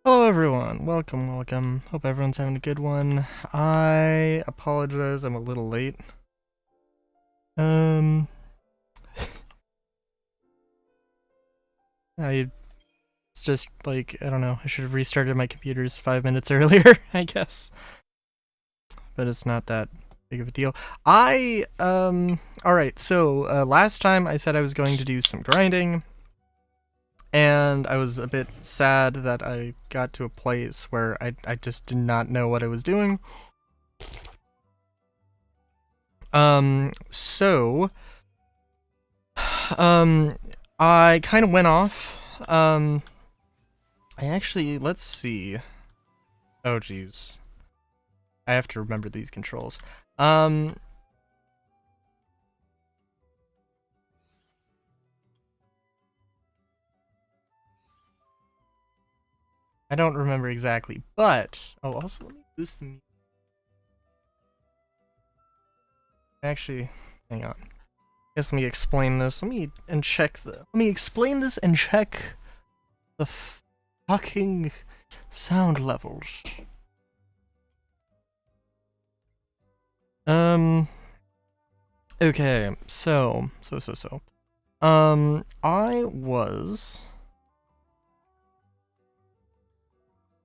Hello everyone, welcome. Hope everyone's having a good one. I apologize, I'm a little late. Um, I it's just like, I don't know, I should have restarted my computers 5 minutes earlier, I guess. But it's not that big of a deal. Alright, so last time I said I was going to do some grinding, and I was a bit sad that I got to a place where I just did not know what I was doing. So Um, I kind of went off. I actually, let's see. Oh, geez. I have to remember these controls. Um, I don't remember exactly, but oh, also let me boost the. Actually, hang on. Guess let me explain this. Let me explain this and check the fucking sound levels. Um. Okay. So. I was.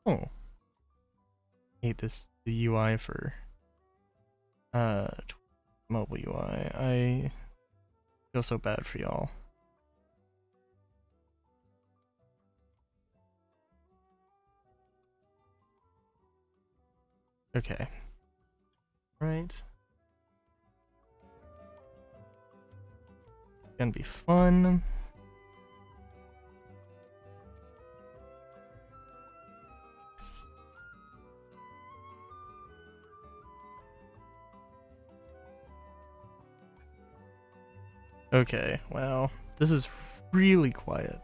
Oh. Hate this the UI for uh mobile UI. I feel so bad for y'all. Okay. Right. Gonna be fun. Okay, wow. This is really quiet.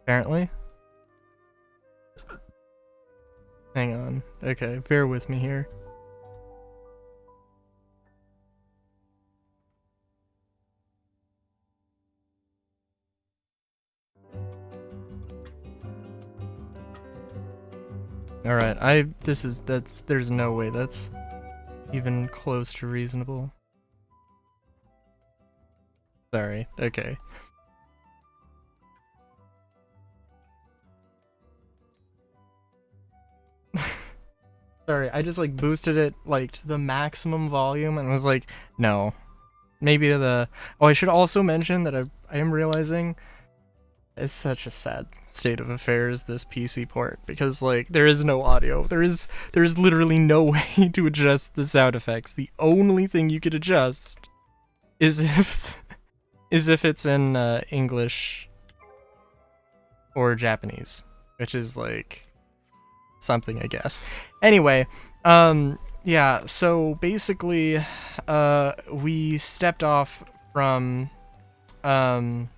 Apparently. Hang on. Okay, bear with me here. Alright, there's no way that's even close to reasonable. Sorry, okay. Sorry, I just like boosted it like to the maximum volume and was like, no. Maybe the oh, I should also mention that I am realizing it's such a sad state of affairs, this PC port, because like there is no audio. There is literally no way to adjust the sound effects. The only thing you could adjust is if it's in English or Japanese, which is like something, I guess. Anyway, yeah, so basically we stepped off from um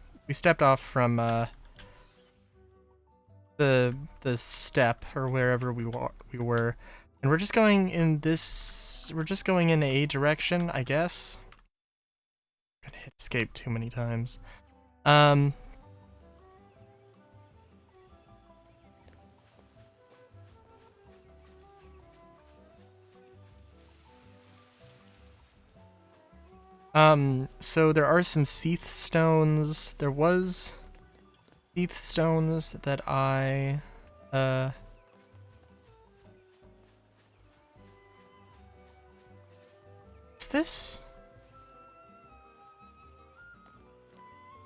the step or wherever we were, and we're just going in this. We're just going in a direction, I guess. I'm gonna hit escape too many times. Um. So there are some Seath stones. There was Seath stones that I is this?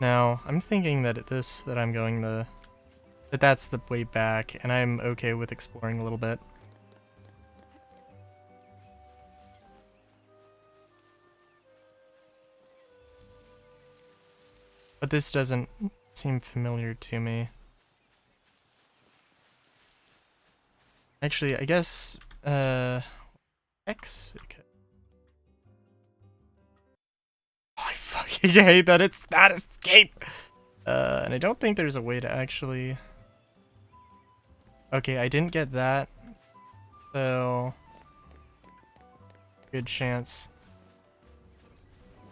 No, I'm thinking that I'm going that's the way back, and I'm okay with exploring a little bit. But this doesn't seem familiar to me. Actually, I guess X. Okay. Oh, I fucking hate that it's not escape. And I don't think there's a way to actually. Okay, I didn't get that, so good chance.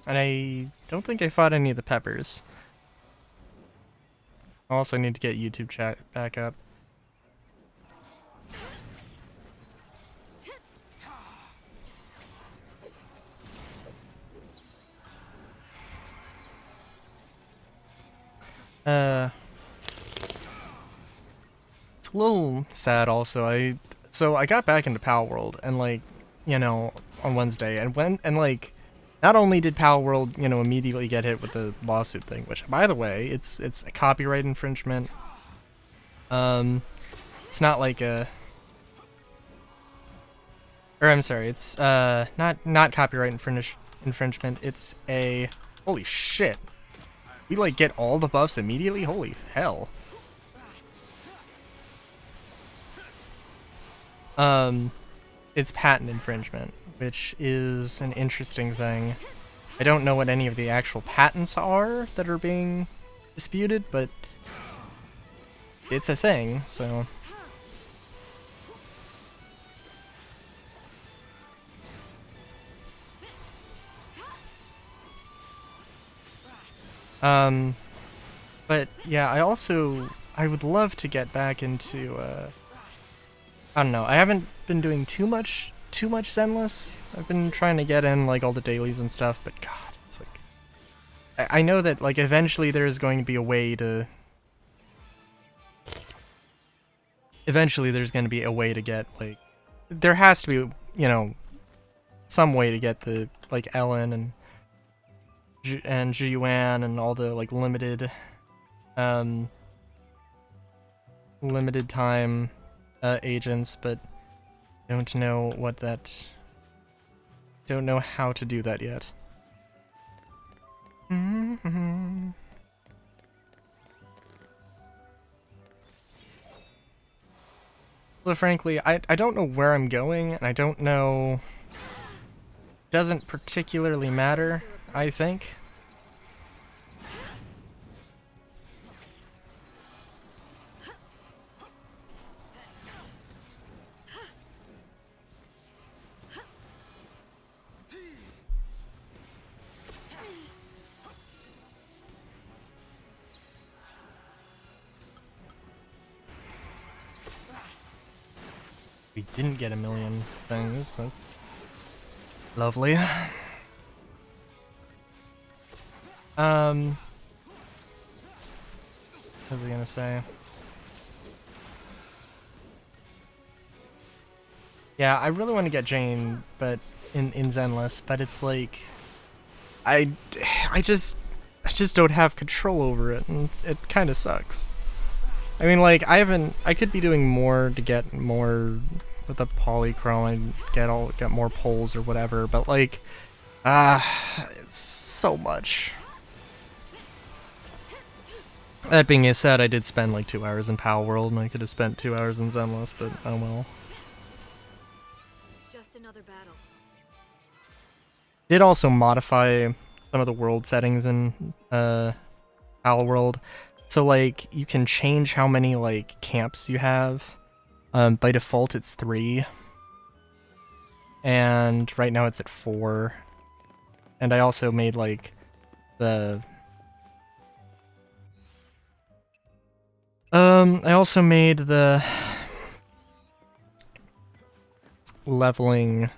And I don't think I fought any of the peppers. I also need to get YouTube chat back up. Uh, it's a little sad also. I got back into Pal World and like, you know, on Wednesday and like not only did Pal World, you know, immediately get hit with the lawsuit thing, which by the way, it's a copyright infringement. It's not like a or I'm sorry, it's not copyright infringement. It's a holy shit. We like get all the buffs immediately? Holy hell. It's patent infringement, which is an interesting thing. I don't know what any of the actual patents are that are being disputed, but it's a thing, so. But yeah, I would love to get back into, I don't know, I haven't been doing too much Zenless. I've been trying to get in, like, all the dailies and stuff, but god, it's like, I know that, like, eventually there's going to be a way to, get, like, there has to be, you know, some way to get the, like, Ellen and Zhiyuan and all the like limited time agents, but don't know how to do that yet. So frankly, I don't know where I'm going, and I don't know. Doesn't particularly matter, I think. We didn't get a million things. That's lovely. What was I gonna say? Yeah, I really want to get Jane, but in Zenless, but it's like I just don't have control over it, and it kind of sucks. I mean, like I could be doing more to get more with the polychrome and get more pulls or whatever, but like it's so much. That being said, I did spend like 2 hours in Pal World, and I could have spent 2 hours in Zenless, but oh well. Just another battle. Did also modify some of the world settings in Pal World, so like you can change how many like camps you have. By default, it's 3, and right now it's at 4. And I also made like the I also made the leveling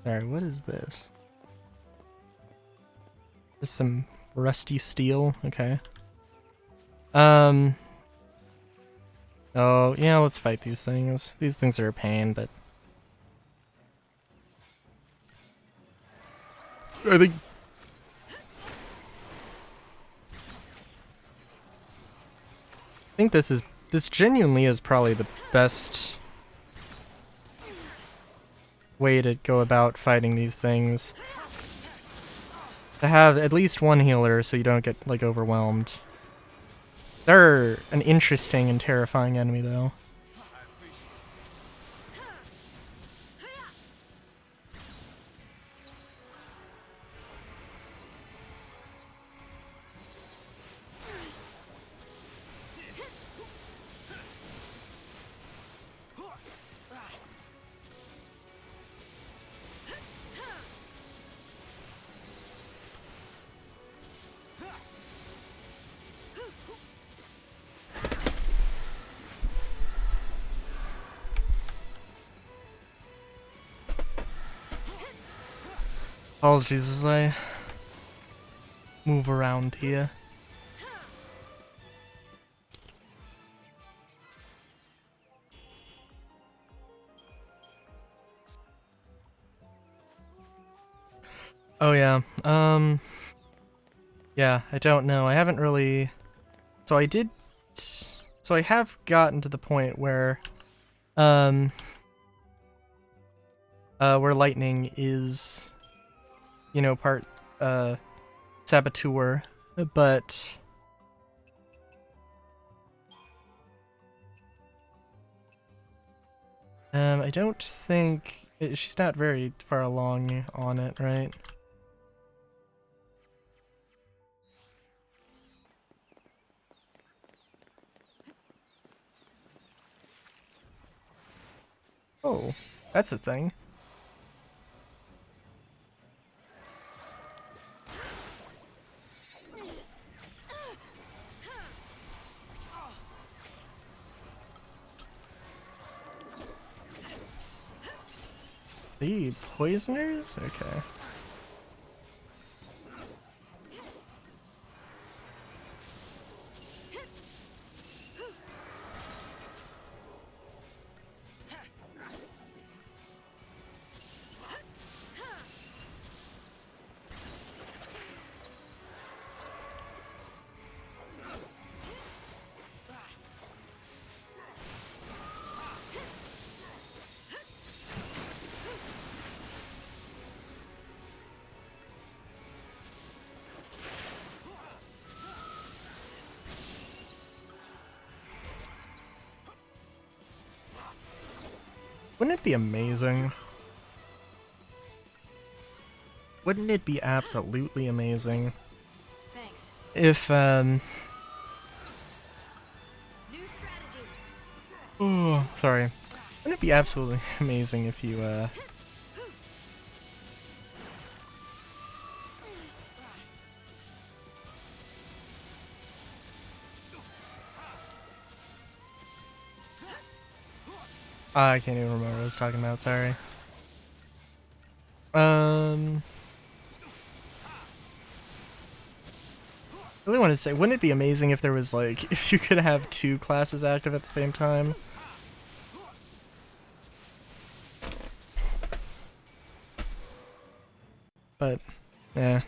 Sorry, what is this? Just some rusty steel, okay. Oh, yeah, let's fight these things. These things are a pain, but I think this genuinely is probably the best way to go about fighting these things. To have at least one healer so you don't get like overwhelmed. They're an interesting and terrifying enemy though. Apologies as I move around here. Oh yeah, yeah, I don't know. I haven't really... So I have gotten to the point where where lightning is, you know, part saboteur, but I don't think she's not very far along on it, right? Oh, that's a thing. The poisoners? Okay. Wouldn't it be amazing? Wouldn't it be absolutely amazing? Thanks. If New strategy. oh, sorry. Wouldn't it be absolutely amazing if you I can't even remember what I was talking about, sorry. I really want to say, wouldn't it be amazing if there was like, if you could have two classes active at the same time? But, yeah.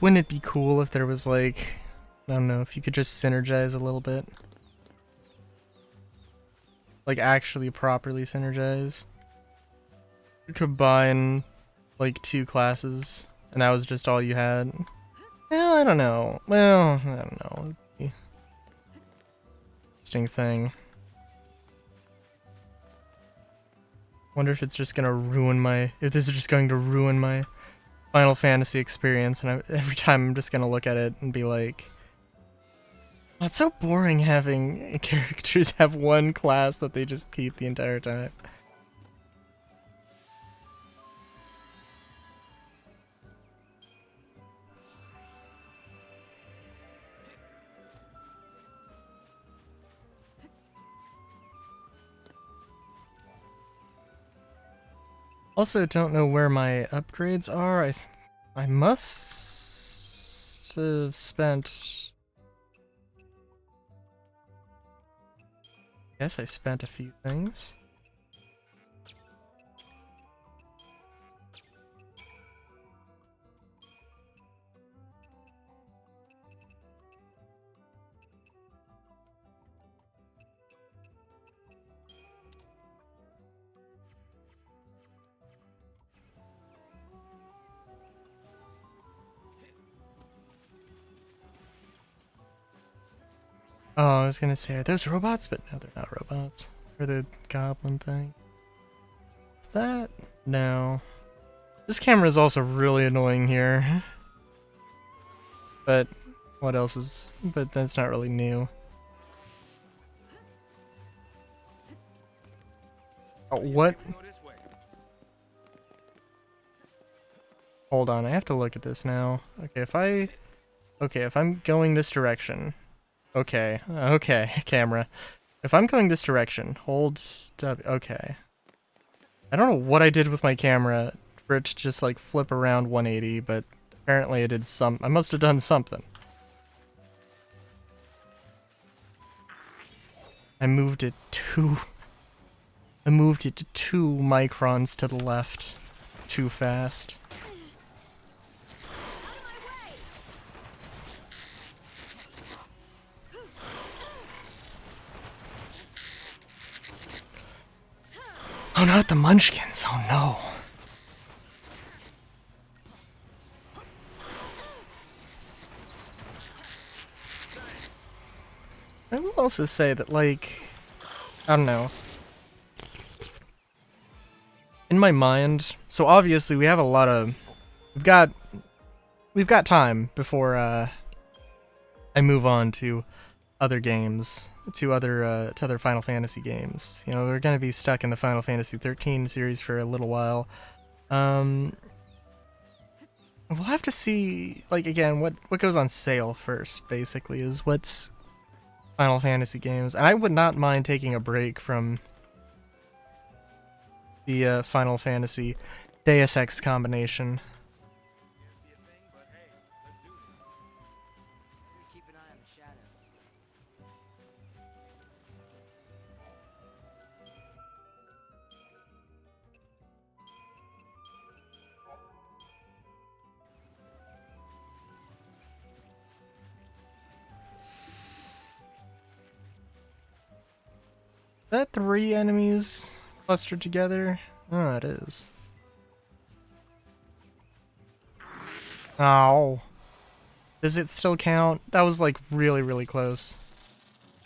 Wouldn't it be cool if there was like, I don't know, if you could just synergize a little bit? Like actually properly synergize? Combine like two classes and that was just all you had? Well, I don't know. Well, I don't know. Interesting thing. Wonder if it's just gonna ruin my... If this is just going to ruin my Final Fantasy experience, and every time I'm just gonna look at it and be like... "Oh, it's so boring having characters have one class that they just keep the entire time." Also, don't know where my upgrades are. I must have spent... Guess I spent a few things. Oh, I was gonna say, are those robots? But no, they're not robots. Or the goblin thing. Is that? No. This camera is also really annoying here. But what else is... But that's not really new. Oh, what? Hold on, I have to look at this now. Okay, if I'm going this direction... Okay, camera. If I'm going this direction, hold... Okay. I don't know what I did with my camera for it to just like flip around 180, but apparently I did I must have done something. I moved it to 2 microns to the left too fast. Oh, not the munchkins. Oh no. I will also say that, like, I don't know. In my mind, so obviously we have a lot of, we've got time before I move on to other games, to other Final Fantasy games. You know, we're gonna be stuck in the Final Fantasy 13 series for a little while. We'll have to see, like, again, what goes on sale first. Basically, is what's Final Fantasy games, and I would not mind taking a break from the Final Fantasy Deus Ex combination. Keep an eye on the shadows. Is that 3 enemies clustered together? Oh, it is. Oh. Does it still count? That was like really, really close.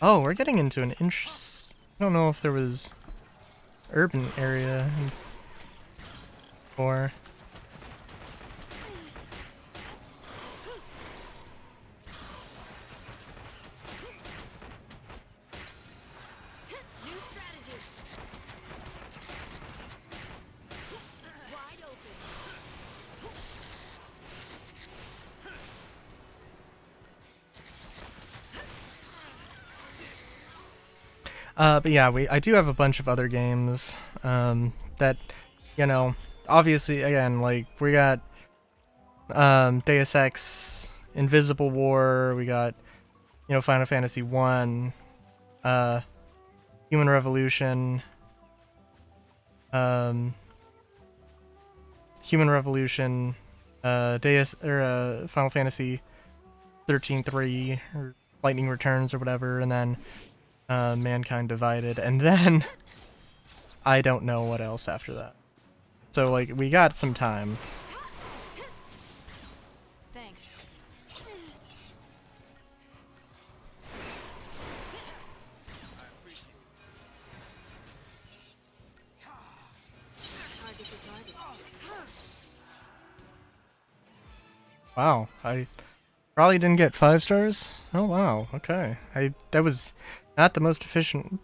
Oh, we're getting into an interest. I don't know if there was urban area or. New strategy. Wide open. But yeah, I do have a bunch of other games that, you know, obviously, again, like, we got Deus Ex, Invisible War, we got, you know, Final Fantasy 1, Human Revolution, Final Fantasy 13-3, or Lightning Returns or whatever, and then Mankind Divided, and then I don't know what else after that. So, like, we got some time. Thanks. Target to target. Wow, I probably didn't get 5 stars? Oh wow, okay. That was not the most efficient.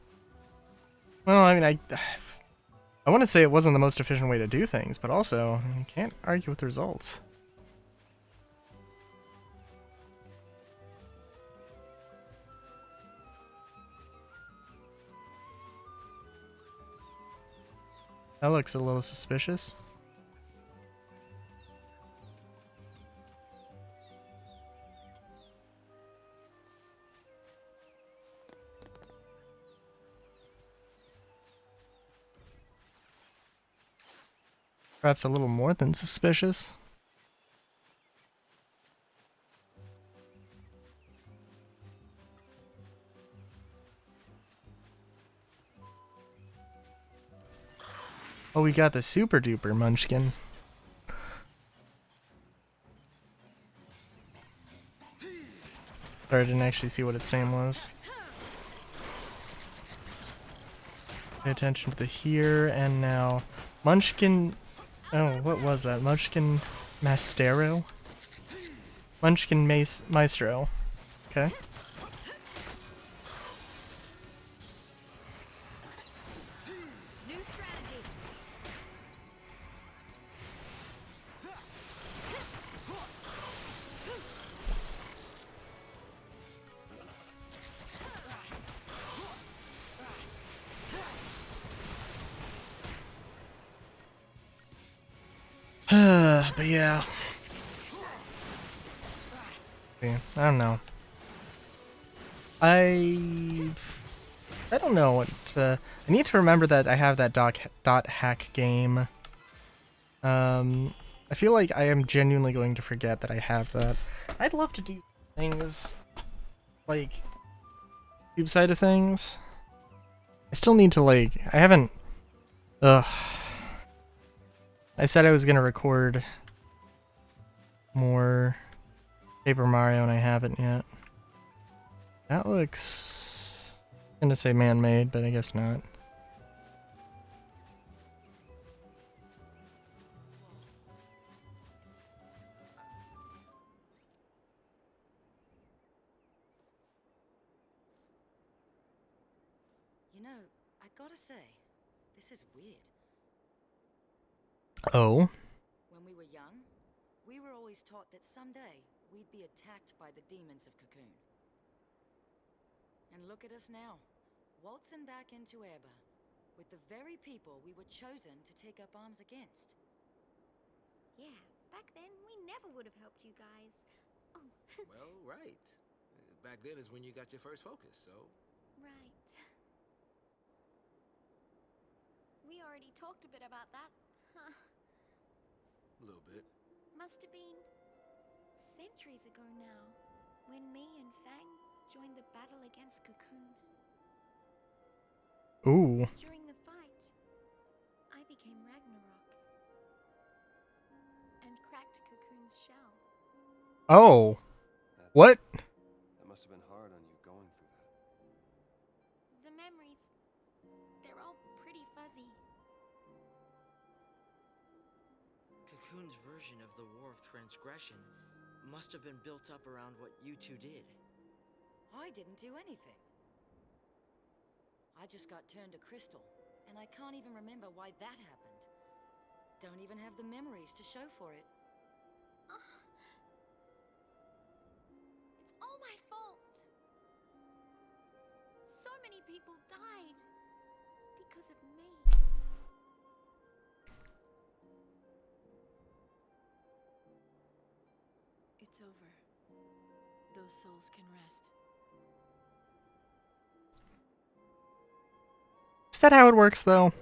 Well, I mean, I want to say it wasn't the most efficient way to do things, but also, you can't argue with the results. That looks a little suspicious. Perhaps a little more than suspicious. Oh, we got the super duper munchkin. Sorry, I didn't actually see what its name was. Pay attention to the here and now. Munchkin. Oh, what was that? Munchkin Mastero? Munchkin Maestro. Okay. New strategy. But yeah. I don't know. I don't know what. I need to remember that I have that dot hack game. I feel like I am genuinely going to forget that I have that. I'd love to do things like tube side of things. I still need to like. I haven't. Ugh. I said I was gonna record more Paper Mario, and I haven't yet. That looks. I'm gonna say man-made, but I guess not. You know, I gotta say, this is weird. Oh. When we were young, we were always taught that someday we'd be attacked by the demons of Cocoon. And look at us now, waltzing back into Erba, with the very people we were chosen to take up arms against. Yeah, back then we never would have helped you guys. Oh, Well, right. Back then is when you got your first focus, so... right. We already talked a bit about that, huh? A little bit. Must have been centuries ago now, when me and Fang joined the battle against Cocoon. Ooh. During the fight, I became Ragnarok and cracked Cocoon's shell. Oh. What? That must have been hard on you going through that. The memories, they're all pretty fuzzy. Cocoon's version of the War of Transgression must have been built up around what you two did. I didn't do anything. I just got turned to crystal, and I can't even remember why that happened. Don't even have the memories to show for it. It's all my fault. So many people died because of me. It's over. Those souls can rest. Is that how it works, though?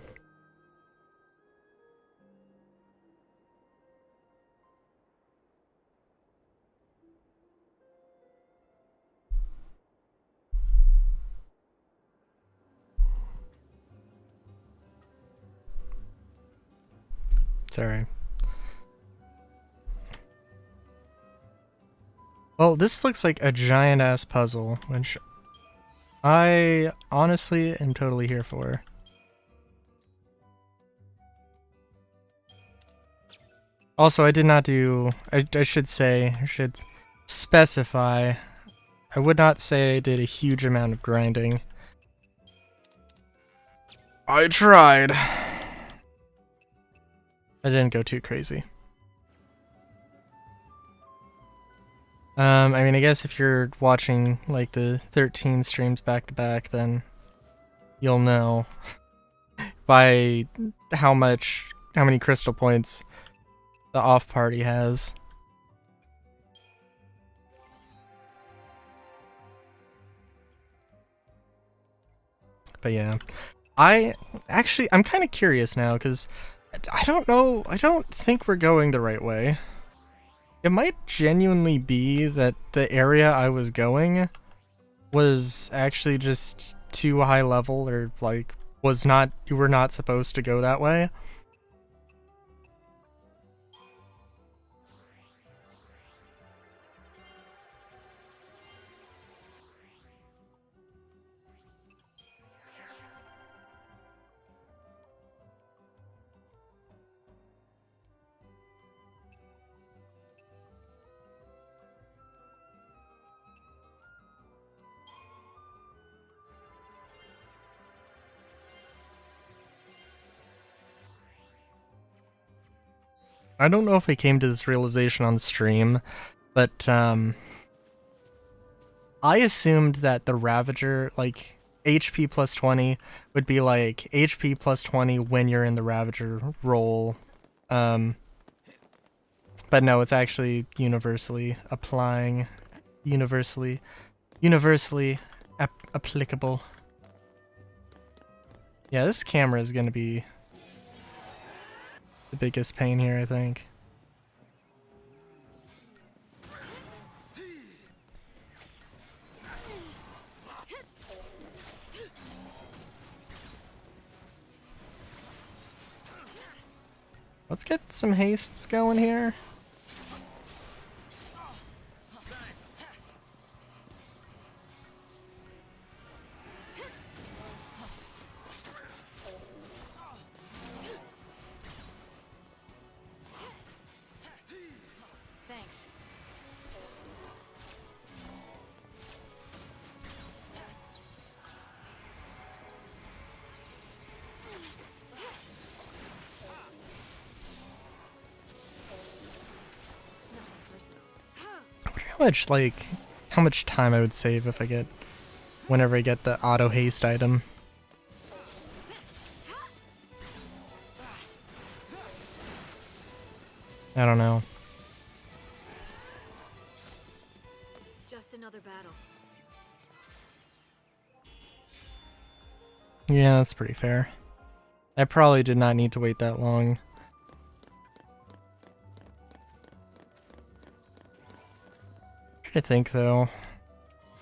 Sorry. Well, this looks like a giant-ass puzzle, which I honestly am totally here for. Also, I did not do... I should say, I should specify, I would not say I did a huge amount of grinding. I tried. I didn't go too crazy. I mean, I guess if you're watching, like, the 13 streams back-to-back, then you'll know by how many crystal points the off party has. But yeah, I'm kind of curious now, because I don't know, I don't think we're going the right way. It might genuinely be that the area I was going was actually just too high level, or like you were not supposed to go that way. I don't know if I came to this realization on stream, but I assumed that the Ravager, like, HP plus 20 would be like HP plus 20 when you're in the Ravager role. But no, it's actually universally applying, universally applicable. Yeah, this camera is gonna be the biggest pain here, I think. Let's get some hastes going here. Thanks. How much time I would save if I get, whenever I get the auto haste item. I don't know. Just another battle. Yeah, that's pretty fair. I probably did not need to wait that long. I think though,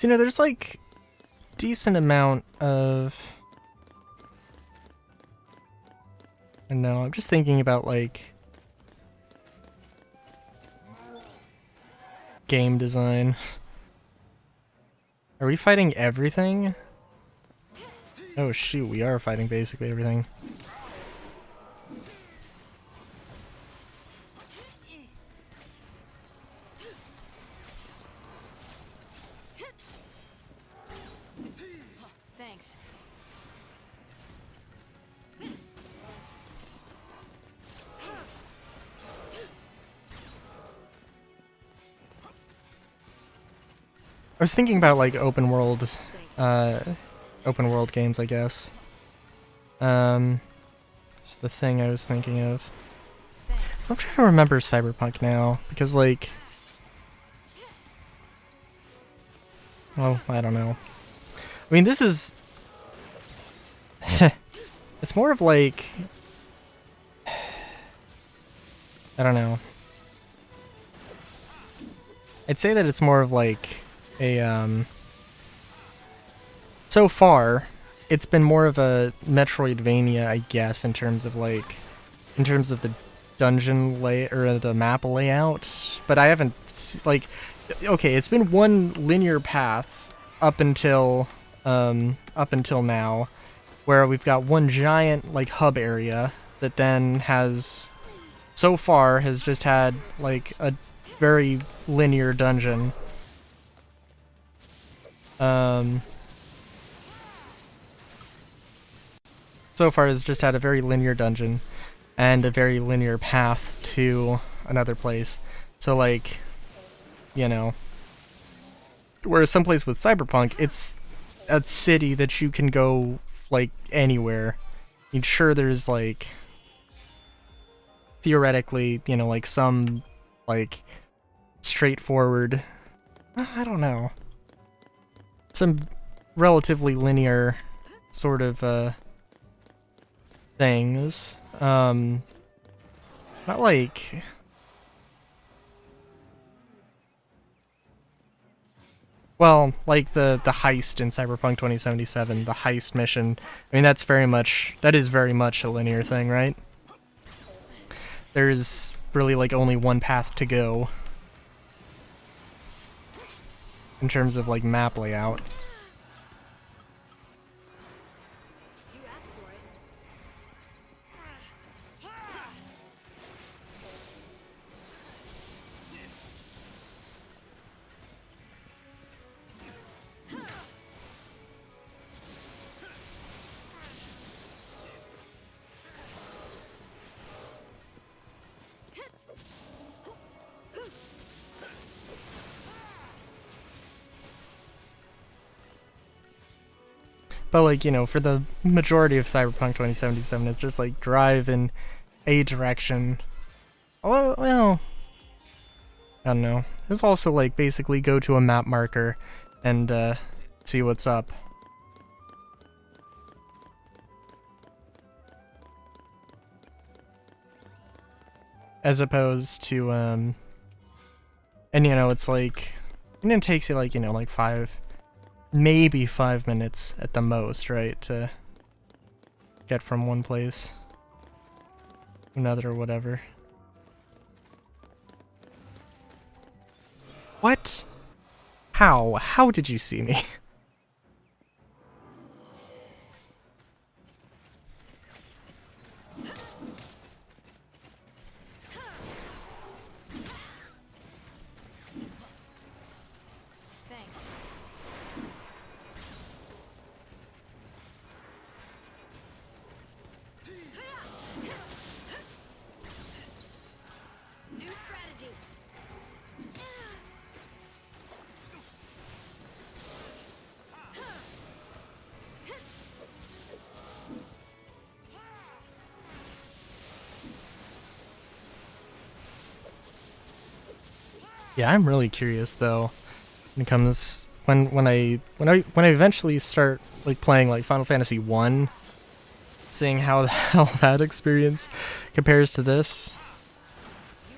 you know, there's like decent amount of. I don't know. I'm just thinking about like game designs. Are we fighting everything? Oh shoot, we are fighting basically everything. Thanks. I was thinking about like open world games, I guess. It's the thing I was thinking of. Thanks. I'm trying to remember Cyberpunk now, because like, well, I don't know. I mean, this is, it's more of like, I don't know. I'd say that it's more of like a, so far, it's been more of a Metroidvania, I guess, in terms of like, in terms of the dungeon or the map layout. But I haven't like, okay, it's been one linear path up until now, where we've got one giant like hub area that then has, so far, has just had like a very linear dungeon. So far has just had a very linear dungeon and a very linear path to another place. So like, you know, whereas someplace with Cyberpunk, it's a city that you can go like anywhere. I mean, sure, there's like theoretically, you know, like some like straightforward, I don't know, some relatively linear sort of things. Not like, well, like the heist in Cyberpunk 2077, the heist mission. I mean, that is very much a linear thing, right? There's really like only one path to go in terms of like map layout. You asked for it. But like, you know, for the majority of Cyberpunk 2077, it's just like drive in a direction. Oh, well, I don't know. It's also like basically go to a map marker and see what's up. As opposed to and you know, it's like, and it takes you like, you know, like maybe 5 minutes at the most, right, to get from one place to another or whatever. What? How? How did you see me? Thanks. New strategy. Yeah, I'm really curious though when it comes when I eventually start like playing like Final Fantasy 1, seeing how the hell that experience compares to this,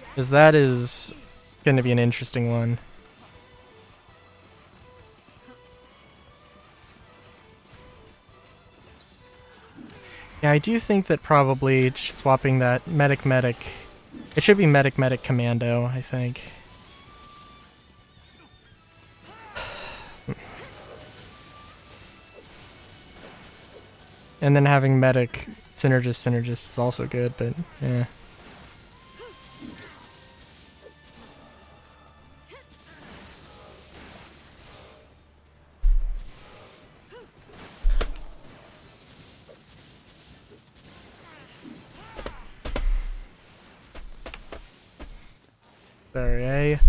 because that is going to be an interesting one. Yeah, I do think that probably swapping that medic, it should be medic commando, I think. And then having medic synergist is also good, but yeah. Sorry, I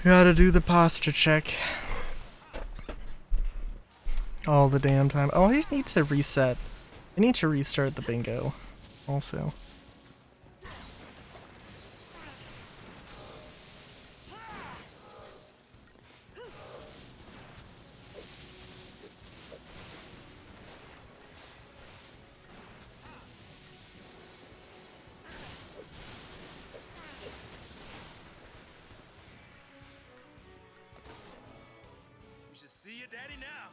gotta do the posture check all the damn time. Oh, I need to reset. I need to restart the bingo also. We should see your daddy now.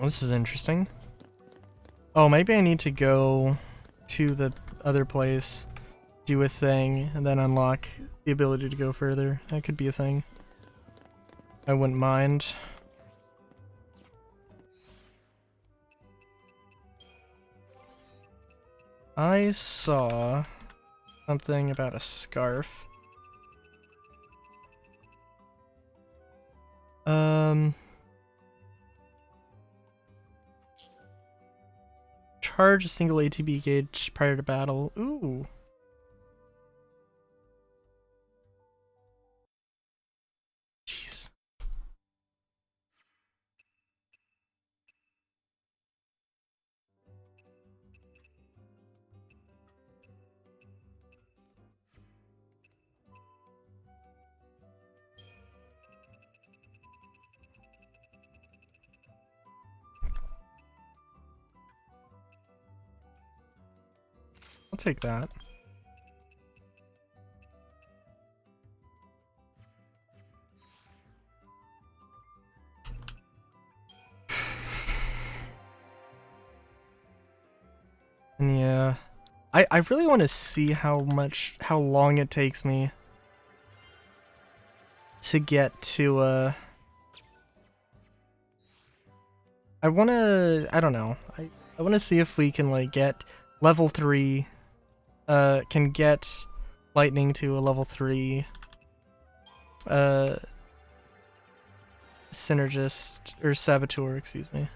This is interesting. Oh, maybe I need to go to the other place, do a thing, and then unlock the ability to go further. That could be a thing. I wouldn't mind. I saw something about a scarf. Charge a single ATB gauge prior to battle. Ooh. Jeez. I'll take that. And yeah, I really want to see how long it takes me to get to I don't know. I want to see if we can like get level 3 can get lightning to a level 3 synergist or saboteur, excuse me.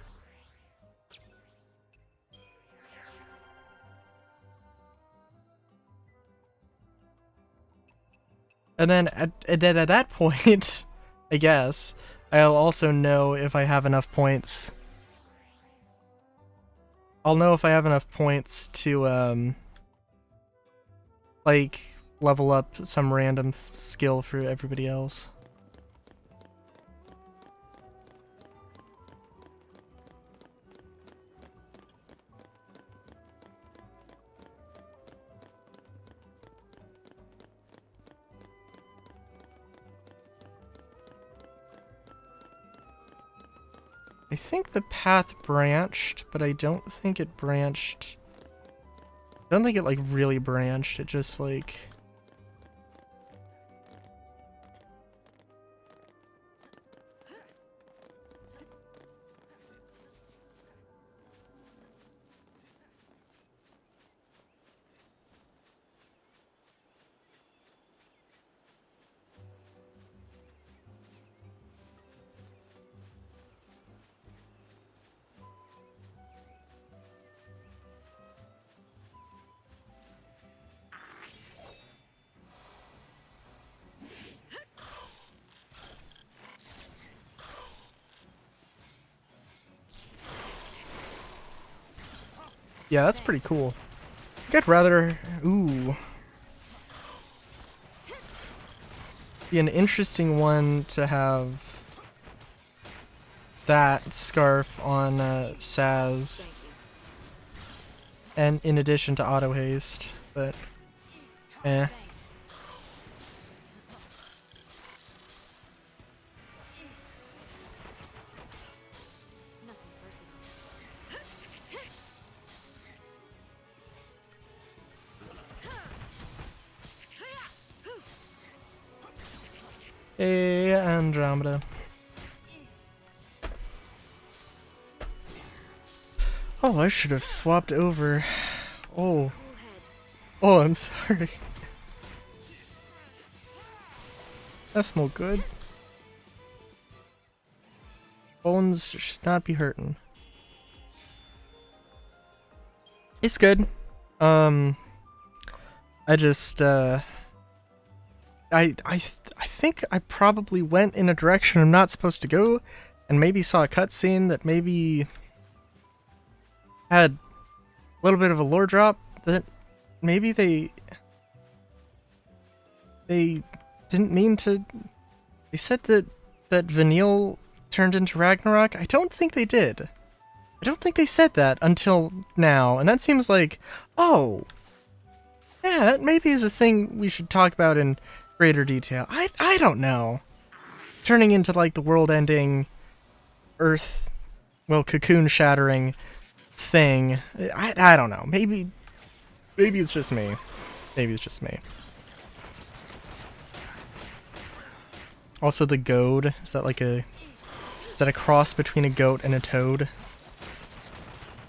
And then at that point, I guess I'll also know if I have enough points I'll know if I have enough points to like level up some random skill for everybody else. I think the path branched, but I don't think it branched. I don't think it like really branched. It just like yeah, that's pretty cool. I think I'd rather be an interesting one to have that scarf on Saz, and in addition to auto haste, but eh. Nothing personal. Hey, Andromeda. Oh, I should have swapped over. Oh. Oh, I'm sorry. That's no good. Bones should not be hurting. It's good. I just, I think I probably went in a direction I'm not supposed to go, and maybe saw a cutscene that maybe had a little bit of a lore drop that maybe they didn't mean to. They said that Vanille turned into Ragnarok. I don't think they did. I don't think they said that until now, and that seems like, oh, yeah, that maybe is a thing we should talk about in greater detail. I don't know. Turning into like the world-ending, Earth, well, cocoon-shattering thing. I don't know. Maybe it's just me. Maybe it's just me. Also, the goad, is that a cross between a goat and a toad?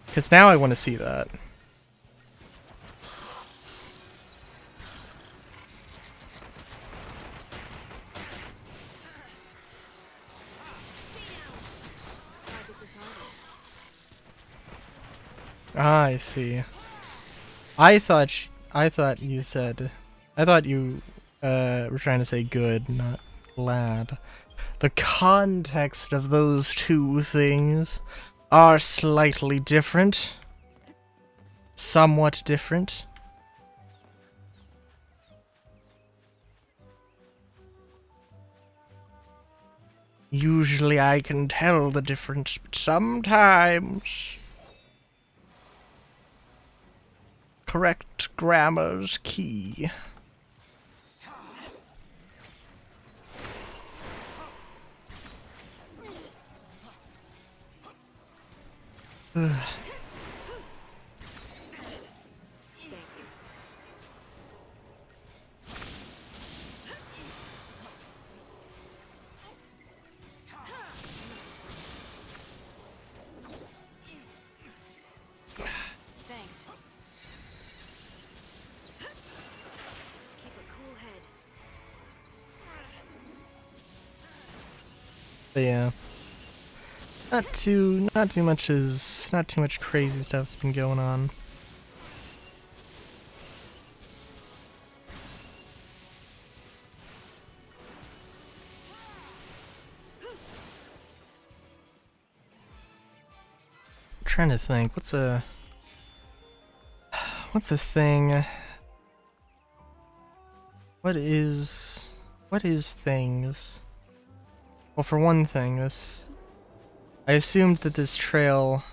Because now I want to see that. Ah, I see. I thought you were trying to say good, not glad. The context of those two things are slightly different. Somewhat different. Usually I can tell the difference, but sometimes correct grammar's key. Ugh. Thanks. Keep a cool head. But yeah. Not too much crazy stuff's been going on. I'm trying to think, what's a what's a thing? What is things? Well, for one thing, I assumed that this trail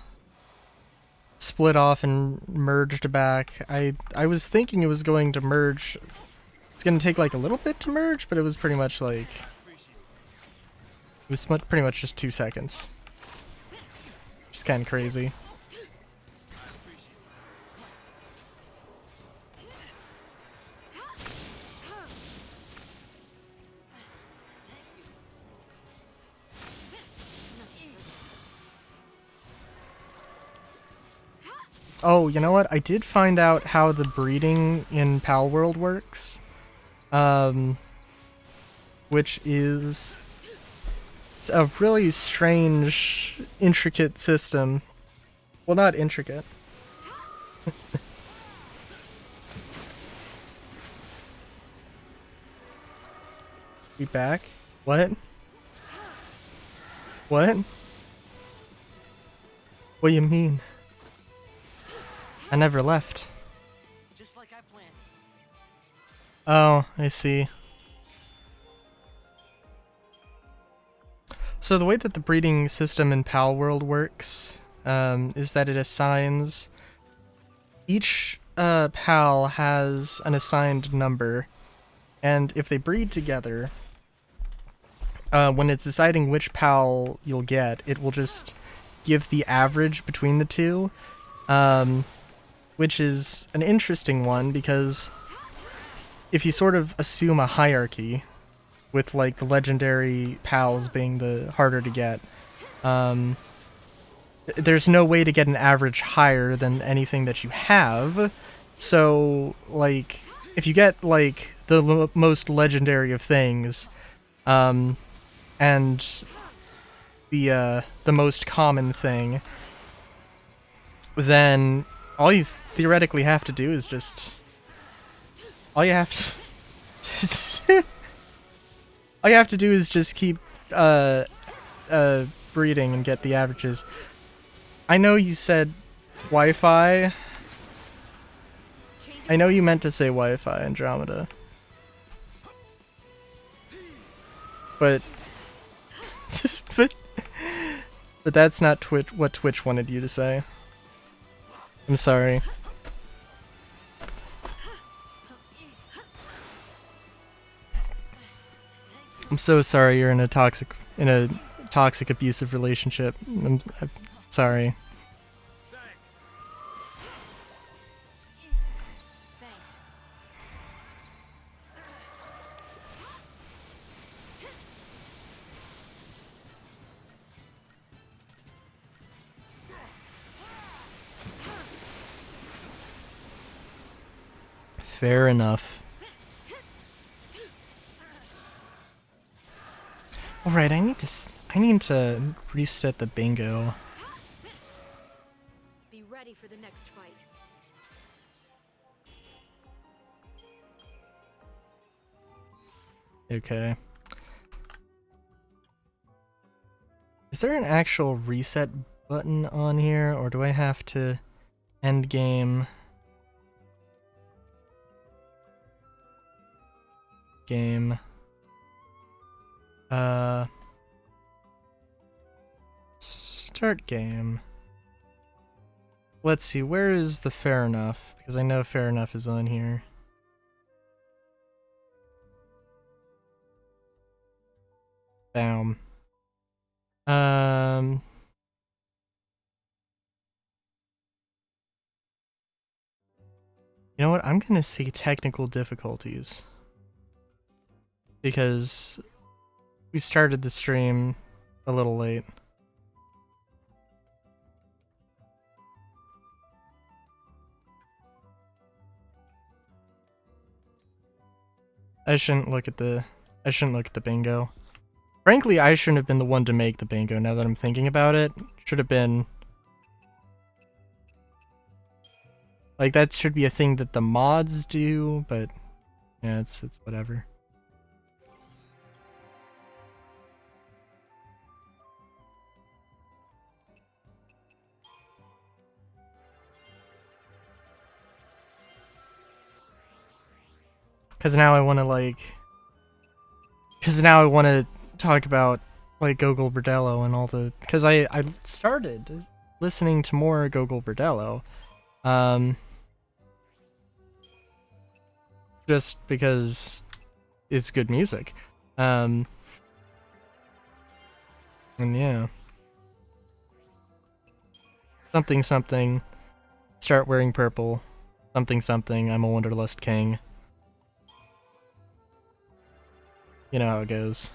split off and merged back. I was thinking it was going to merge. It's going to take like a little bit to merge, but it was pretty much like pretty much just 2 seconds. Which is kind of crazy. Oh, you know what? I did find out how the breeding in Palworld works. Which is... it's a really strange, intricate system. Well, not intricate. We back? What? What? What do you mean? I never left. Just like I planned. Oh, I see. So the way that the breeding system in Palworld works is that it assigns... each pal has an assigned number, and if they breed together, when it's deciding which pal you'll get, it will just give the average between the two, which is an interesting one because if you sort of assume a hierarchy, with like the legendary pals being the harder to get, there's no way to get an average higher than anything that you have. So like if you get like the most legendary of things, and the most common thing, then all you theoretically have to do is just all you have to do is just keep breeding and get the averages. I know you said Wi-Fi. I know you meant to say Wi-Fi, Andromeda. But but that's not what Twitch wanted you to say. I'm sorry. I'm so sorry you're in a toxic abusive relationship. I'm sorry. Thanks. Fair enough. Alright, I need to reset the bingo. Be ready for the next fight. Okay. Is there an actual reset button on here, or do I have to end game? Start game. Let's see, where is the fair enough? Because I know fair enough is on here. Bam. You know what? I'm gonna say technical difficulties. Because we started the stream a little late. I shouldn't look at the bingo. Frankly, I shouldn't have been the one to make the bingo now that I'm thinking about it. Should have been like that should be a thing that the mods do, but yeah, it's whatever. Because now I want to like... Because now I want to talk about like Gogol Bordello and all the... Because I started listening to more Gogol Bordello. Just because it's good music. And yeah. Something something. Start wearing purple. Something something. I'm a Wanderlust king. You know how it goes.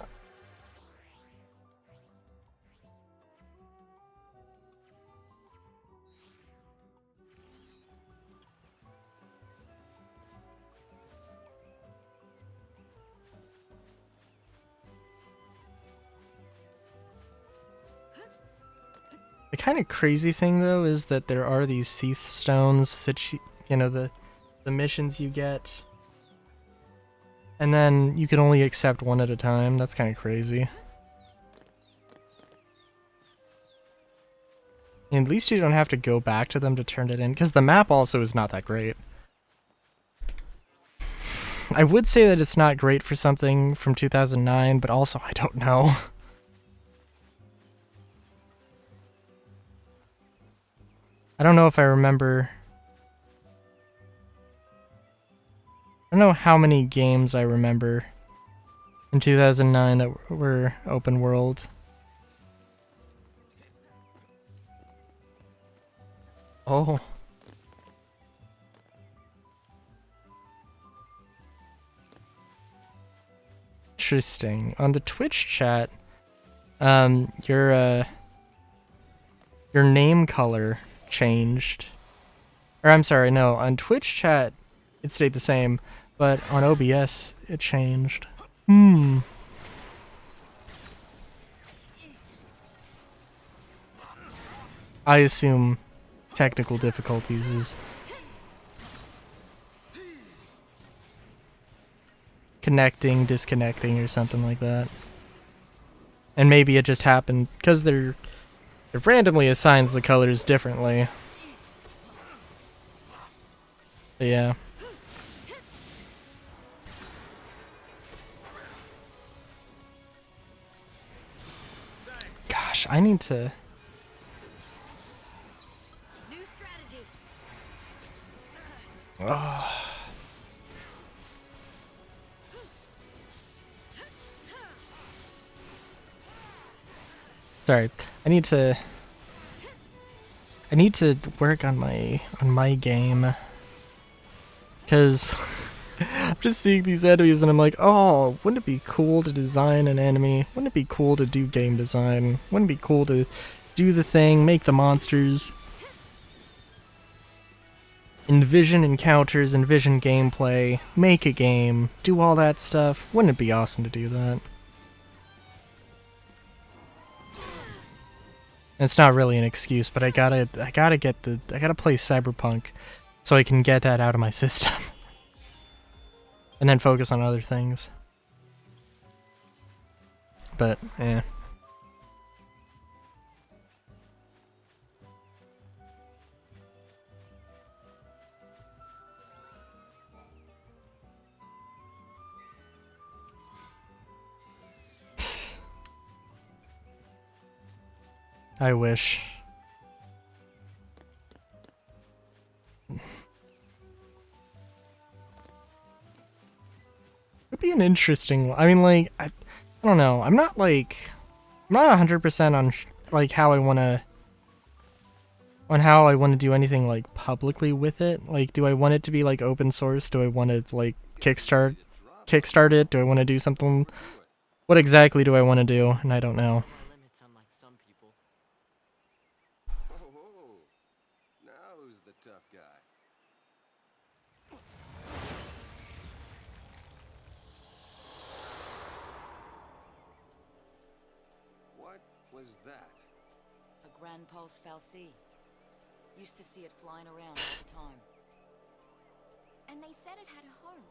The kind of crazy thing, though, is that there are these Seath stones that you know, the missions you get, and then you can only accept one at a time. That's kind of crazy. And at least you don't have to go back to them to turn it in, because the map also is not that great. I would say that it's not great for something from 2009, but also I don't know. I don't know if I remember. I don't know how many games I remember in 2009 that were open world. Oh. Interesting. On the Twitch chat, your name color changed. Or I'm sorry, no, on Twitch chat it stayed the same, but on OBS it changed. I assume technical difficulties is connecting, disconnecting, or something like that. And maybe it just happened because it randomly assigns the colors differently. But yeah. Gosh, I need to... New strategy. Sorry, I need to work on my game, because I'm just seeing these enemies and I'm like, oh, wouldn't it be cool to design an enemy? Wouldn't it be cool to do game design? Wouldn't it be cool to do the thing, make the monsters, envision encounters, envision gameplay, make a game, do all that stuff? Wouldn't it be awesome to do that? It's not really an excuse, but I gotta play Cyberpunk so I can get that out of my system. And then focus on other things. But, eh. I wish. It'd be an interesting one. I mean, like, I don't know. I'm not 100% on like how I wanna do anything like publicly with it. Like, do I want it to be like open source? Do I want to like kickstart it? Do I want to do something? What exactly do I want to do? And I don't know. Limits, unlike some people. Oh, now who's the tough guy? What was that? A Grand Pulse Fal'Cie. Used to see it flying around all the time. And they said it had a home,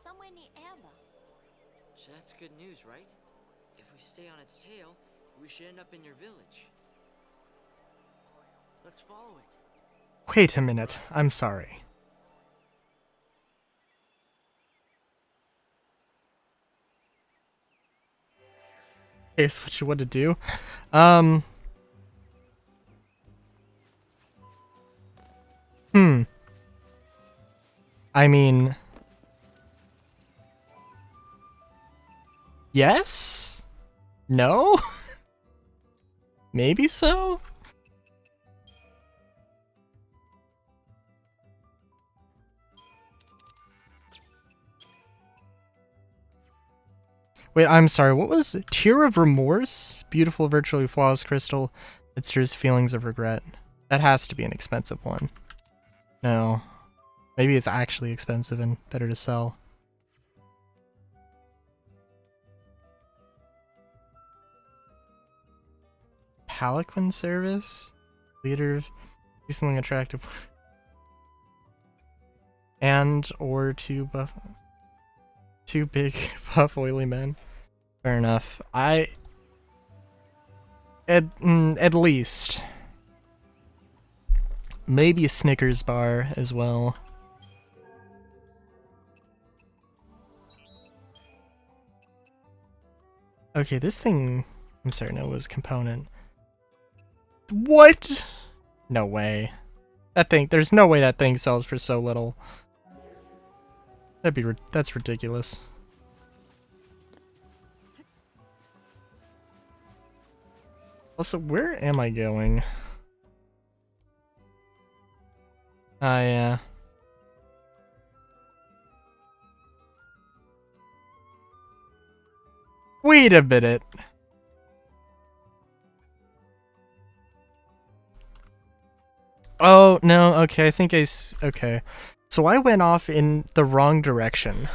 somewhere near Erba. So that's good news, right? If we stay on its tail, we should end up in your village. Let's follow it. Wait a minute. I'm sorry. Here's what you want to do. I mean, yes? No? Maybe so? Wait, I'm sorry, what was it? Tear of Remorse? Beautiful, virtually flawless crystal that stirs feelings of regret. That has to be an expensive one. No. Maybe it's actually expensive and better to sell. Palanquin service? Leader of something attractive. And or two big buff oily men. Fair enough. At least. Maybe a Snickers bar as well. Okay, this thing... I'm sorry, no, it was component. What? No way. That thing... There's no way that thing sells for so little. That's ridiculous. Also, where am I going? Ah, yeah. Wait a minute. Oh, no, okay, I think okay. So I went off in the wrong direction.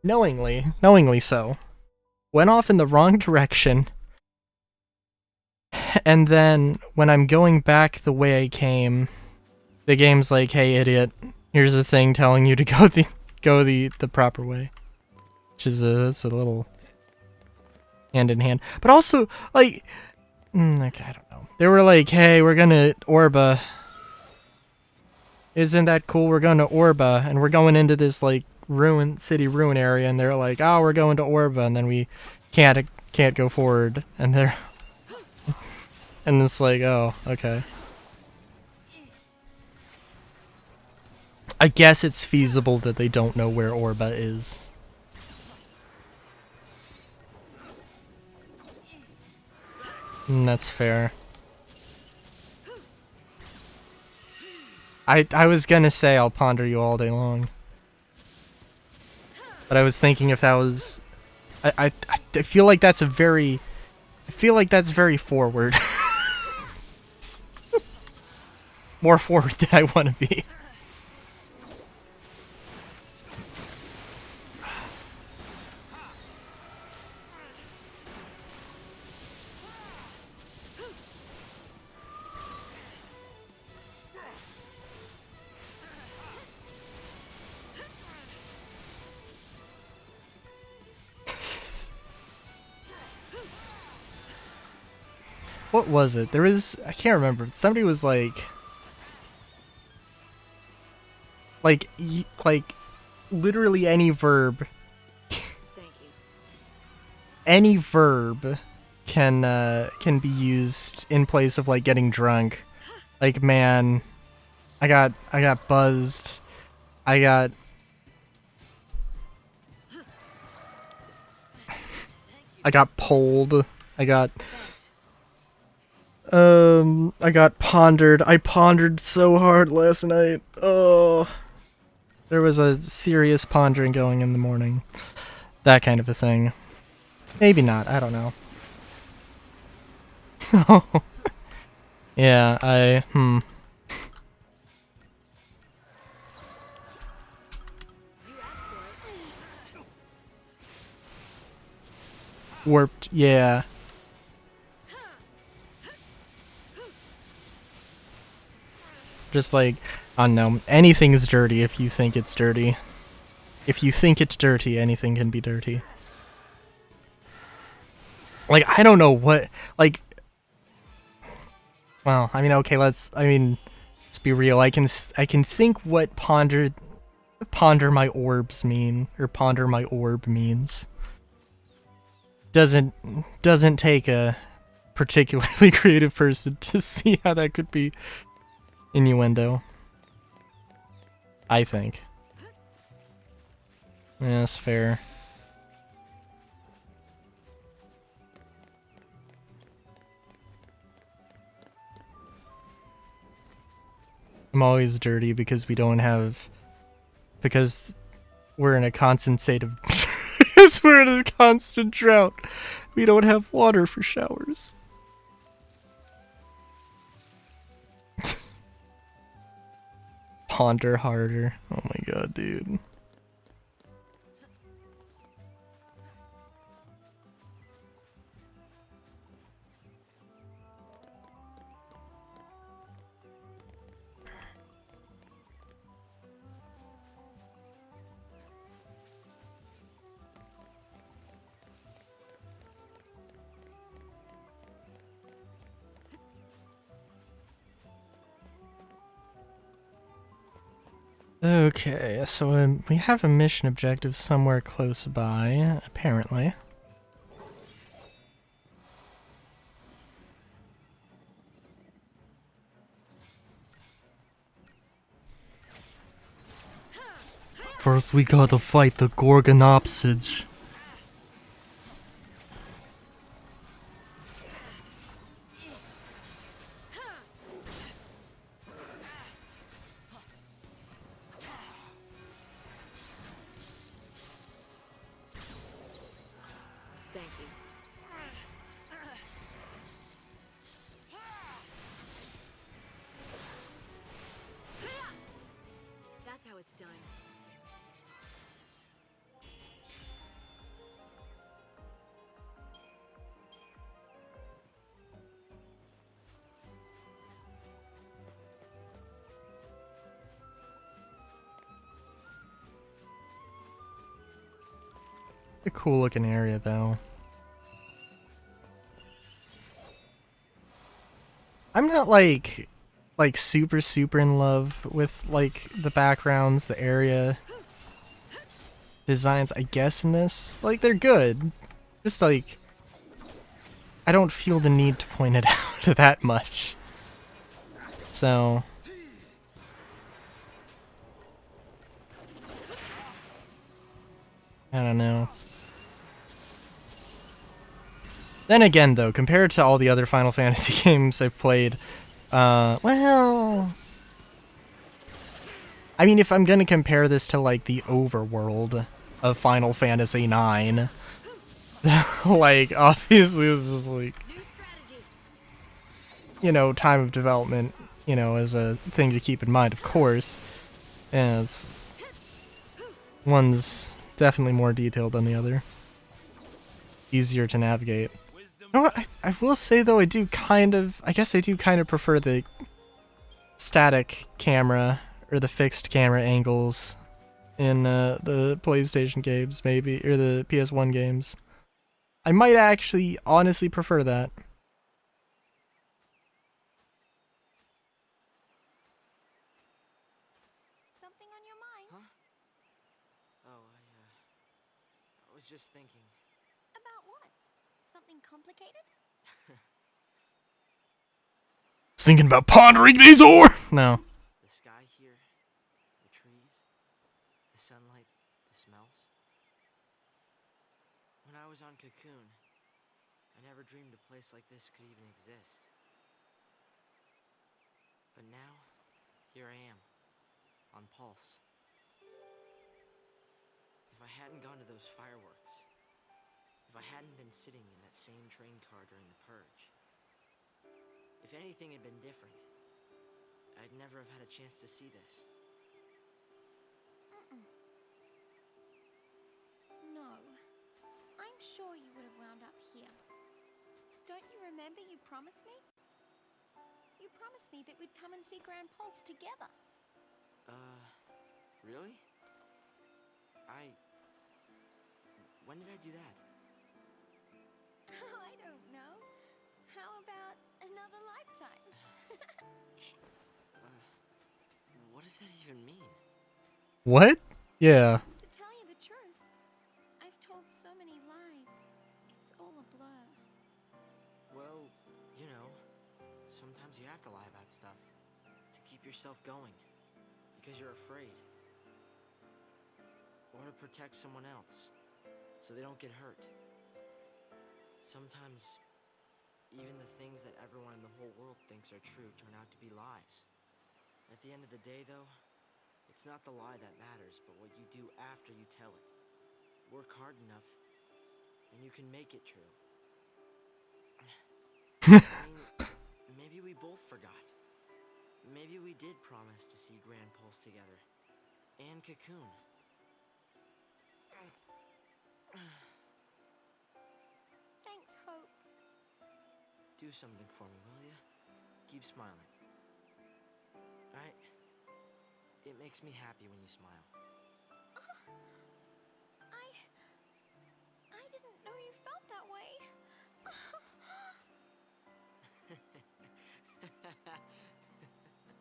Knowingly so. Went off in the wrong direction. And then, when I'm going back the way I came, the game's like, hey idiot, here's a thing telling you to go the proper way. Which is that's a little hand in hand. But also, like, okay, I don't know. They were like, hey, we're gonna Orba. Isn't that cool? We're going to Orba, and we're going into this, like, city ruin area, and they're like, oh, we're going to Orba, and then we can't go forward, and they're... and it's like, oh, okay. I guess it's feasible that they don't know where Orba is. That's fair. I was gonna say I'll ponder you all day long. But I was thinking if that was... I feel like that's a very... I feel like that's very forward. More forward than I want to be. What was it? There was... I can't remember. Somebody was like... Like, literally any verb... Thank you. Any verb can be used in place of, like, getting drunk. Like, man... I got buzzed. I got pulled. I got pondered. I pondered so hard last night. Oh. There was a serious pondering going in the morning. That kind of a thing. Maybe not, I don't know. Yeah, Warped, yeah. Just like, I don't know, anything's dirty if you think it's dirty. If you think it's dirty, anything can be dirty. Like, I don't know what, like... Well, I mean, okay, let's be real. I can think what ponder my orbs mean, or ponder my orb means. doesn't take a particularly creative person to see how that could be innuendo. I think. Yeah, that's fair. I'm always dirty because we don't have... Because we're in a constant state of... because we're in a constant drought. We don't have water for showers. Ponder harder. Oh my god, dude. Okay, so we have a mission objective somewhere close by, apparently. First we gotta fight the Gorgonopsids. Thank you. That's how it's done. A cool looking area though. I'm not like super in love with like the backgrounds, the area designs, I guess, in this. Like they're good. Just like I don't feel the need to point it out that much. So I don't know. Then again, though, compared to all the other Final Fantasy games I've played, well... I mean, if I'm gonna compare this to, like, the overworld of Final Fantasy IX, like, obviously this is, like, you know, time of development, you know, as a thing to keep in mind, of course. And it's... One's definitely more detailed than the other. Easier to navigate. You know what, I will say though, I do kind of prefer the static camera, or the fixed camera angles in the PlayStation games, maybe, or the PS1 games. I might actually honestly prefer that. Something on your mind? Huh? Oh, I was just thinking. About what? Something complicated? Thinking about pondering these ore. No. The sky here, the trees, the sunlight, the smells. When I was on Cocoon, I never dreamed a place like this could even exist. But now, here I am, on Pulse. If I hadn't gone to those fireworks, if I hadn't been sitting in that same train car during the Purge, if anything had been different, I'd never have had a chance to see this. No. I'm sure you would have wound up here. Don't you remember you promised me? You promised me that we'd come and see Grand Pulse together. Really? When did I do that? I don't know. How about another lifetime? What does that even mean? What? Yeah. To tell you the truth, I've told so many lies. It's all sometimes you have to lie about stuff to keep yourself going because you're afraid. Or to protect someone else so they don't get hurt. Sometimes even the things that everyone in the whole world thinks are true turn out to be lies. At the end of the day, though, it's not the lie that matters, but what you do after you tell it. Work hard enough, and you can make it true. I mean, maybe we both forgot. Maybe we did promise to see Grand Pulse together. And Cocoon. Thanks, Hope. Do something for me, will ya? Keep smiling. It makes me happy when you smile. I didn't know you felt that way.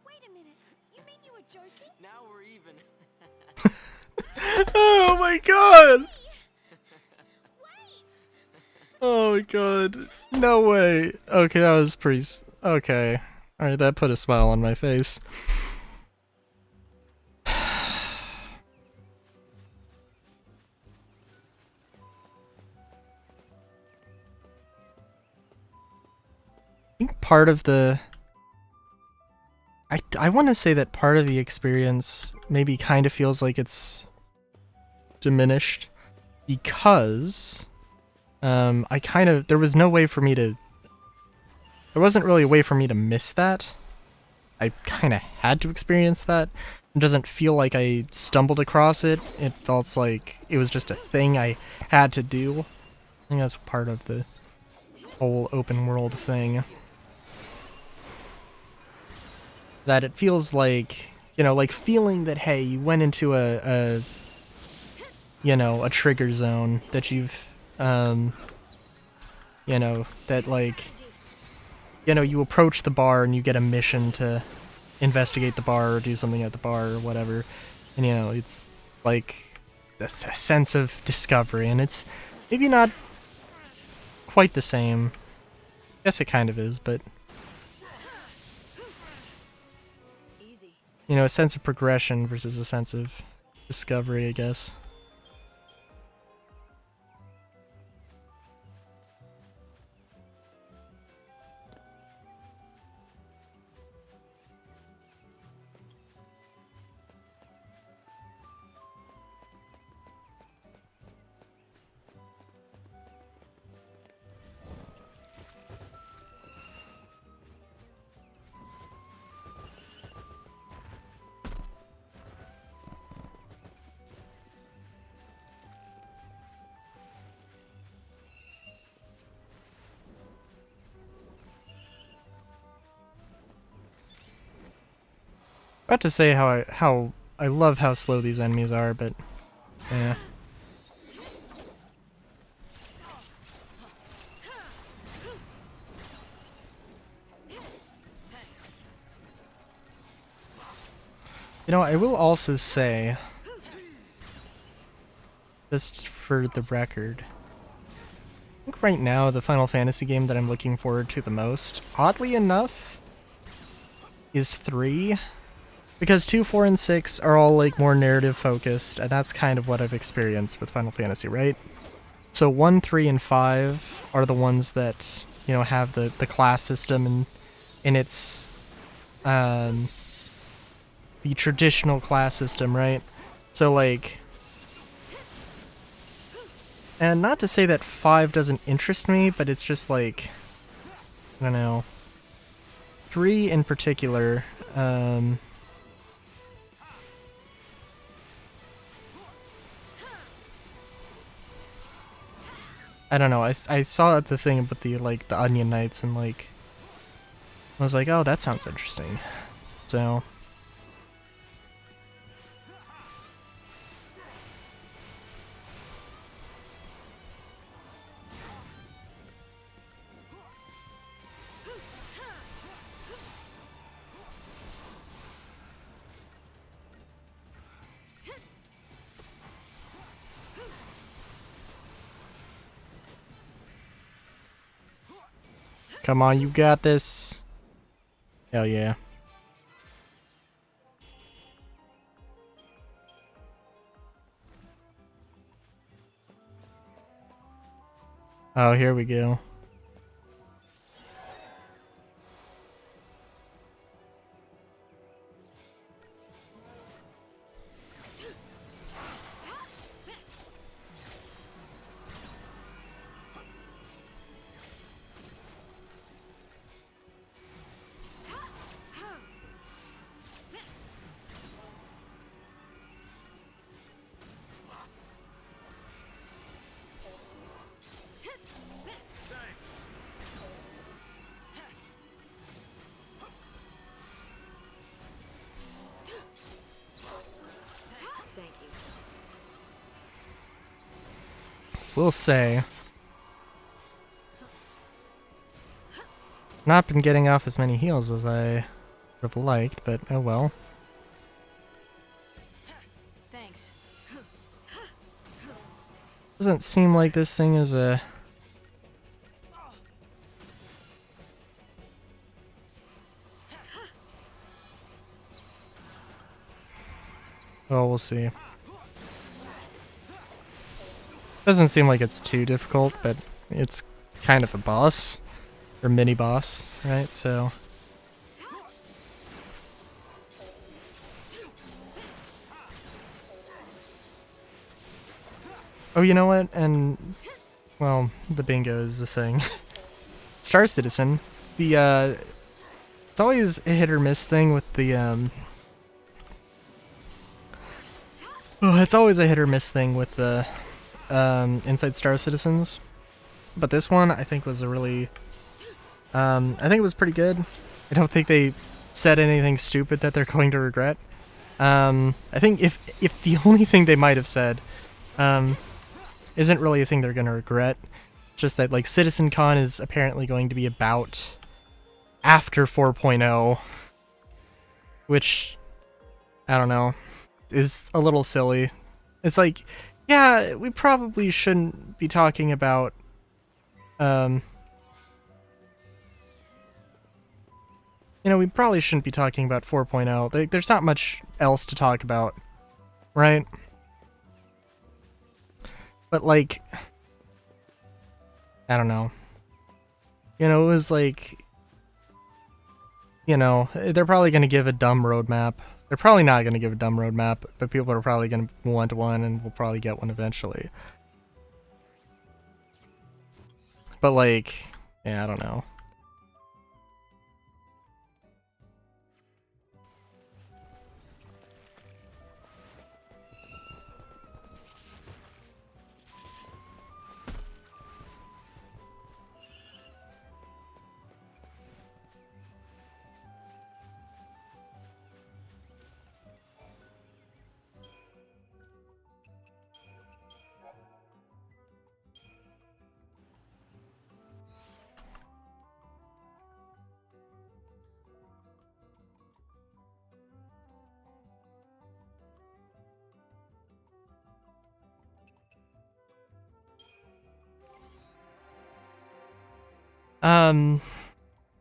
Wait a minute. You mean you were joking? Now we're even. Oh my god! Wait! Oh my god. No way. Okay, that was pretty... Okay. Alright, that put a smile on my face. I think part of the... I want to say that part of the experience maybe kind of feels like it's diminished because there was no way for me to... There wasn't really a way for me to miss that. I kind of had to experience that. It doesn't feel like I stumbled across it. It felt like it was just a thing I had to do. I think that's part of the whole open world thing. That it feels like, you know, like feeling that, hey, you went into a trigger zone that you've, you know, that like, you know, you approach the bar and you get a mission to investigate the bar or do something at the bar or whatever. And, you know, it's like a sense of discovery, and it's maybe not quite the same. I guess it kind of is, but... You know, a sense of progression versus a sense of discovery, I guess. About to say how I love how slow these enemies are, but yeah. You know, I will also say, just for the record, I think right now the Final Fantasy game that I'm looking forward to the most, oddly enough, is 3. Because 2, 4, and 6 are all like more narrative focused, and that's kind of what I've experienced with Final Fantasy, right? So 1, 3, and 5 are the ones that, you know, have the class system and its the traditional class system, right? So like, and not to say that 5 doesn't interest me, but it's just like, I don't know. 3 in particular, I don't know, I saw the thing about the Onion Knights and like, I was like, oh, that sounds interesting. So... Come on, you got this. Hell yeah. Oh, here we go. Thank you. We'll say. Not been getting off as many heals as I would have liked, but oh well. Thanks. Doesn't seem like this thing is a... Well, we'll see. Doesn't seem like it's too difficult, but it's kind of a boss. Or mini boss, right? So... Oh, you know what? And, well, the bingo is the thing. Star Citizen. The, it's always a hit or miss thing with the, oh, it's always a hit or miss thing with the, Inside Star Citizens. But this one, I think, was a really, I think it was pretty good. I don't think they said anything stupid that they're going to regret. I think if the only thing they might have said, isn't really a thing they're going to regret. It's just that, like, CitizenCon is apparently going to be about after 4.0, which, I don't know, is a little silly. It's like, yeah, we probably shouldn't be talking about, you know, we probably shouldn't be talking about 4.0. There's not much else to talk about, right? But, like, I don't know. You know, it was like, you know, they're probably going to give a dumb roadmap. They're probably not going to give a dumb roadmap, but people are probably going to want one, and we'll probably get one eventually. But, like, yeah, I don't know.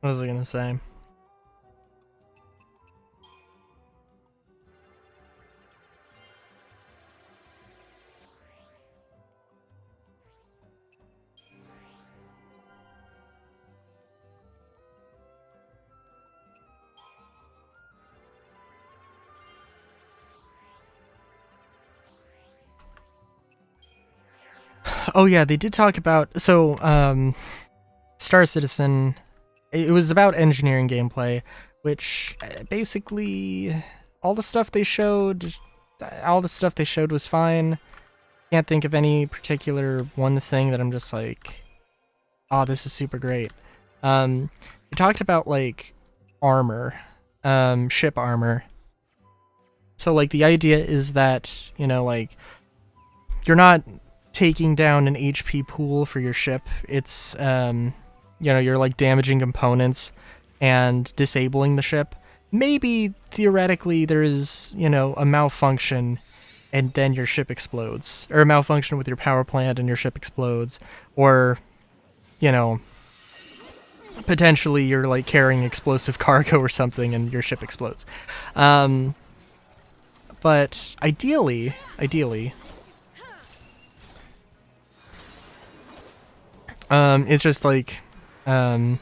What was I gonna say? Oh yeah, they did talk about, so, Star Citizen, it was about engineering gameplay, which basically all the stuff they showed was fine. Can't think of any particular one thing that I'm just like, oh, this is super great. They talked about, like, armor, ship armor. So, like, the idea is that, you know, like, you're not taking down an HP pool for your ship. It's, you know, you're, like, damaging components and disabling the ship. Maybe, theoretically, there is, you know, a malfunction and then your ship explodes. Or a malfunction with your power plant and your ship explodes. Or, you know, potentially you're like carrying explosive cargo or something and your ship explodes. But ideally, it's just like, you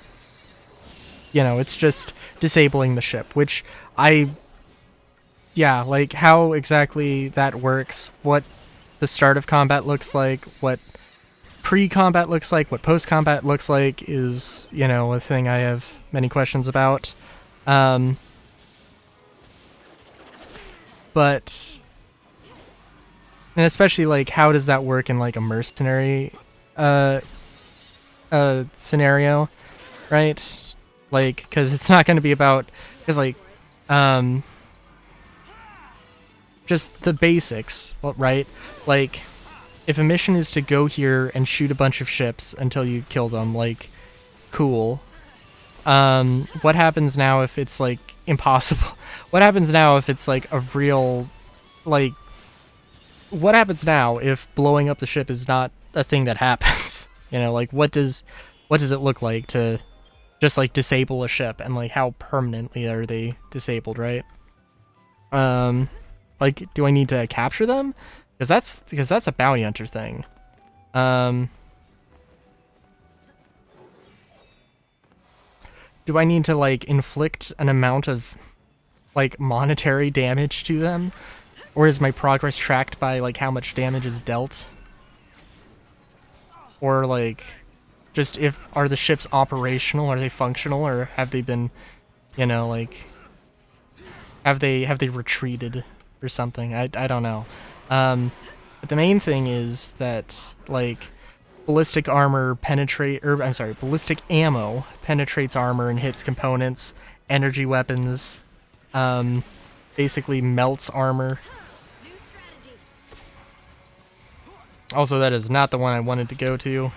know, it's just disabling the ship, which yeah, like how exactly that works, what the start of combat looks like, what pre-combat looks like, what post-combat looks like is, you know, a thing I have many questions about. But, and especially like how does that work in like a mercenary scenario, right? Like, because it's not going to be about, because like, just the basics, right? Like, if a mission is to go here and shoot a bunch of ships until you kill them, like, cool. What happens now if it's like impossible? What happens now if it's like a real, like, what happens now if blowing up the ship is not a thing that happens? You know, like, what does it look like to just like disable a ship, and like how permanently are they disabled, right? Like, do I need to capture them? Because that's a bounty hunter thing. Do I need to like inflict an amount of like monetary damage to them? Or is my progress tracked by like how much damage is dealt? Or like just are the ships operational, are they functional, or have they been, you know, like have they retreated or something? I don't know. But the main thing is that like ballistic ammo penetrates armor and hits components. Energy weapons basically melts armor. Also, that is not the one I wanted to go to.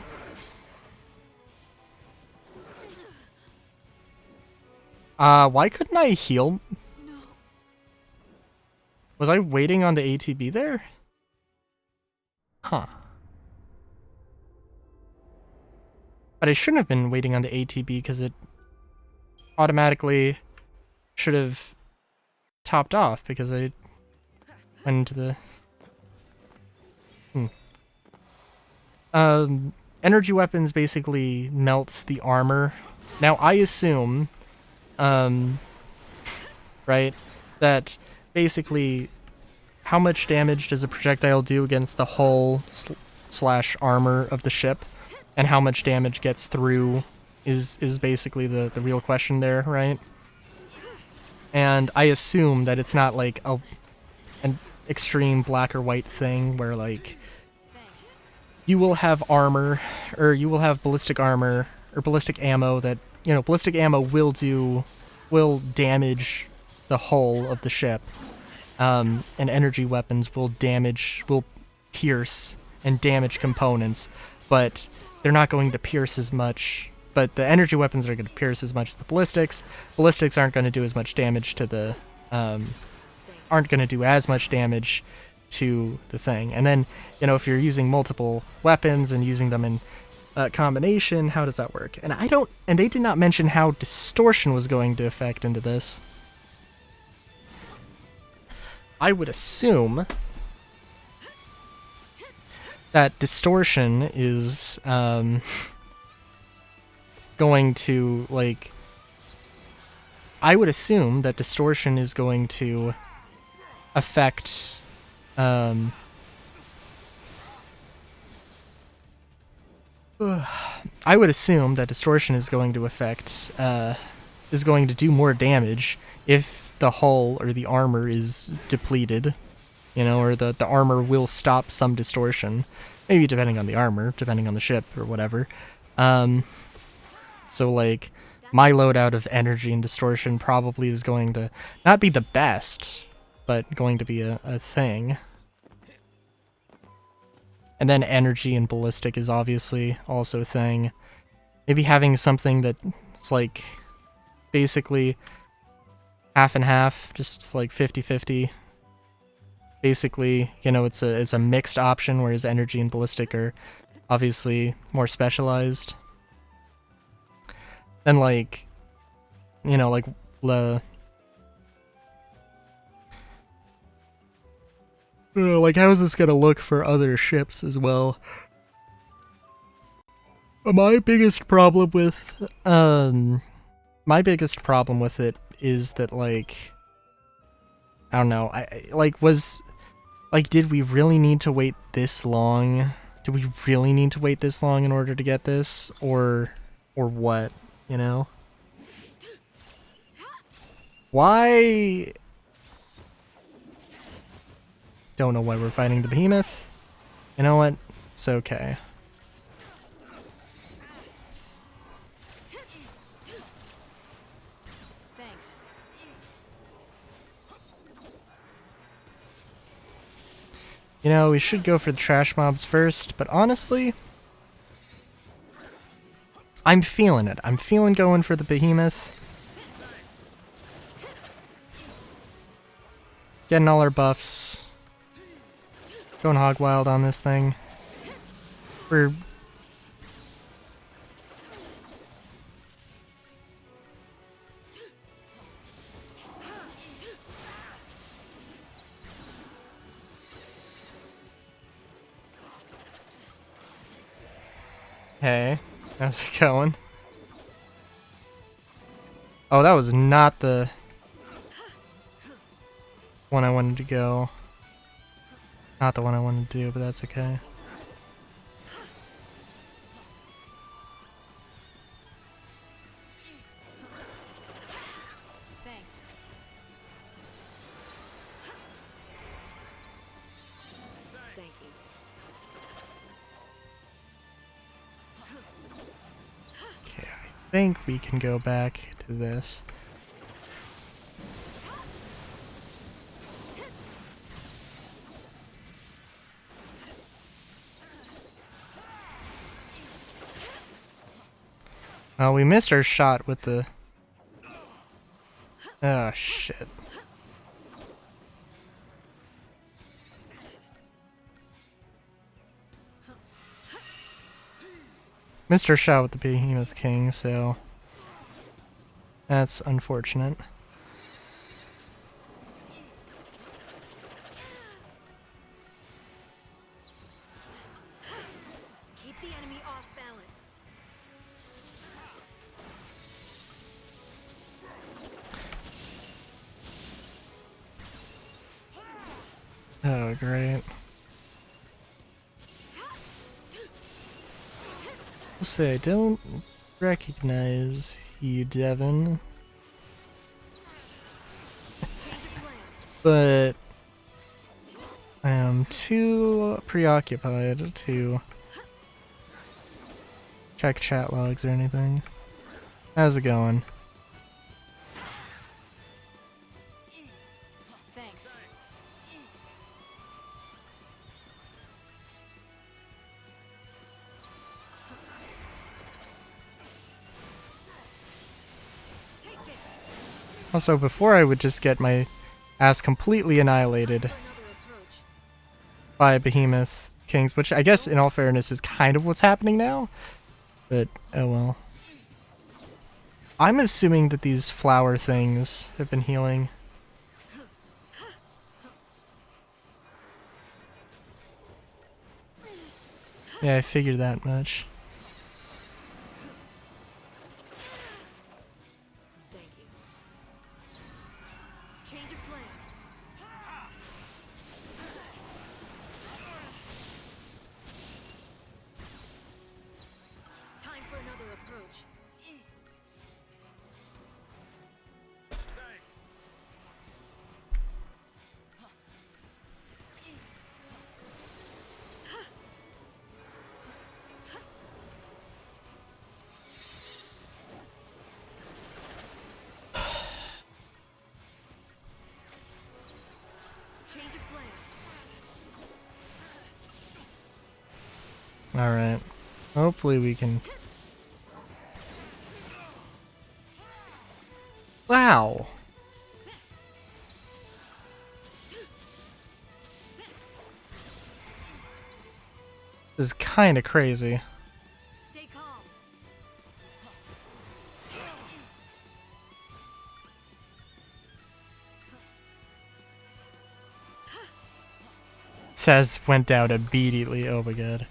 Why couldn't I heal? Was I waiting on the ATB there? Huh. But I shouldn't have been waiting on the ATB because it automatically should have topped off because I went into the... Energy weapons basically melts the armor. Now, I assume, right, that basically how much damage does a projectile do against the hull slash armor of the ship, and how much damage gets through is basically the real question there, right? And I assume that it's not like an extreme black or white thing where like you will have armor, or you will have ballistic armor or ballistic ammo that, you know, ballistic ammo will damage the hull of the ship, and energy weapons will pierce and damage components, but they're not going to pierce as much. But the energy weapons are going to pierce as much as the ballistics. Ballistics aren't going to do as much damage to the aren't going to do as much damage to the thing. And then, you know, if you're using multiple weapons and using them in combination, how does that work? And they did not mention how distortion was going to affect into this. I would assume that distortion is going to, like, I would assume that distortion is going to affect I would assume that distortion is going to affect is going to do more damage if the hull or the armor is depleted, you know, or the armor will stop some distortion, maybe depending on the armor, depending on the ship or whatever. So like my loadout of energy and distortion probably is going to not be the best, but going to be a thing. And then energy and ballistic is obviously also a thing. Maybe having something that's like basically half and half, just like 50-50. Basically, you know, it's a mixed option, whereas energy and ballistic are obviously more specialized. And like, you know, like the like how is this gonna look for other ships as well? My biggest problem with it is that like I don't know, did we really need to wait this long? Do we really need to wait this long in order to get this? Or what, you know? Why? Don't know why we're fighting the behemoth. You know what? It's okay. Thanks. You know, we should go for the trash mobs first, but honestly, I'm feeling it. I'm feeling going for the behemoth. Getting all our buffs. Going hog wild on this thing. We're... Hey, how's it going? Oh, that was not the one I wanted to go. Not the one I wanted to do, but that's okay. Thanks. Thank you. Okay, I think we can go back to this. We missed our shot with the... Oh, shit. Missed our shot with the Behemoth King, so... That's unfortunate. Keep the enemy off balance. Oh, great. I'll say I don't recognize you, Devin. But I am too preoccupied to check chat logs or anything. How's it going? Thanks. Take this. Also, before I would just get my ass completely annihilated Another approach. by Behemoth Kings, which I guess in all fairness is kind of what's happening now. But, oh well. I'm assuming that these flower things have been healing. Yeah, I figured that much. Thank you. Change of plan. Time for another approach. Change of plan. Alright. Hopefully we can... Wow! This is kinda crazy. Stay calm. Says went down immediately. Oh my god.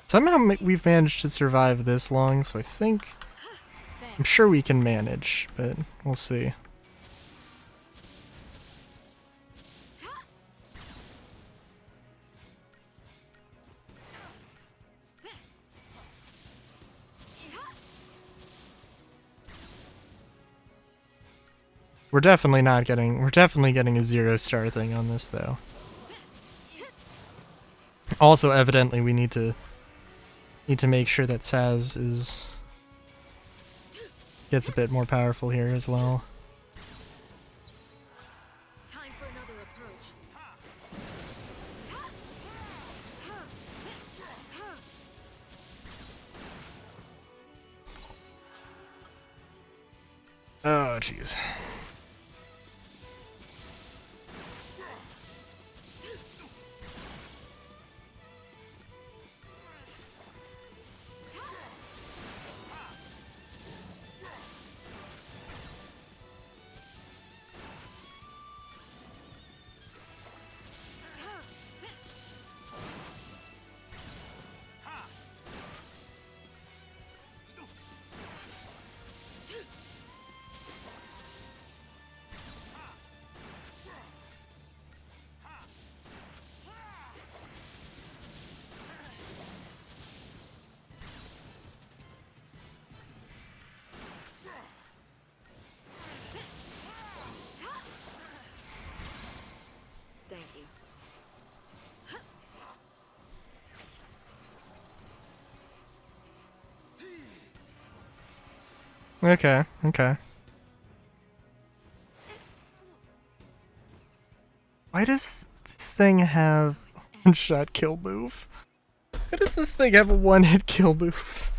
Somehow we've managed to survive this long, so I think... I'm sure we can manage, but we'll see. We're definitely getting a 0-star thing on this though. Also, evidently we need to make sure that Saz gets a bit more powerful here as well. Time for another approach. Oh jeez. Thank you. Okay, okay. Why does this thing have one-shot kill move? Why does this thing have a one-hit kill move?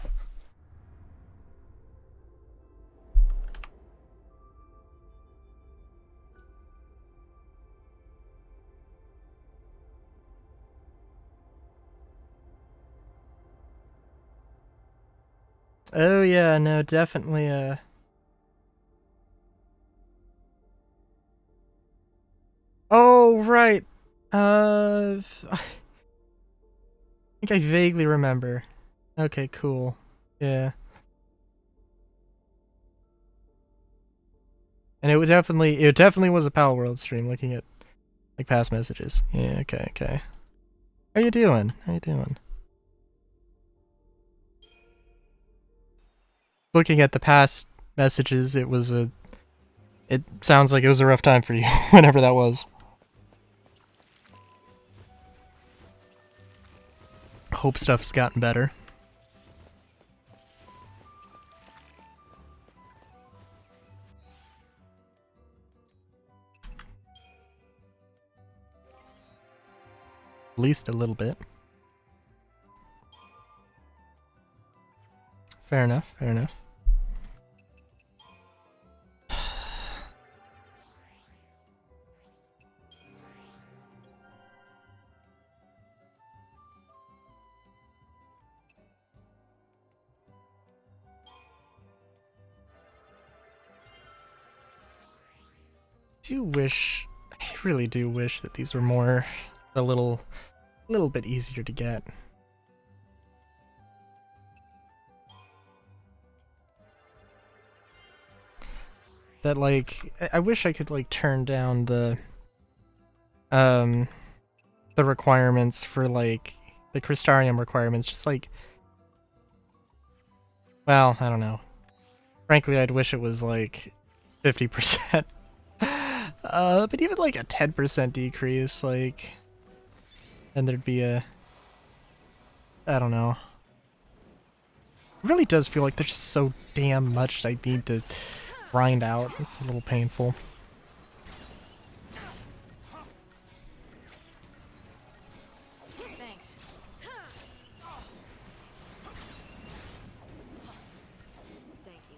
Oh yeah, no, definitely Oh right. I think I vaguely remember. Okay, cool. Yeah. And it definitely was a Pal World stream looking at like past messages. Yeah, okay, okay. How you doing? How you doing? Looking at the past messages, it sounds like it was a rough time for you, whenever that was. Hope stuff's gotten better. At least a little bit. Fair enough, fair enough. I really do wish that these were a little bit easier to get. That like, I wish I could like turn down the requirements for like, the Crystarium requirements, just like, well, I don't know. Frankly, I'd wish it was like 50%. But even like a 10% decrease, like, and there'd be I don't know. It really does feel like there's just so damn much I need to grind out. It's a little painful. Thanks. Thank you.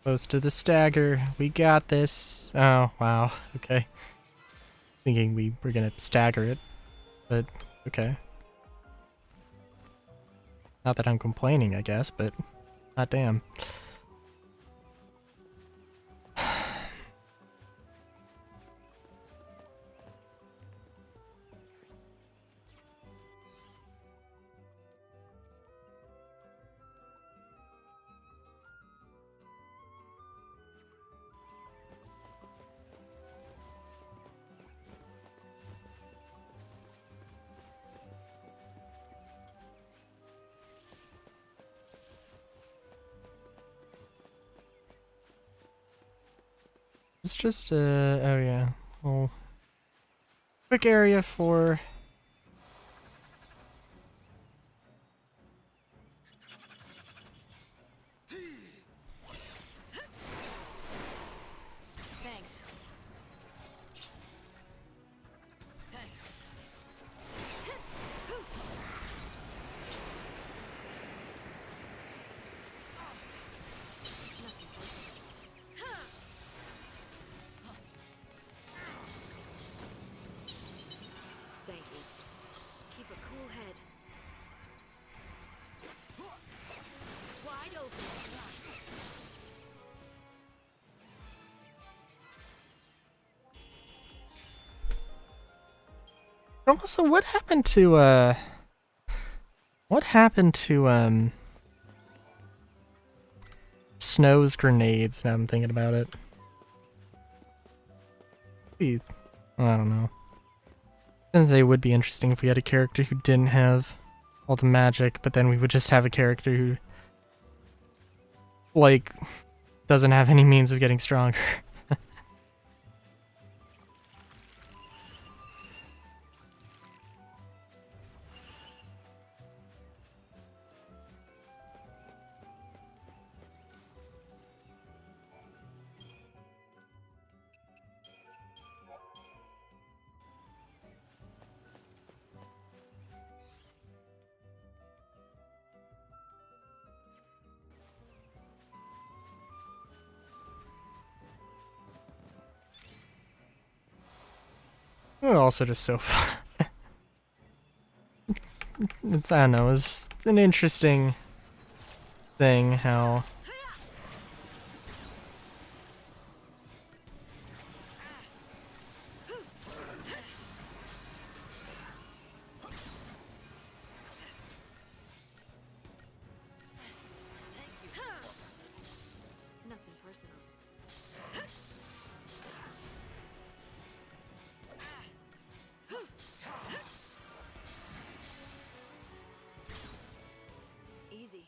Close to the stagger. We got this. Oh, wow. Okay. Thinking we were gonna stagger it, but okay. Not that I'm complaining, I guess, but hot damn. It's just oh yeah, well, quick area for Thanks. Thanks. Thank you. Keep a cool head. Wide open. also what happened to Snow's grenades, now I'm thinking about it. Maybe, I don't know. Sensei would be interesting if we had a character who didn't have all the magic, but then we would just have a character who, like, doesn't have any means of getting stronger. Also just so fun. It's, I don't know, it's an interesting thing how Nothing personal. Easy.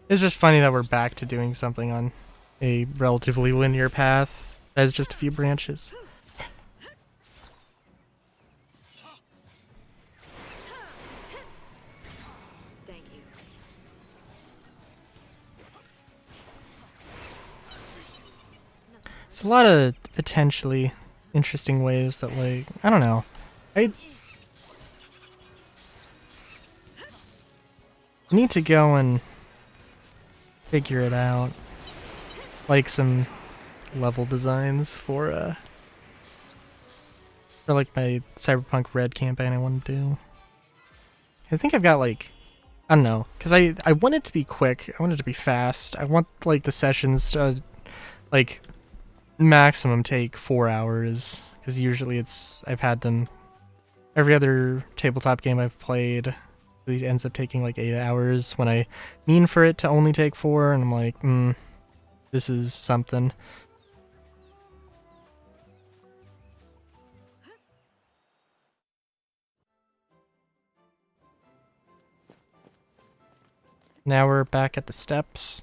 it's just funny that we're back to doing something on a relatively linear path that has just a few branches. Thank you. There's a lot of potentially interesting ways that, like, I don't know. I need to go and figure it out. Like some level designs for like my Cyberpunk Red campaign I want to do. I think I've got like, I don't know, because I want it to be quick, I want it to be fast, I want like the sessions to like maximum take 4 hours, because usually I've had them, every other tabletop game I've played it ends up taking like 8 hours when I mean for it to only take 4, and I'm like, this is something. Now we're back at the steps.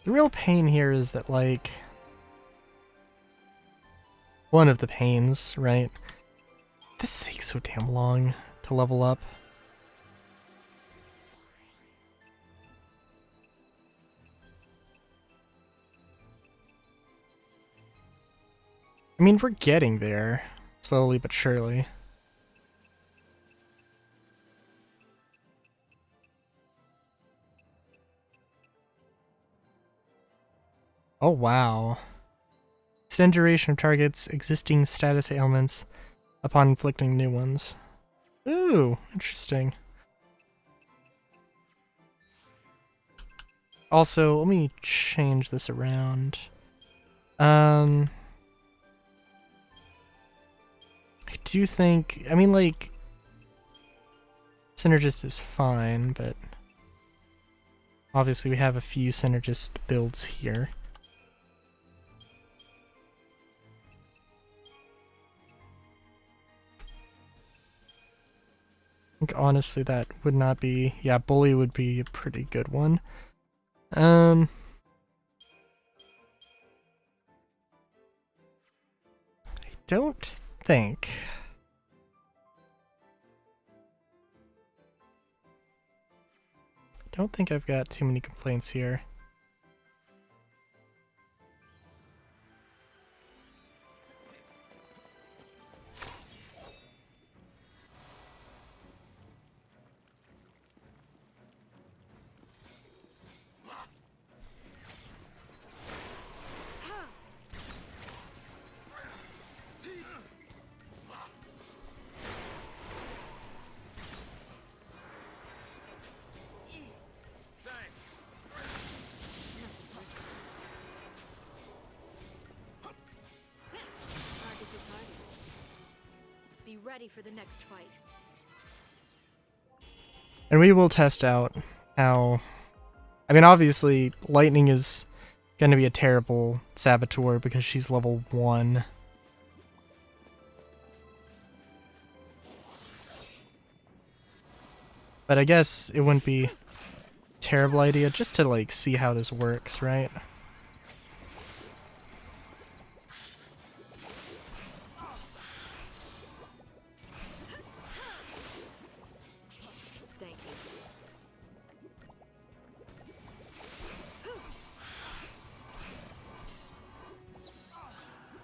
The real pain here is that, like, one of the pains, right? This takes so damn long to level up. I mean, we're getting there, slowly but surely. Oh wow. Extend duration of targets existing status ailments upon inflicting new ones. Ooh, interesting. Also, let me change this around. I do think, I mean, like, Synergist is fine, but obviously we have a few Synergist builds here. I think honestly that would not be, yeah, Bully would be a pretty good one. I don't think. Don't think I've got too many complaints here. Targets are targeted. Be ready for the next fight. And we will test out how... I mean, obviously, Lightning is going to be a terrible Saboteur because she's level 1. But I guess it wouldn't be a terrible idea just to, like, see how this works, right? Thank you.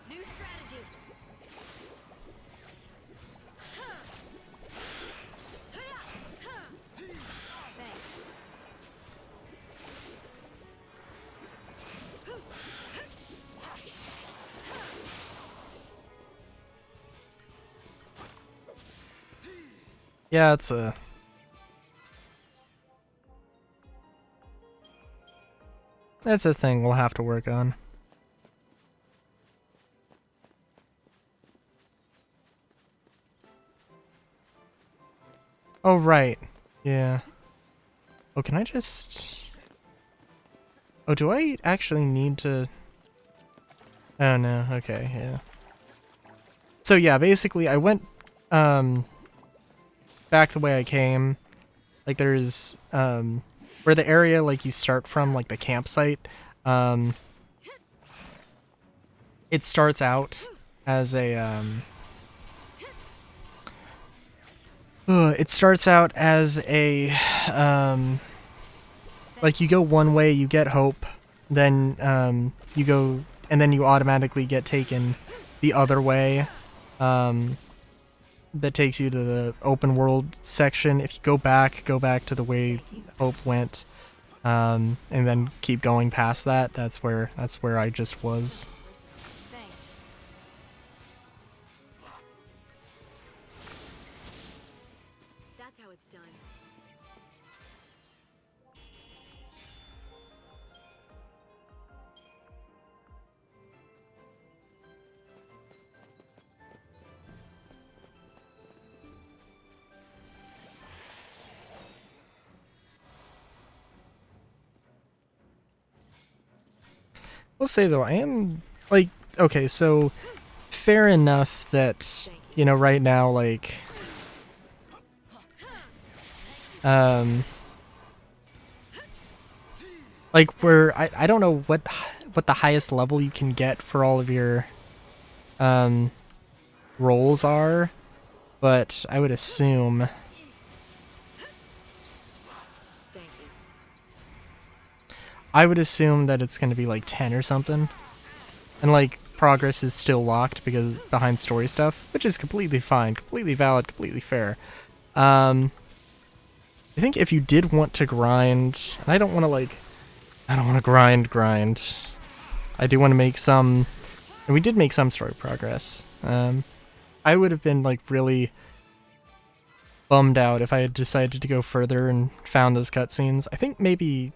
New strategy. Thanks. Yeah, it's a... That's a thing we'll have to work on. Oh, right. Yeah. Oh, can I just... Oh, do I actually need to... Oh, no. Okay, yeah. So, yeah, basically, I went, back the way I came. Like, there's, where the area, like, you start from, like, the campsite, it starts out as a, it starts out as a, like, you go one way, you get hope, then, you go, and then you automatically get taken the other way, that takes you to the open world section. If you go back to the way Hope went, and then keep going past that, that's where I just was. Thanks. That's how it's done. We'll say though, I am, like, okay, so fair enough that, you know, right now, like, like, I don't know what the highest level you can get for all of your, roles are, but I would assume. Thank you. I would assume that it's going to be like 10 or something. And like progress is still locked because behind story stuff, which is completely fine, completely valid, completely fair. I think if you did want to grind, and I don't want to grind. I do want to make some, and we did make some story progress. I would have been like really bummed out if I had decided to go further and found those cutscenes. I think maybe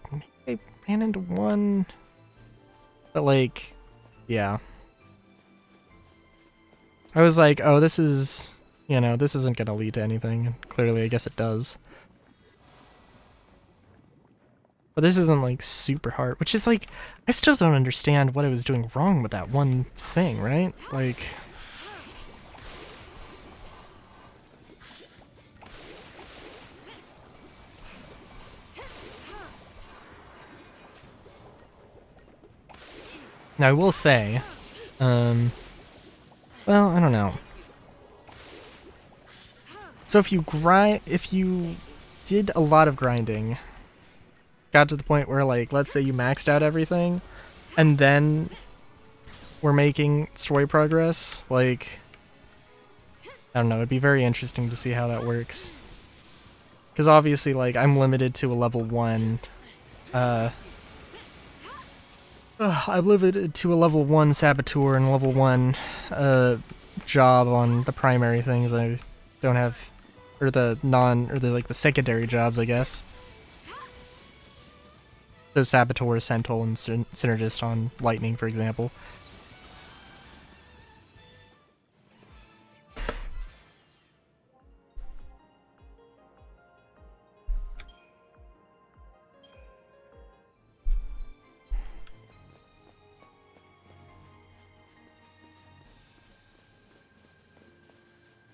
I ran into one, but like, yeah. I was like, oh, this is, this isn't going to lead to anything. And clearly, I guess it does. But this isn't like super hard, which is like, I still don't understand what I was doing wrong with that one thing, right? Like, now I will say, well, I don't know. So if you did a lot of grinding, got to the point where, like, let's say you maxed out everything, and then we're making story progress, like, I don't know, it'd be very interesting to see how that works. Because obviously, like, I'm limited to a level 1, I'm limited to a level 1 saboteur and level 1, job on the primary things. I don't have, or the secondary jobs, I guess. So Saboteur, Sentinel, and Synergist on Lightning, for example.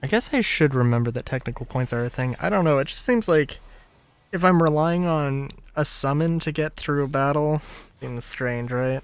I guess I should remember that technical points are a thing. I don't know, it just seems like if I'm relying on a summon to get through a battle, seems strange, right?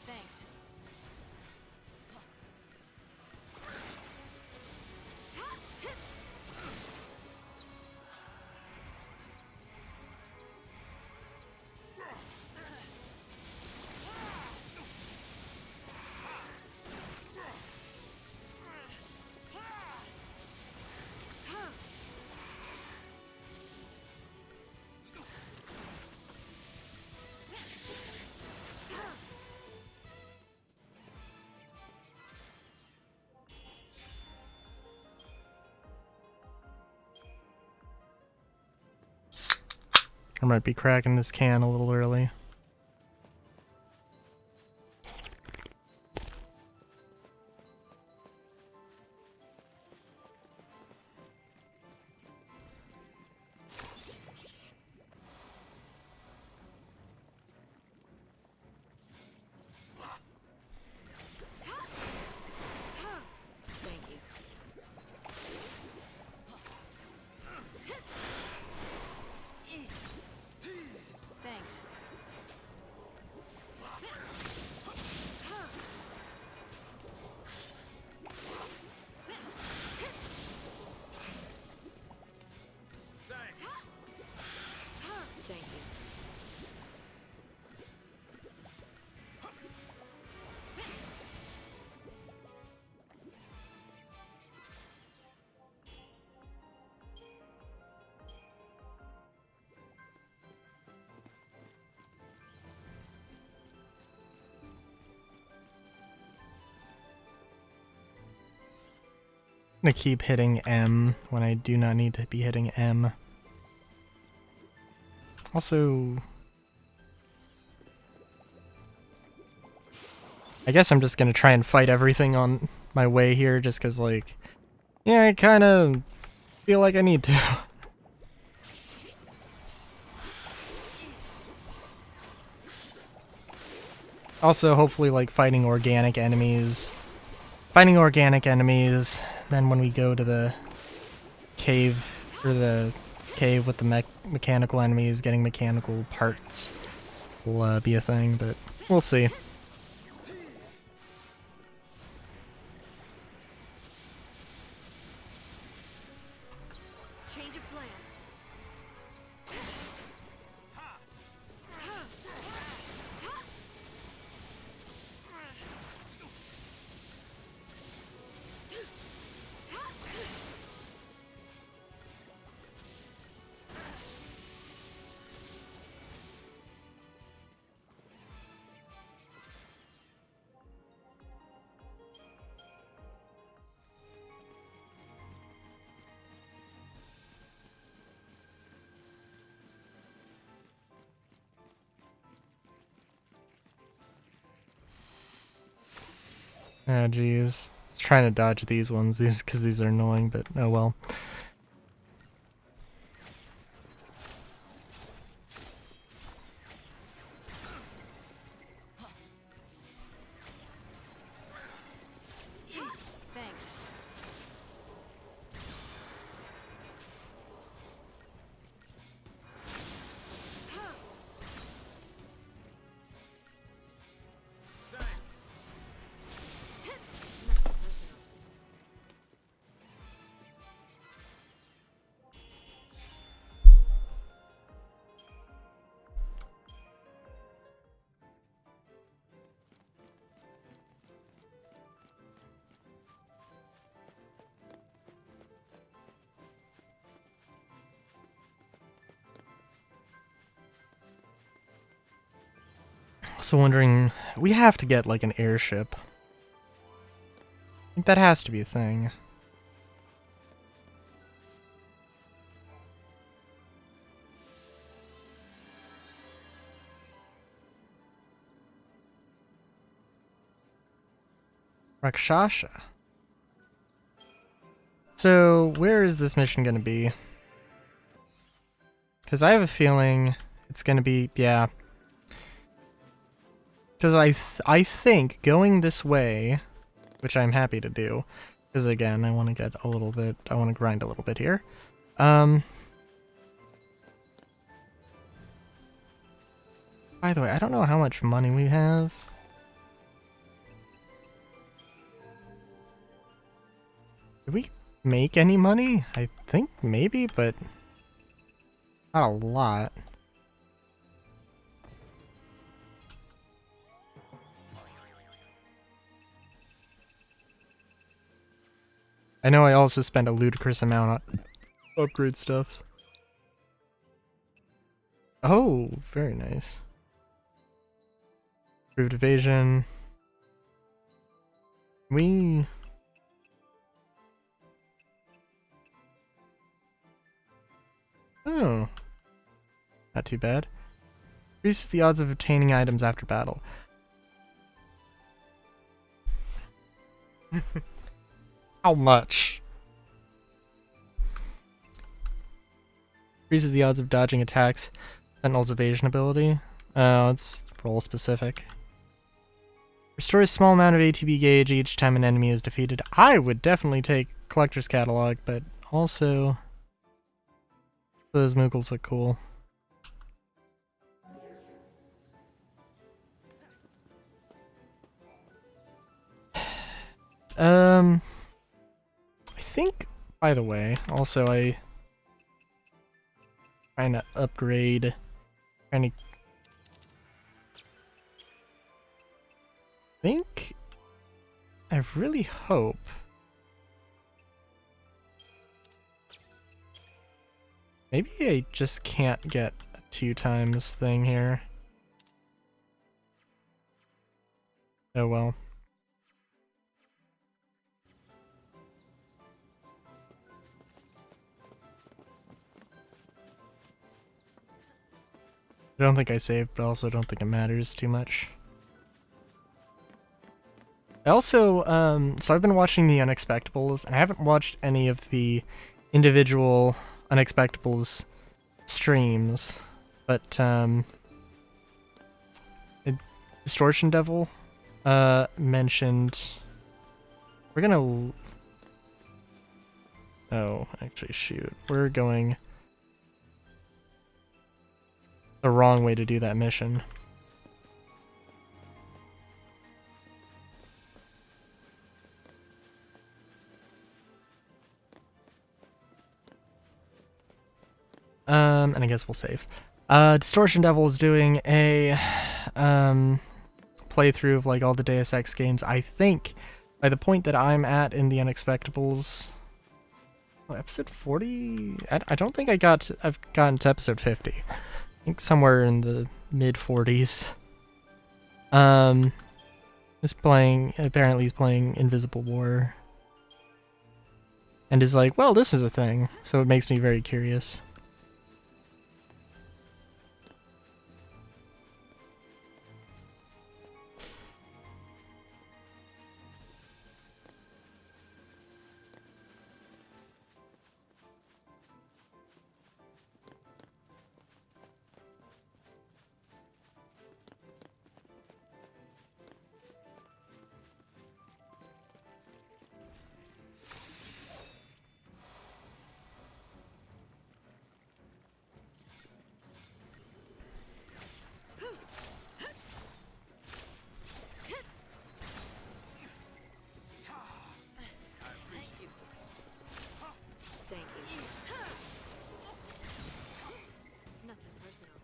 Thanks. I might be cracking this can a little early. Thank you. Thanks. Thank you. I'm gonna keep hitting M when I do not need to be hitting M. Also, I guess I'm just gonna try and fight everything on my way here just cause, like, yeah, I kinda feel like I need to. Also, hopefully, like, fighting organic enemies. Fighting organic enemies, then when we go to the cave, or the cave with the mechanical enemies, getting mechanical parts will be a thing, but we'll see. Change of plan. Ah, jeez. I was trying to dodge these ones, because these are annoying, but oh well. Thanks. Also wondering, we have to get like an airship. I think that has to be a thing. Rakshasha. So, where is this mission gonna be? Because I have a feeling it's gonna be, yeah. Because I think going this way, which I'm happy to do, because again, I want to get a little bit, I want to grind a little bit here. By the way, I don't know how much money we have. Did we make any money? I think maybe, but not a lot. I know I also spent a ludicrous amount on upgrade stuff. Oh, very nice. Improved evasion. We... Oh. Not too bad. Increases the odds of obtaining items after battle. How much? Increases the odds of dodging attacks. Sentinel's evasion ability. Oh, it's role specific. Restores a small amount of ATB gauge each time an enemy is defeated. I would definitely take Collector's Catalog, but also those Moogles look cool. I think, by the way, also I trying to upgrade, I really hope maybe I just can't get a 2 times thing here. Oh well. I don't think I saved, but I also don't think it matters too much. I also, so I've been watching the Unexpectables, and I haven't watched any of the individual Unexpectables streams, but, Distortion Devil mentioned we're gonna oh, actually shoot. We're going the wrong way to do that mission. And I guess we'll save. Distortion Devil is doing a playthrough of like all the Deus Ex games. I think by the point that I'm at in the Unexpectables, episode 40. I don't think I've gotten to episode 50. I think somewhere in the mid 40s. Apparently he's playing Invisible War, and is like, well, this is a thing. So it makes me very curious. Thank you. Nothing personal.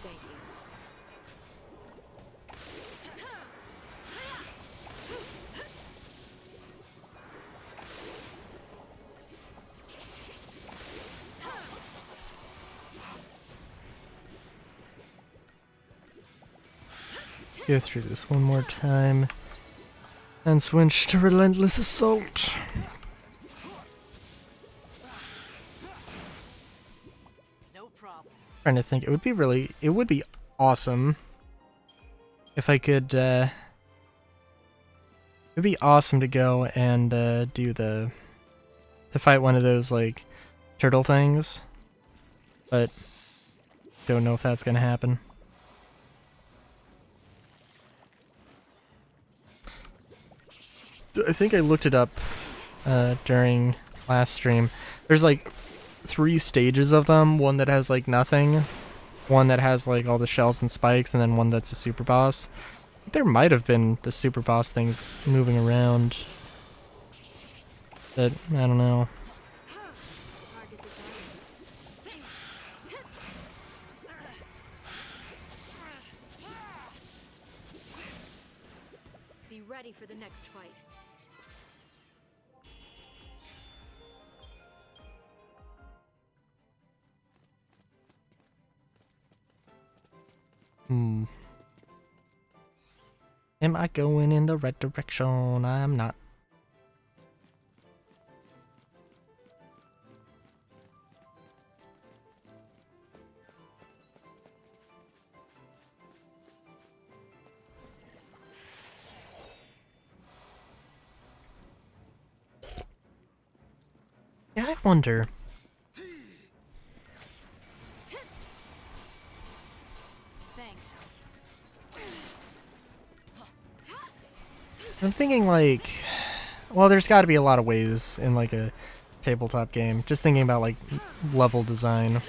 Thank you. Go through this one more time and switch to Relentless Assault. No problem. Trying to think, it would be awesome if I could, it'd be awesome to go and, to fight one of those, like, turtle things, but don't know if that's gonna happen. I think I looked it up, during last stream. There's, like, 3 stages of them, one that has, like, nothing, one that has, like, all the shells and spikes, and then one that's a super boss. There might have been the super boss things moving around, but I don't know. Targets attacked. Be ready for the next fight. Am I going in the right direction? I'm not. Yeah, I wonder. Thanks. I'm thinking like, well, there's got to be a lot of ways in like a tabletop game. Just thinking about like level design.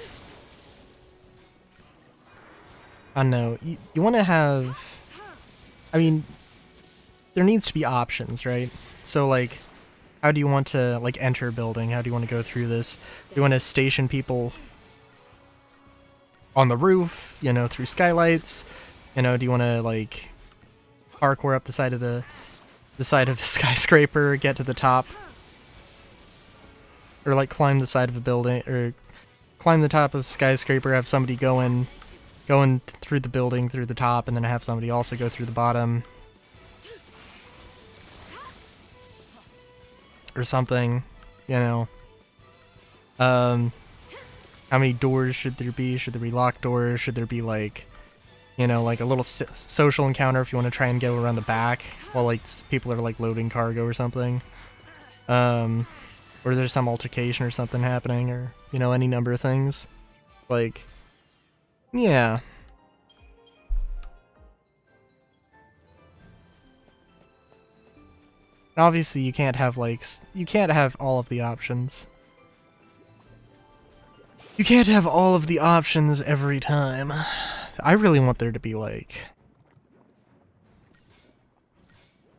I don't know. You want to have, I mean, there needs to be options, right? So like, how do you want to like enter a building? How do you want to go through this? Do you want to station people on the roof, you know, through skylights? You know, do you want to like parkour up the side of the skyscraper, get to the top? Or like climb the side of a building, or climb the top of a skyscraper, have somebody going through the building through the top, and then have somebody also go through the bottom. Or something, you know. How many doors should there be? Should there be locked doors? Should there be like, you know, like a little social encounter if you want to try and go around the back while like people are like loading cargo or something? Or there's some altercation or something happening, or, you know, any number of things. Like, yeah. Obviously, you can't have, like, you can't have all of the options. You can't have all of the options every time. I really want there to be, like,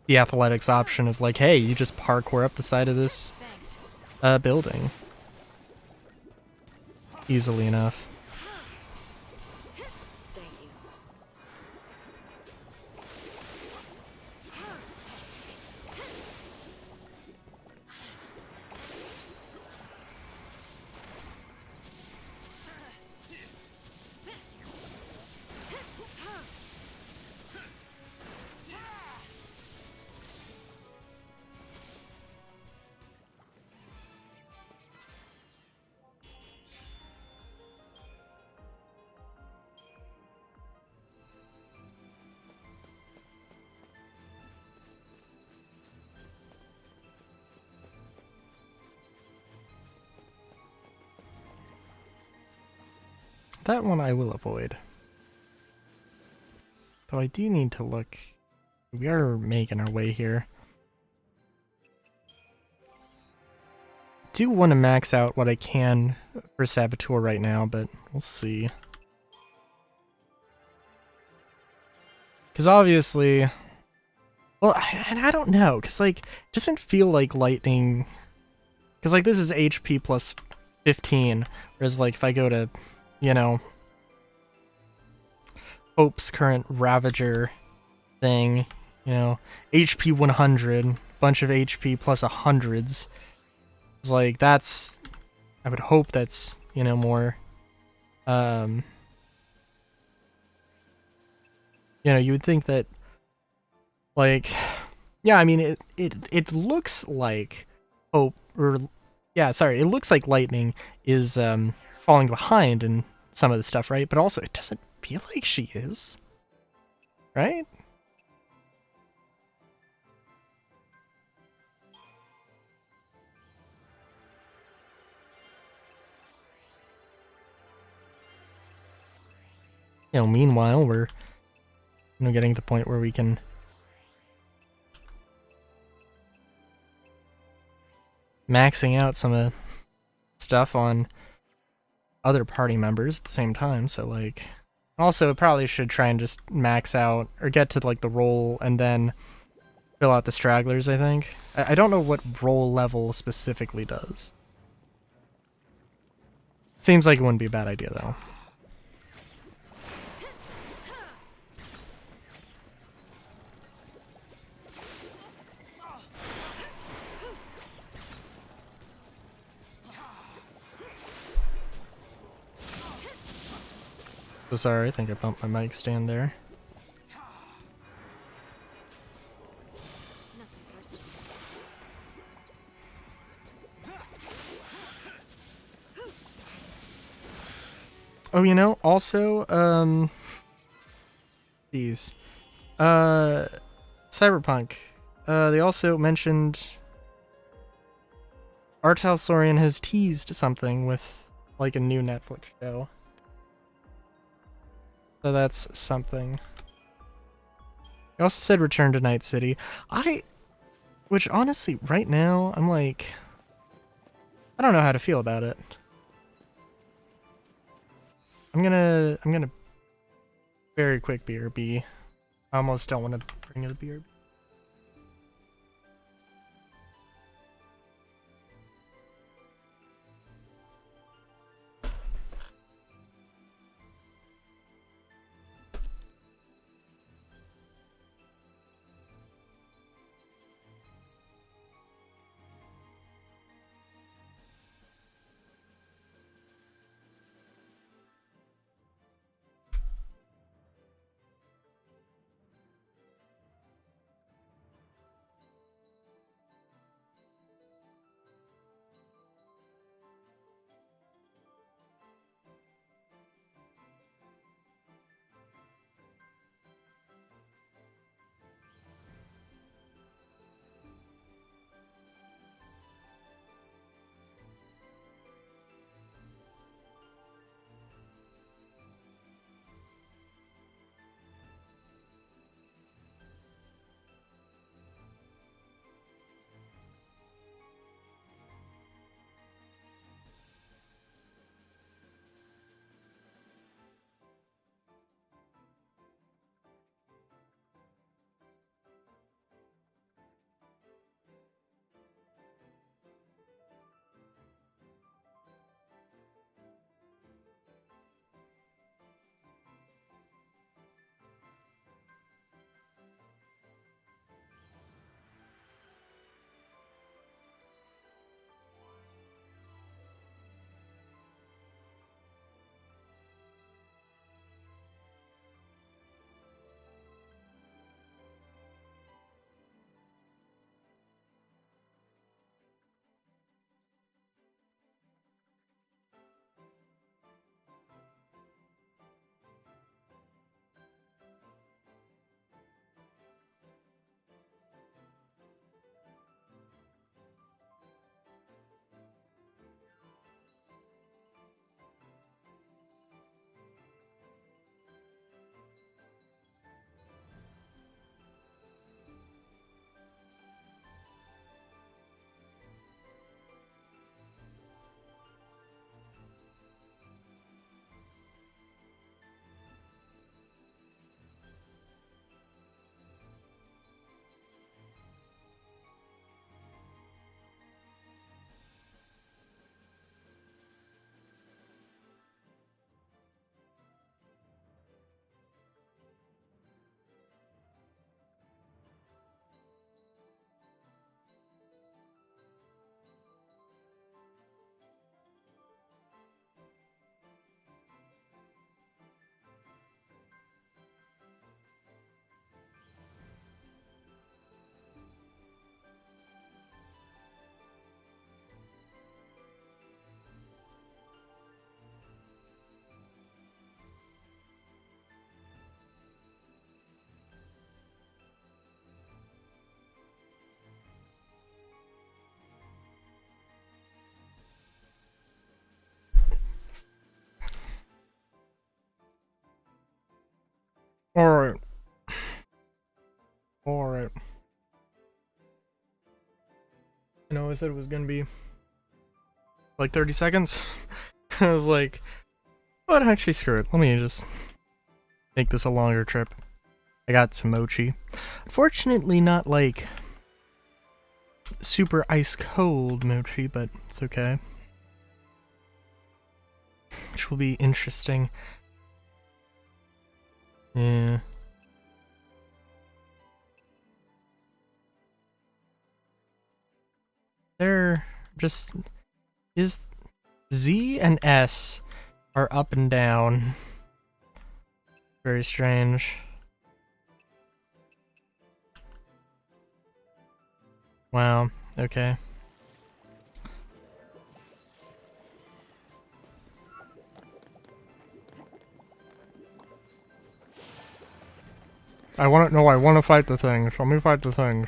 the athletics option of, like, hey, you just parkour up the side of this building easily enough. Thank you. That one I will avoid. Though I do need to look. We are making our way here. Do want to max out what I can for Saboteur right now, but we'll see. Because obviously, well, I don't know, because like, it doesn't feel like lightning. Because like this is HP plus 15, whereas like if I go to, you know, Hope's current Ravager thing, you know, HP 100, bunch of HP plus 100s. It's like, that's, I would hope that's, you know, more, you know, you would think that, like, yeah, I mean, it looks like Hope, or, yeah, sorry, it looks like Lightning is, falling behind in some of the stuff, right? But also, it doesn't feel like she is, right? You know, meanwhile, we're, you know, getting to the point where we can maxing out some of the stuff on other party members at the same time, so like, also probably should try and just max out or get to like the roll and then fill out the stragglers. I think I don't know what roll level specifically does. Seems like it wouldn't be a bad idea though. So sorry, I think I bumped my mic stand there. Nothing personal. Oh, you know, also, these, Cyberpunk, they also mentioned Artel Saurian has teased something with, like, a new Netflix show. So that's something. He also said return to Night City. Which honestly, right now, I'm like, I don't know how to feel about it. I'm gonna very quick BRB. I almost don't want to bring it a BRB. Alright. Alright. I know I said it was gonna be like 30 seconds. I was like, but actually, screw it. Let me just make this a longer trip. I got some mochi. Unfortunately, not like super ice cold mochi, but it's okay. Which will be interesting. Yeah. They're just is Z and S are up and down. Very strange. Wow, okay. I want to fight the things. Let me fight the things.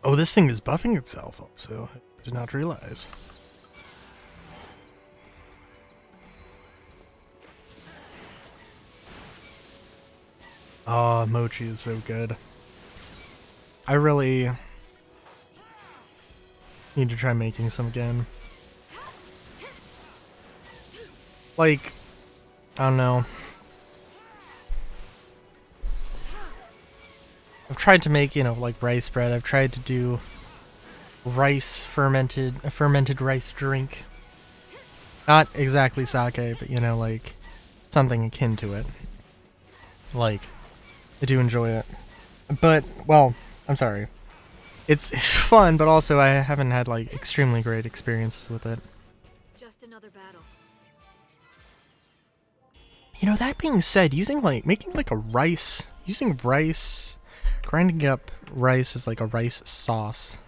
Oh, this thing is buffing itself also. I did not realize. Oh, mochi is so good. I really need to try making some again. Like, I don't know. I've tried to make, like rice bread. I've tried to do a fermented rice drink. Not exactly sake, but like something akin to it. Like, I do enjoy it. But, well, I'm sorry. It's fun, but also I haven't had like extremely great experiences with it. Just another battle. That being said, using grinding up rice as like a rice sauce.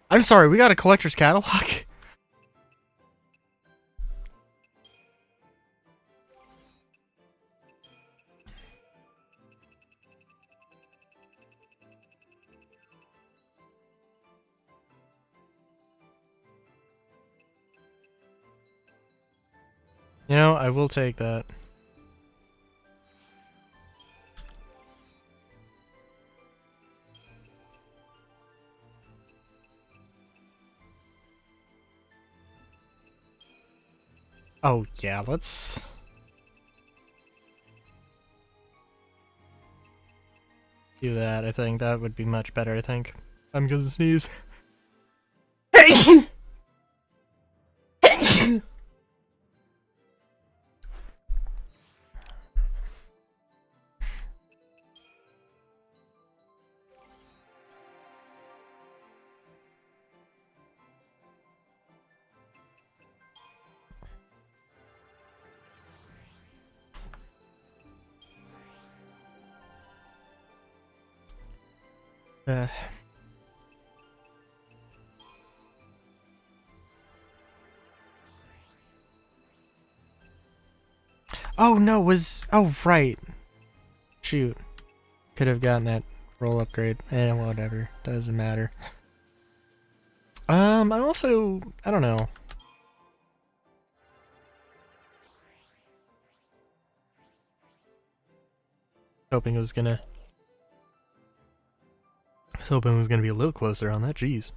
I'm sorry, we got a collector's catalog? I will take that. Oh, yeah, let's do that. I think that would be much better, I think. I'm gonna sneeze. Oh no, oh right. Shoot. Could have gotten that roll upgrade. Whatever. Doesn't matter. I don't know. Hoping it was gonna I was hoping it was gonna be a little closer on that. Jeez.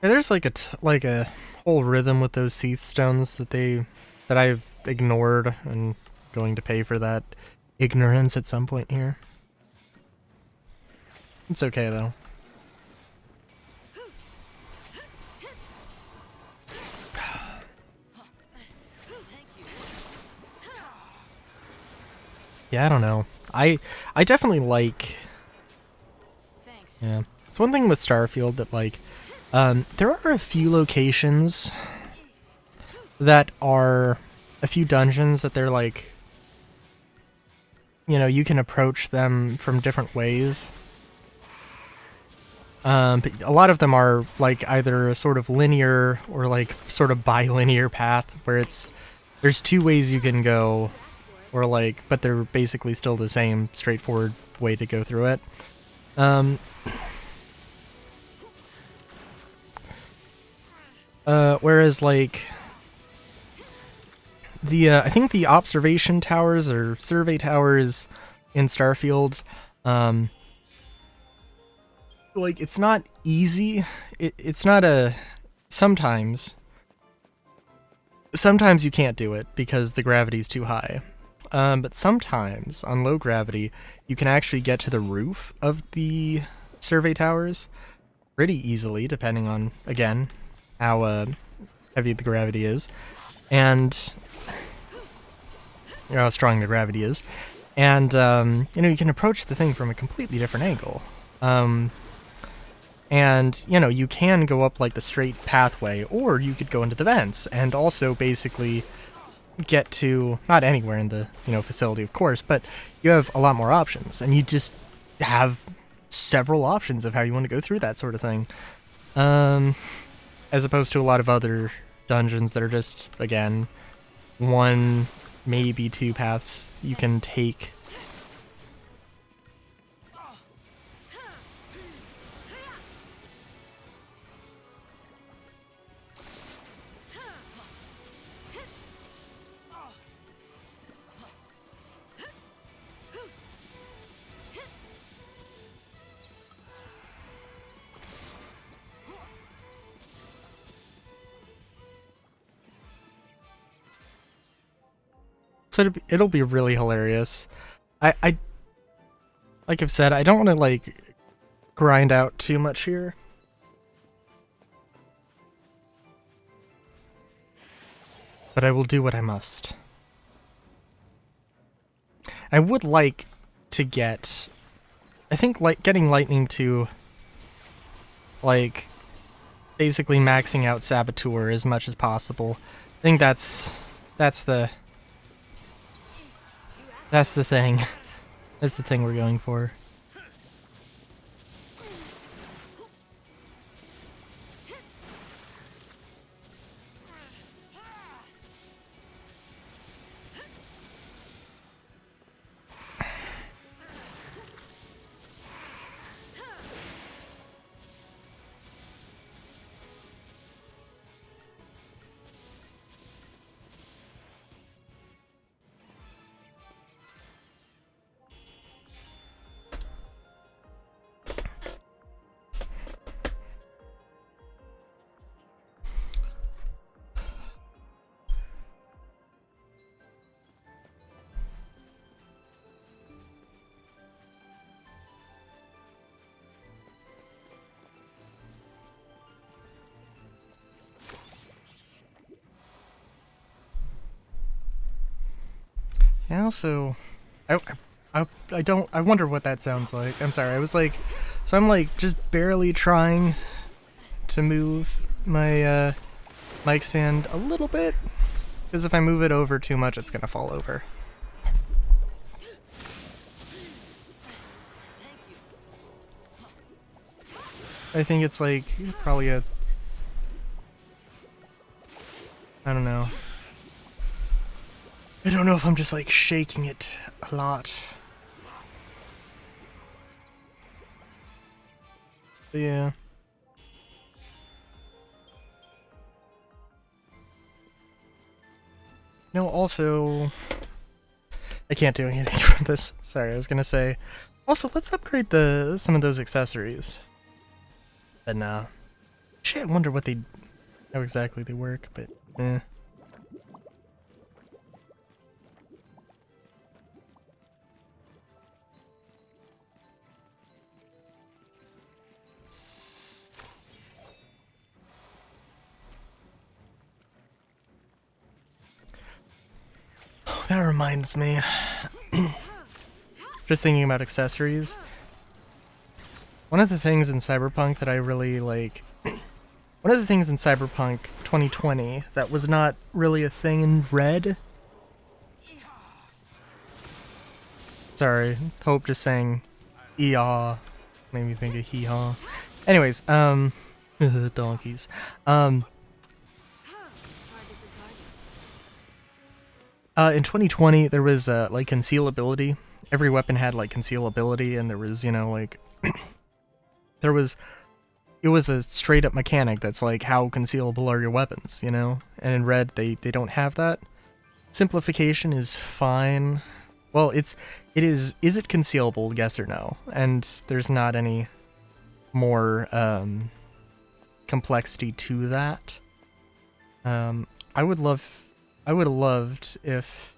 Yeah, there's like a whole rhythm with those Seath stones that I've ignored, and going to pay for that ignorance at some point here. It's okay though. Yeah, I don't know. I definitely like. Thanks. Yeah, it's one thing with Starfield that like, there are a few locations that are a few dungeons that they're like, you know, you can approach them from different ways. But a lot of them are like either a sort of linear or like sort of bilinear path where there's two ways you can go, or like, but they're basically still the same straightforward way to go through it. Whereas like I think the observation towers or survey towers in Starfield, like it's not easy. It's not sometimes you can't do it because the gravity's too high. But sometimes on low gravity, you can actually get to the roof of the survey towers pretty easily, depending on, again, how heavy the gravity is, and how strong the gravity is, and you know, you can approach the thing from a completely different angle, and you know, you can go up like the straight pathway, or you could go into the vents and also basically get to not anywhere in the, you know, facility, of course, but you have a lot more options, and you just have several options of how you want to go through that sort of thing, as opposed to a lot of other dungeons that are just, again, one, maybe two paths you can take. So it'll be really hilarious. I like I've said, I don't want to like grind out too much here. But I will do what I must. I would like to get, I think like getting Lightning to like basically maxing out Saboteur as much as possible. I think that's the thing. That's the thing we're going for. And also, I wonder what that sounds like. I'm sorry, I was like, so I'm like just barely trying to move my mic stand a little bit, because if I move it over too much, it's gonna fall over. I think it's like probably I don't know. I don't know if I'm just like shaking it a lot. But yeah. No, also, I can't do anything for this. Sorry, I was gonna say. Also, let's upgrade some of those accessories. But nah. Actually, I wonder how exactly they work, but eh. That reminds me. Just thinking about accessories. One of the things in Cyberpunk that I really like. One of the things in Cyberpunk 2020 that was not really a thing in Red. Sorry, Hope just saying "eehaw" made me think of hee-haw. Anyways, donkeys. In 2020, there was like concealability. Every weapon had like concealability, and there was, you know, like it was a straight up mechanic that's like, how concealable are your weapons, you know? And in Red, they don't have that. Simplification is fine. Well, is it concealable, yes or no? And there's not any more complexity to that. I would have loved if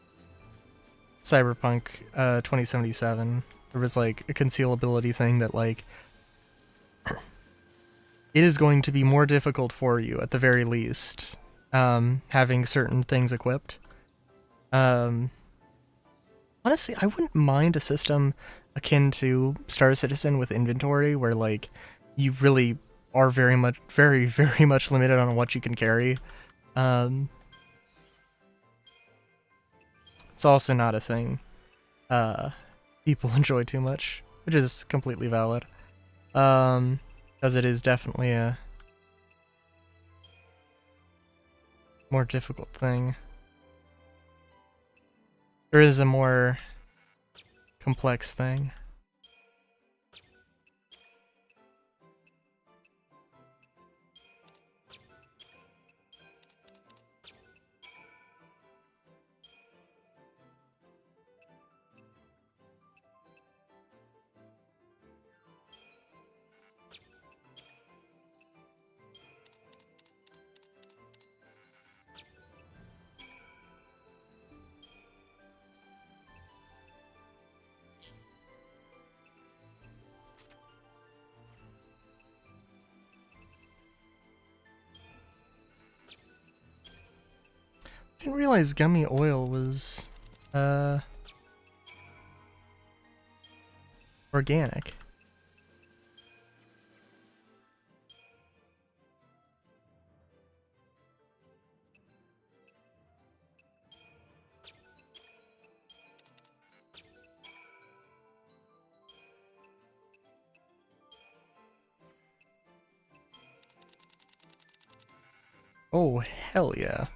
Cyberpunk 2077, there was like a concealability thing that like it is going to be more difficult for you at the very least, having certain things equipped. Honestly, I wouldn't mind a system akin to Star Citizen with inventory, where like you really are very much limited on what you can carry. It's also not a thing people enjoy too much, which is completely valid. Because it is definitely a more difficult thing. There is a more complex thing. Didn't realize gummy oil was organic. Oh, hell yeah.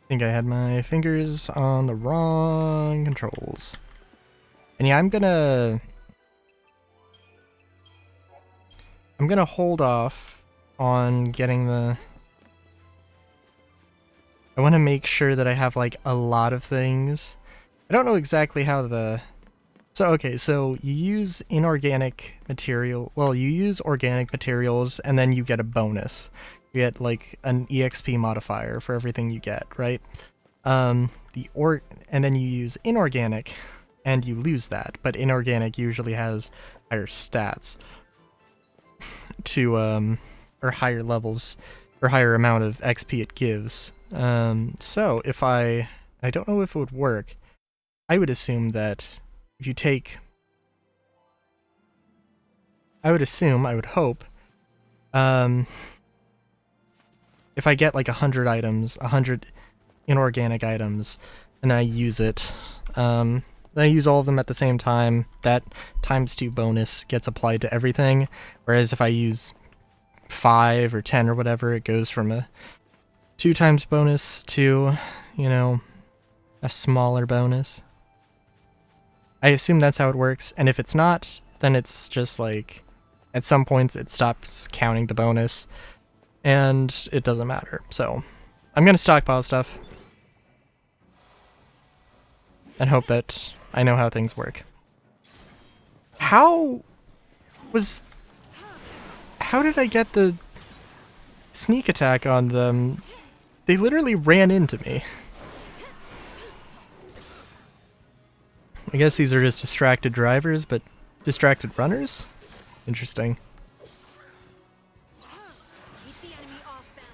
I think I had my fingers on the wrong controls. And yeah, I'm gonna hold off on getting the... I want to make sure that I have like a lot of things. I don't know exactly how the... So, okay, so you use inorganic material... Well, you use organic materials and then you get a bonus. You get like an EXP modifier for everything you get, right? and then you use inorganic, and you lose that. But inorganic usually has higher stats to or higher levels or higher amount of XP it gives. So if I don't know if it would work. I would assume that if you take, I would hope, if I get like 100 items, 100 inorganic items, and I use it, then I use all of them at the same time, that ×2 bonus gets applied to everything, whereas if I use 5 or 10 or whatever, it goes from a 2 times bonus to, you know, a smaller bonus. I assume that's how it works, and if it's not, then it's just like, at some points it stops counting the bonus, and it doesn't matter. So, I'm gonna stockpile stuff, and hope that I know how things work. How did I get the sneak attack on them? They literally ran into me. I guess these are just distracted drivers, but distracted runners? Interesting. Keep the enemy off balance.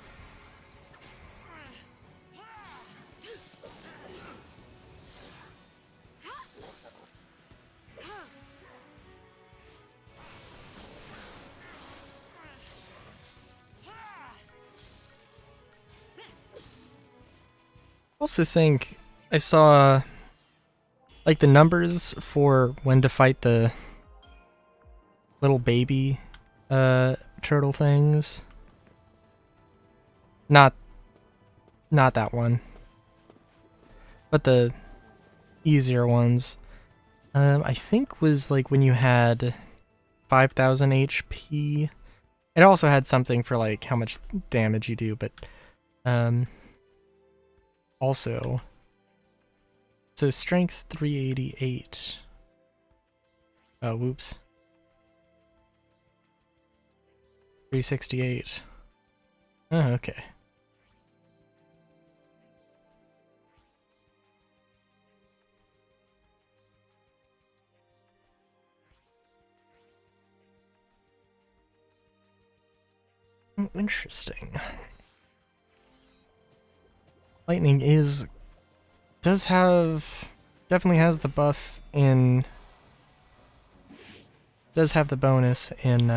Also think I saw like the numbers for when to fight the little baby turtle things. Not that one, but the easier ones. I think was like when you had 5,000 HP. It also had something for like how much damage you do, but also, so strength 388. Oh, whoops. 368. Oh, okay. Oh, interesting. Lightning definitely has the buff in, does have the bonus in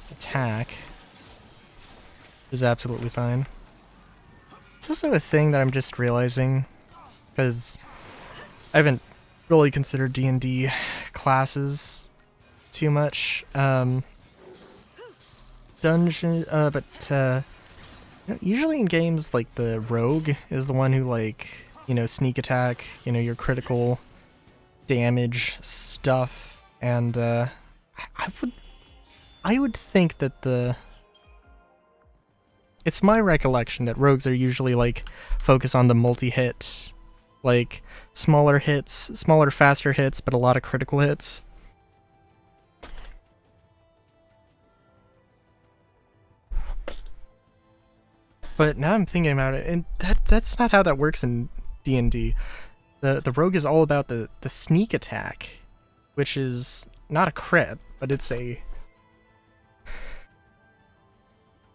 attack, which is absolutely fine. It's also a thing that I'm just realizing, because I haven't really considered D&D classes too much. Usually in games, like, the rogue is the one who, like, you know, sneak attack, you know, your critical damage stuff, and I would think that it's my recollection that rogues are usually, like, focus on the multi-hit, like, smaller hits, smaller, faster hits, but a lot of critical hits. But now I'm thinking about it, and that's not how that works in D&D. The rogue is all about the sneak attack, which is not a crit, but it's a,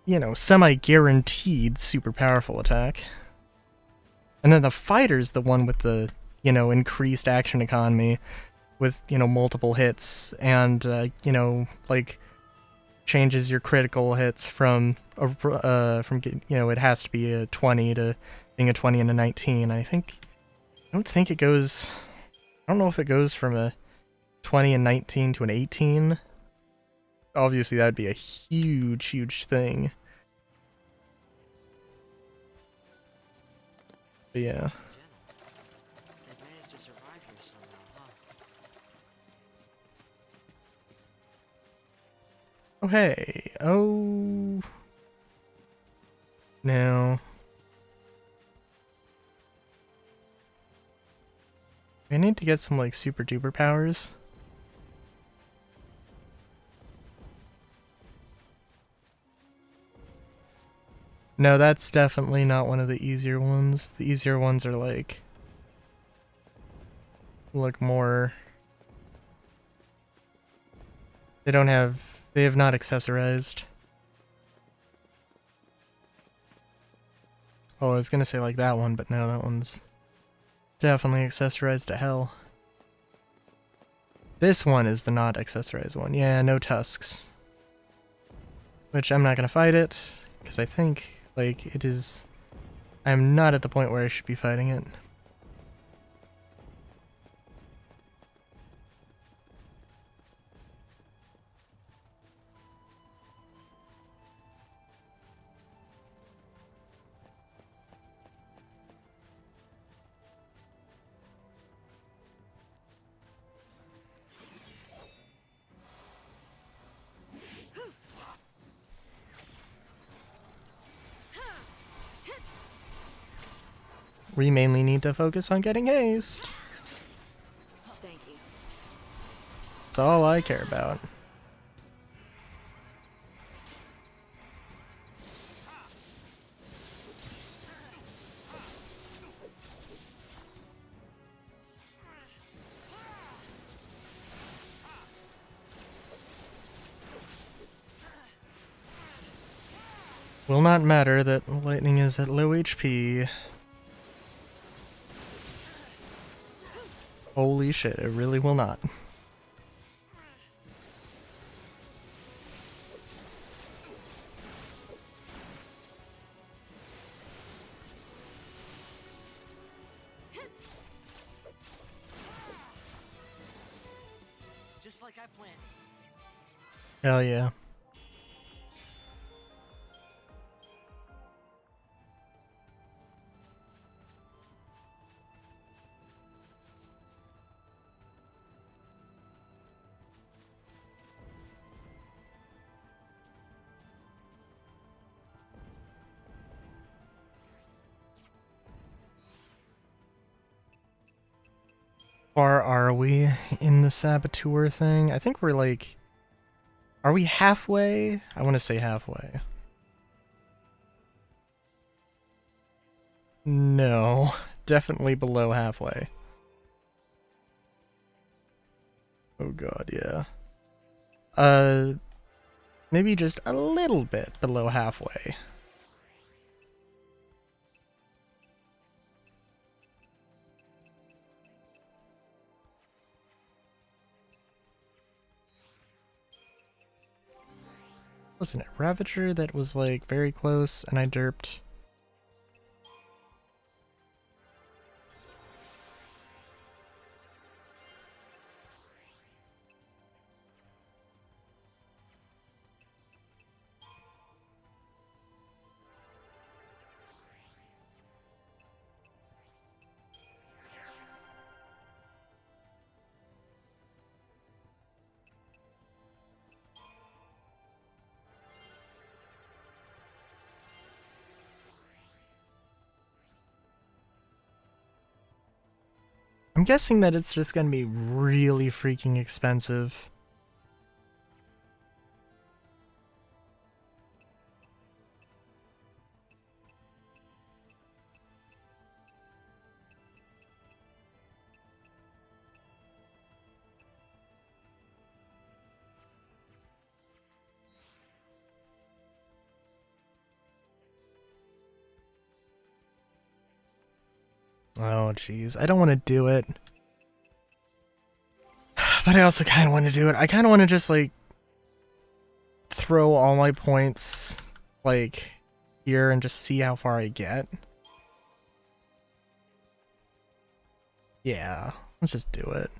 you know, semi-guaranteed super powerful attack. And then the fighter's the one with the, you know, increased action economy with, you know, multiple hits and, you know, like, changes your critical hits from you know, it has to be a 20 to being a 20 and a 19. I don't know if it goes from a 20 and 19 to an 18. Obviously that would be a huge thing. But yeah. They've managed to survive here somehow, huh? Oh, hey. Oh. No. I need to get some, like, super duper powers. No, that's definitely not one of the easier ones. The easier ones are like look more. They have not accessorized. Oh, I was gonna say like that one, but no, that one's definitely accessorized to hell. This one is the not accessorized one. Yeah, no tusks. Which I'm not gonna fight it, because I think, like, it is... I'm not at the point where I should be fighting it. We mainly need to focus on getting haste. Thank you. That's all I care about. Will not matter that lightning is at low HP. Holy shit, it really will not. Just like I planned. Hell yeah. Far are we in the saboteur thing? I think we're like... Are we halfway? I want to say halfway. No, definitely below halfway. Oh god, yeah. Maybe just a little bit below halfway. Wasn't it Ravager that was like very close and I derped? I'm guessing that it's just gonna be really freaking expensive. Oh jeez, I don't want to do it. But I also kind of want to do it. I kind of want to just like throw all my points like here and just see how far I get. Yeah, let's just do it.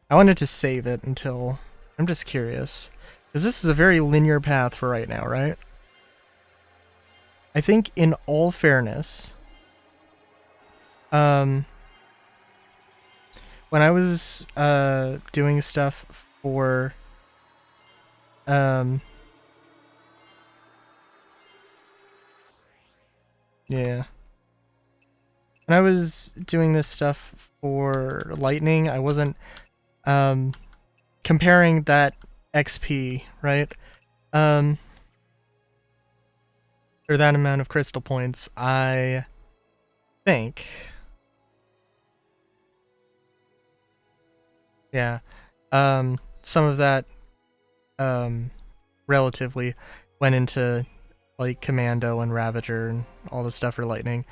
I wanted to save it until... I'm just curious. Because this is a very linear path for right now, right? I think in all fairness... when I was doing stuff for yeah, when I was doing this stuff for Lightning, I wasn't comparing that XP, right? or that amount of crystal points, I think. Yeah. Some of that relatively went into like Commando and Ravager and all the stuff for Lightning,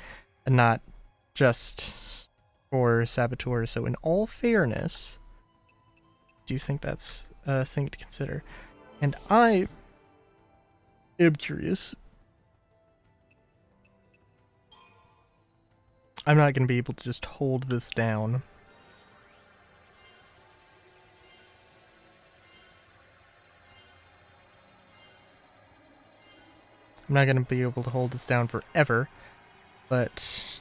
and not just for Saboteur. So in all fairness, do you think that's a thing to consider? And I am curious. I'm not going to be able to just hold this down. I'm not going to be able to hold this down forever, but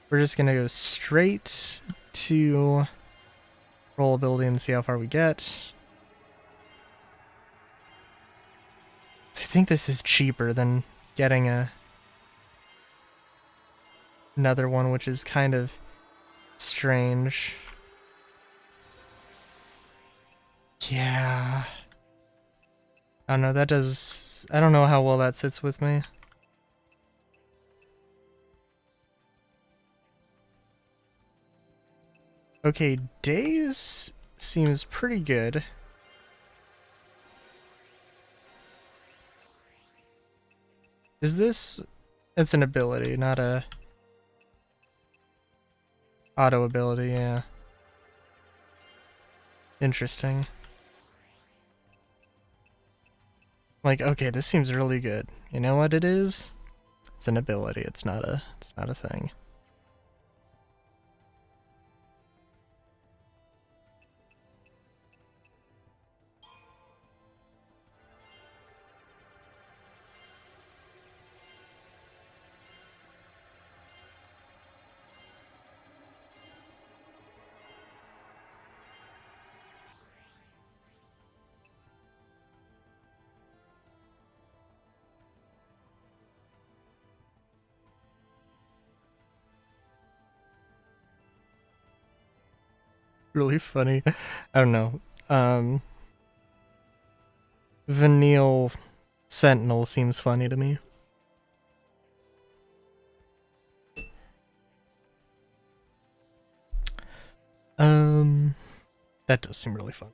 we're just going to go straight to roll ability and see how far we get. I think this is cheaper than getting another one, which is kind of strange. Yeah. I don't know, that does... I don't know how well that sits with me. Okay, Daze seems pretty good. Is this... It's an ability, not a... auto ability, yeah. Interesting. Like, okay, this seems really good. You know what it is? It's an ability, it's not a thing. Really funny. I don't know. Vanille Sentinel seems funny to me. That does seem really fun.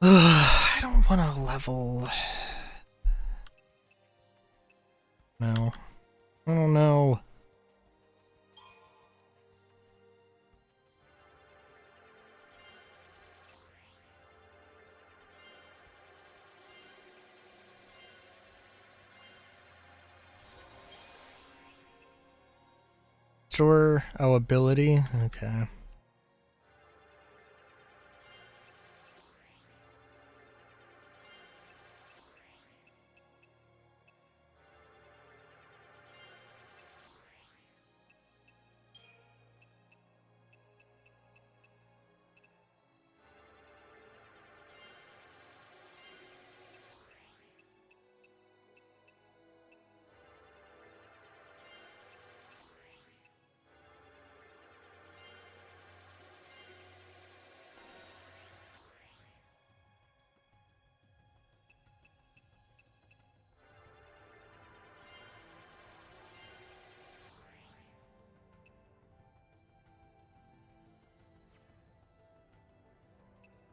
I don't want to level. No. I don't know. Store, oh, ability? Okay.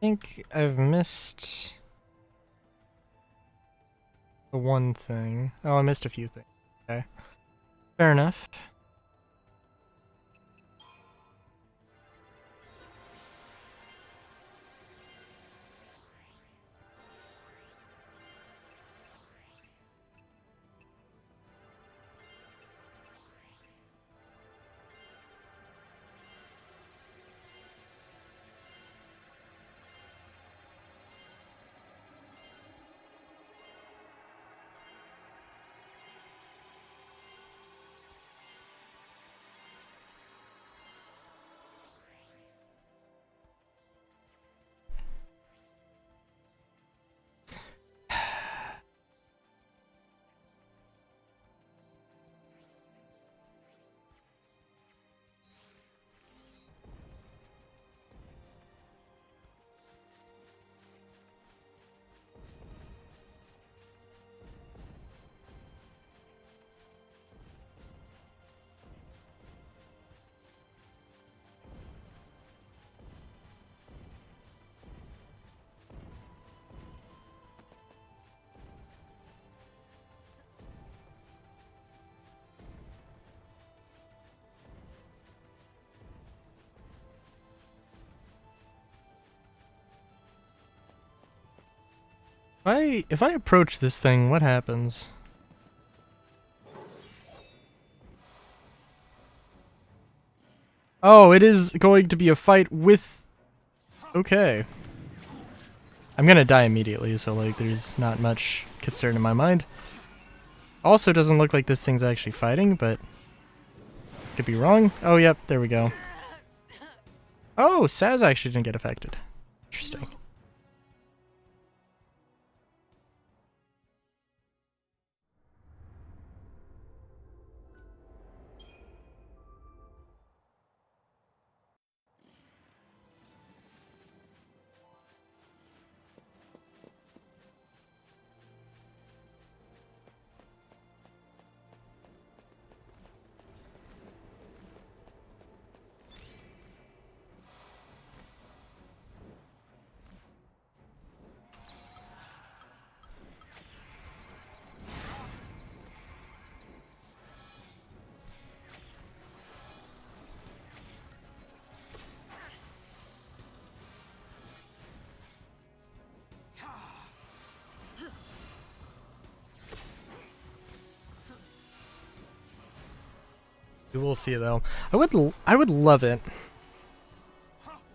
I think I've missed the one thing. Oh, I missed a few things. Okay. Fair enough. If I approach this thing, what happens? Oh, it is going to be a fight with... Okay. I'm gonna die immediately, so like there's not much concern in my mind. Also doesn't look like this thing's actually fighting, but could be wrong. Oh, yep, there we go. Oh, Saz actually didn't get affected. Interesting. We will see though. I would love it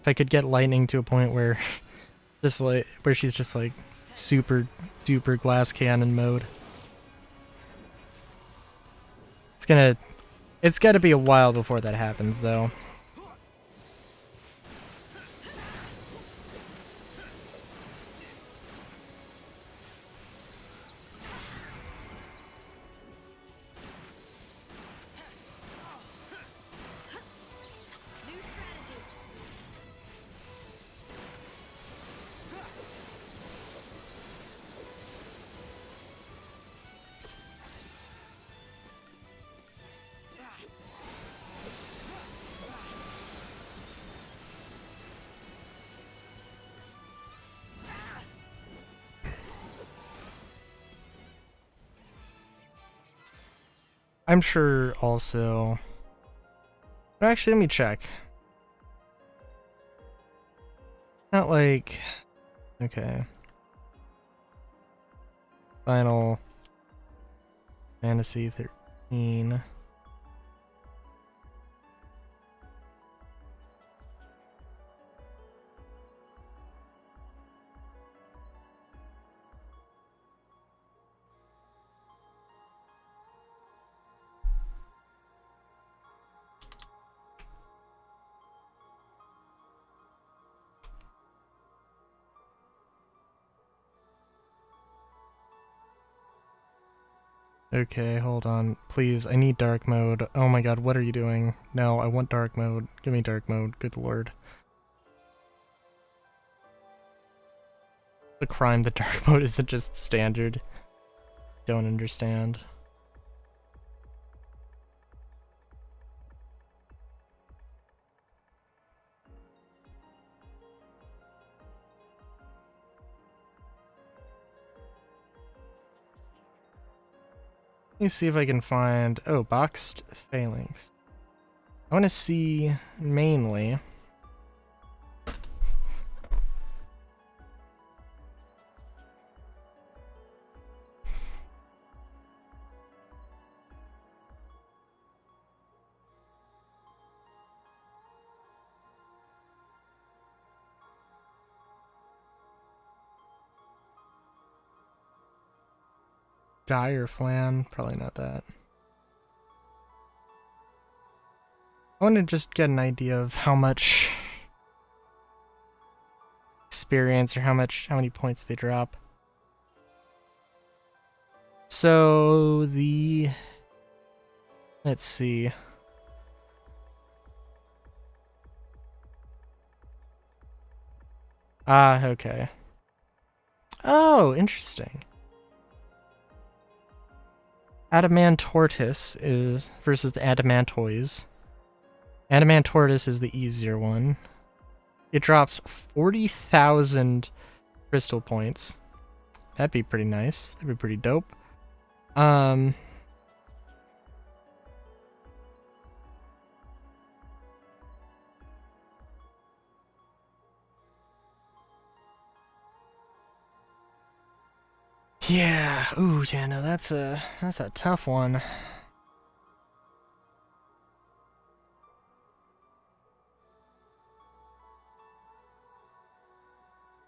if I could get lightning to a point where just like where she's just like super duper glass cannon mode. It's gotta be a while before that happens though. I'm sure also... But actually, let me check. Not like... Okay. Final Fantasy 13. Okay, hold on. Please, I need dark mode. Oh my god, what are you doing? No, I want dark mode. Give me dark mode, good lord. The crime that dark mode isn't just standard. Don't understand. Let me see if I can find... Oh, boxed phalanx. I want to see mainly... Dire Flan, probably not that. I want to just get an idea of how much experience or how many points they drop. So let's see. Ah, okay. Oh, interesting. Adamantortis is versus the Adamantoise. Adamantortis is the easier one. It drops 40,000 crystal points. That'd be pretty nice. That'd be pretty dope. Yeah. Ooh, yeah. No, that's a tough one.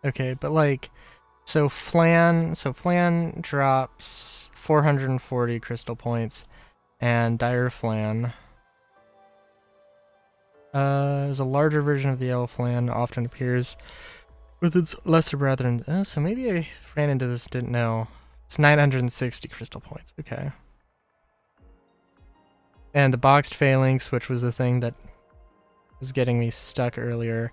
Okay, but like, so Flan drops 440 crystal points, and Dire Flan is a larger version of the Yellow Flan, often appears with its lesser brethren. So maybe I ran into this, didn't know. It's 960 crystal points, okay. And the boxed phalanx, which was the thing that was getting me stuck earlier,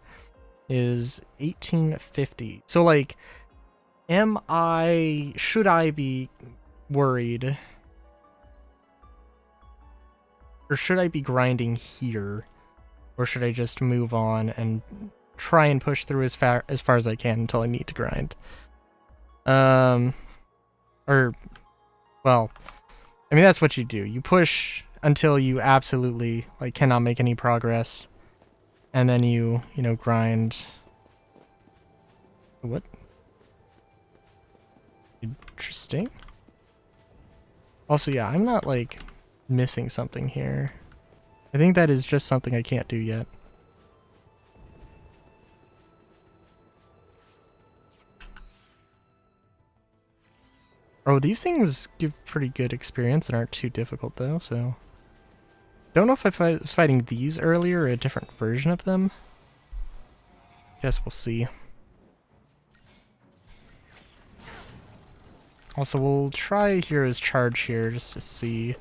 is 1850. So like, should I be worried? Or should I be grinding here? Or should I just move on and try and push through as far as I can until I need to grind? Well, I mean, that's what you do. You push until you absolutely, like, cannot make any progress. And then you grind. What? Interesting. Also, yeah, I'm not, like, missing something here. I think that is just something I can't do yet. Oh, these things give pretty good experience and aren't too difficult, though, so... Don't know if I was fighting these earlier or a different version of them. Guess we'll see. Also, we'll try Hero's Charge here just to see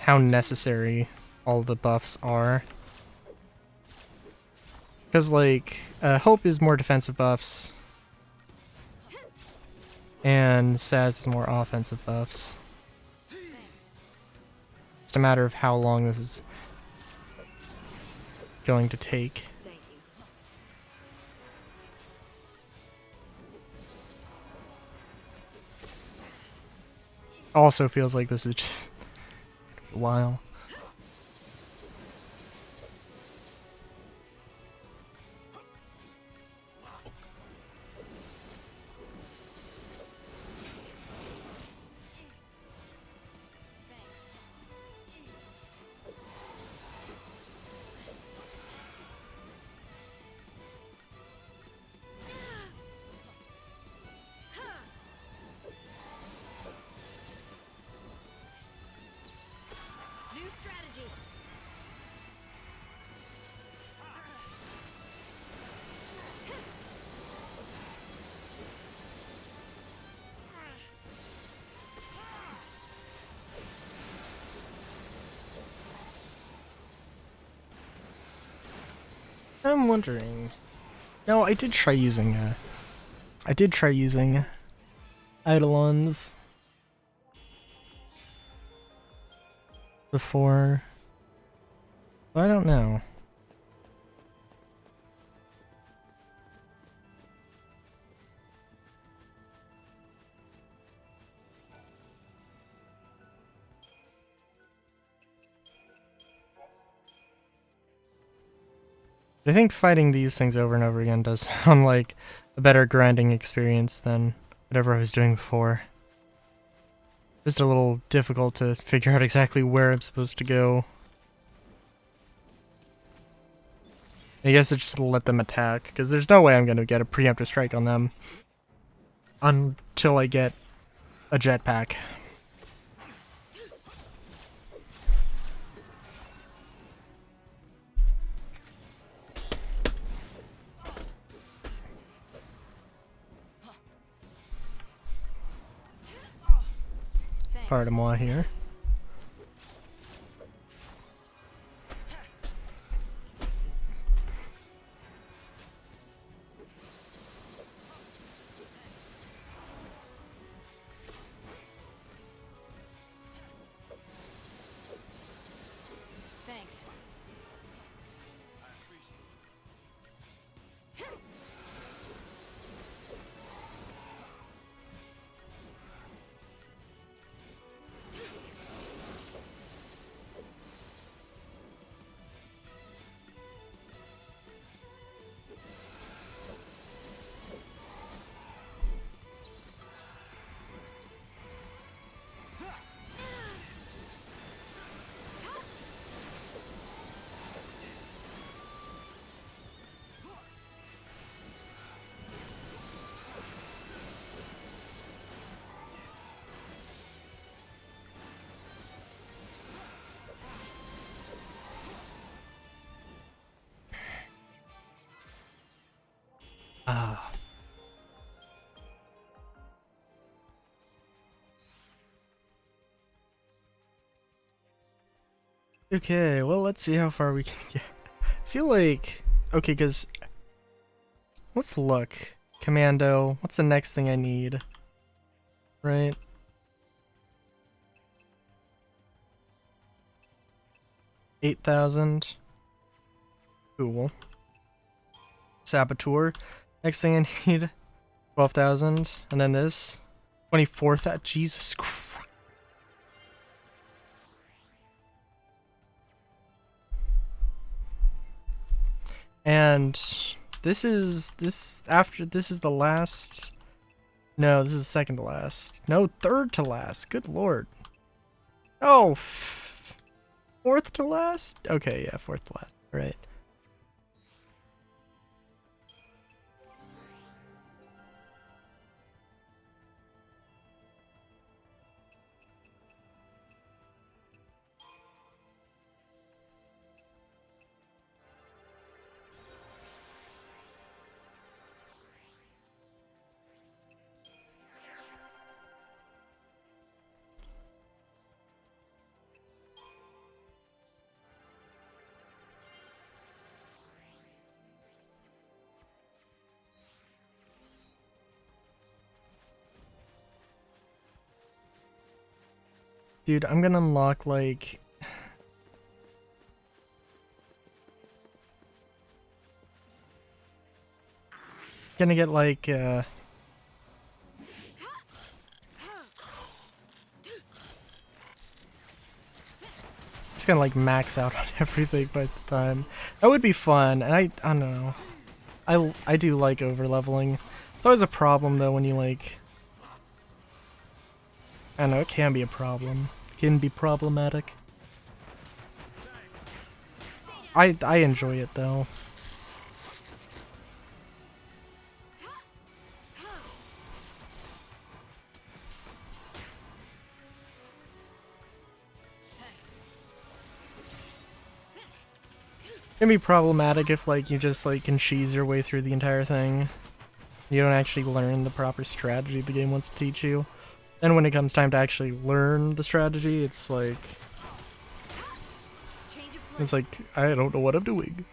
how necessary all the buffs are. Because, like, Hope is more defensive buffs, and Saz is more offensive buffs. Just a matter of how long this is going to take. Thank you. Also feels like this is just a while. New strategy. I'm wondering. No, I did try using Eidolons before. I don't know. I think fighting these things over and over again does sound like a better grinding experience than whatever I was doing before. Just a little difficult to figure out exactly where I'm supposed to go. I guess I just let them attack, because there's no way I'm going to get a preemptive strike on them until I get a jetpack. Pardon moi here. Thanks. Ah. Okay, well, let's see how far we can get. I feel like... Okay, because... Let's look. Commando. What's the next thing I need? Right? $8,000. Cool. Saboteur. Next thing I need, 12,000. And then this, 24,000. Jesus Christ. And this is the last. No, this is second to last. No, third to last. Good lord. Oh, fourth to last? Okay, yeah, fourth to last. Right. Dude, I'm gonna unlock, like... Gonna get, like, Just gonna, like, max out on everything by the time. That would be fun, and I don't know. I do like over-leveling. It's always a problem, though, when you, like... I don't know, it can be a problem. It can be problematic. I enjoy it, though. It can be problematic if, like, you just, like, can cheese your way through the entire thing. You don't actually learn the proper strategy the game wants to teach you. Then when it comes time to actually learn the strategy, it's like... It's like, I don't know what I'm doing.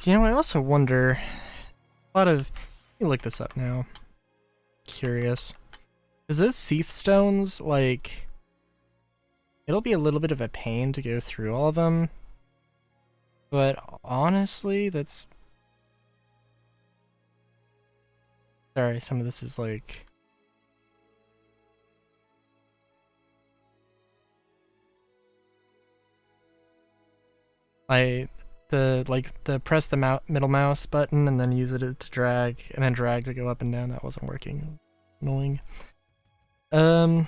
You know, I also wonder, a lot of, let me look this up now. Curious. Is those Seath Stones, like, it'll be a little bit of a pain to go through all of them, but honestly, that's, sorry, some of this is like, press the middle mouse button and then use it to drag, and then drag to go up and down. That wasn't working. Annoying. I'm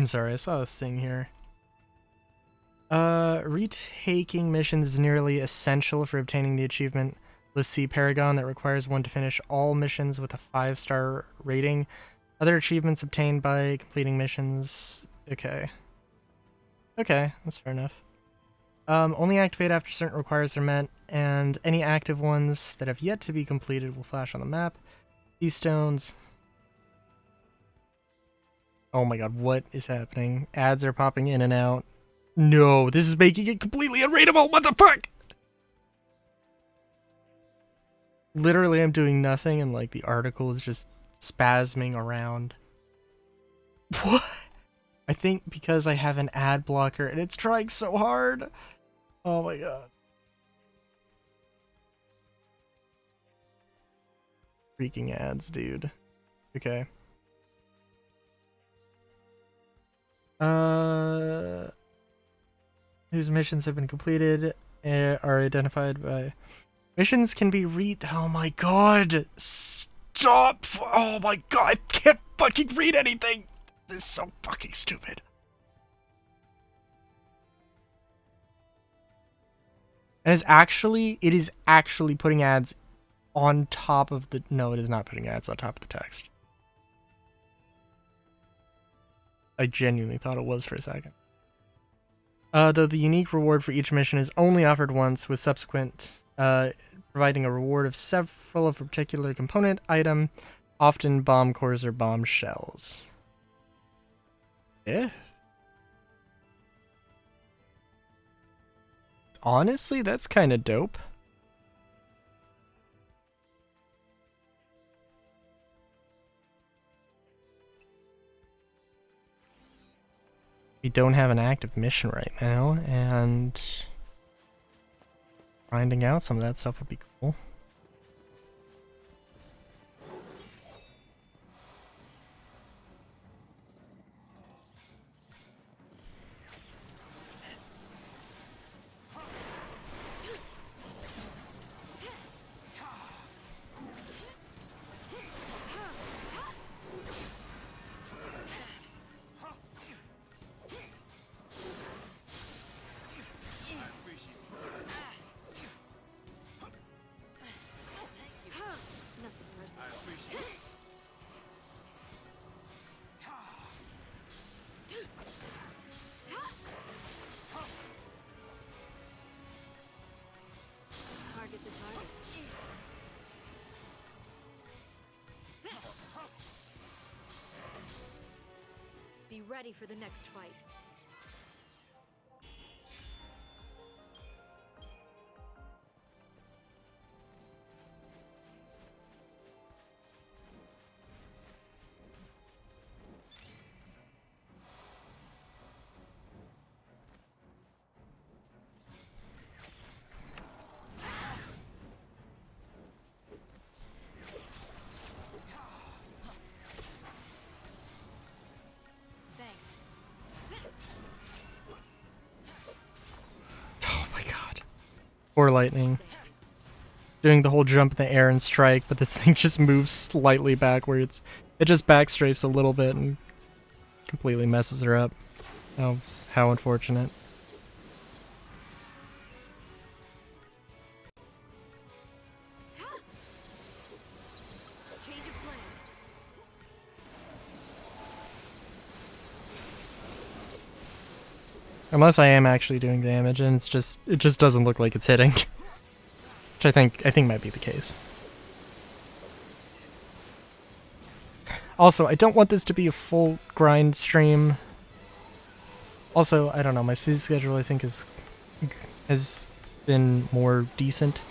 sorry, I saw a thing here. Retaking missions is nearly essential for obtaining the achievement l'Cie Paragon that requires one to finish all missions with a 5-star rating. Other achievements obtained by completing missions... Okay. Okay, that's fair enough. Only activate after certain requirements are met, and any active ones that have yet to be completed will flash on the map. These stones... Oh my god, what is happening? Ads are popping in and out. No, this is making it completely unreadable. What the fuck? Literally, I'm doing nothing and like the article is just spasming around. What? I think because I have an ad blocker and it's trying so hard. Oh my god. Freaking ads, dude. Okay. Whose missions have been completed are identified by... Missions can be read... Oh my god! Stop! Oh my god, I can't fucking read anything! This is so fucking stupid. And it is actually putting ads on top of the... No, it is not putting ads on top of the text. I genuinely thought it was for a second. Though the unique reward for each mission is only offered once, with subsequent providing a reward of several of a particular component item, often bomb cores or bomb shells. Yeah. Honestly, that's kind of dope. We don't have an active mission right now, and finding out some of that stuff would be cool. Nothing personal. Target's a target. Be ready for the next fight. Thanks. Oh my god. Poor lightning. Doing the whole jump in the air and strike, but this thing just moves slightly backwards. It just backstrafes a little bit and completely messes her up. Oh, how unfortunate. Change of plan. Unless I am actually doing damage, and it just doesn't look like it's hitting. Which I think might be the case. Also, I don't want this to be a full grind stream. Also, I don't know, my sleep schedule I think has been more decent.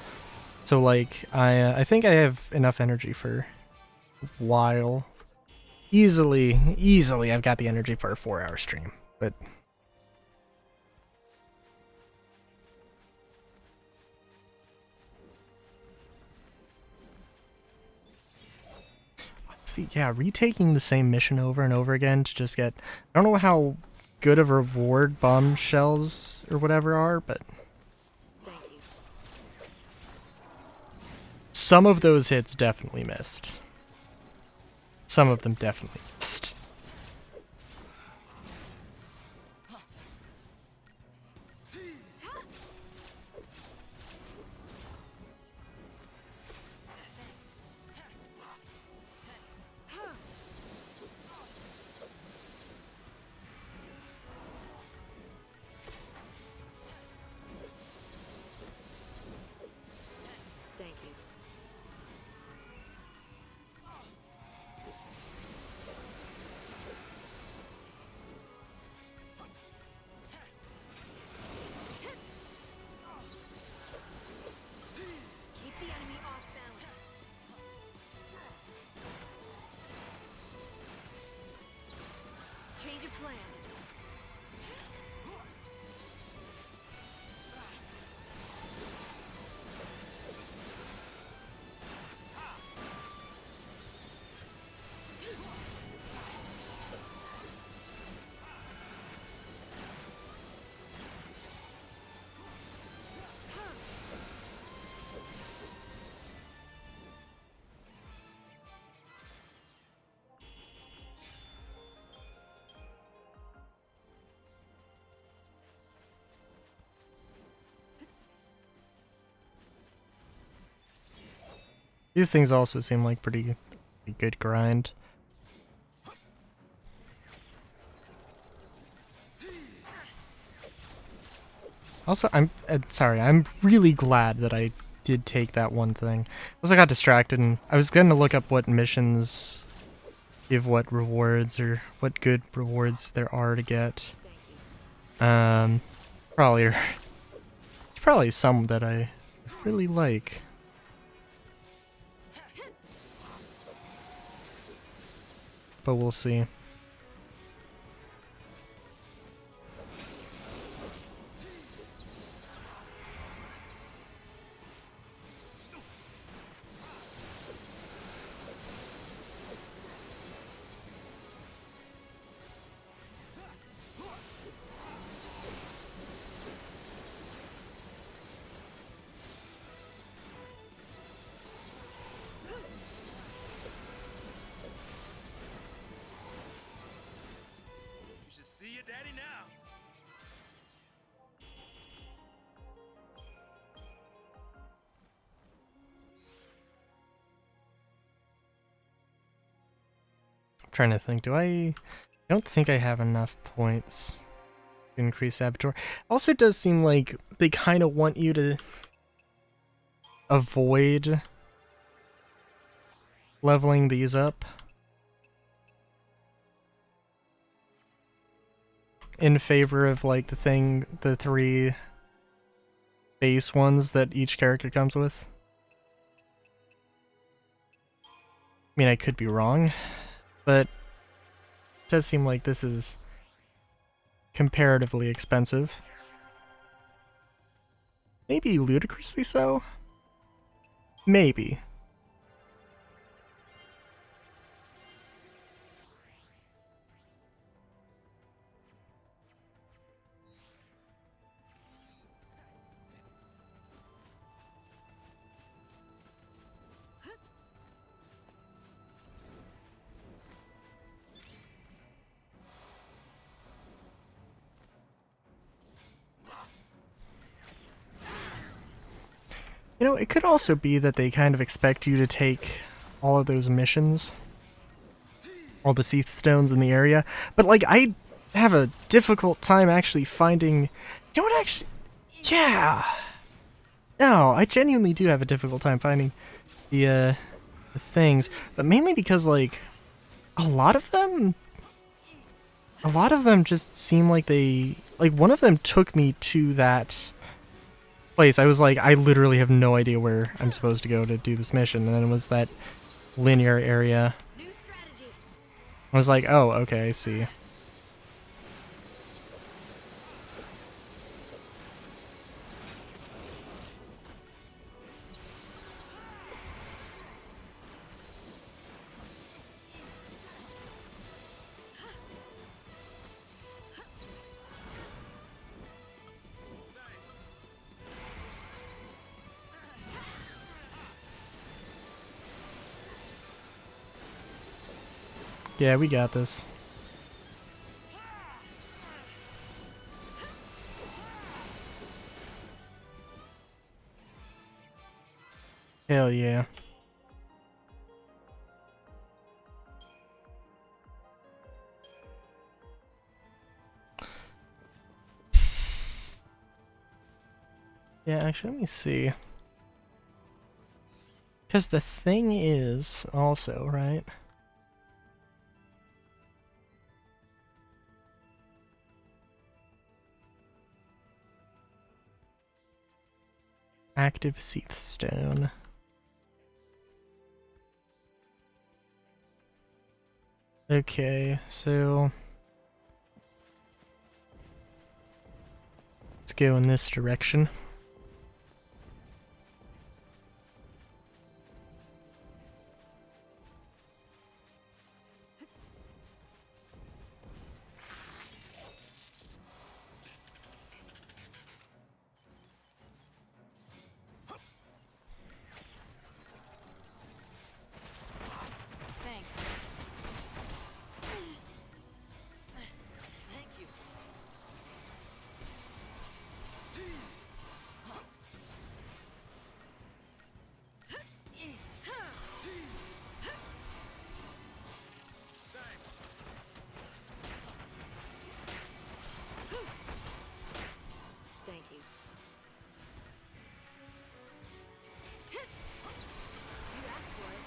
So like I think I have enough energy for a while. Easily I've got the energy for a 4-hour stream, but see, yeah, retaking the same mission over and over again to just get... I don't know how good of a reward bombshells or whatever are, but... Thank you. Some of those hits definitely missed. Some of them definitely missed. Thank you. change of plan. These things also seem like pretty good grind. Also, I'm sorry. I'm really glad that I did take that one thing. Also, I got distracted, and I was going to look up what missions give what rewards or what good rewards there are to get. Probably some that I really like. But we'll see. You should see your daddy now. I'm trying to think. I don't think I have enough points to increase Saboteur. Also, it does seem like they kind of want you to avoid leveling these up in favor of like the three base ones that each character comes with. I mean, I could be wrong, but it does seem like this is comparatively expensive. Maybe ludicrously so? Maybe. You know, it could also be that they kind of expect you to take all of those missions, all the Seath Stones in the area, but like I have a difficult time actually finding, you know what, actually, yeah, no, I genuinely do have a difficult time finding the things, but mainly because like a lot of them just seem like they, like one of them took me to that place. I was like, I literally have no idea where I'm supposed to go to do this mission, and then it was that linear area. New strategy. I was like, oh, okay, I see. Yeah, we got this. Hell yeah. Yeah, actually, let me see. Because the thing is also, right? Active Seath Stone. Okay, so go in this direction. Thanks. Thank you. Thank you. You asked for it.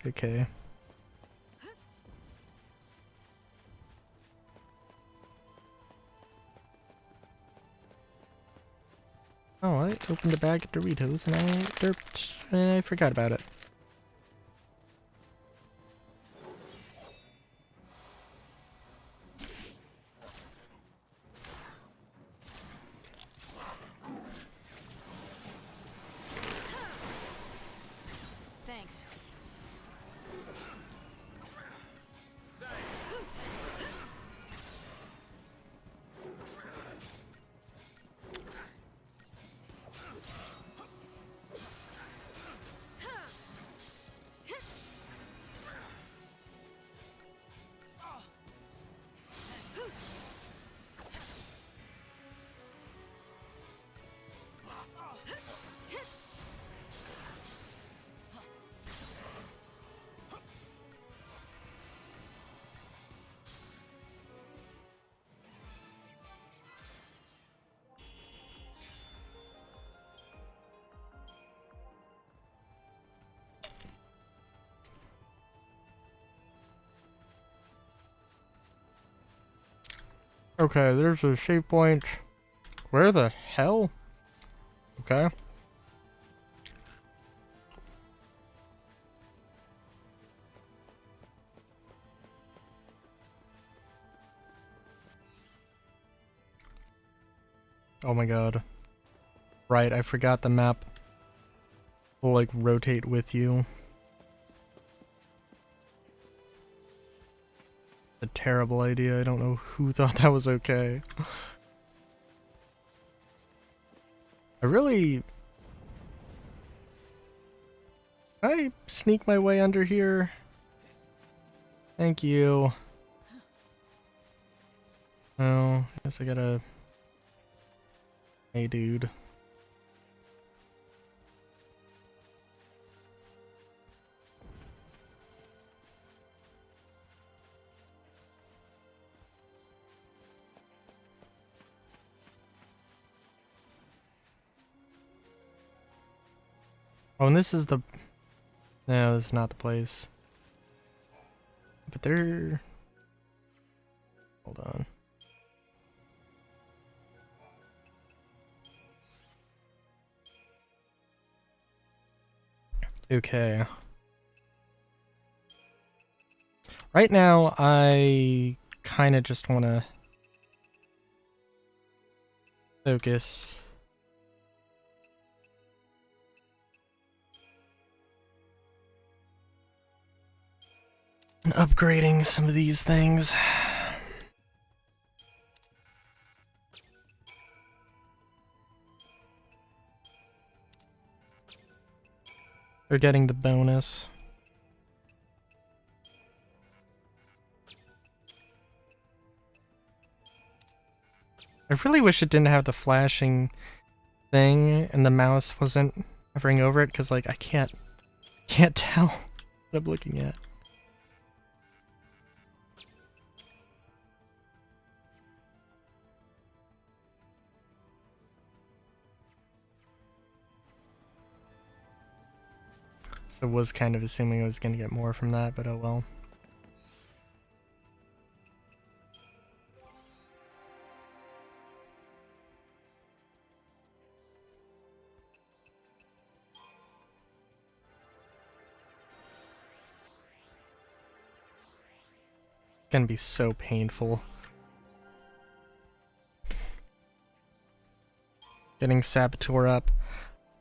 Okay. Oh, I opened a bag of Doritos and I derped and I forgot about it. Thanks. Okay, there's a save point. Where the hell? Okay. Oh my god. Right, I forgot the map will like rotate with you. A terrible idea. I don't know who thought that was okay. I really... Can I sneak my way under here? Thank you. Oh, I guess I gotta... Hey, dude. Oh, and this is the... No, this is not the place. But they're... Hold on. Okay. Right now, I kind of just want to Focus. And upgrading some of these things. They're getting the bonus. I really wish it didn't have the flashing thing and the mouse wasn't hovering over it, because like I can't tell what I'm looking at. So I was kind of assuming I was going to get more from that, but oh well. Gonna be so painful. Getting Saboteur up.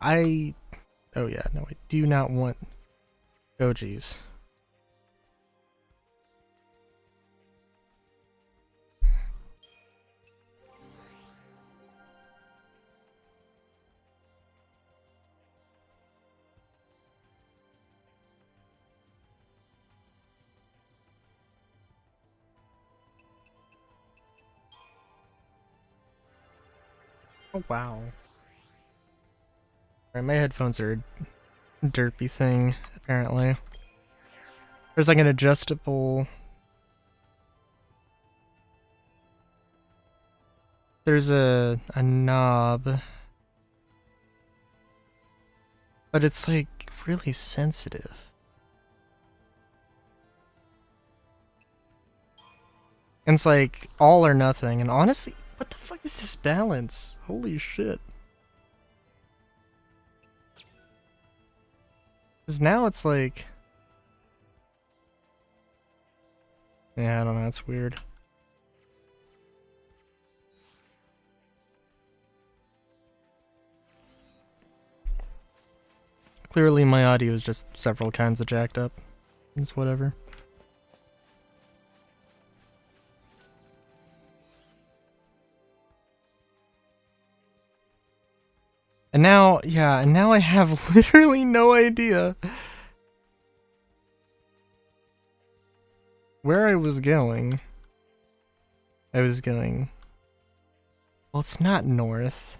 Oh yeah, no, I do not want Goji's. Oh wow. Alright, my headphones are a derpy thing, apparently. There's like an adjustable... There's a knob. But it's like really sensitive. And it's like all or nothing, and honestly, what the fuck is this balance? Holy shit. Because now it's like... Yeah, I don't know, it's weird. Clearly my audio is just several kinds of jacked up. It's whatever. And now, yeah, and now I have literally no idea where I was going. I was going... Well, it's not north.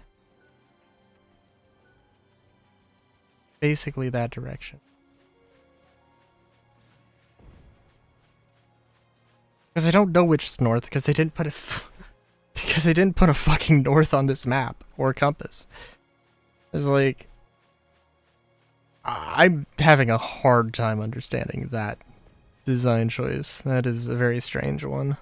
Basically that direction. Because I don't know which is north, because they didn't put because they didn't put a fucking north on this map, or compass. It's like... I'm having a hard time understanding that design choice. That is a very strange one.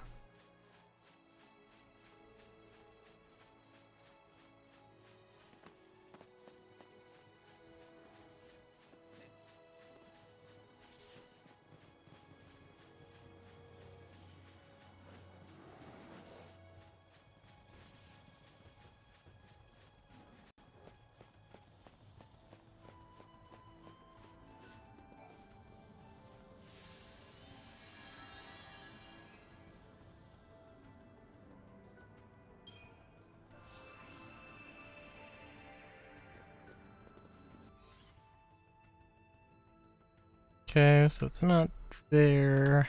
Okay, so it's not there.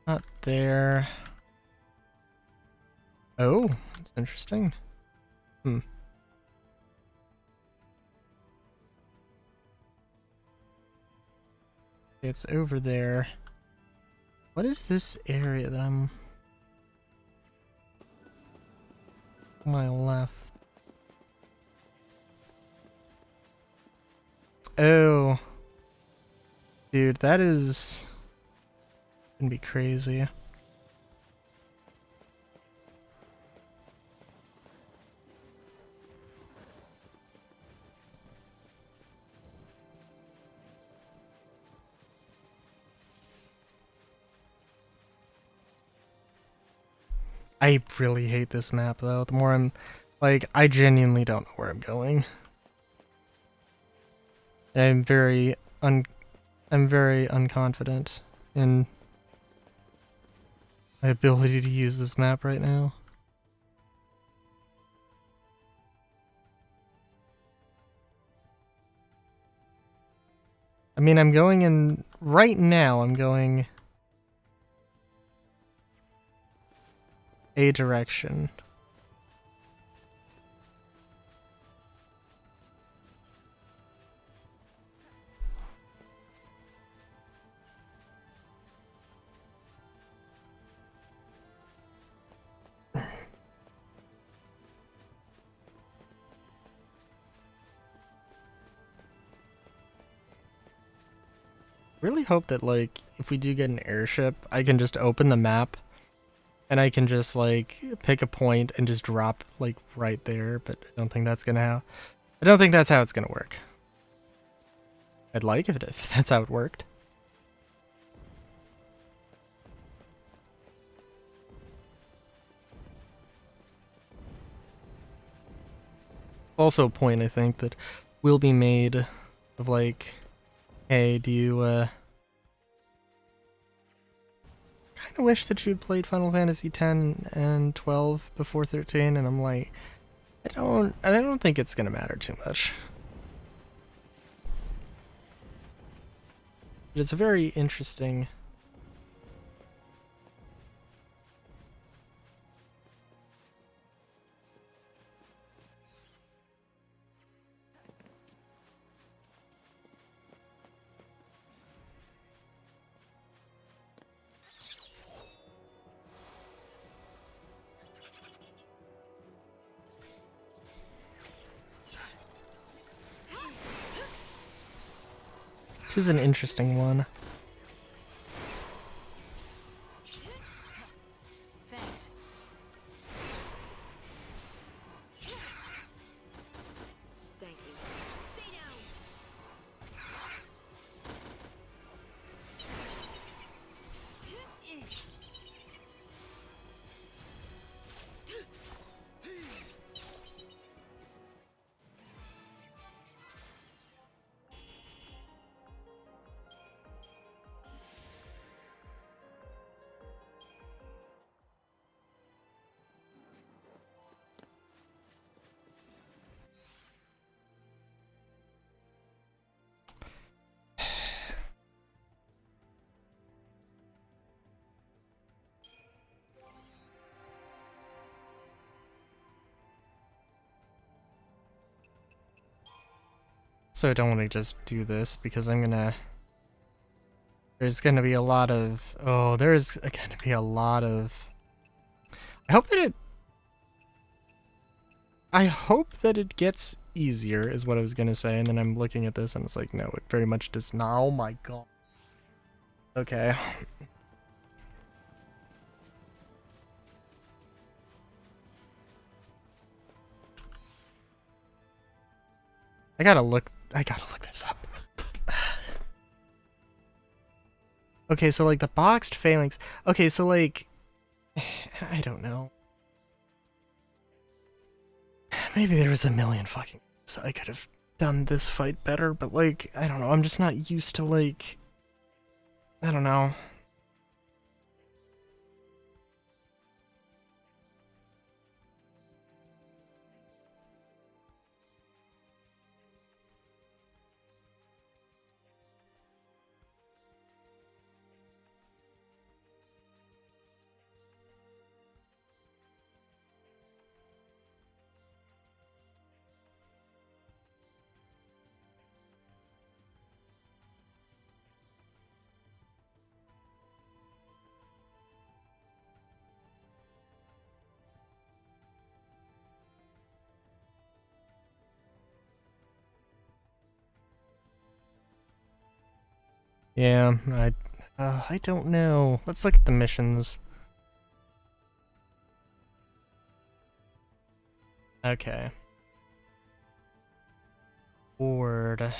Not there. Oh, that's interesting. It's over there. What is this area that I'm... on my left? Oh. Dude, that is... gonna be crazy. I really hate this map though. The more I'm like, I genuinely don't know where I'm going. I'm very unconfident in my ability to use this map right now. I mean, I'm going in right now. I'm going a direction. Really hope that, like, if we do get an airship, I can just open the map and I can just, like, pick a point and just drop, like, right there, but I don't think that's gonna I don't think that's how it's gonna work. I'd like it if that's how it worked. Also a point, I think, that will be made of, like, hey, do you, kind of wish that you'd played Final Fantasy X and 12 before 13, and I'm like, I don't think it's gonna matter too much. It's a very interesting. This is an interesting one. Thanks. Thank you. Stay down. So I don't want to just do this because there's gonna be a lot of, there's gonna be a lot of, I hope that it gets easier is what I was gonna say, and then I'm looking at this and it's like, no, it very much does not. Oh my god. Okay. I gotta look this up. Okay, so like the boxed phalanx. Okay, so like, I don't know. Maybe there was a million fucking ways I could have done this fight better, but like, I don't know. I'm just not used to like, I don't know. Yeah, I don't know. Let's look at the missions. Okay. Board.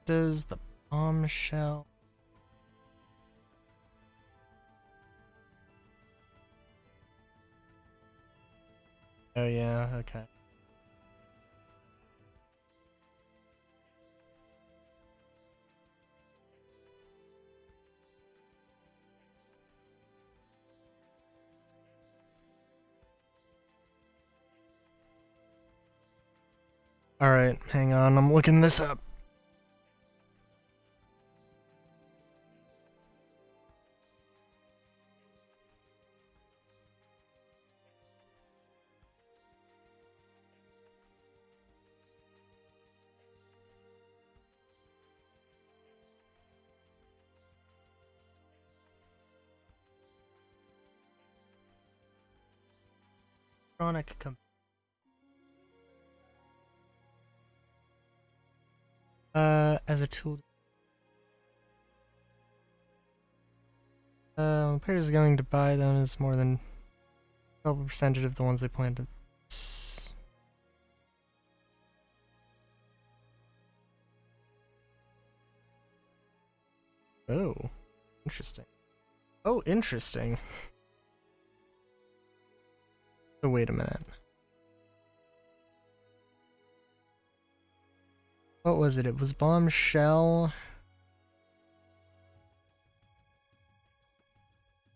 Does the bombshell? Oh yeah, okay. Alright, hang on, I'm looking this up. Chronic as a tool. Player is going to buy them as more than 12% of the ones they plan to. Oh, interesting. Oh, interesting. So wait a minute. What was it? It was Bombshell.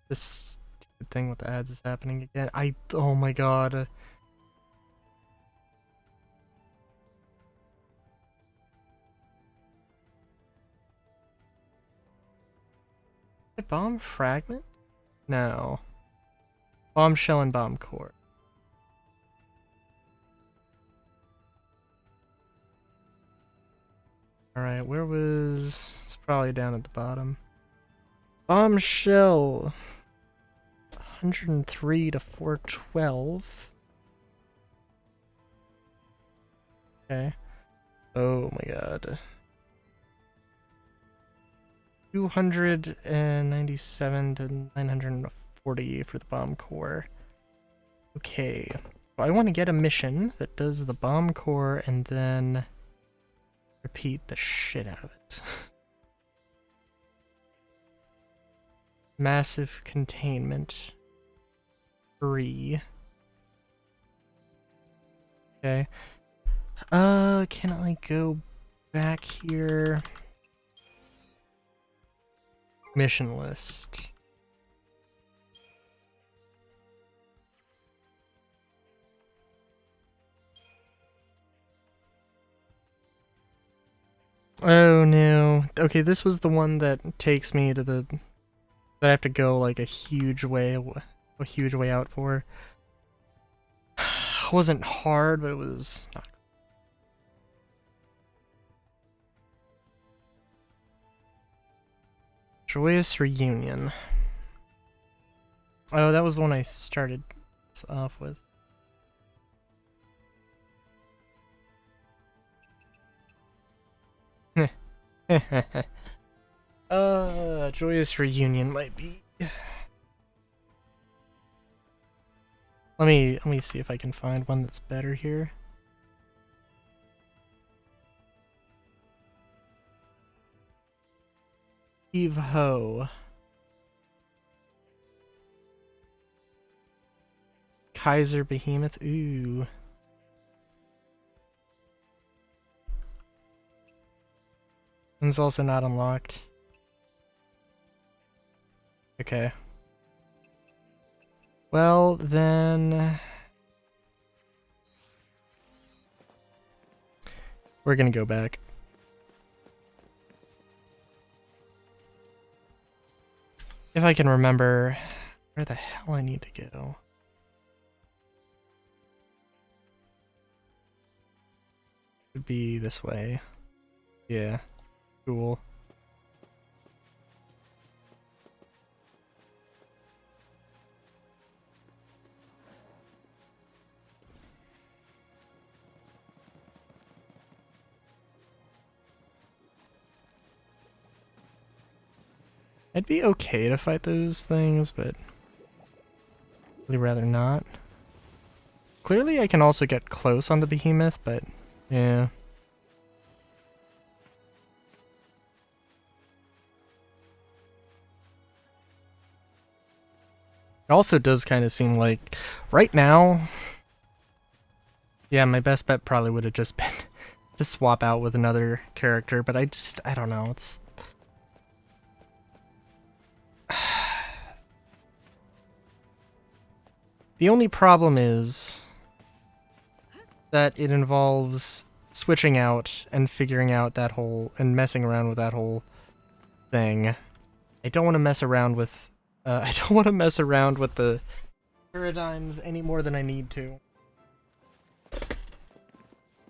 This stupid thing with the ads is happening again. Oh my god. Bomb Fragment? No. Bombshell and Bomb Core. Alright, where was... It's probably down at the bottom. Bombshell! 103 to 412. Okay. Oh my god. 297 to 940 for the bomb core. Okay. So I want to get a mission that does the bomb core and then repeat the shit out of it. Massive containment. 3. Okay. Can I go back here? Mission list. Oh no. Okay, this was the one that takes me to the... that I have to go like a huge way out for. It wasn't hard, but it was not. Joyous Reunion. Oh, that was the one I started off with. Joyous Reunion might be. Let me see if I can find one that's better here. Heave Ho. Kaiser Behemoth. Ooh. One's also not unlocked. Okay. Well, then... we're gonna go back. If I can remember where the hell I need to go. Would be this way. Yeah. Cool. I'd be okay to fight those things, but really rather not. Clearly I can also get close on the behemoth, but yeah. It also does kind of seem like right now Yeah, my best bet probably would have just been to swap out with another character, but I don't know, it's... The only problem is that it involves switching out and figuring out that whole, and messing around with that whole thing. I don't want to mess around with, I don't want to mess around with the paradigms any more than I need to.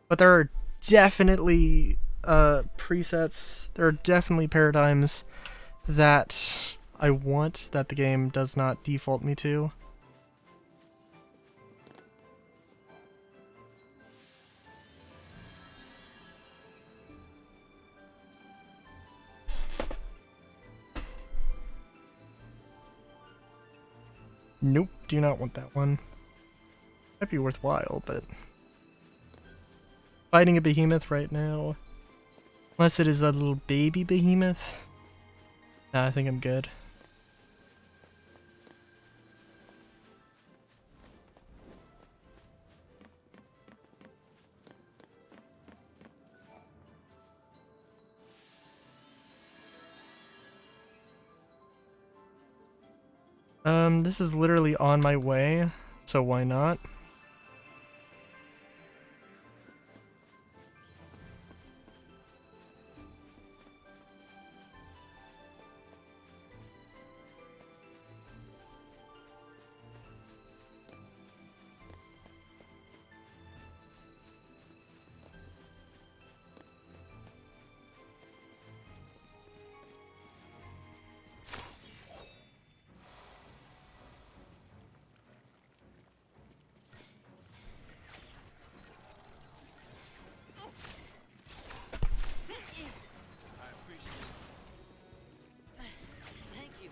But there are definitely presets, there are definitely paradigms that I want that the game does not default me to. Nope, do not want that one. Might be worthwhile, but... Fighting a behemoth right now. Unless it is a little baby behemoth. Nah, I think I'm good. This is literally on my way, so why not? Thank you.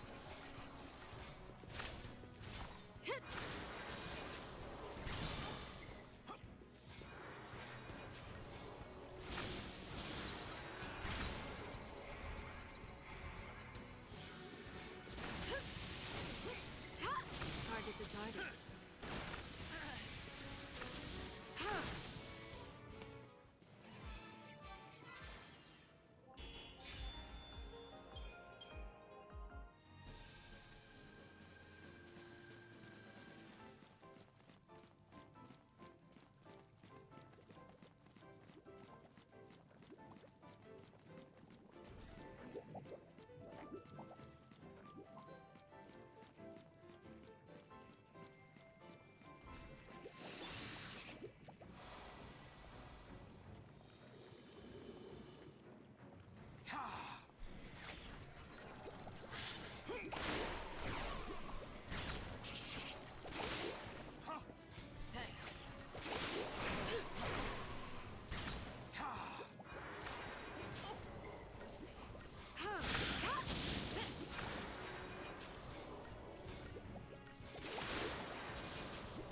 Target's a target.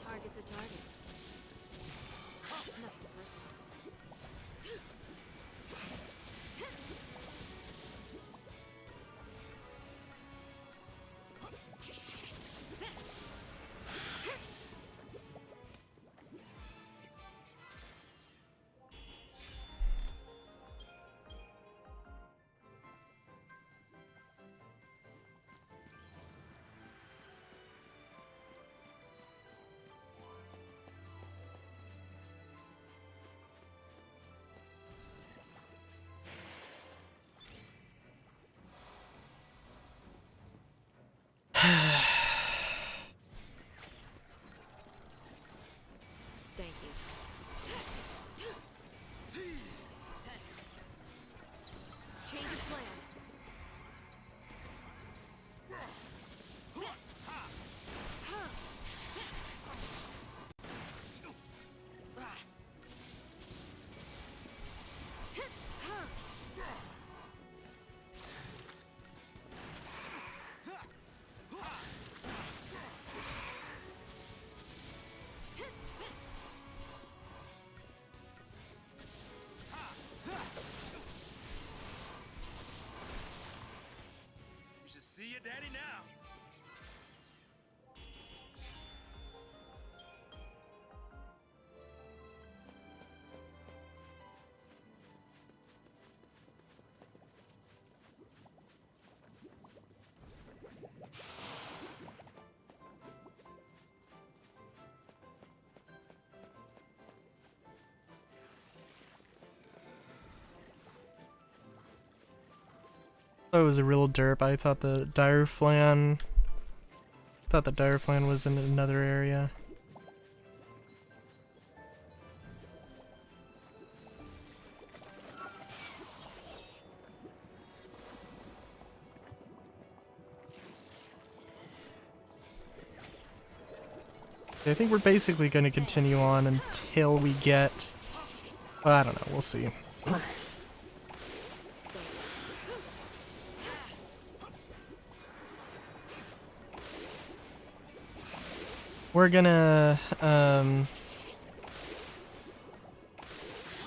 Target's a target. Nothing personal. Thank you. Change of plan. You should see your daddy now. thought it was a real derp. I thought the Direflan was in another area. I think we're basically going to continue on until we get... I don't know, we'll see. We're gonna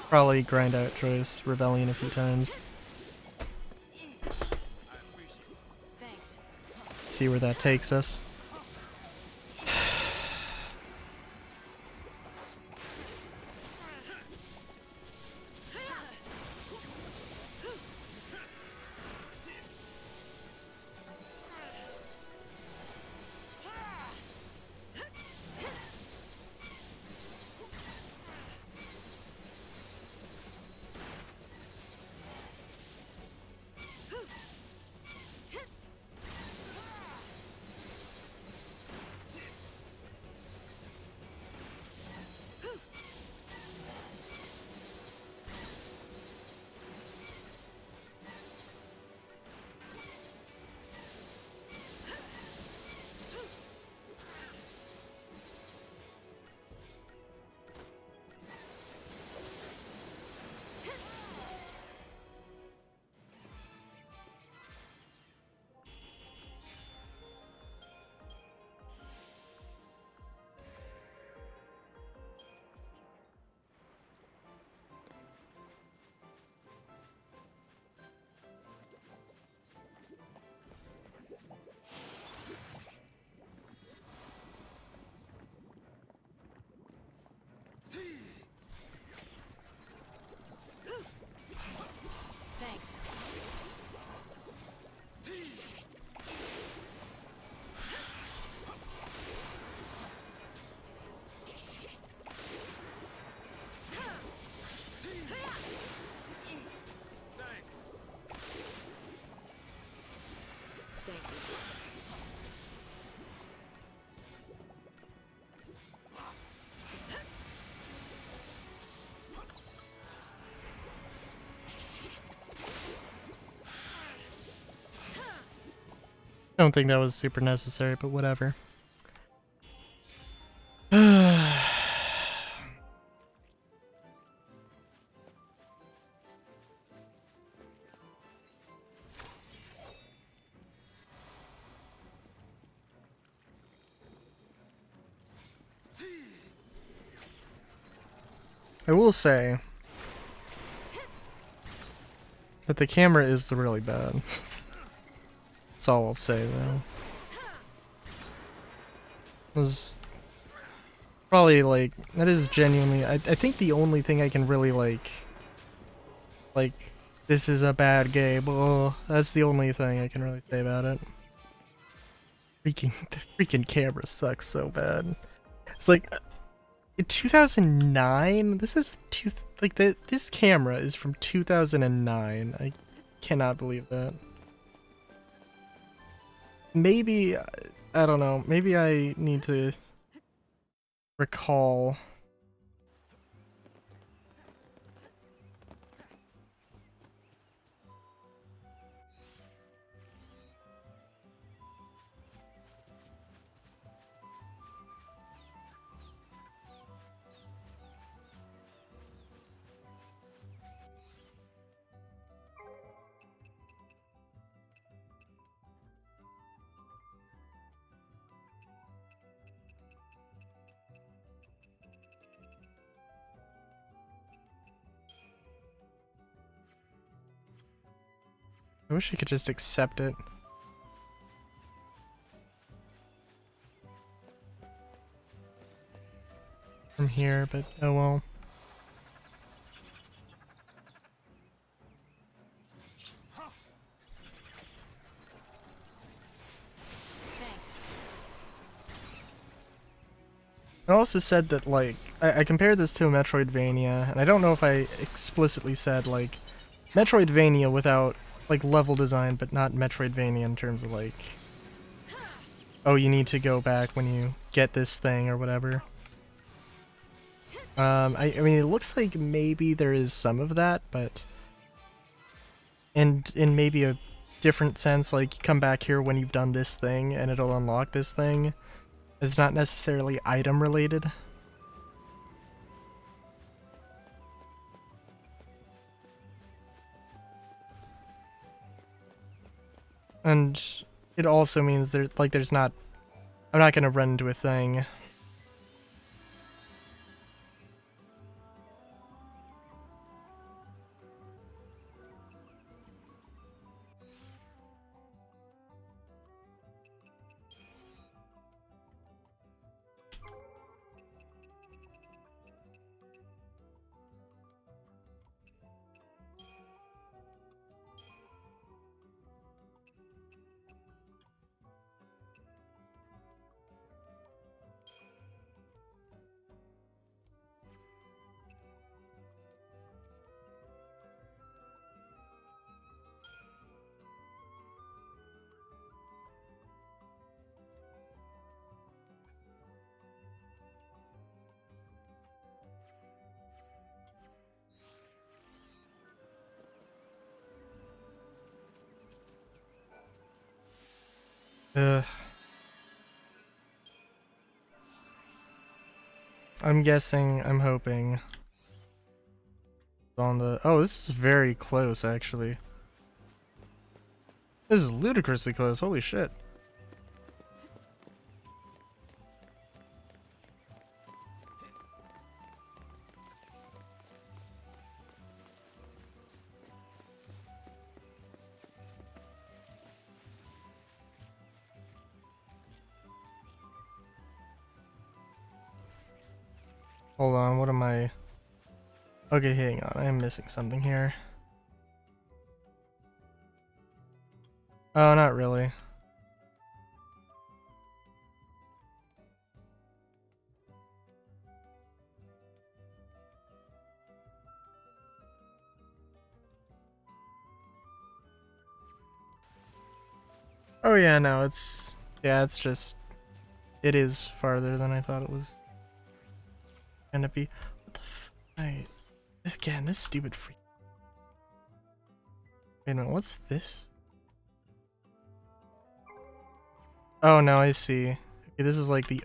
probably grind out Joyce Rebellion a few times. Thanks. See where that takes us. Thanks. Thank you. I don't think that was super necessary, but whatever. I will say that the camera is really bad. That's all I'll say, though. It was probably like, that is genuinely, I think the only thing I can really like, this is a bad game. Oh, that's the only thing I can really say about it. The freaking camera sucks so bad. It's like, in 2009, this is this camera is from 2009. I cannot believe that. Maybe, I don't know, maybe I need to recall. I wish I could just accept it. From here, but oh well. Thanks. It also said that, like, I compared this to a Metroidvania, and I don't know if I explicitly said, like, Metroidvania without like level design, but not Metroidvania in terms of like, oh, you need to go back when you get this thing or whatever. I mean, it looks like maybe there is some of that, but in maybe a different sense, like you come back here when you've done this thing and it'll unlock this thing. It's not necessarily item related. And it also means there's not, I'm not gonna run into a thing. I'm guessing, I'm hoping on the, oh, this is very close actually. This is ludicrously close, holy shit. Hold on, what am I? Okay, hang on, I am missing something here. Oh, not really. Oh yeah, no, it's just, it is farther than I thought it was gonna be. What the right. Again, this stupid freak. Wait a minute, what's this? Oh no, I see. Okay, this is like the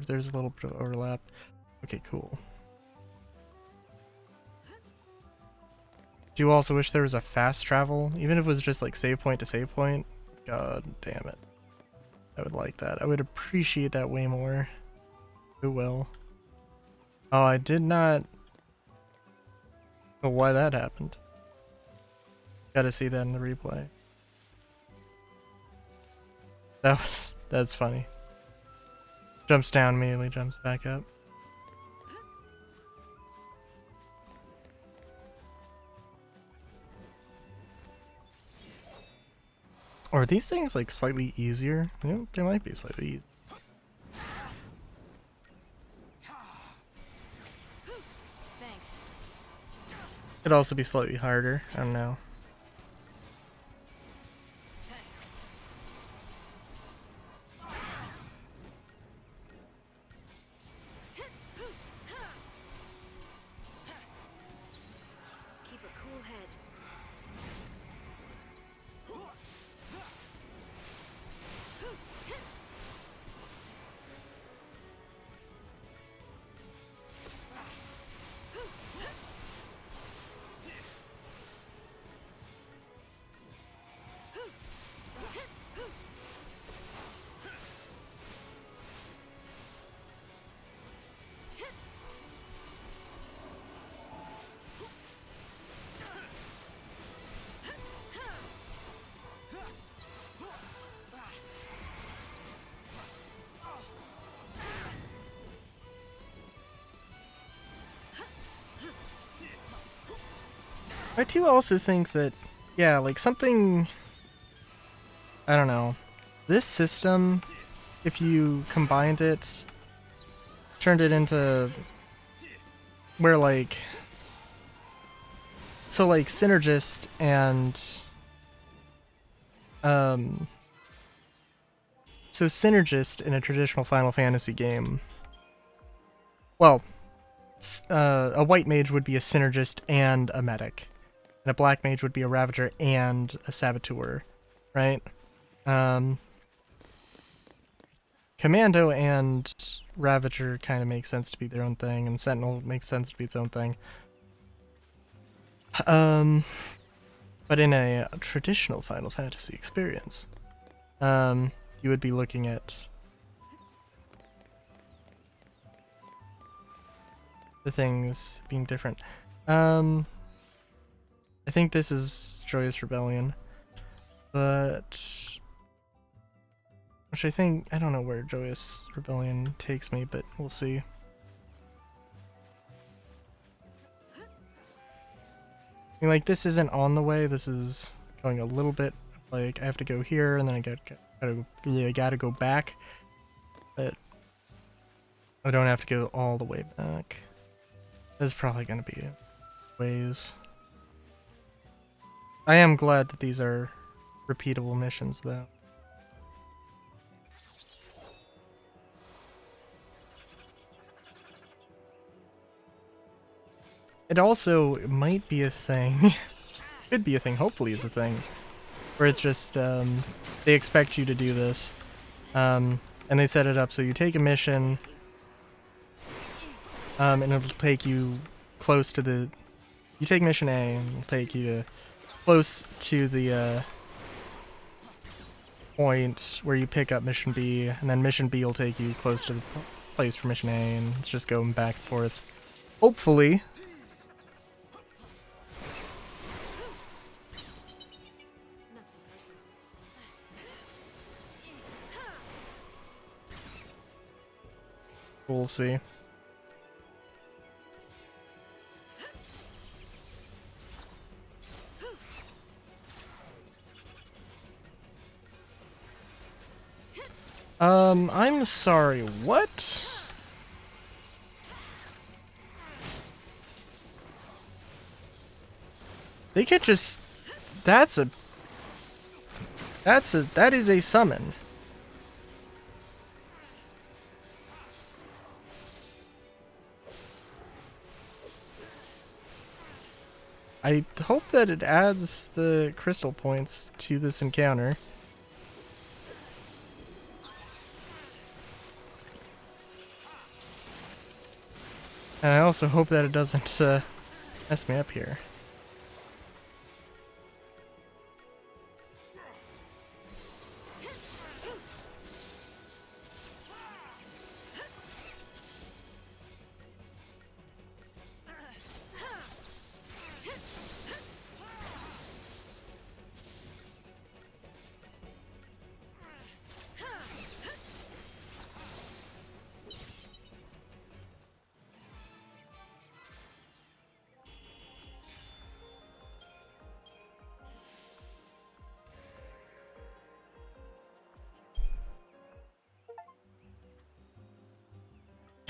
there's a little bit of overlap. Okay, cool. Do you also wish there was a fast travel? Even if it was just like save point to save point? God damn it. I would like that. I would appreciate that way more. It will. Oh, I did not know why that happened. Gotta see that in the replay. That's funny. Jumps down immediately, jumps back up. Or are these things like slightly easier? You know, they might be slightly easier. Thanks. Could also be slightly harder. I don't know. Keep a cool head. I do also think that, yeah, like something, I don't know, this system, if you combined it, turned it into where like, so like Synergist and So synergist in a traditional Final Fantasy game. Well, a white mage would be a synergist and a medic, and a black mage would be a ravager and a saboteur, right? Commando and ravager kind of make sense to be their own thing, and sentinel makes sense to be its own thing. But in a traditional Final Fantasy experience, you would be looking at the things being different. I think this is Joyous Rebellion, but which I think, I don't know where Joyous Rebellion takes me, but we'll see. I mean, like, this isn't on the way, this is going a little bit, like, I have to go here, and then I gotta go back, but I don't have to go all the way back. There's probably gonna be ways. I am glad that these are repeatable missions, though. It also might be a thing, could be a thing, hopefully is a thing, where it's just, they expect you to do this, and they set it up so you take a mission, and it'll take you close to the, you take mission A, and it'll take you close to the, point where you pick up mission B, and then mission B will take you close to the place for mission A, and it's just going back and forth. Hopefully. We'll see. I'm sorry, what? They could just, that is a summon. I hope that it adds the crystal points to this encounter. And I also hope that it doesn't mess me up here.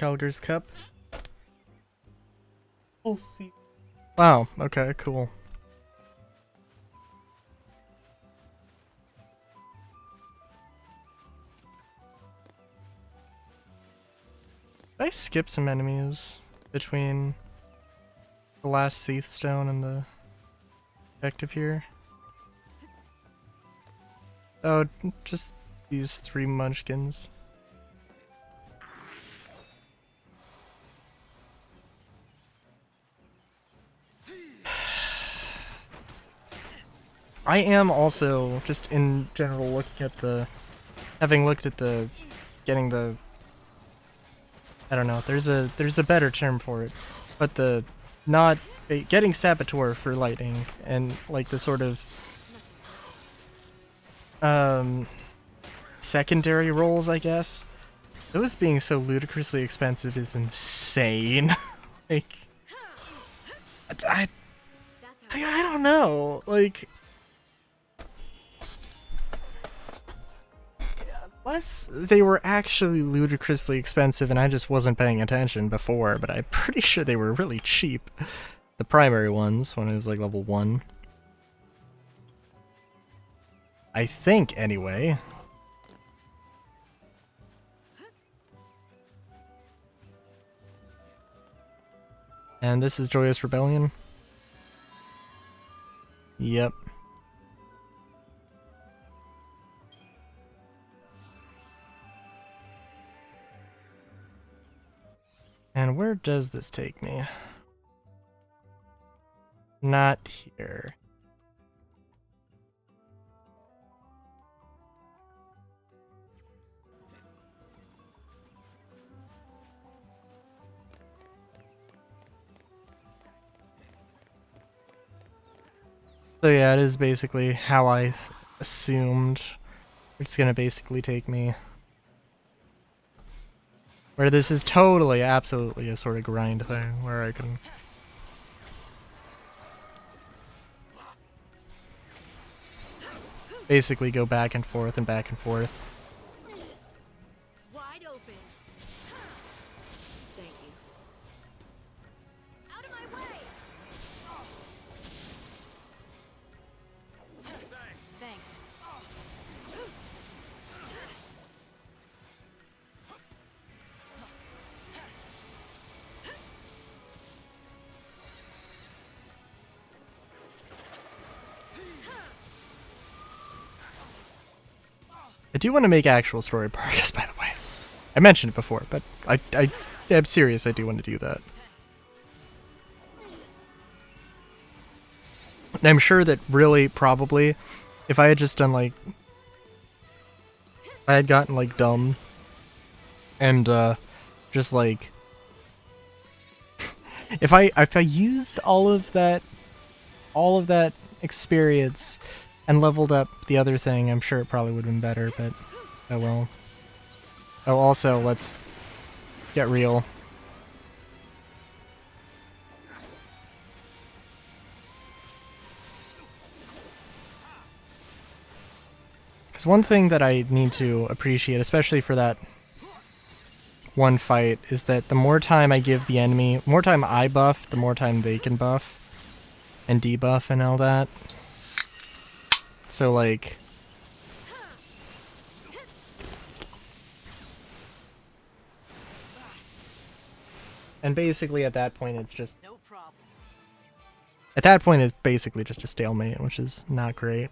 Calgar's Cup. We'll see. Wow, okay, cool. Did I skip some enemies between the last Seath Stone and the objective here? Oh, just these 3 munchkins. I am also, just in general, looking at the, having looked at the, getting the, I don't know, there's a better term for it, but the, not, getting Saboteur for lightning, and like the sort of, secondary roles, I guess, those being so ludicrously expensive is insane. Like, I don't know, like, unless they were actually ludicrously expensive and I just wasn't paying attention before, but I'm pretty sure they were really cheap. The primary ones, when it was like level 1. I think, anyway. And this is Joyous Rebellion? Yep. And where does this take me? Not here. So yeah, it is basically how I assumed it's gonna basically take me. Where this is totally, absolutely a sort of grind thing, where I can... basically go back and forth and back and forth. Wide open. Thank you. Out of my way. Thanks. I do want to make actual story progress, by the way. I mentioned it before, but I'm serious, I do want to do that. And I'm sure that really, probably, if I had just done like... I had gotten like dumb and just like... if I used all of that experience and leveled up the other thing, I'm sure it probably would have been better, but oh well. Oh, also, let's get real. Because one thing that I need to appreciate, especially for that one fight, is that the more time I give the enemy, more time I buff, the more time they can buff and debuff and all that. So like... and basically at that point it's just... No problem. at that point it's basically just a stalemate, which is not great.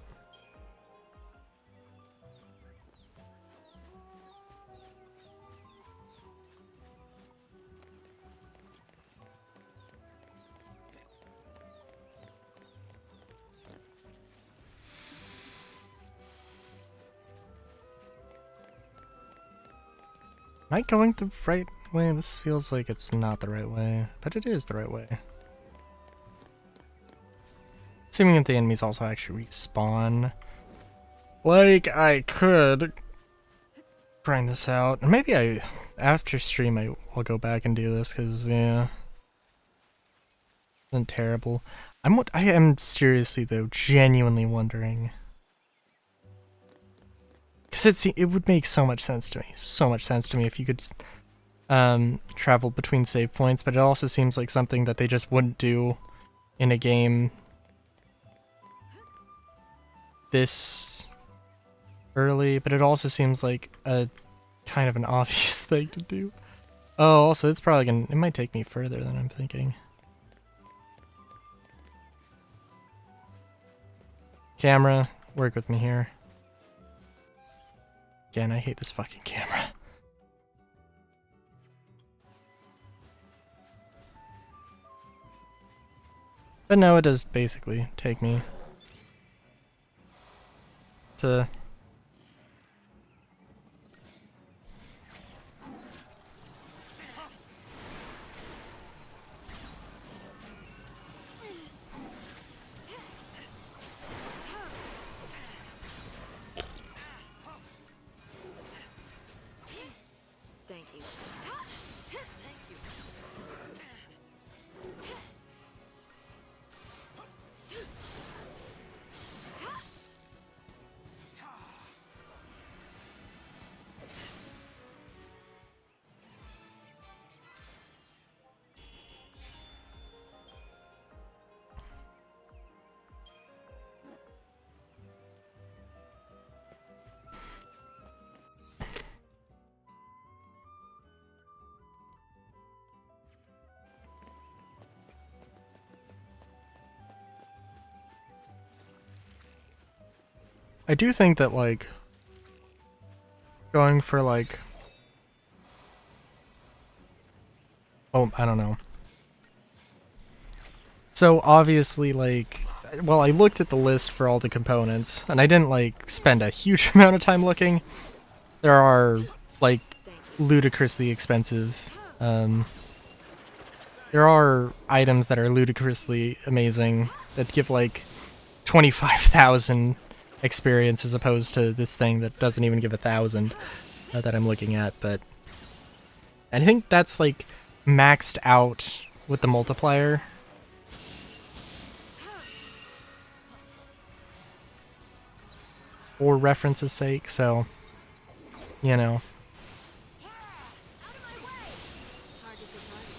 Am I going the right way? This feels like it's not the right way, but it is the right way. Assuming that the enemies also actually respawn. Like, I could grind this out. And maybe after stream, I'll go back and do this, because, yeah. Isn't terrible. I am seriously, though, genuinely wondering. Because it would make so much sense to me. So much sense to me if you could travel between save points, but it also seems like something that they just wouldn't do in a game this early, but it also seems like a kind of an obvious thing to do. Oh, also it's probably it might take me further than I'm thinking. Camera, work with me here. Again, I hate this fucking camera. But no, it does basically take me to... Thank you. I do think that, like, going for, like, oh, I don't know. So obviously, like, well, I looked at the list for all the components, and I didn't, like, spend a huge amount of time looking. There are, like, ludicrously expensive, there are items that are ludicrously amazing that give, like, 25,000 experience as opposed to this thing that doesn't even give 1,000 that I'm looking at, but I think that's, like, maxed out with the multiplier. For reference's sake, so, you know. Target's a target.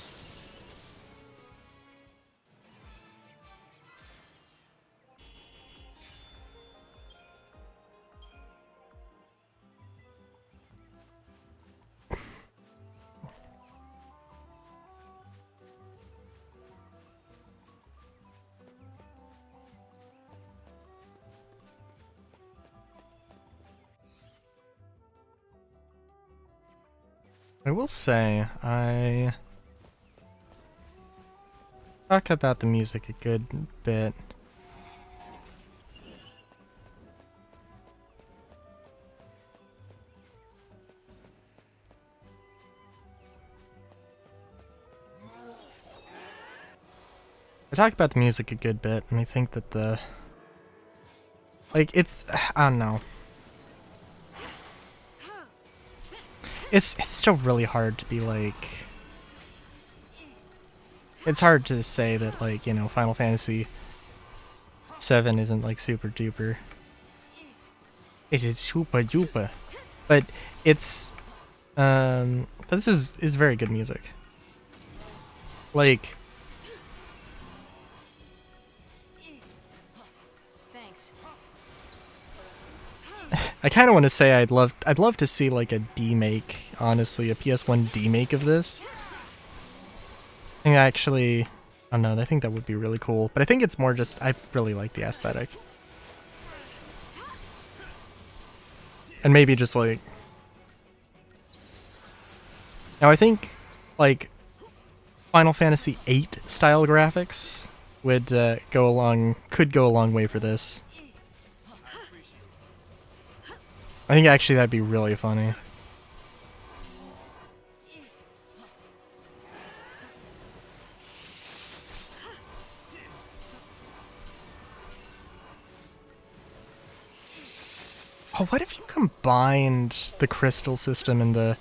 I will say, I talk about the music a good bit. I talk about the music a good bit, and I think that the, like, it's, I don't know. It's still really hard to be like, it's hard to say that, like, you know, Final Fantasy 7 isn't, like, super duper. It is super duper. But it's, this is very good music. Like, Thanks. I kind of want to say I'd love to see, like, a demake, honestly, a PS1 demake of this. I think actually, I don't know, I think that would be really cool. But I think it's more just, I really like the aesthetic. And maybe just, like, now I think, like, Final Fantasy VIII style graphics would could go a long way for this. I think actually that'd be really funny. Oh, what if you combined the crystal system and the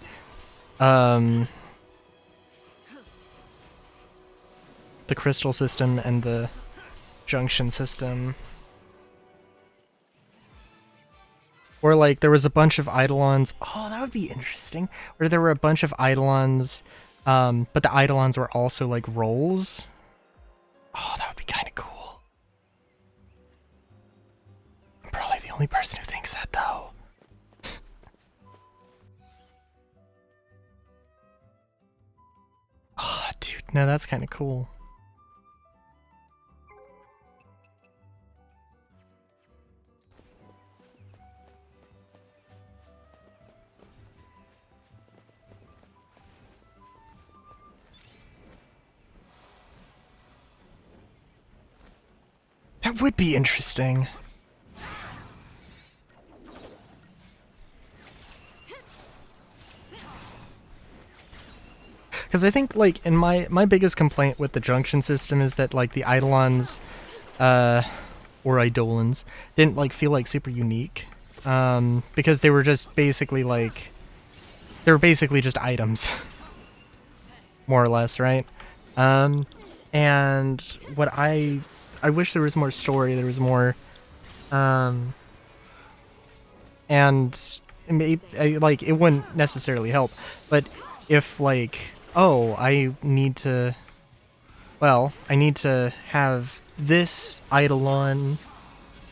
crystal system and the junction system? Or, like, there was a bunch of Eidolons. Oh, that would be interesting. Or there were a bunch of Eidolons, but the Eidolons were also, like, roles. Oh, that would be kind of cool. I'm probably the only person who thinks that, though. Oh, dude, no, that's kind of cool. That would be interesting. Because I think, like, in my biggest complaint with the junction system is that, like, the Eidolons, or Eidolons, didn't, like, feel, like, super unique. Because they were just basically, like, they were basically just items. More or less, right? And what I wish there was more story, there was more, and like, it wouldn't necessarily help, but if, like, oh, I need to have this Eidolon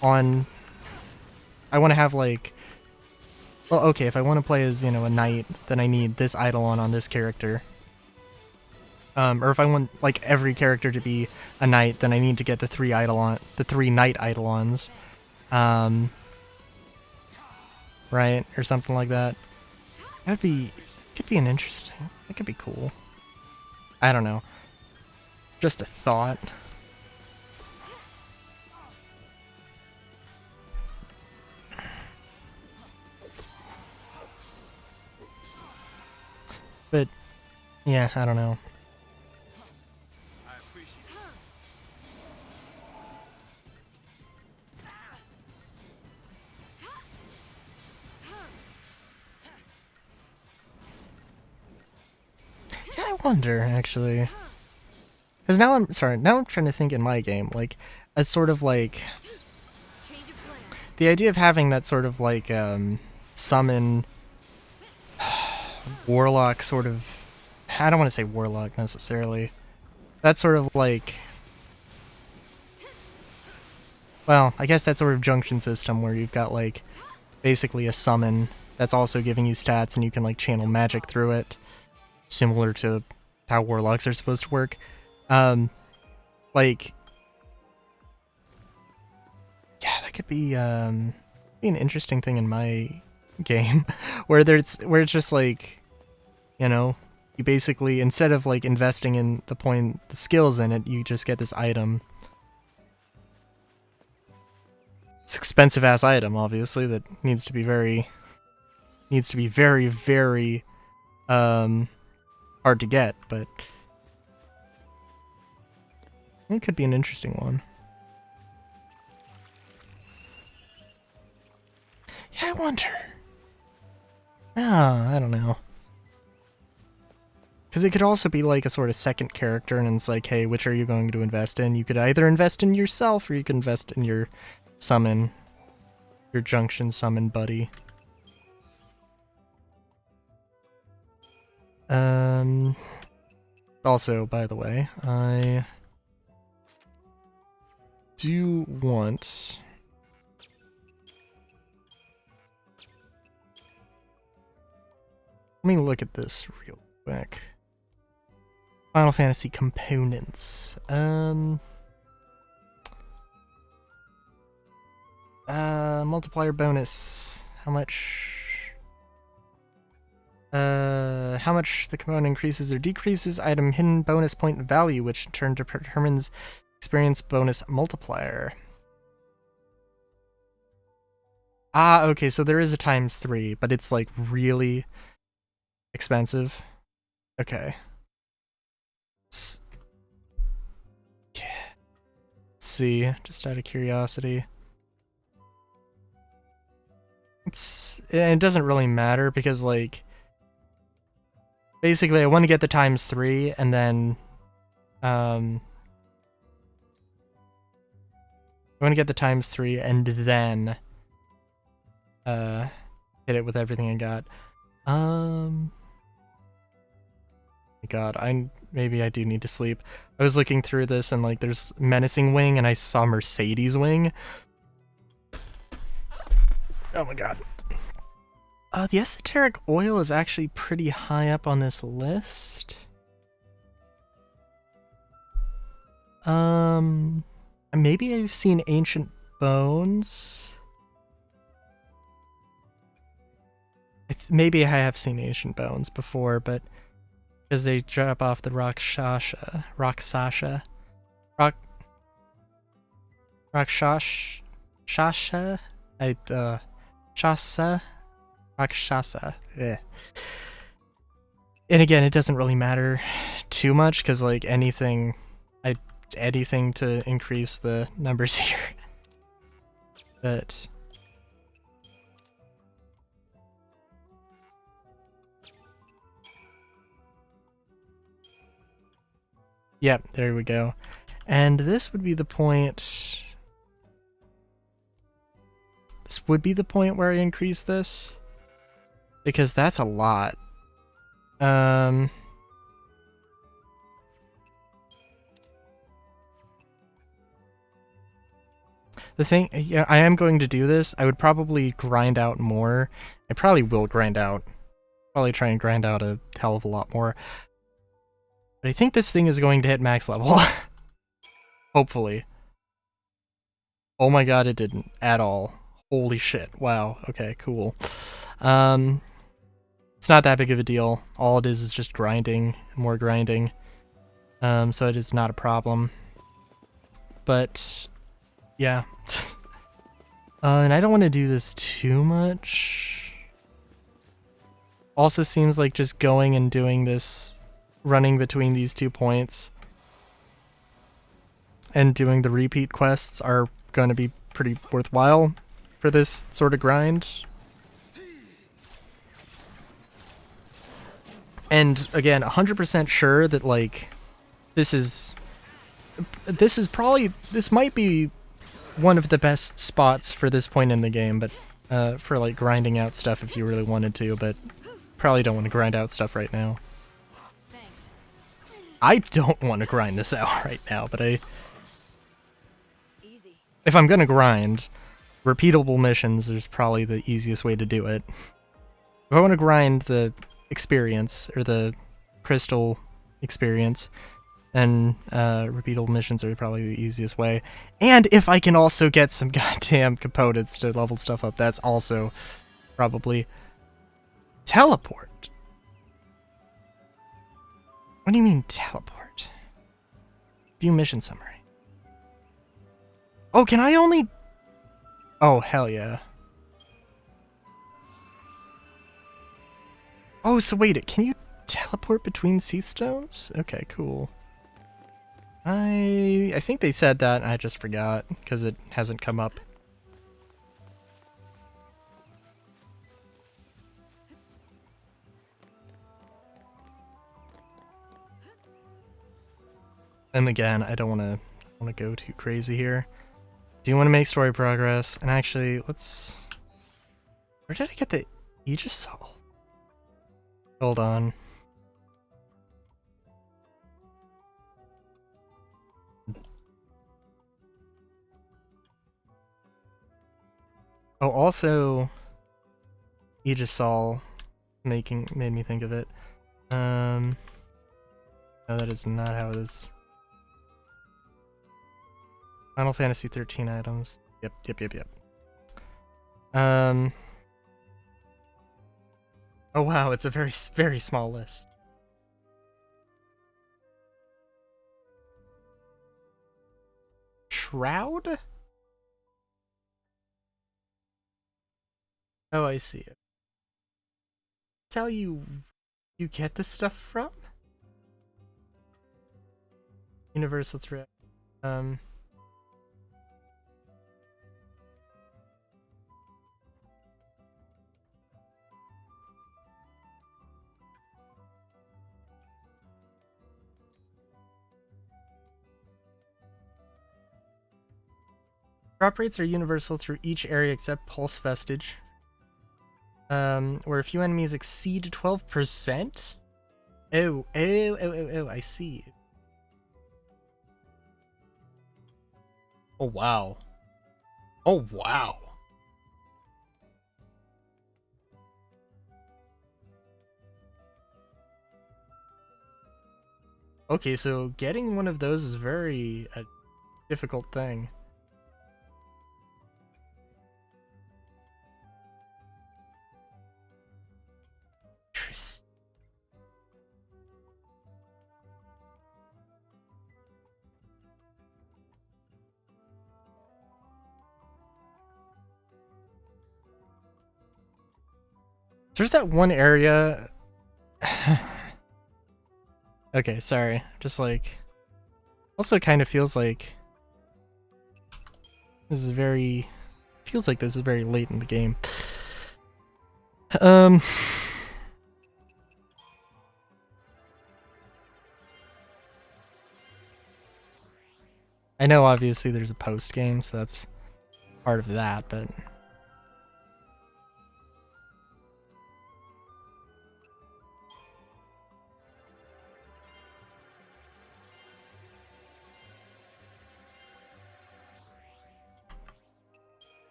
on, I want to have, like, well, okay, if I want to play as, you know, a knight, then I need this Eidolon on this character. Or if I want, like, every character to be a knight, then I need to get the three knight Eidolons. right? Or something like that. That'd be, could be an interesting, that could be cool. I don't know. Just a thought. But, yeah, I don't know. I appreciate it. Yeah, I wonder, actually. Because now I'm, sorry, now I'm trying to think in my game, like, a sort of like, Change of plan. the idea of having that sort of like, summon warlock sort of, I don't want to say warlock necessarily. That sort of like, well, I guess that sort of junction system where you've got like, basically a summon that's also giving you stats and you can like channel magic through it. Similar to how warlocks are supposed to work. Like, yeah, that could be an interesting thing in my game, where it's just like, you know, you basically, instead of like investing in the skills in it, you just get this item. It's expensive ass item, obviously, that needs to be very, very hard to get, but it could be an interesting one. Yeah, I wonder. I don't know. Because it could also be like a sort of second character, and it's like, hey, which are you going to invest in? You could either invest in yourself, or you could invest in your summon, your junction summon buddy. Also, by the way, I do want... Let me look at this real quick. Final Fantasy components. Multiplier bonus. How much the component increases or decreases item hidden bonus point value, which in turn determines experience bonus multiplier. Ah, okay, so there is a ×3, but it's like really expensive. Okay. Let's see, just out of curiosity. It doesn't really matter because, like, basically I want to get the ×3 and then I want to get the ×3 and then hit it with everything I got. God, maybe I do need to sleep. I was looking through this and like there's Menacing Wing and I saw Mercedes Wing. Oh my god. The Esoteric Oil is actually pretty high up on this list. Maybe I've seen Ancient Bones. Maybe I have seen Ancient Bones before, but because they drop off the Rakshasa. Shasha? Rakshasa. Eh. And again, it doesn't really matter too much, because like anything to increase the numbers here. But yep, there we go. And this would be the point. This would be the point where I increase this, because that's a lot. The thing, yeah, I am going to do this. I would probably grind out more. I probably will grind out. Probably try and grind out a hell of a lot more. But I think this thing is going to hit max level. Hopefully. Oh my god, it didn't. At all. Holy shit. Wow. Okay, cool. It's not that big of a deal. All it is just grinding, more grinding. So it is not a problem. But yeah. And I don't want to do this too much. Also seems like just going and doing this, running between these 2 points and doing the repeat quests are going to be pretty worthwhile for this sort of grind. And again, 100% sure that like this might be one of the best spots for this point in the game, but for like grinding out stuff if you really wanted to, but probably don't want to grind out stuff right now. Thanks. I don't want to grind this out right now, but Easy. if I'm gonna grind, repeatable missions is probably the easiest way to do it. If I want to grind the experience, or the crystal experience, then repeatable missions are probably the easiest way. And if I can also get some goddamn components to level stuff up, that's also probably... Teleport? What do you mean teleport? View mission summary. Oh, can I only... Oh, hell yeah. Oh, so wait, can you teleport between Seath Stones? Okay, cool. I think they said that, and I just forgot, because it hasn't come up. And again, I don't want to go too crazy here. Do you want to make story progress? And actually, let's... Where did I get the Aegisol? Hold on. Oh, also, Aegisol made me think of it. No, that is not how it is. Final Fantasy 13 items. Yep. Oh wow, it's a very, very small list. Shroud? Oh, I see it. Tell you get this stuff from? Universal Threat. Drop rates are universal through each area except Pulse Vestige. Where a few enemies exceed 12%? Oh, I see. Oh, wow. Oh, wow. Okay, so getting one of those is very a difficult thing. There's that one area... Okay, sorry. Just like... Also kind of feels like... This is very... Feels like this is very late in the game. I know obviously there's a post game, so that's part of that, but...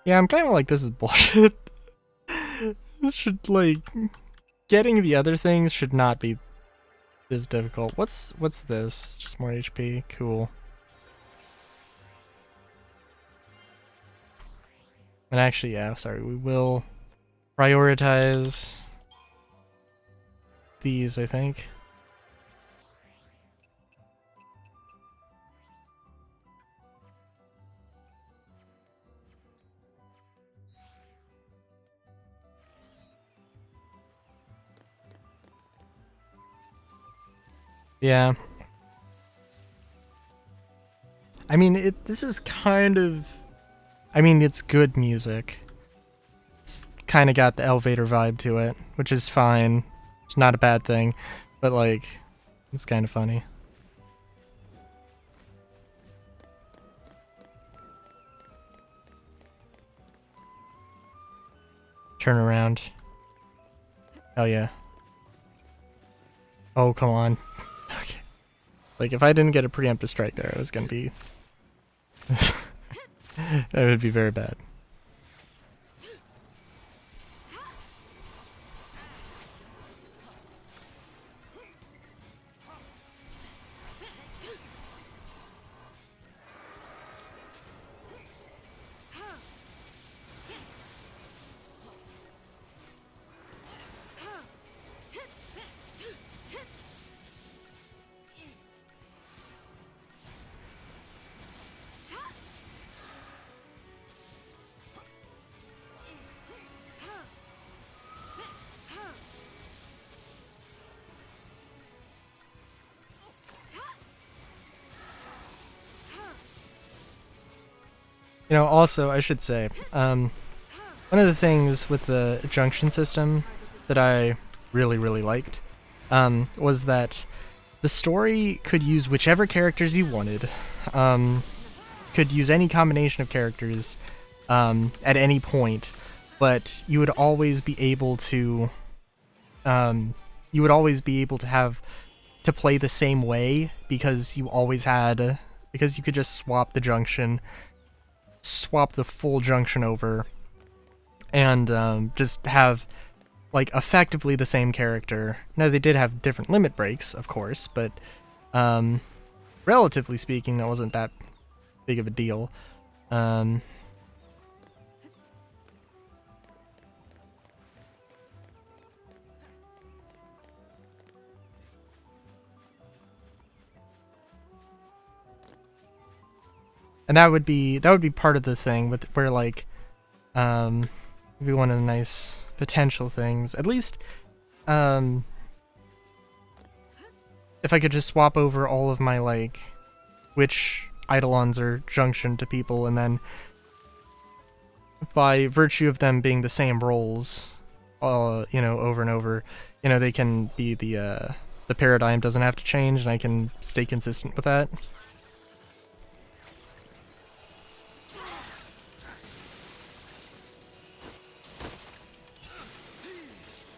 Yeah, I'm kind of like, this is bullshit. This should, like... Getting the other things should not be this difficult. What's this? Just more HP? Cool. And actually, yeah, sorry, we will prioritize these, I think. Yeah. I mean, this is kind of... I mean, it's good music. It's kind of got the elevator vibe to it, which is fine. It's not a bad thing, but like, it's kind of funny. Turn around. Hell yeah. Oh, come on. Okay. Like, if I didn't get a preemptive strike there, it was gonna be... That would be very bad. You know, also, I should say, one of the things with the junction system that I really, really liked was that the story could use whichever characters you wanted, could use any combination of characters at any point, but you would always be able to, have to play the same way because you always had, because you could just swap the junction, swap the full junction over, and just have like effectively the same character. Now they did have different limit breaks, of course, but relatively speaking, that wasn't that big of a deal. And that would be part of the thing with where like maybe one of the nice potential things. At least if I could just swap over all of my like which Eidolons are junctioned to people, and then by virtue of them being the same roles, you know, over and over, you know, they can be the paradigm doesn't have to change, and I can stay consistent with that.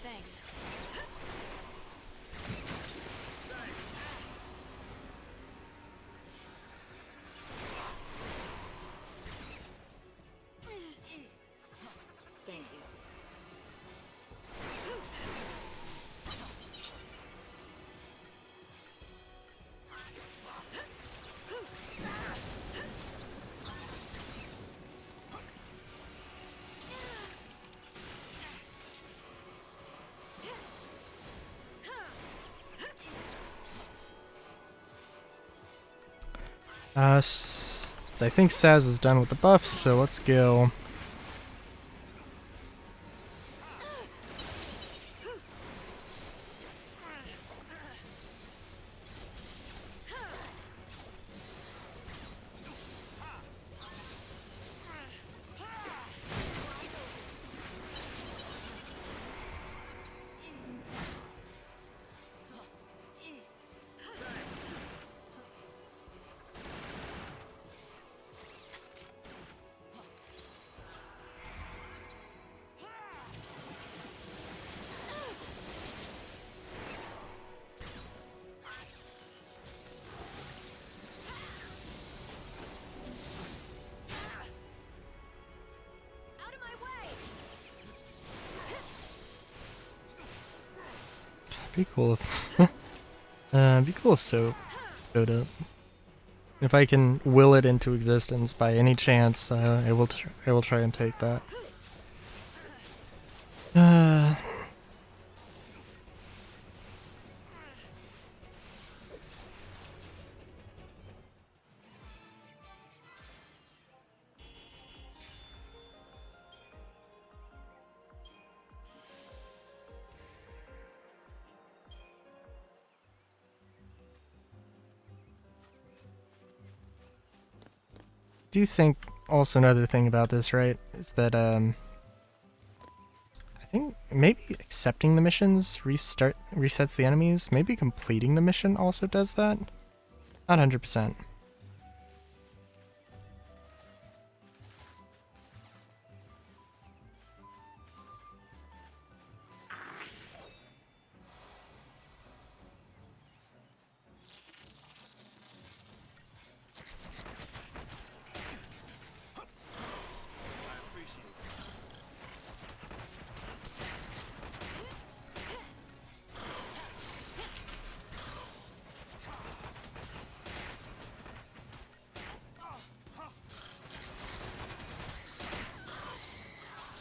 Thanks. Thank you. I think Saz is done with the buffs, so let's go. Out of my way! Be cool if be cool if so showed up. If I can will it into existence by any chance, I will try and take that. Do you think also another thing about this, right, is that I think maybe accepting the missions resets the enemies. Maybe completing the mission also does that. Not 100%.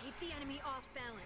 Keep the enemy off balance.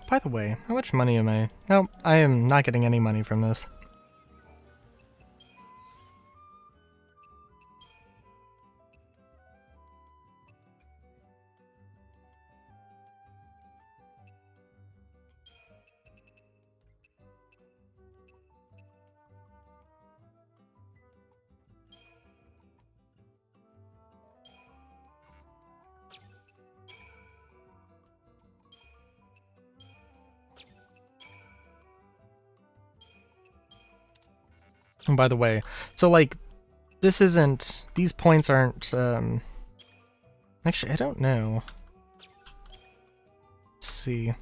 By the way, how much money am I? No, I am not getting any money from this. And by the way, so like, this isn't, these points aren't, actually, I don't know. Let's see.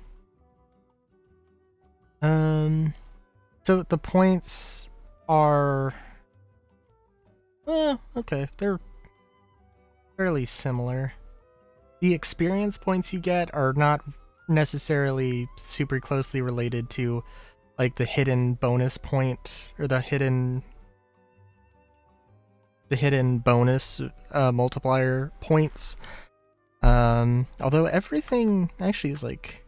So the points are, okay, they're fairly similar. The experience points you get are not necessarily super closely related to like the hidden bonus point or the hidden bonus multiplier points. Although everything actually is like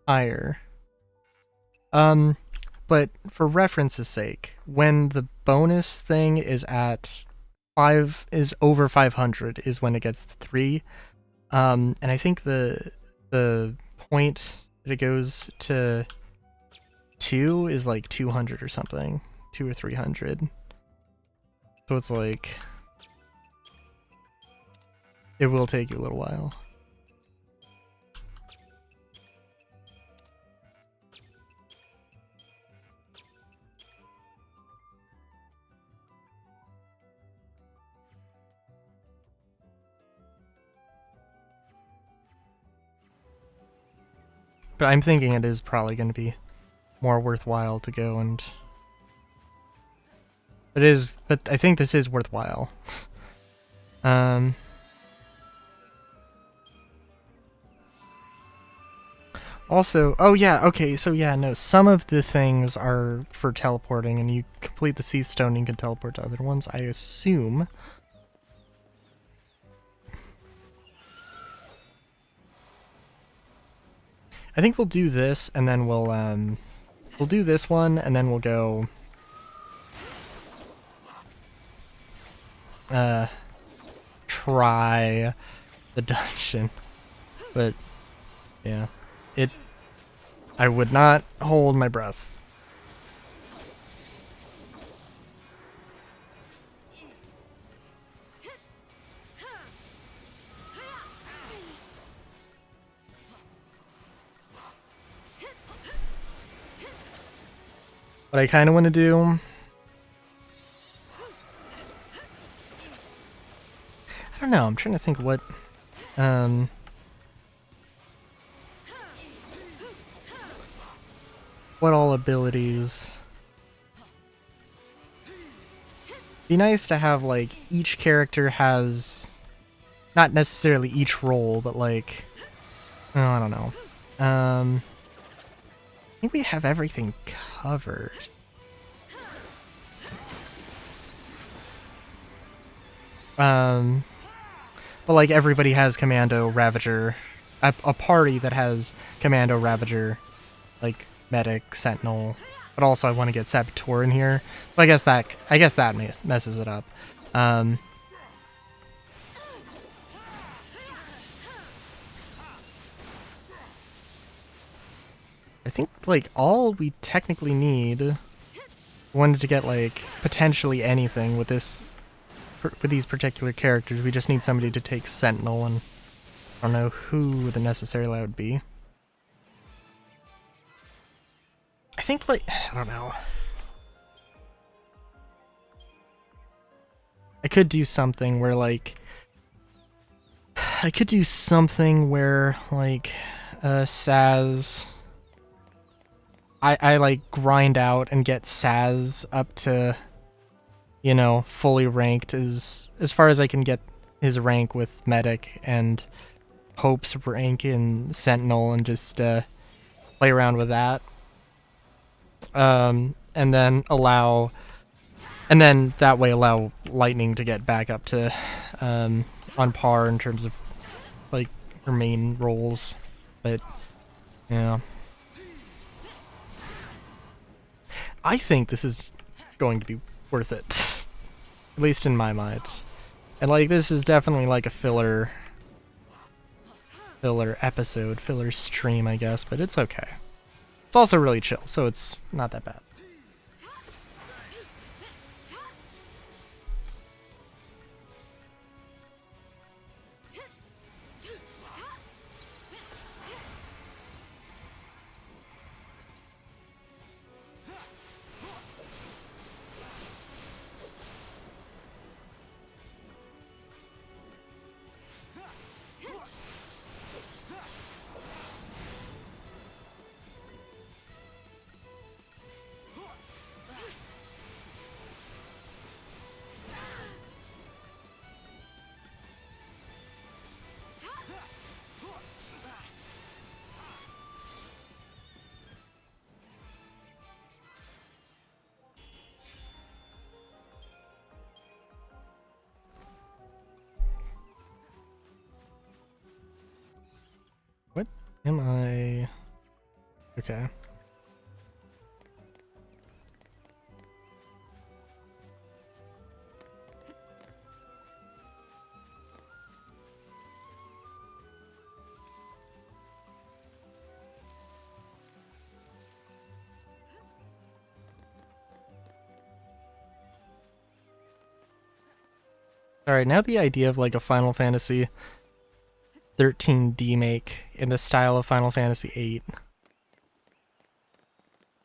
higher. But for reference's sake, when the bonus thing is at over 500 is when it gets 3. And I think the point that it goes to 2 is like 200 or something, 2 or 300. So it's like, it will take you a little while. But I'm thinking it is probably going to be more worthwhile to go and... But I think this is worthwhile. Also, oh yeah, okay, so yeah, no, some of the things are for teleporting, and you complete the Seath Stone and you can teleport to other ones, I assume. I think we'll do this, and then we'll do this one, and then we'll go... try the dungeon. But, yeah. I would not hold my breath. What I kind of want to do... I don't know. I'm trying to think what what all abilities. Be nice to have like each character has not necessarily each role, but like oh, I don't know. I think we have everything covered. But like everybody has Commando, Ravager, a party that has Commando, Ravager, like Medic, Sentinel, but also I want to get Saboteur in here. But I guess that messes it up. I think like all we technically need, wanted to get like potentially anything with this. With these particular characters, we just need somebody to take Sentinel, and I don't know who the necessarily would be. I think, like, I don't know. I could do something where, like, Saz... I like, grind out and get Saz up to... you know, fully ranked as far as I can get his rank with Medic, and Hope's rank in Sentinel, and just play around with that. And then that way allow Lightning to get back up to on par in terms of like her main roles. But yeah, I think this is going to be worth it. At least in my mind. And like this is definitely like a filler episode, filler stream, I guess, but it's okay. It's also really chill, so it's not that bad. What am I? Okay. Alright, now the idea of like a Final Fantasy 13 remake in the style of Final Fantasy 8.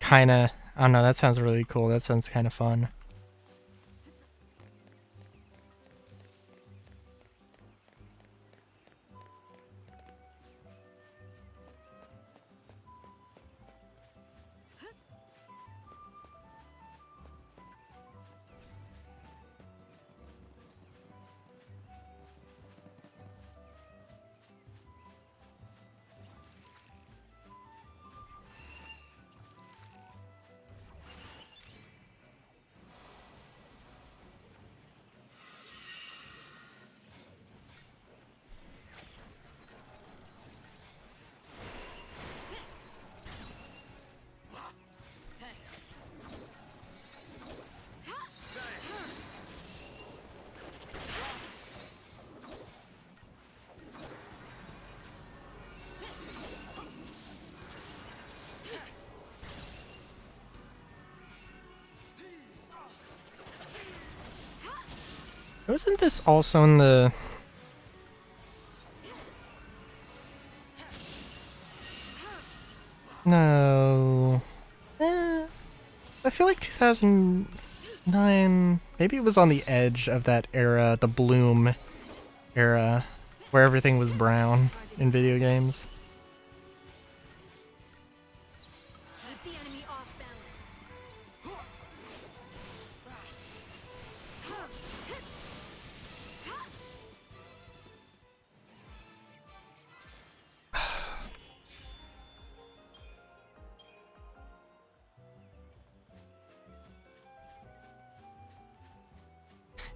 Kinda, I don't know, that sounds really cool. That sounds kind of fun. Wasn't this also in the... No... I feel like 2009... Maybe it was on the edge of that era, the Bloom era where everything was brown in video games. Keep the enemy off balance.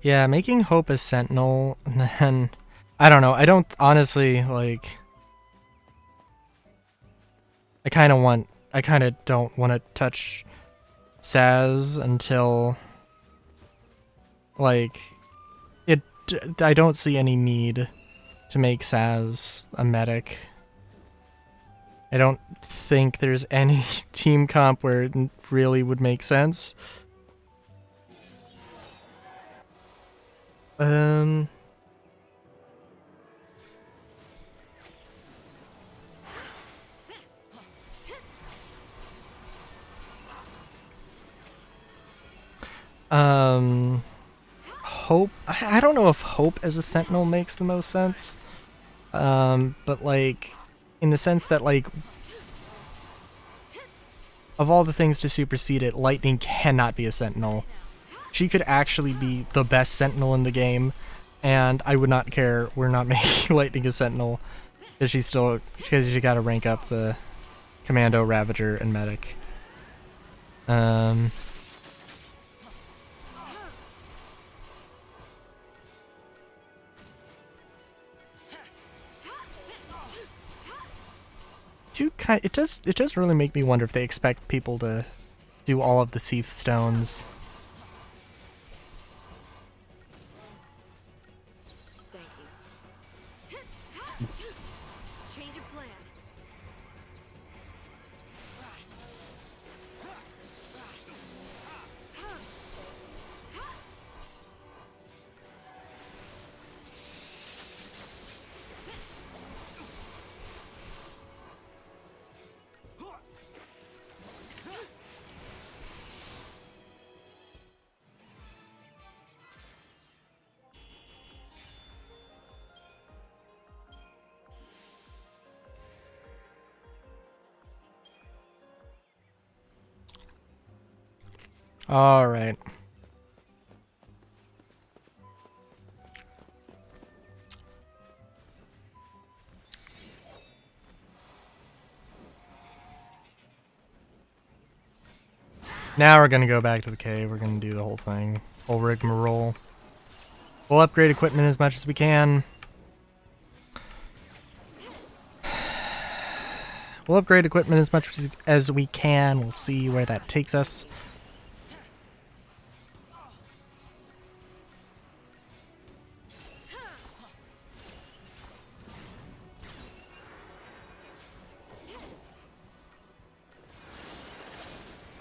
Yeah, making Hope a Sentinel, and then I don't know. I don't honestly like. I kind of don't want to touch Saz until like it. I don't see any need to make Saz a medic. I don't think there's any team comp where it really would make sense. Hope. I don't know if Hope as a Sentinel makes the most sense. But like, in the sense that like, of all the things to supersede it, Lightning cannot be a Sentinel. She could actually be the best Sentinel in the game, and I would not care. We're not making Lightning a Sentinel, because she gotta rank up the Commando, Ravager, and Medic. It does really make me wonder if they expect people to do all of the Seath Stones. Thank you. Change of plan. All right. Now we're gonna go back to the cave. We're gonna do the whole thing. Full rigmarole. We'll upgrade equipment as much as we can. We'll upgrade equipment as much as we can. We'll see where that takes us.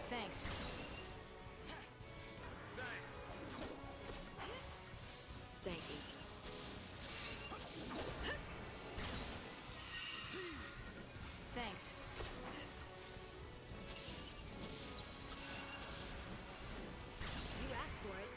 Thanks. Thank you. Thanks. You asked for it.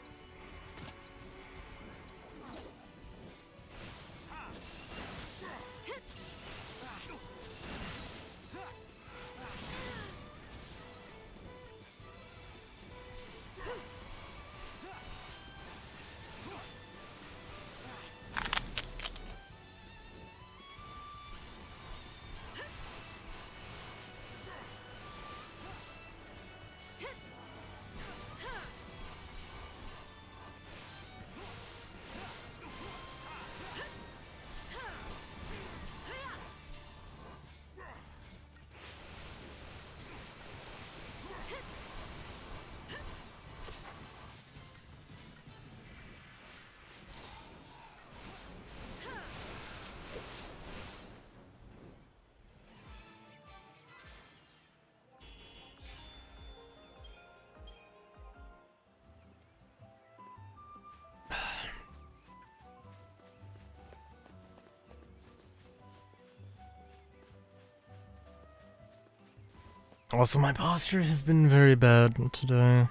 Also, my posture has been very bad today.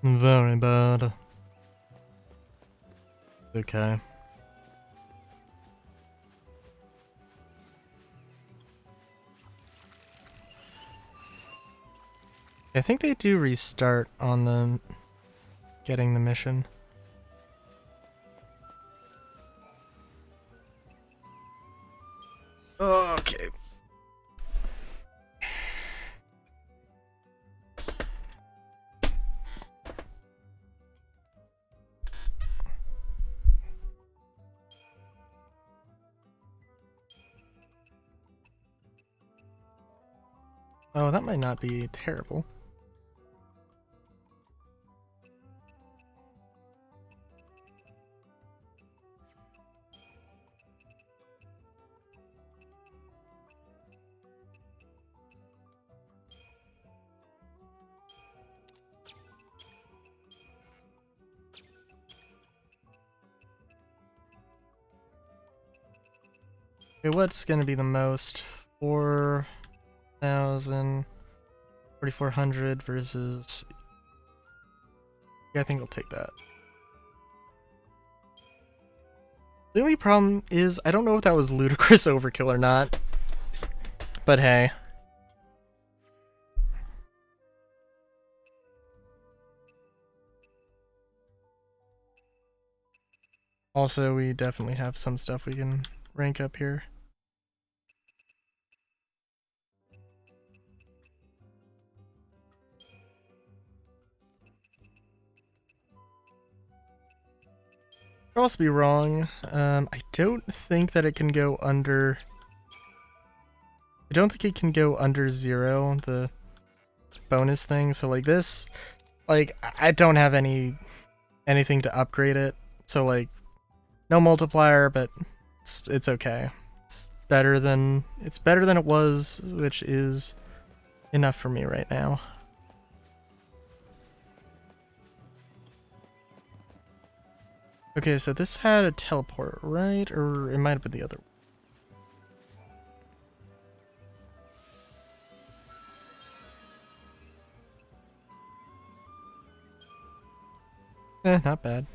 Very bad. Okay. I think they do restart on the getting the mission. Okay. Oh, that might not be terrible. Okay, what's gonna be the most? 4,000, 4,400 versus... Yeah, I think I'll take that. The only problem is, I don't know if that was ludicrous overkill or not. But hey. Also, we definitely have some stuff we can rank up here. Could also be wrong. I don't think that it can go under... I don't think it can go under 0, the bonus thing. So like this, like I don't have anything to upgrade it. So like no multiplier, but it's okay. It's better than it was, which is enough for me right now. Okay, so this had a teleport, right? Or it might have been the other one. Not bad.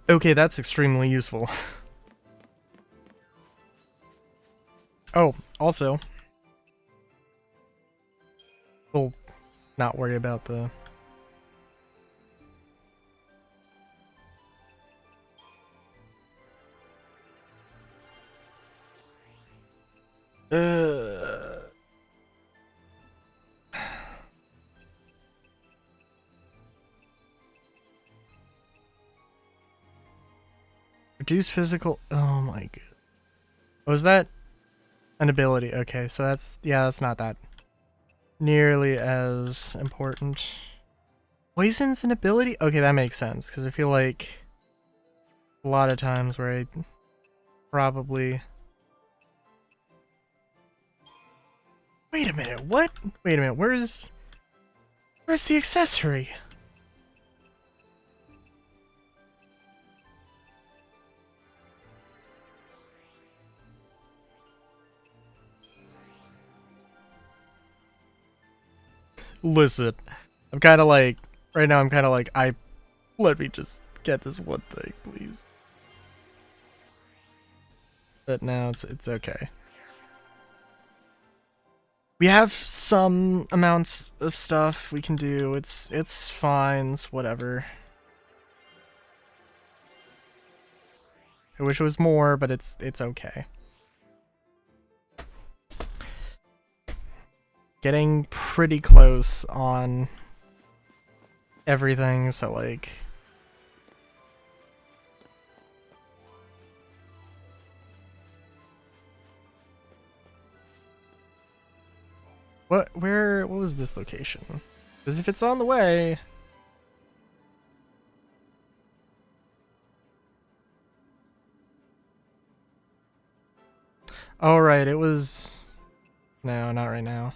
Okay, that's extremely useful. Oh, also, we'll not worry about the... Reduce physical... Oh my god. Was that an ability? Okay, so that's... Yeah, that's not that nearly as important. Poison's an ability? Okay, that makes sense, because I feel like a lot of times where I probably... Wait a minute, what? Wait a minute, where's the accessory? Listen, I'm kind of like, right now I'm kind of like, let me just get this one thing, please. But now it's okay. We have some amounts of stuff we can do. It's fine, it's whatever. I wish it was more, but it's okay. Getting pretty close on everything, so like... What was this location? Because if it's on the way... Oh right, it was... No, not right now.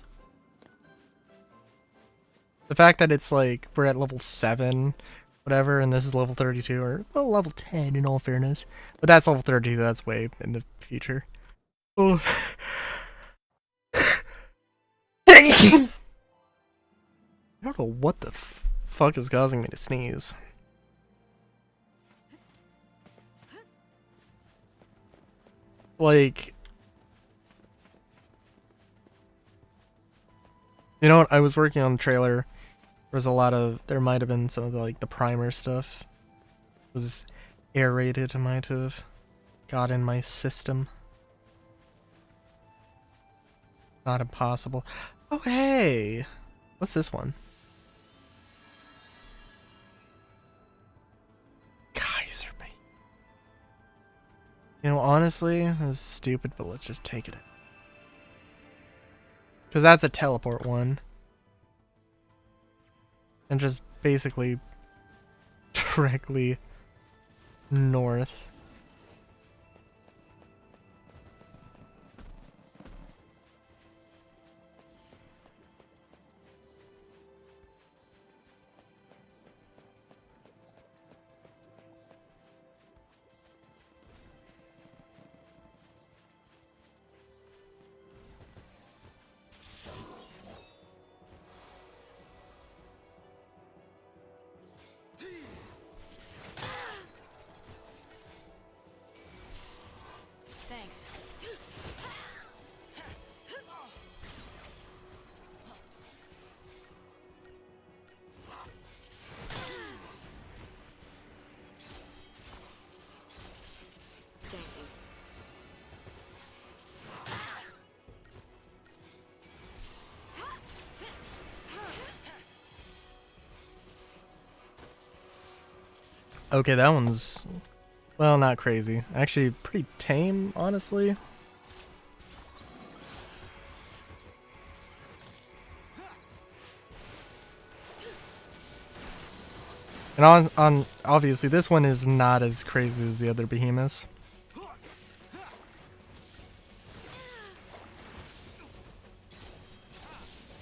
The fact that it's like, we're at level 7, whatever, and this is level 32, or, well, level 10 in all fairness. But that's level 32, that's way in the future. Oh. I don't know what the fuck is causing me to sneeze. Like, you know what? I was working on the trailer. There was a lot of, there might have been some of the, like, the primer stuff was aerated, might have got in my system. Not impossible. Oh, hey! What's this one? Kaiser bait. You know, honestly, this is stupid, but let's just take it. Because that's a teleport one. And just basically directly north. Thanks. Thank you. Okay, that one's, well, not crazy. Actually, pretty tame, honestly. And on obviously, this one is not as crazy as the other behemoths.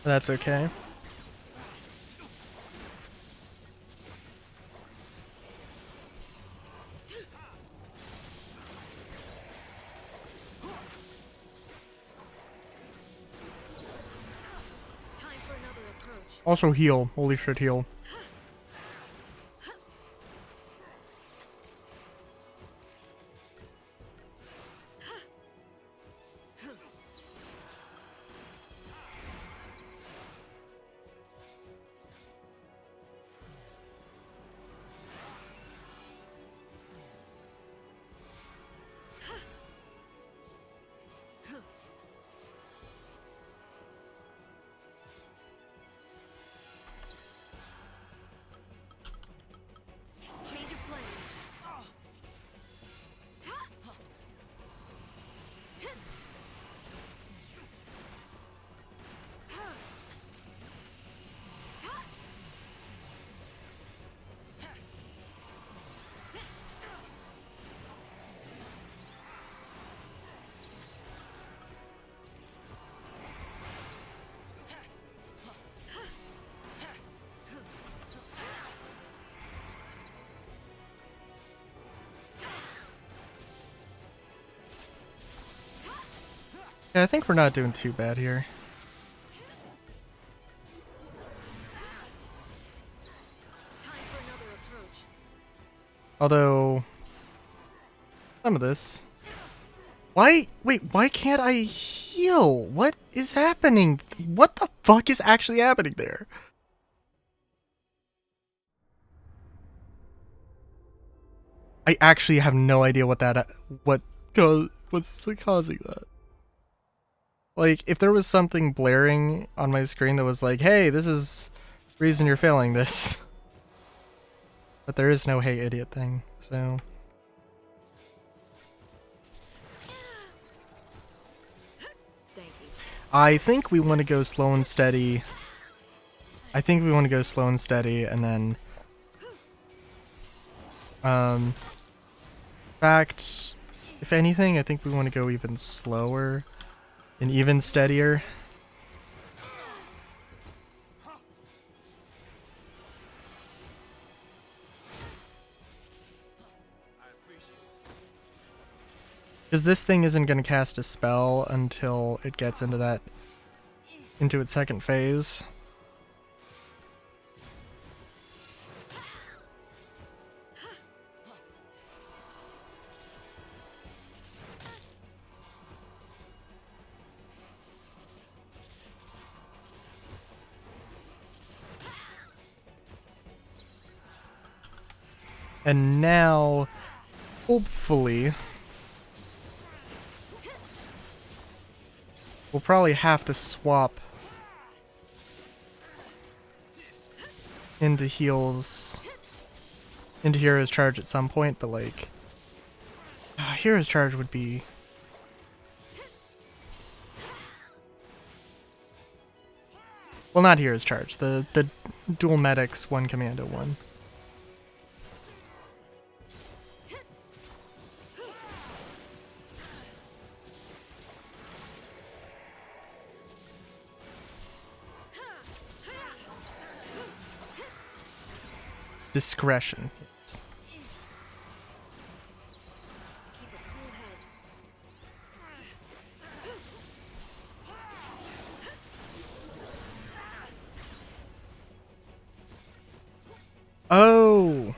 That's okay. Time for another approach. Also heal. Holy shit, heal. Change of plan. Yeah, I think we're not doing too bad here. Time for another approach. Although, some of this. Why? Wait, why can't I heal? What is happening? What the fuck is actually happening there? I actually have no idea what that, what's causing that. Like, if there was something blaring on my screen that was like, hey, this is the reason you're failing this. But there is no hey idiot thing, so. Thank you. I think we want to go slow and steady. I think we want to go slow and steady, and then in fact, if anything, I think we want to go even slower and even steadier. Because this thing isn't going to cast a spell until it gets into its second phase. And now, hopefully, we'll probably have to swap into Hero's Charge at some point, but like, Hero's Charge would be... Well, not Hero's Charge, the Dual Medics 1 Commando one. Discretion. Yes. Oh!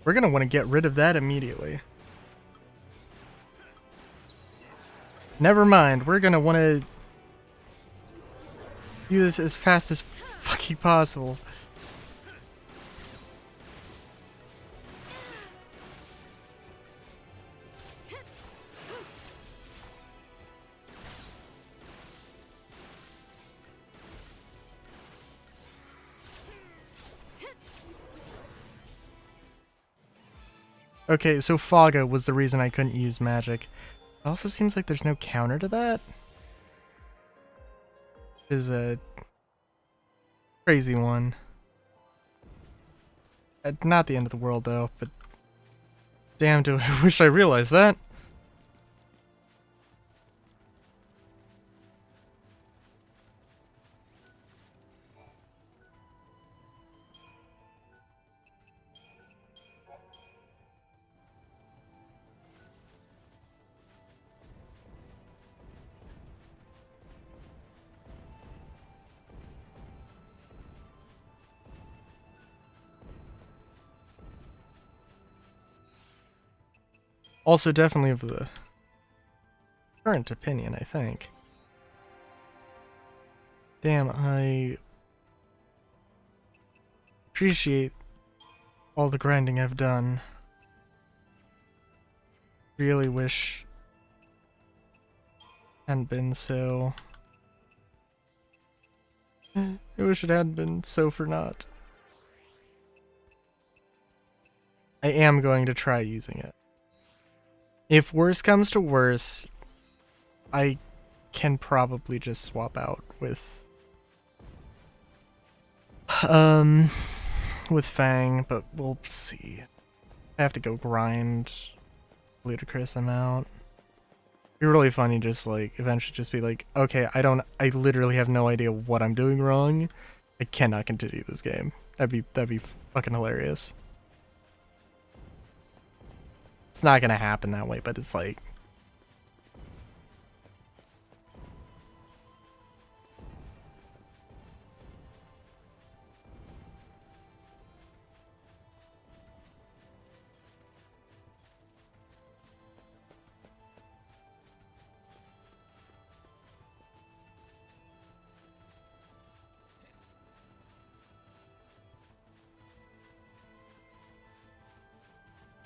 We're gonna want to get rid of that immediately. Never mind, we're gonna want to do this as fast as fucking possible. Okay, so Faga was the reason I couldn't use magic. It also seems like there's no counter to that. Is a crazy one. Not the end of the world though, but damn, do I wish I realized that. Also, definitely of the current opinion, I think. Damn, I appreciate all the grinding I've done. Really wish it hadn't been so. I wish it hadn't been so for naught. I am going to try using it. If worse comes to worse, I can probably just swap out with Fang, but we'll see. I have to go grind a ludicrous amount. It'd be really funny just like eventually just be like, okay, I literally have no idea what I'm doing wrong. I cannot continue this game. That'd be fucking hilarious. It's not gonna happen that way, but it's like...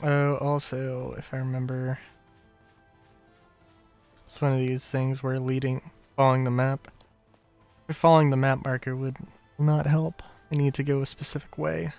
Oh, also, if I remember, it's one of these things where following the map. If following the map marker will not help. I need to go a specific way.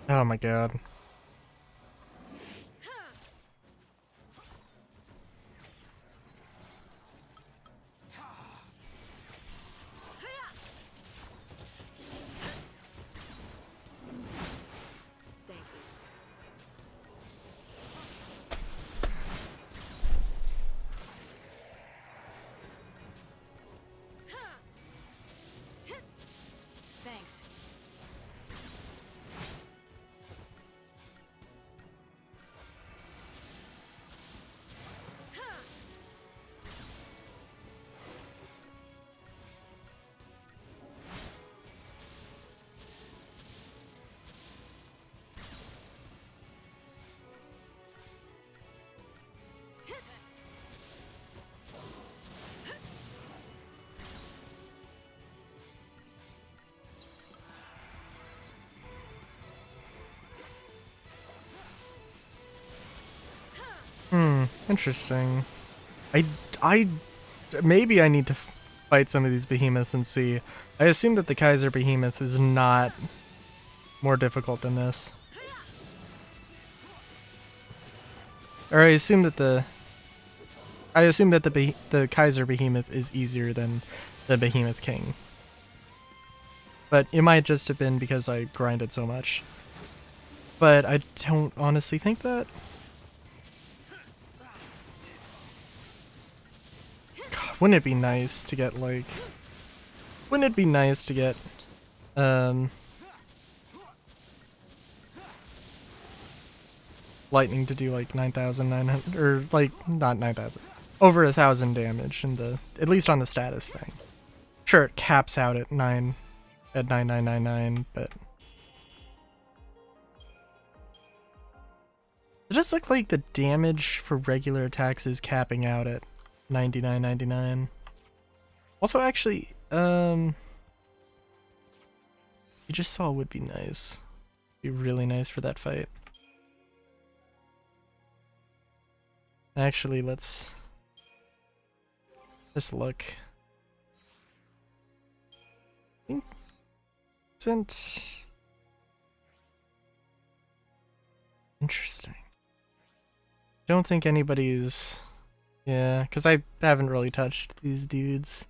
Oh my god. Thank you. Thanks. Interesting. I maybe I need to fight some of these behemoths and see. I assume that the Kaiser behemoth is not more difficult than this. Or I assume that the the Kaiser behemoth is easier than the Behemoth King. But it might just have been because I grinded so much. But I don't honestly think that. God, wouldn't it be nice to get like... Wouldn't it be nice to get... Lightning to do like 9,900, or like, not 9,000, over 1,000 damage in the, at least on the status thing. Sure, it caps out at 9999, but... It just looked like the damage for regular attacks is capping out at 99.99. Also, actually, you just saw would be nice. Be really nice for that fight. Actually, let's just look. Isn't interesting. Don't think anybody's... Yeah, because I haven't really touched these dudes.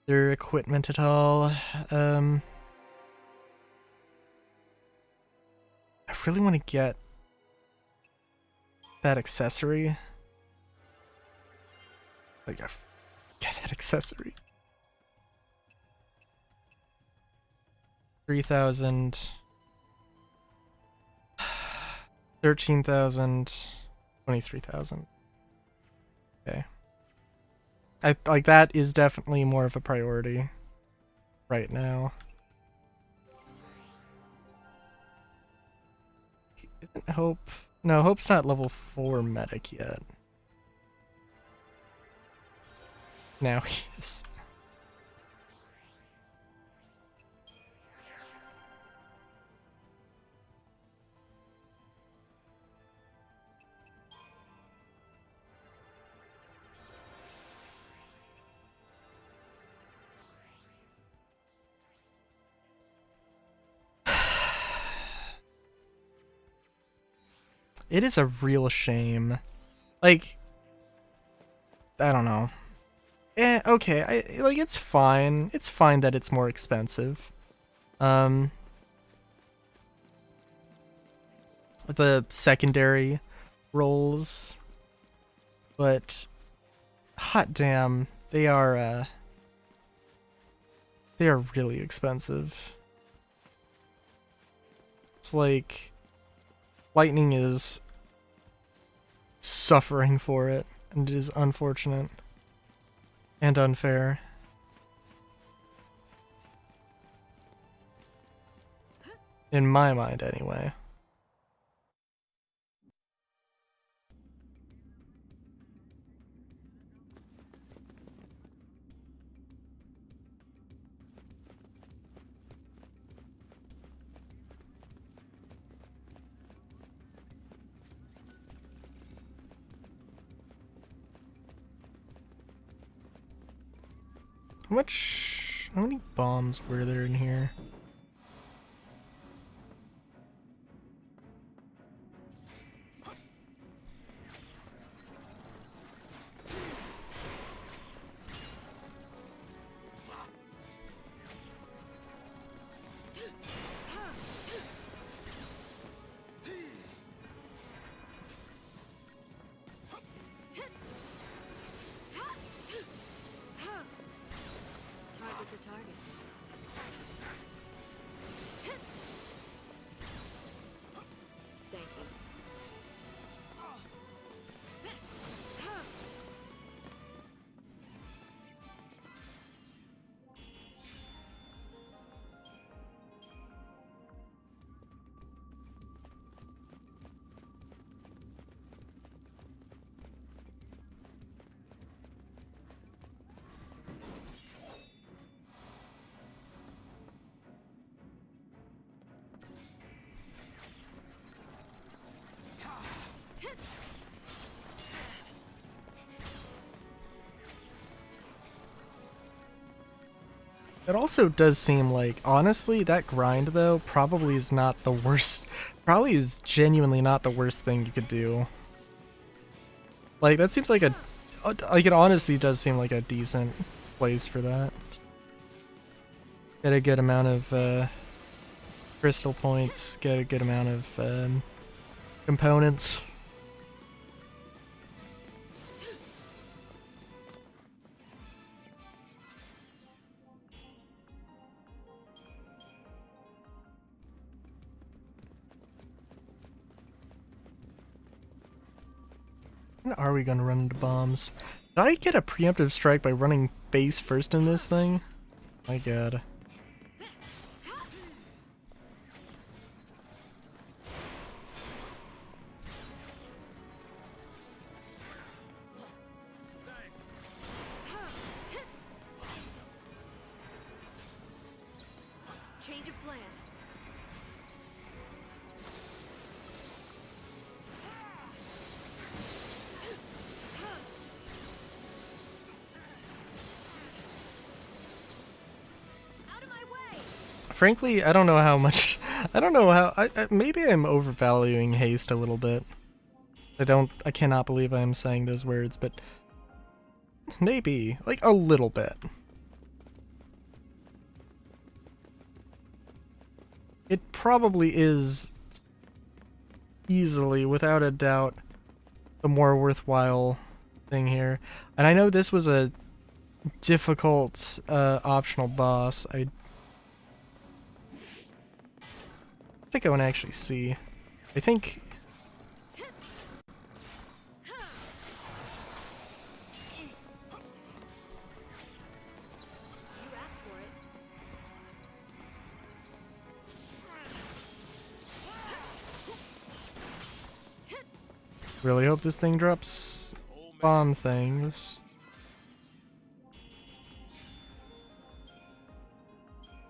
Their equipment at all. I really want to get that accessory. Like, get that accessory. 3,000. 13,000. 23,000. Okay. I like that is definitely more of a priority right now. Isn't Hope? No, Hope's not level 4 medic yet. Now he is. It is a real shame. Like, I don't know. Okay, like it's fine. It's fine that it's more expensive. The secondary roles, but hot damn, they are really expensive. It's like Lightning is suffering for it, and it is unfortunate and unfair. In my mind, anyway. How many bombs were there in here? It also does seem like, honestly, that grind though probably is not the worst. Probably is genuinely not the worst thing you could do. Like, that seems like like, it honestly does seem like a decent place for that. Get a good amount of crystal points, get a good amount of components. When are we gonna run into bombs? Did I get a preemptive strike by running base first in this thing? My god. Change of plan. Out of my way. Frankly, I don't know how much. I don't know how. Maybe I'm overvaluing haste a little bit. I cannot believe I'm saying those words, but maybe like a little bit. It probably is easily, without a doubt, the more worthwhile thing here. And I know this was a difficult optional boss. I think I want to actually see. I think You asked for it. really hope this thing drops bomb things.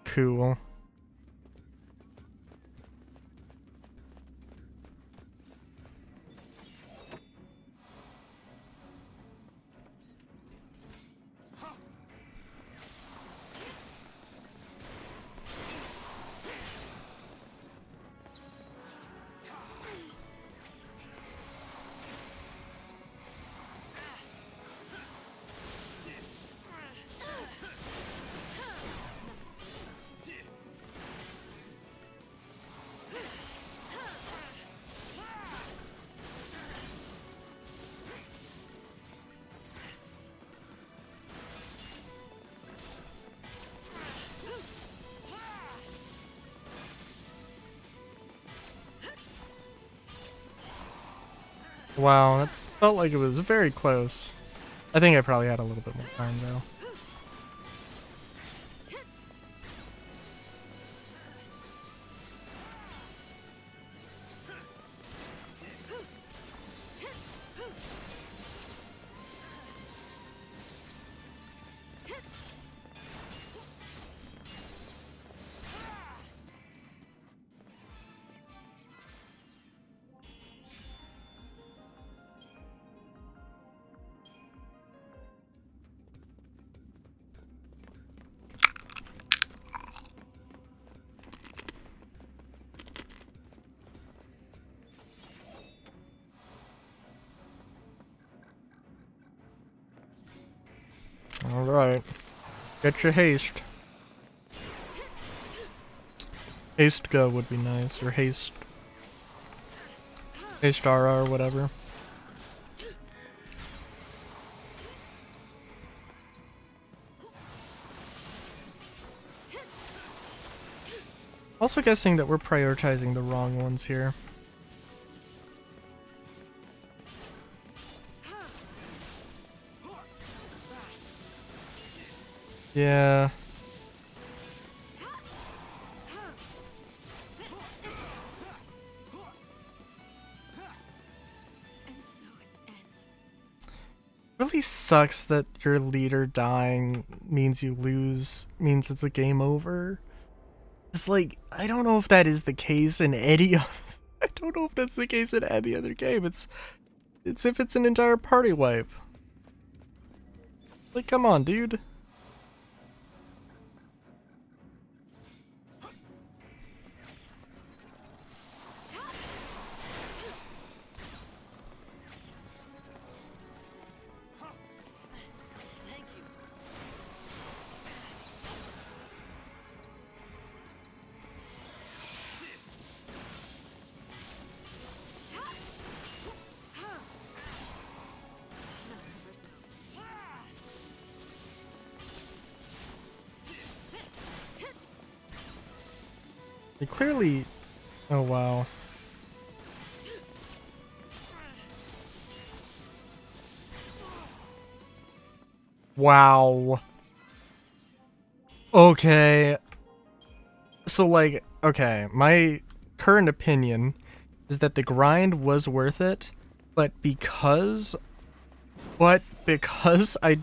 Cool. Wow, that felt like it was very close. I think I probably had a little bit more time though. Alright. Get your haste. Haste go would be nice, or haste. Haste RR, whatever. Also guessing that we're prioritizing the wrong ones here. Yeah. And so it ends. Really sucks that your leader dying means you lose, means it's a game over. It's like, I don't know if that is the case in any other, I don't know if that's the case in any other game. It's if it's an entire party wipe. Like, come on, dude. It clearly... Oh, wow. Wow. Okay. So, like, okay, my current opinion is that the grind was worth it, but because I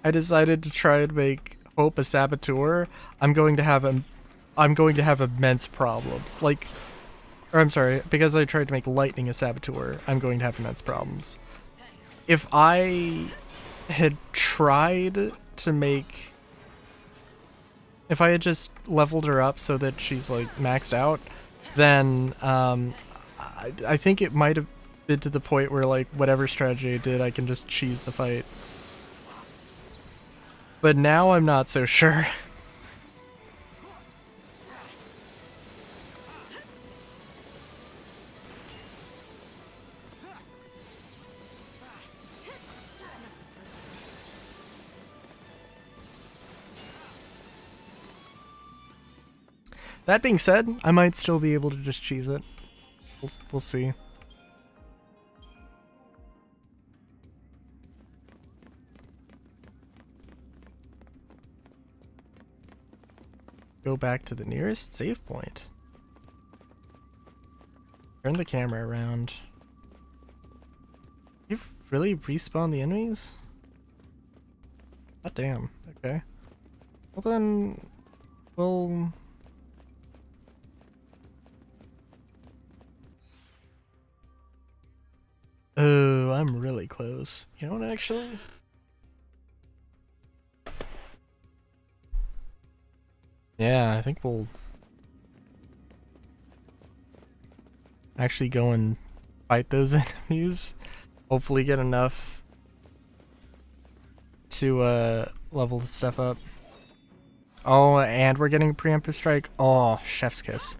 decided to try and make Hope a saboteur, I'm going to have immense problems. Like, or I'm sorry, because I tried to make Lightning a saboteur, I'm going to have immense problems. If I had tried to make... If I had just leveled her up so that she's, like, maxed out, then, I think it might have been to the point where, like, whatever strategy I did, I can just cheese the fight. But now I'm not so sure. That being said, I might still be able to just cheese it. We'll see. Go back to the nearest save point. Turn the camera around. You've really respawned the enemies? God damn. Okay. Well then, we'll... Oh, I'm really close. You know what, actually? Yeah, I think we'll actually go and fight those enemies. Hopefully get enough to level the stuff up. Oh, and we're getting a preemptive strike. Oh, chef's kiss.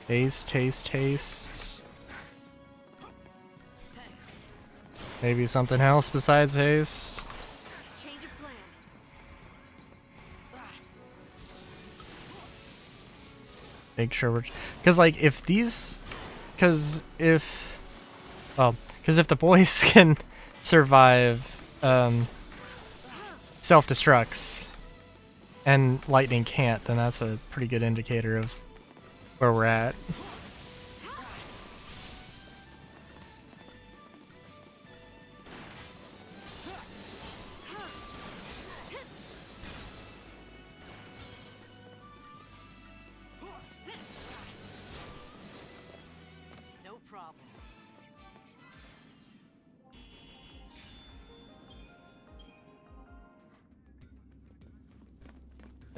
Taste, taste, taste. Maybe something else besides haste. Change of plan. Make sure we're... Because, like, if these... Because if the boys can survive self-destructs and Lightning can't, then that's a pretty good indicator of where we're at. No problem.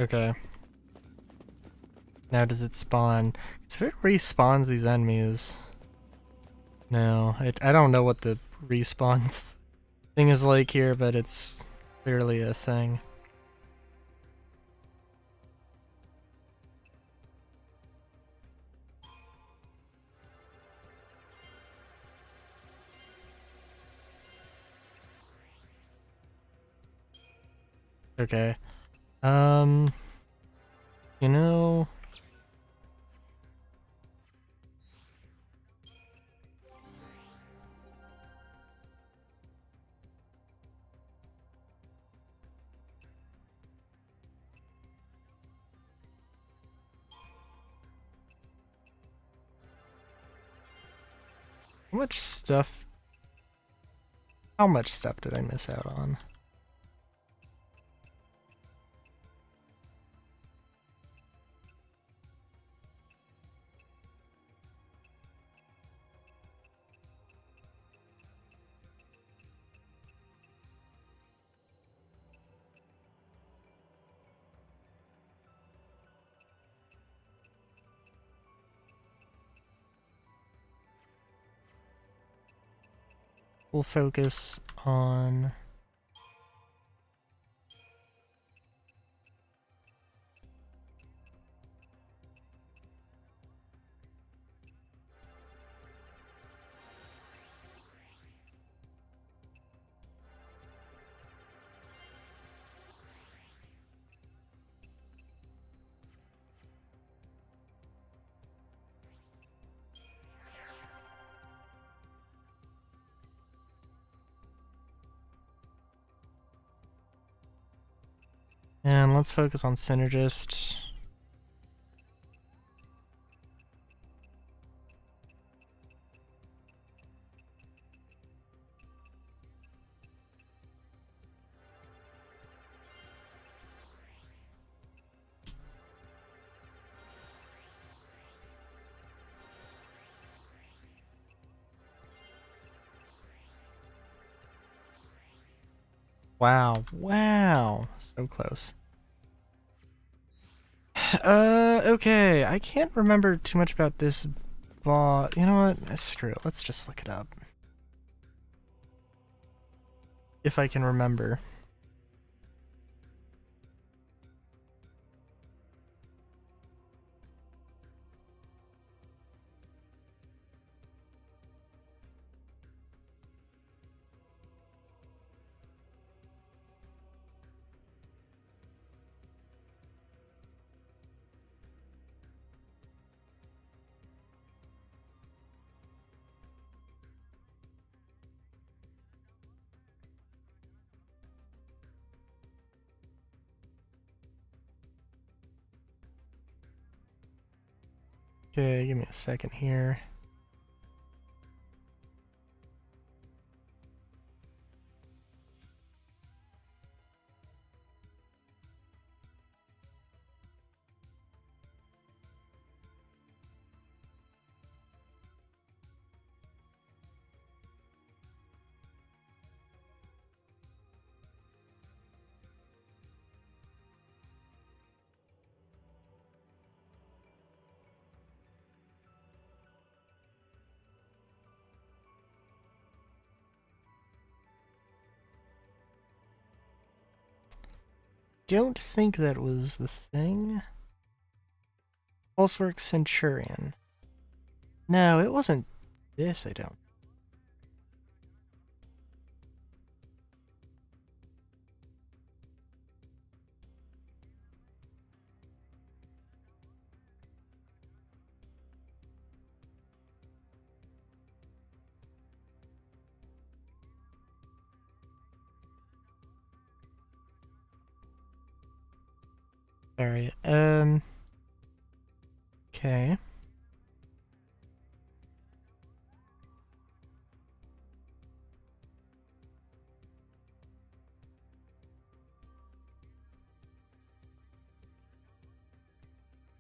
Okay. Now does it spawn? If it respawns these enemies... No, I don't know what the respawn thing is like here, but it's clearly a thing. Okay. You know... How much stuff did I miss out on? We'll focus on... And let's focus on Synergist. Wow, wow, so close. Okay, I can't remember too much about this boss. You know what? Screw it, let's just look it up. If I can remember. Okay, give me a second here. Don't think that was the thing. Pulsework Centurion. No, it wasn't this, I don't. Sorry, okay.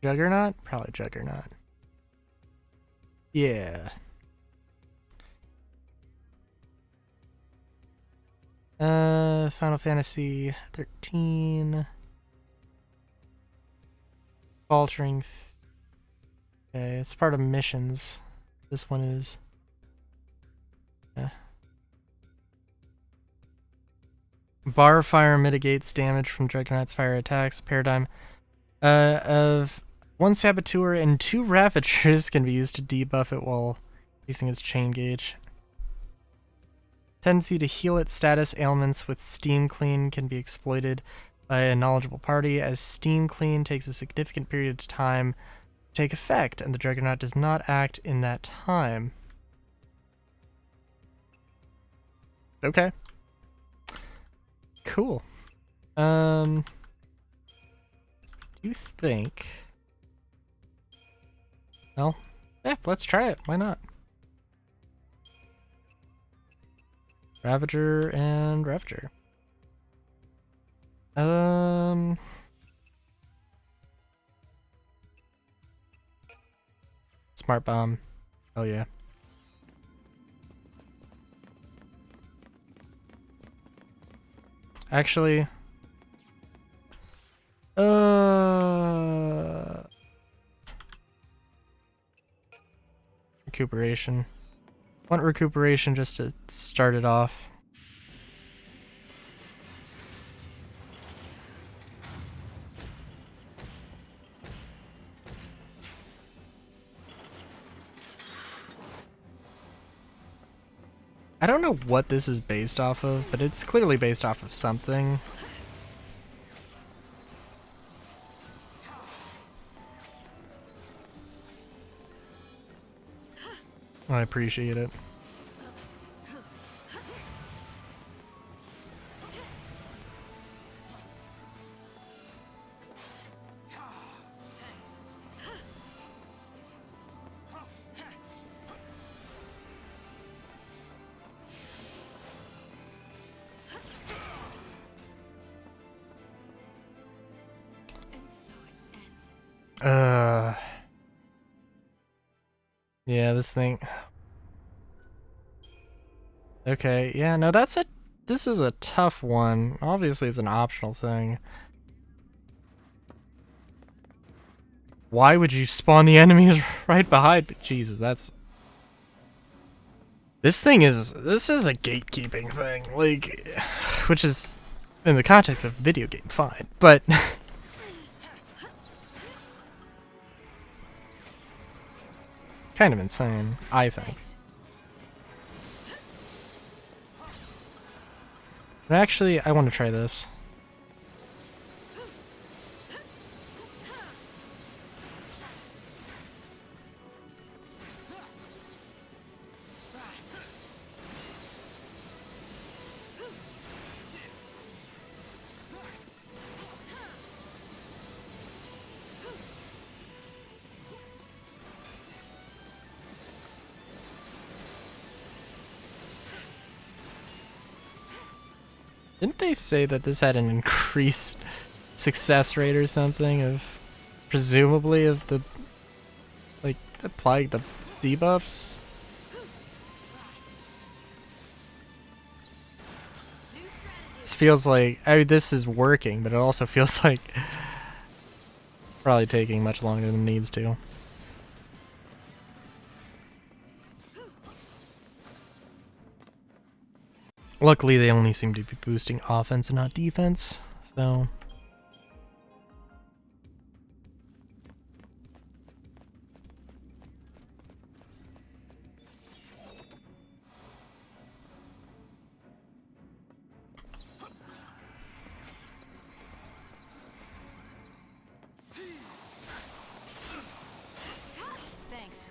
Juggernaut? Probably Juggernaut. Yeah. Final Fantasy 13. Faltering. Okay, it's part of missions. This one is. Yeah. Bar fire mitigates damage from Juggernaut's fire attacks. Paradigm of one Saboteur and 2 Ravagers can be used to debuff it while using its chain gauge. Tendency to heal its status ailments with Steam Clean can be exploited by a knowledgeable party, as Steam Clean takes a significant period of time to take effect, and the Juggernaut does not act in that time. Okay. Cool. Do you think... Well, yeah, let's try it. Why not? Ravager and Ravager. Smart Bomb. Oh yeah. Actually, recuperation. Want recuperation just to start it off. I don't know what this is based off of, but it's clearly based off of something. I appreciate it. Yeah, this thing. Okay, yeah, no, this is a tough one. Obviously, it's an optional thing. Why would you spawn the enemies right behind me? Jesus, this is a gatekeeping thing, like, which is, in the context of video game, fine, but kind of insane, I think. But actually, I want to try this. Didn't they say that this had an increased success rate or something of, presumably, of the, like, applying the debuffs? This feels like, I mean, this is working, but it also feels like probably taking much longer than it needs to. Luckily, they only seem to be boosting offense and not defense, so... Thanks.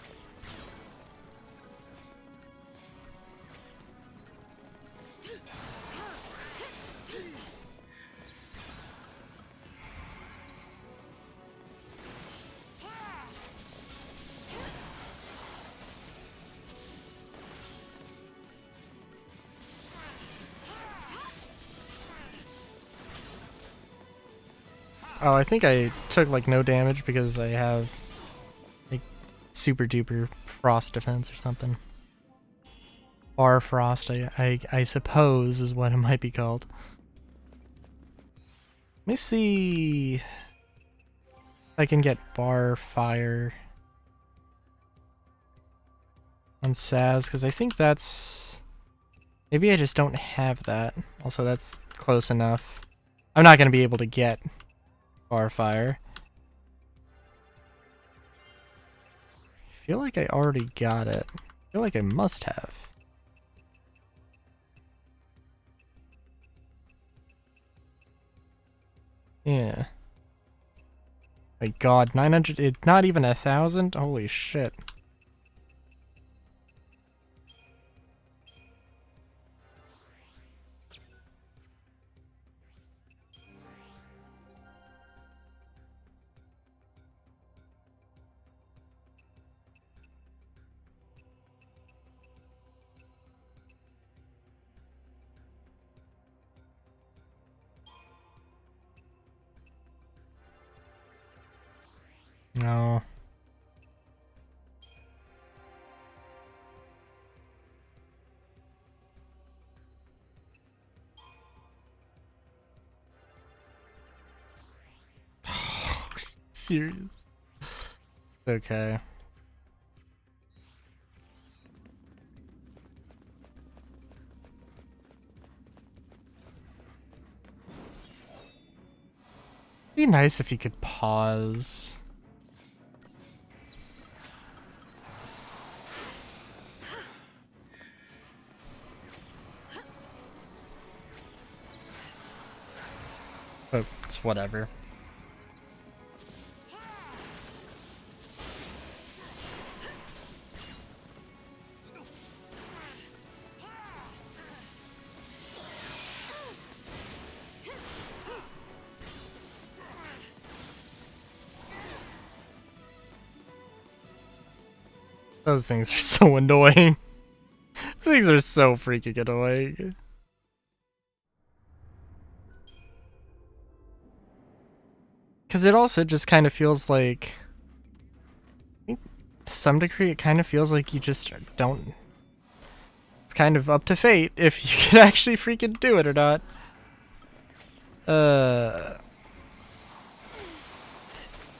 Oh, I think I took, like, no damage because I have, like, super duper frost defense or something. Bar frost, I suppose is what it might be called. Let me see if I can get bar fire on Saz, because I think that's... Maybe I just don't have that. Also, that's close enough. I'm not going to be able to get bar fire. I feel like I already got it. I feel like I must have. Yeah. My god, 900, not even 1,000? Holy shit. No. Serious. Okay. Be nice if you could pause. But it's whatever. Those things are so annoying. Those things are so freaking annoying. Because it also just kind of feels like... to some degree, it kind of feels like you just don't. It's kind of up to fate if you can actually freaking do it or not.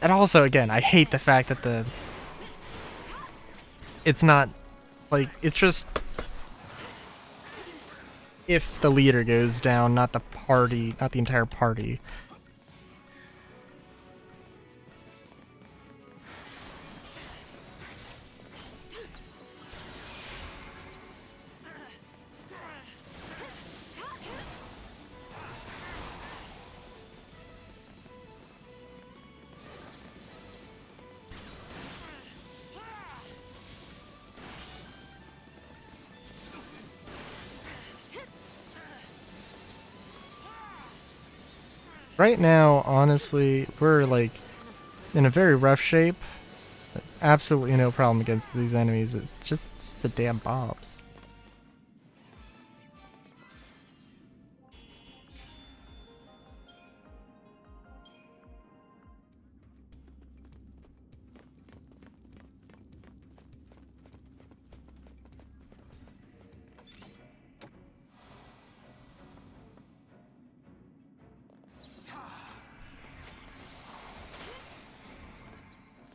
And also, again, I hate the fact that it's not, like, it's just if the leader goes down, not the party, not the entire party. Right now, honestly, we're like in a very rough shape. Absolutely no problem against these enemies. It's just the damn bombs.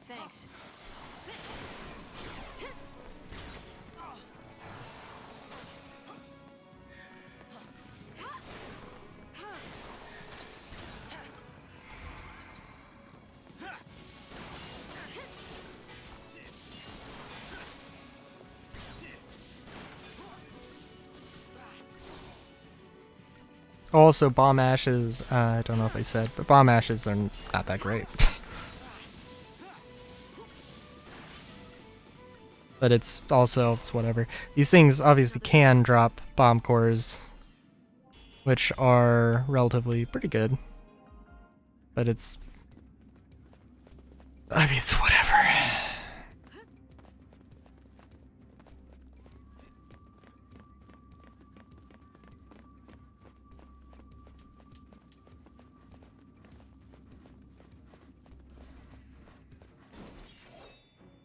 Thanks. Also, bomb ashes, I don't know if I said, but bomb ashes are not that great. But it's also, it's whatever. These things obviously can drop bomb cores, which are relatively pretty good. But it's, I mean, it's whatever.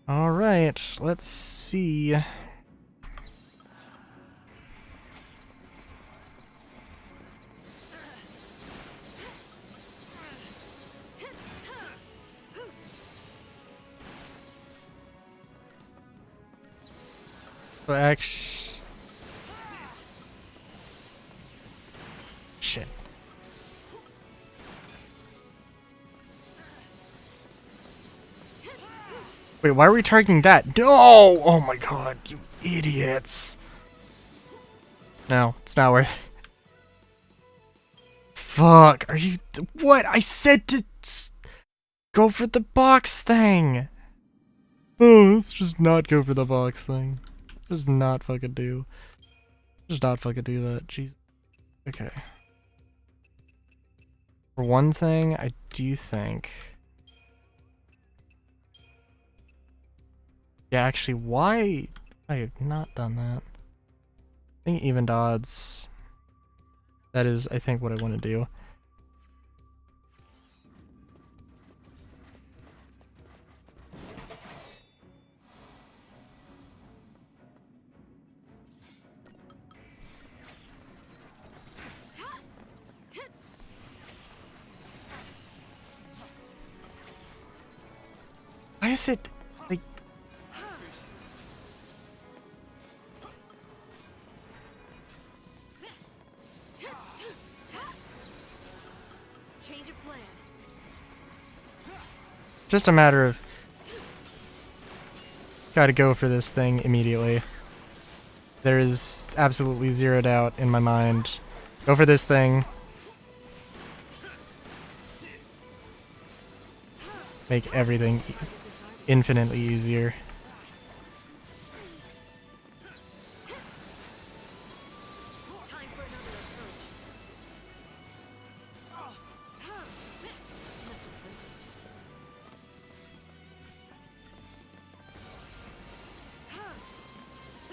All right, let's see. So actually, shit. Wait, why are we targeting that? No! Oh my god, you idiots. No, it's not worth it. Fuck, are you... What? I said to go for the box thing! Oh, let's just not go for the box thing. Just not fucking do. Just not fucking do that, jeez. Okay. For one thing, I do think... Yeah, actually, why I have not done that? I think even odds. That is, I think, what I want to do. Why is it like? Change of plan. Just a matter of gotta go for this thing immediately. There is absolutely zero doubt in my mind. Go for this thing. Make everything infinitely easier. Time for another approach.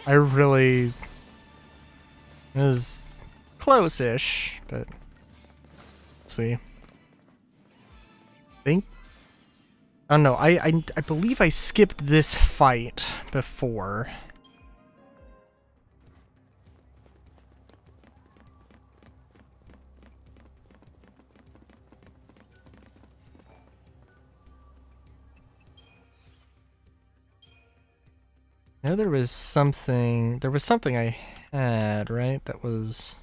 I really... It was close-ish, but... Let's see. Think... Oh no, I believe I skipped this fight before. I know there was something I had, right? That was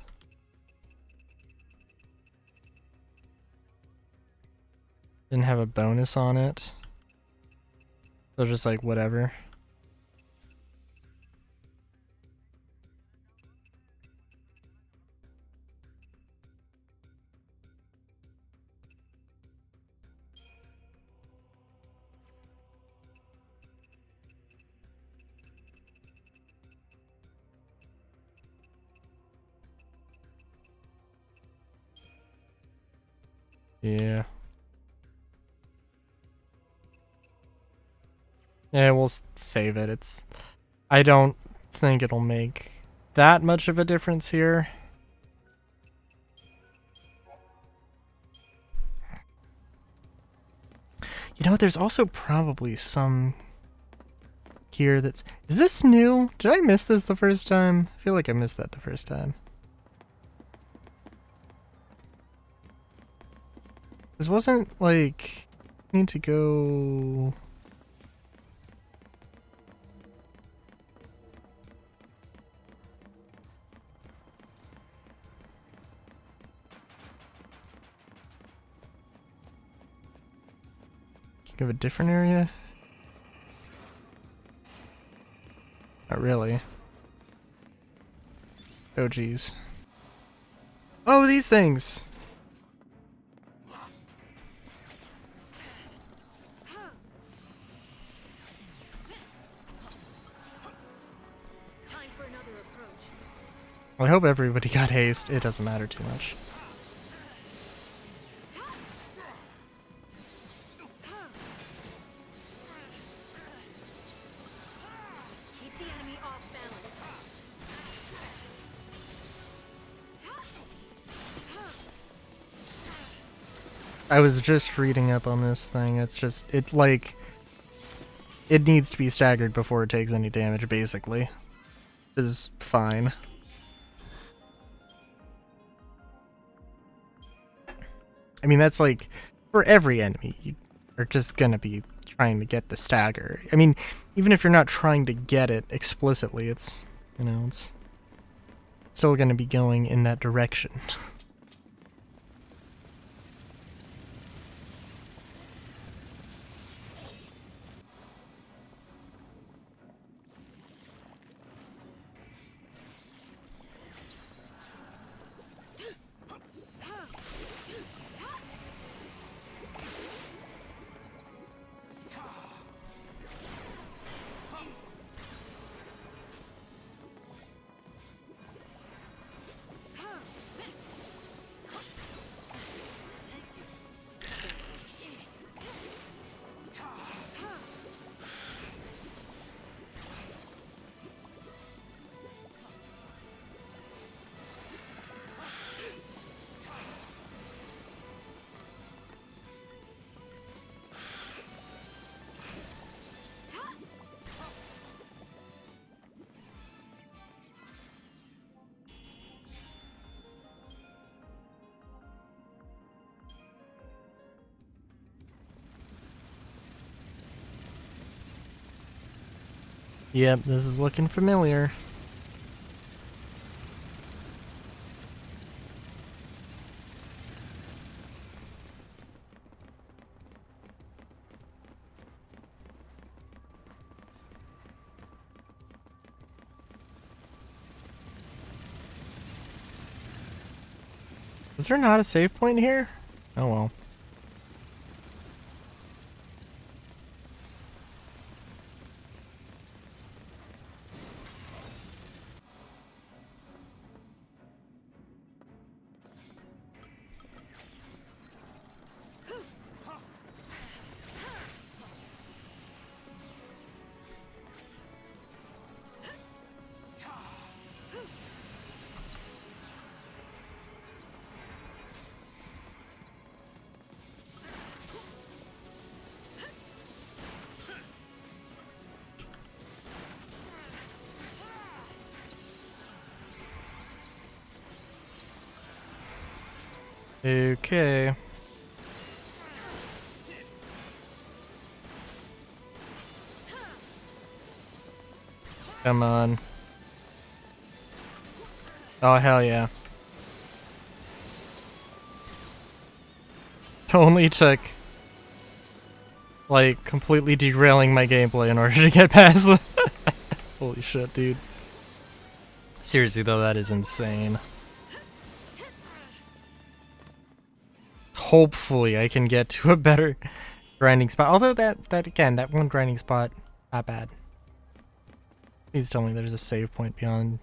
didn't have a bonus on it. So just like whatever. Yeah. Yeah, we'll save it. I don't think it'll make that much of a difference here. You know, there's also probably some here that's... Is this new? Did I miss this the first time? I feel like I missed that the first time. This wasn't like... I need to go... Think of a different area? Not really. Oh geez. Oh, these things! Time for another approach. Well, I hope everybody got haste. It doesn't matter too much. Keep the enemy off balance. I was just reading up on this thing. It's just, it needs to be staggered before it takes any damage, basically. Which is fine. I mean, that's like, for every enemy, you are just gonna be trying to get the stagger. I mean, even if you're not trying to get it explicitly, it's, you know, it's still gonna be going in that direction. Yep, this is looking familiar. Was there not a save point here? Oh well. Okay. Come on. Oh, hell yeah. It only took, like, completely derailing my gameplay in order to get past the... Holy shit, dude. Seriously, though, that is insane. Hopefully, I can get to a better grinding spot. Although that one grinding spot, not bad. Please tell me there's a save point beyond,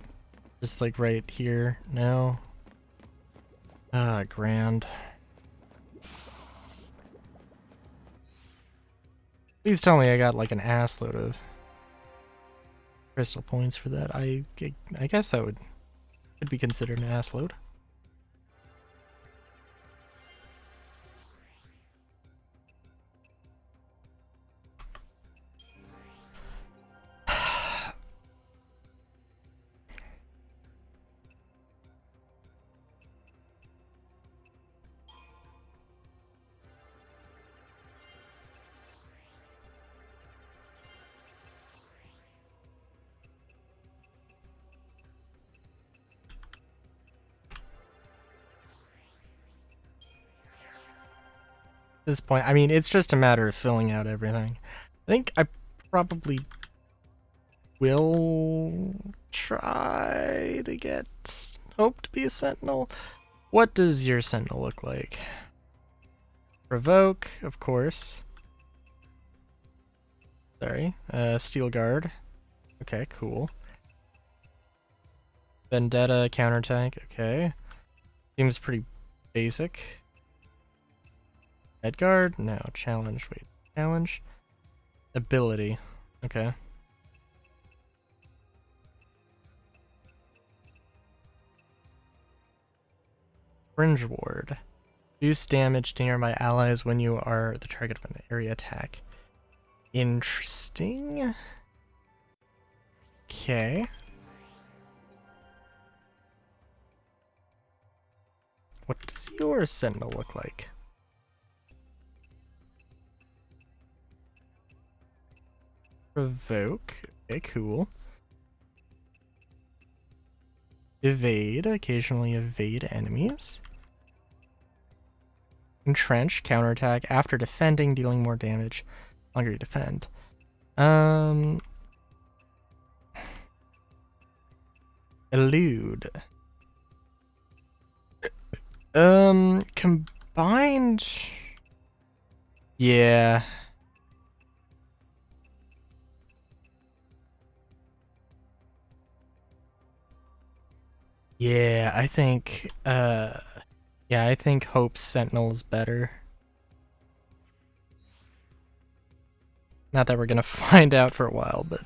just like right here. No. Ah, grand. Please tell me I got like an ass load of crystal points for that. I guess that could be considered an ass load. This point, I mean, it's just a matter of filling out everything. I think I probably will try to hope to be a sentinel. What does your sentinel look like? Provoke, of course. Sorry, steel guard. Okay, cool. Vendetta, counterattack. Okay, seems pretty basic. Edguard? No. Challenge. Wait. Challenge? Ability. Okay. Fringe Ward. Reduce damage to nearby allies when you are the target of an area attack. Interesting. Okay. What does your sentinel look like? Provoke. Okay, cool. Evade. Occasionally evade enemies. Entrench. Counterattack. After defending, dealing more damage. Longer you defend. Elude. Combined. Yeah. Yeah, I think, I think Hope's Sentinel is better. Not that we're gonna find out for a while, but...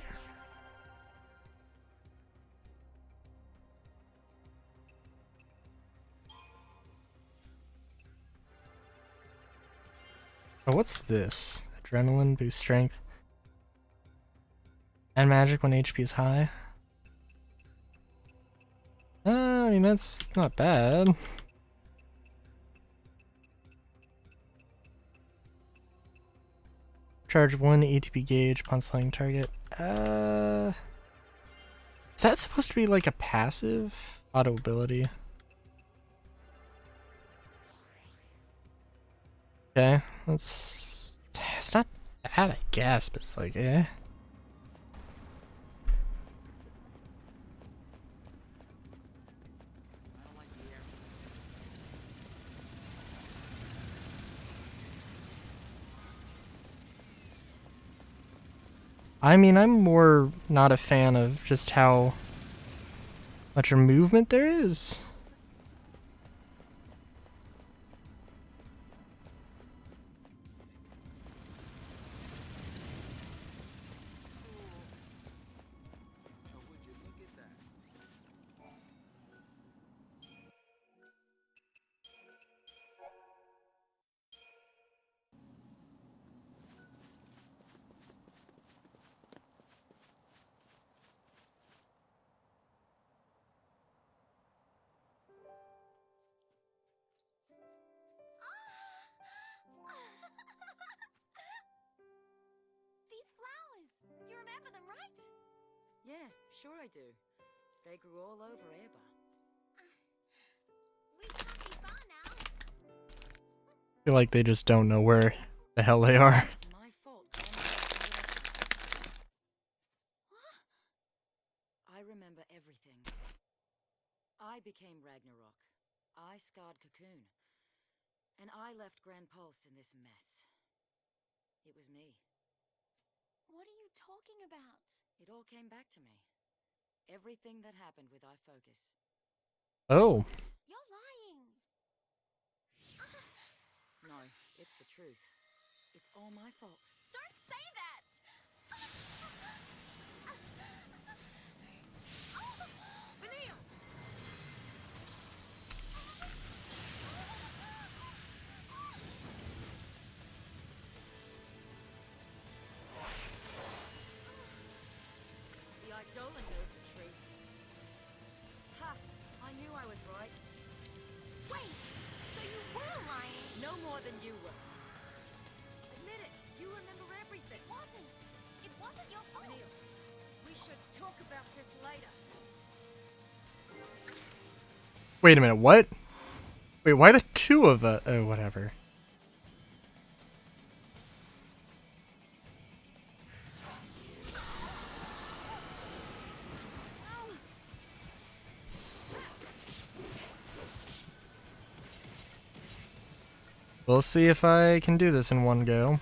Oh, what's this? Adrenaline, boost strength. And magic when HP is high. I mean, that's not bad. Charge 1 ATP gauge upon selecting target. Is that supposed to be like a passive auto ability? Okay, it's not bad, I guess, but it's like, eh. I mean, I'm more not a fan of just how much movement there is. remember them, right? Yeah, sure I do. They grew all over Airba. We can't be far now. I feel like they just don't know where the hell they are. It's my fault. What? I remember everything. I became Ragnarok. I scarred Cocoon. And I left Grand Pulse in this mess. It was me. What are you talking about? It all came back to me. Everything that happened with iFocus. Oh. You're lying. No, it's the truth. It's all my fault. Don't say that. Vanille! The Eidolon knows the truth. Ha! I knew I was right. Wait, so you were lying? No more than you were. Admit it. You remember everything. It wasn't your fault. Vanille, we should talk about this later. Wait a minute, what? Wait, why the two of us? Oh, whatever. We'll see if I can do this in one go.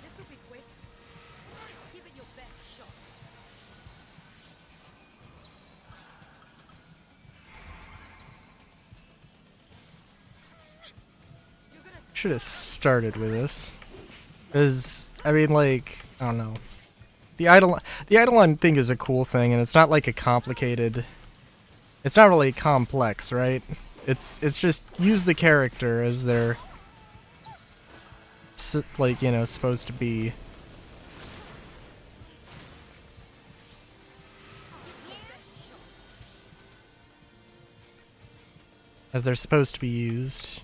This will be quick. Give it your best shot. You're gonna Should have started with this. Because, I mean, like, I don't know. The Eidolon thing is a cool thing, and it's not like a complicated... It's not really complex, right? It's just use the character as they're... like, you know, supposed to be. As they're supposed to be used.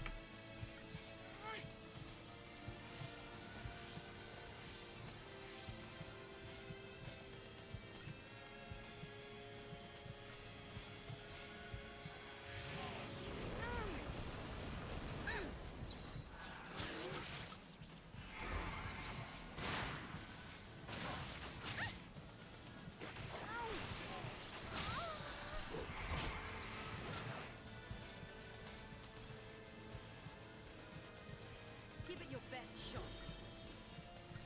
give it your best shot.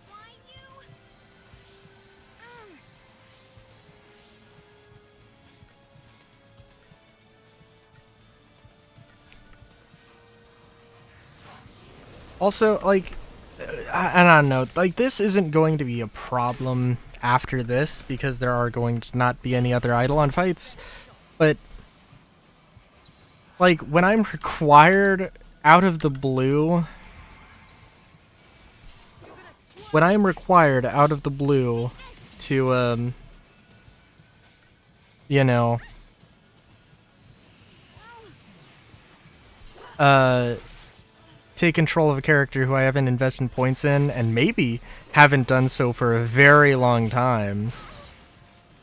Why you? Also, like, I don't know, like, this isn't going to be a problem after this, because there are going to not be any other Eidolon fights, but, like, when I'm required out of the blue... When I am required out of the blue to, you know, take control of a character who I haven't invested points in, and maybe haven't done so for a very long time,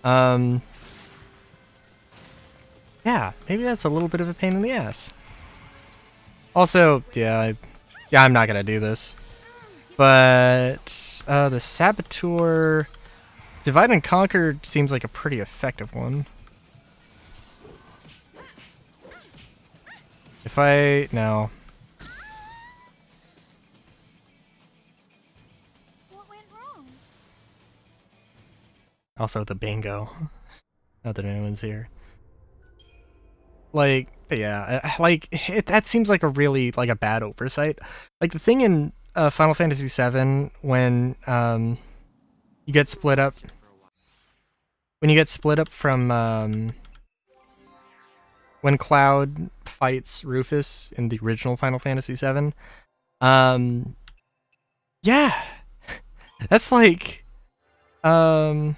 yeah, maybe that's a little bit of a pain in the ass. Also, yeah, I'm not gonna do this. But the Saboteur, Divide and Conquer seems like a pretty effective one. If I no, What went wrong? also the bingo. Not that anyone's here. Like, but yeah, like that seems like a really like a bad oversight. Like the thing in Final Fantasy VII when you get split up. When you get split up from when Cloud fights Rufus in the original Final Fantasy VII. Yeah, that's like, also,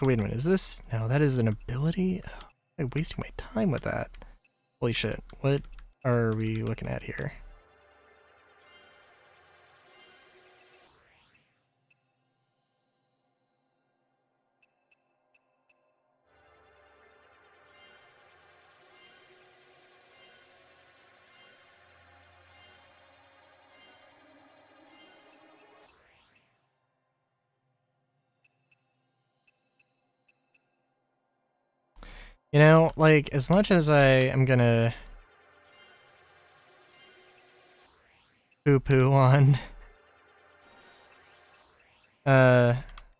wait a minute, is this, no, that is an ability? Oh, I'm wasting my time with that. Holy shit, what are we looking at here? You know, like, as much as I am gonna poo-poo on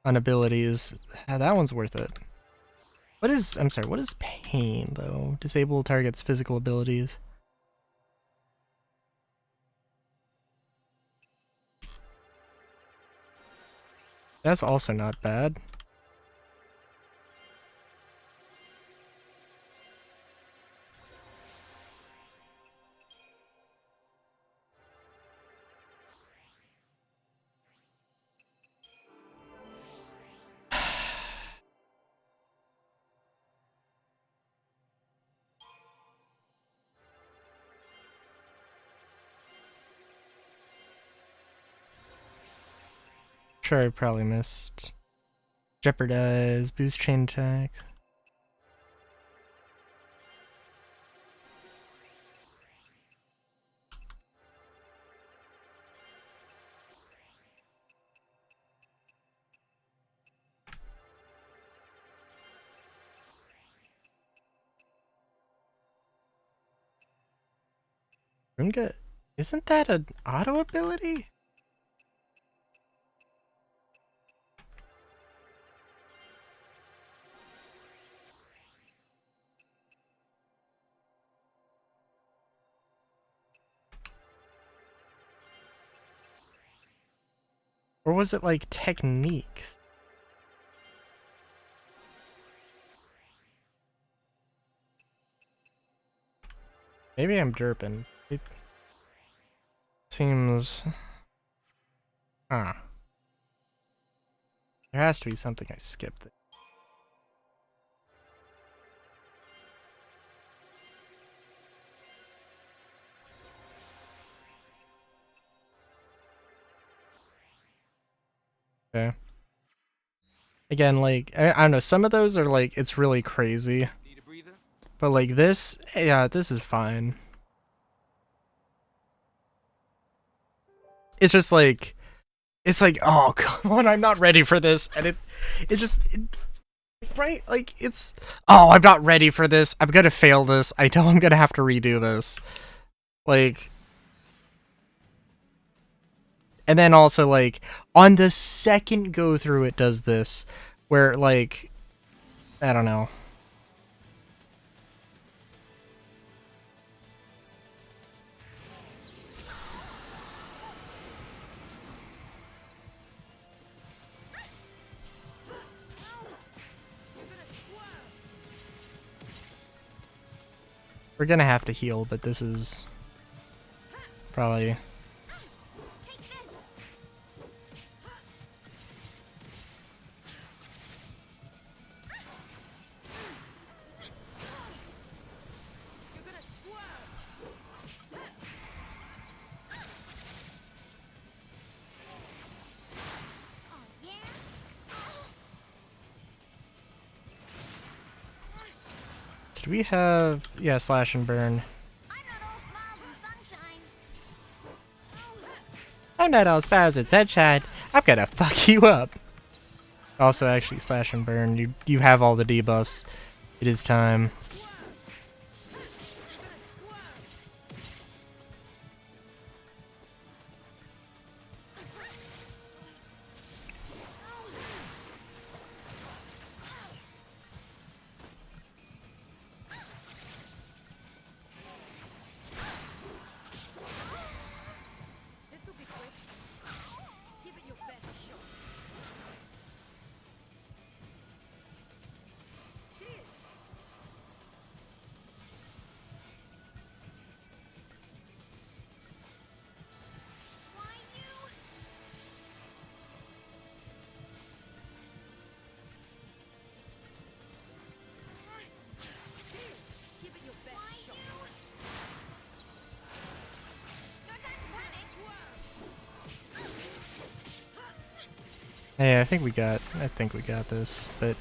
abilities, that one's worth it. What is, I'm sorry, what is pain, though? Disable target's physical abilities. That's also not bad. Sure, I probably missed. Jeopardize, boost chain attack. Runga, isn't that an auto ability? Or was it like techniques? Maybe I'm derping. It seems... Huh. There has to be something I skipped. Okay. Again, like, I don't know, some of those are like, it's really crazy. Need a breather? But like this, yeah, this is fine. It's just like, it's like, oh, come on, I'm not ready for this. And it right? Like, it's, oh, I'm not ready for this. I'm gonna fail this. I know I'm gonna have to redo this. Like, and then also, like, on the second go through it does this, where, like, I don't know. We're gonna have to heal, but this is probably... Do we have... Yeah, slash and burn. I'm not all smiles and sunshine. I'm gonna fuck you up. Also, actually, slash and burn. You have all the debuffs. It is time. This'll be quick. Give it your best shot. Cheers. Hey, I think we got this, but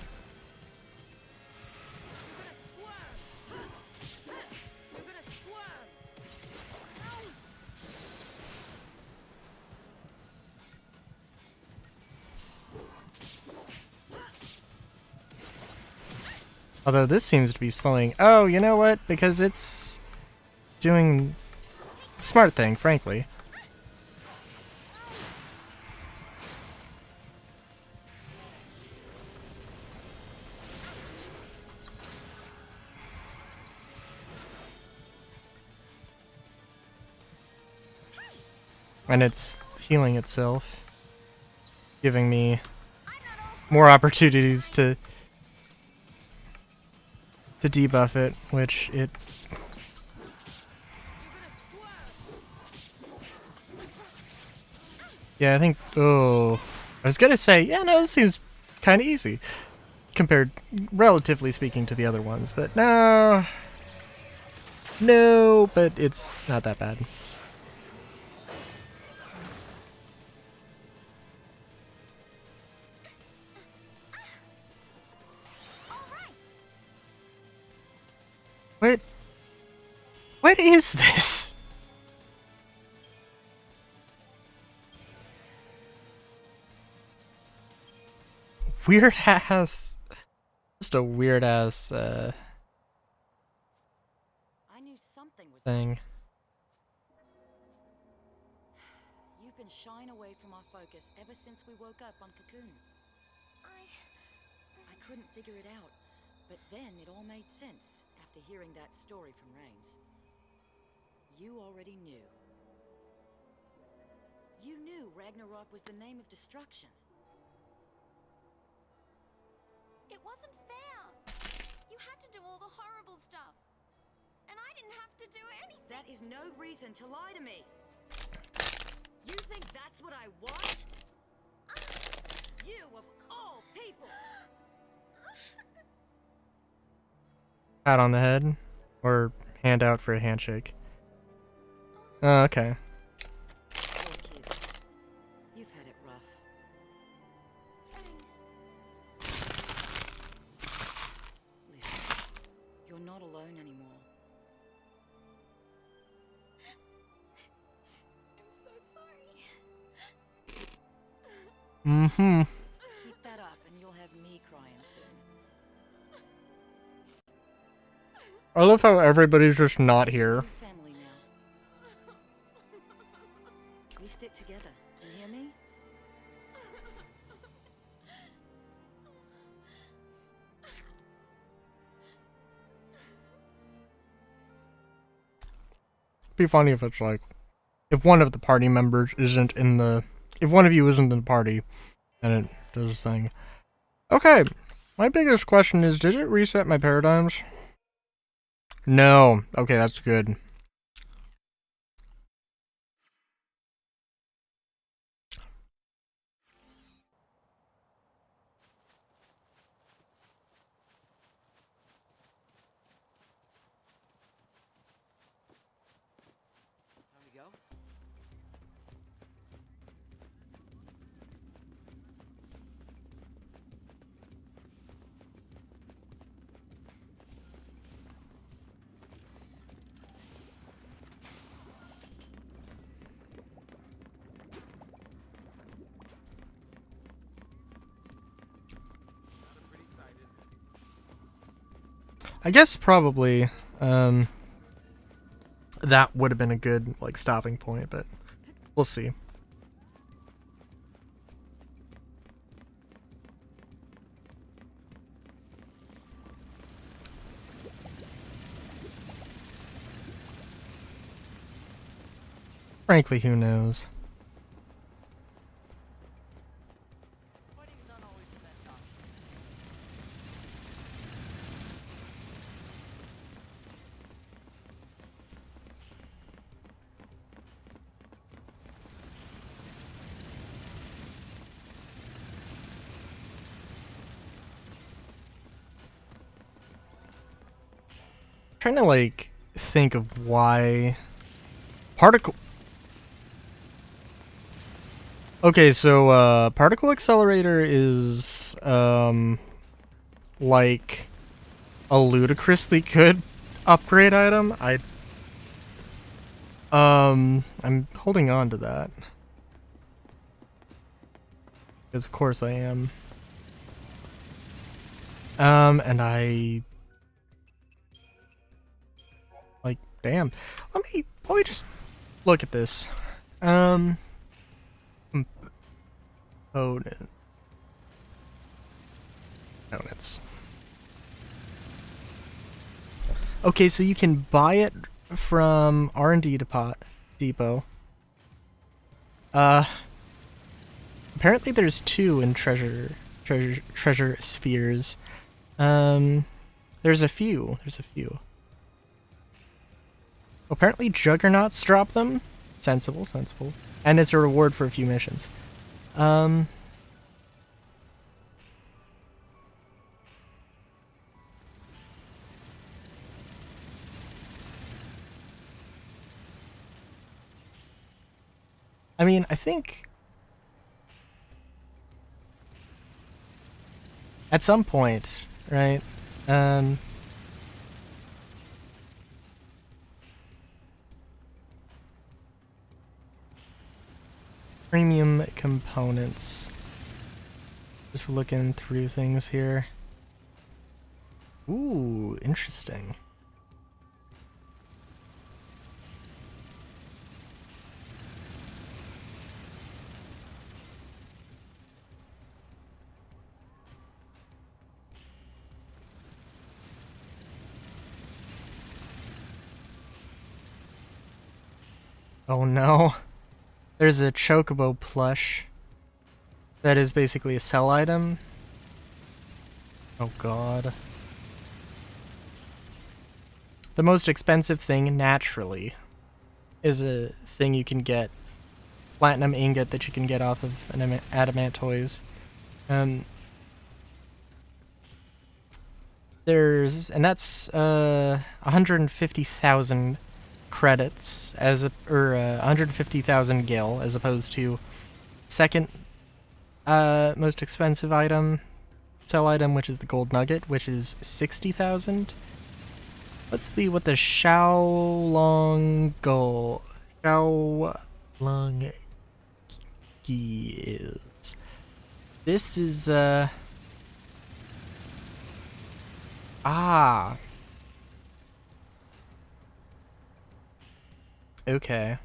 although this seems to be slowing. Oh, you know what? Because it's doing the smart thing, frankly. And it's healing itself, giving me more opportunities to debuff it, which it... Yeah, I think... Oh, I was gonna say, yeah, no, this seems kind of easy compared, relatively speaking, to the other ones, but no... No, but it's not that bad. What? What is this? Weird ass. Just a weird ass I knew something was thing. You've been shying away from our focus ever since we woke up on Cocoon. I couldn't figure it out, but then it all made sense after hearing that story from Reigns. You already knew. You knew Ragnarok was the name of destruction. It wasn't fair. You had to do all the horrible stuff. And I didn't have to do anything. That is no reason to lie to me. You think that's what I want? You of all people! Pat on the head, or hand out for a handshake. Oh, okay. Poor kid. You've had it rough. Listen, you're not alone anymore. I'm so sorry. Mm-hmm. Keep that up and you'll have me crying soon. I love how everybody's just not here. We're family now. We stick together. You hear me? Be funny if it's like, if one of the party members isn't in the, if one of you isn't in the party, and it does this thing. Okay, my biggest question is, did it reset my paradigms? No. Okay, that's good. Time to go? Not a pretty sight, is it? I guess probably, that would have been a good, like, stopping point, but we'll see. Frankly, who knows? Fighting's not always the best option. Trying to, like, think of why particle... Okay, so particle accelerator is like a ludicrously good upgrade item. I'm holding on to that. Because of course I am. And I like damn. Let me just look at this. Components. Okay, so you can buy it from R&D depot. Apparently there's 2 in treasure spheres. There's a few. Apparently juggernauts drop them. Sensible. And it's a reward for a few missions. I mean, I think at some point, right? Premium components. Just looking through things here. Ooh, interesting. Oh no. There's a chocobo plush that is basically a sell item. Oh god. The most expensive thing, naturally, is a thing you can get. Platinum ingot that you can get off of an Adamantoise. And that's 150,000 credits or 150,000 gil, as opposed to second most expensive sell item, which is the gold nugget, which is 60,000. Let's see what the Xiaolong is. This is okay.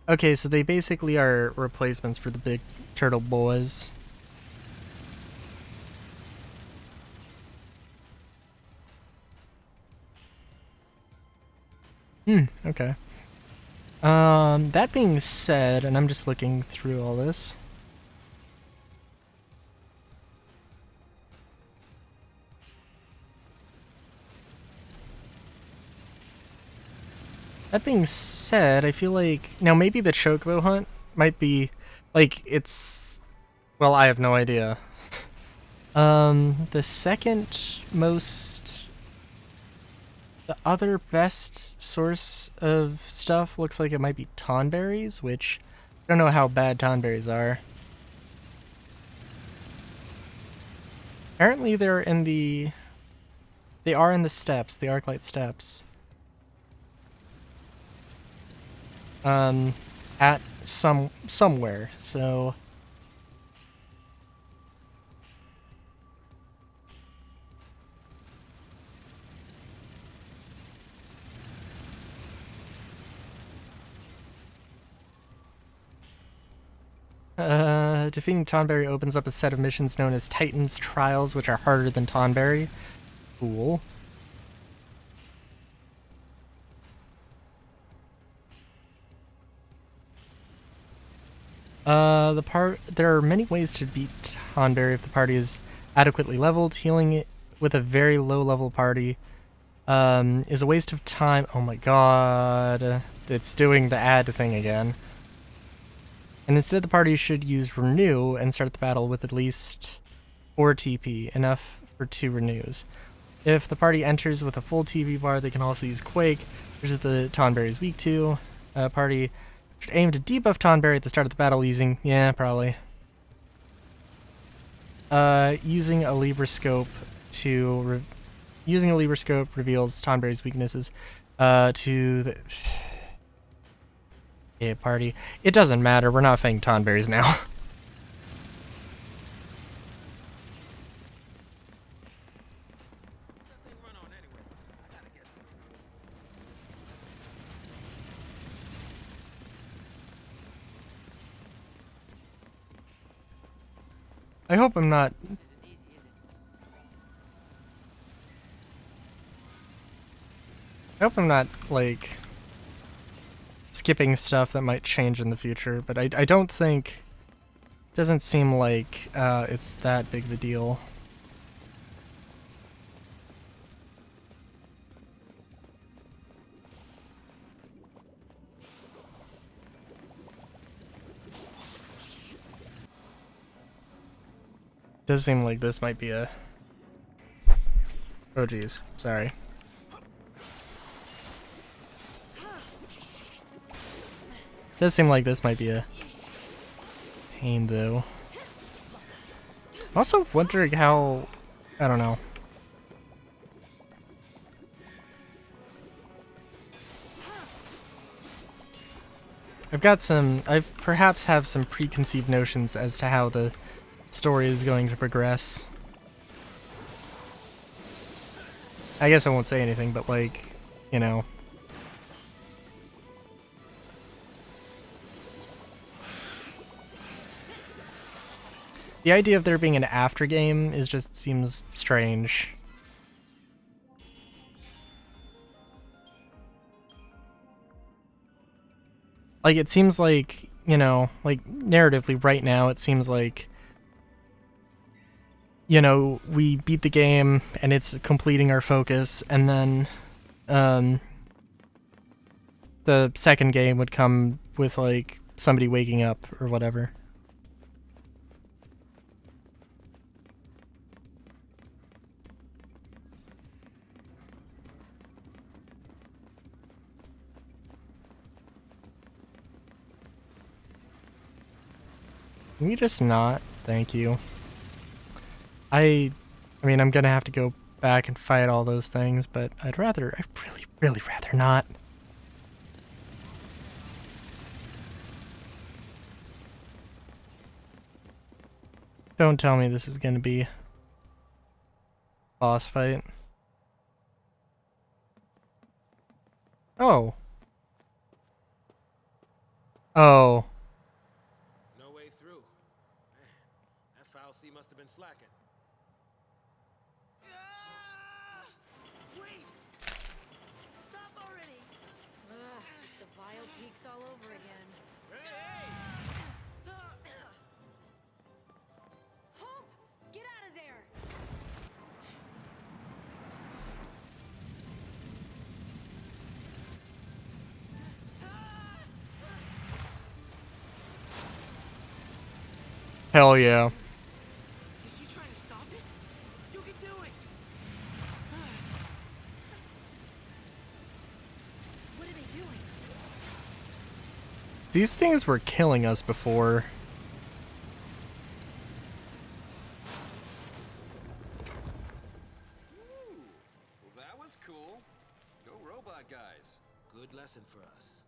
Okay, so they basically are replacements for the big turtle boas. Okay. That being said, and I'm just looking through all this. That being said, I feel like now maybe the chocobo hunt might be like well, I have no idea. The other best source of stuff looks like it might be tonberries, which I don't know how bad tonberries are. Apparently they are in the steppes, the Arclight steppes. At somewhere, so defeating Tonberry opens up a set of missions known as Titan's Trials, which are harder than Tonberry. Cool. There are many ways to beat Tonberry if the party is adequately leveled. Healing it with a very low level party is a waste of time. Oh my god. It's doing the add thing again. And instead the party should use Renew and start the battle with at least 4 TP, enough for 2 renews. If the party enters with a full TV bar, they can also use Quake, which is the Tonberry is weak to. Party should aim to debuff Tonberry at the start of the battle using... Yeah, probably. Using a Libra Scope to... Using a Libra Scope reveals Tonberry's weaknesses to the... Yeah, party. It doesn't matter, we're not fighting Tonberries now. I hope I'm not... I hope I'm not, like, skipping stuff that might change in the future, but I don't think... It doesn't seem like it's that big of a deal. Does seem like this might be a... Oh geez, sorry. Does seem like this might be a pain though. I'm also wondering how... I don't know. I've perhaps have some preconceived notions as to how the story is going to progress. I guess I won't say anything, but like, you know. The idea of there being an after game is just seems strange. Like, it seems like, you know, like narratively right now it seems like, you know, we beat the game and it's completing our focus, and then the second game would come with like somebody waking up or whatever. Can we just not? Thank you. I mean, I'm gonna have to go back and fight all those things, but I'd really rather not. Don't tell me this is gonna be boss fight. Oh. Oh. No way through. That foul C must have been slacking. Wait! Stop already! Ugh, the vile peaks all over again. Hope! Get out of there! Hell yeah. Is he trying to stop it? You can do it! What are they doing? These things were killing us before. Ooh, well, that was cool. Go robot guys. Good lesson for us.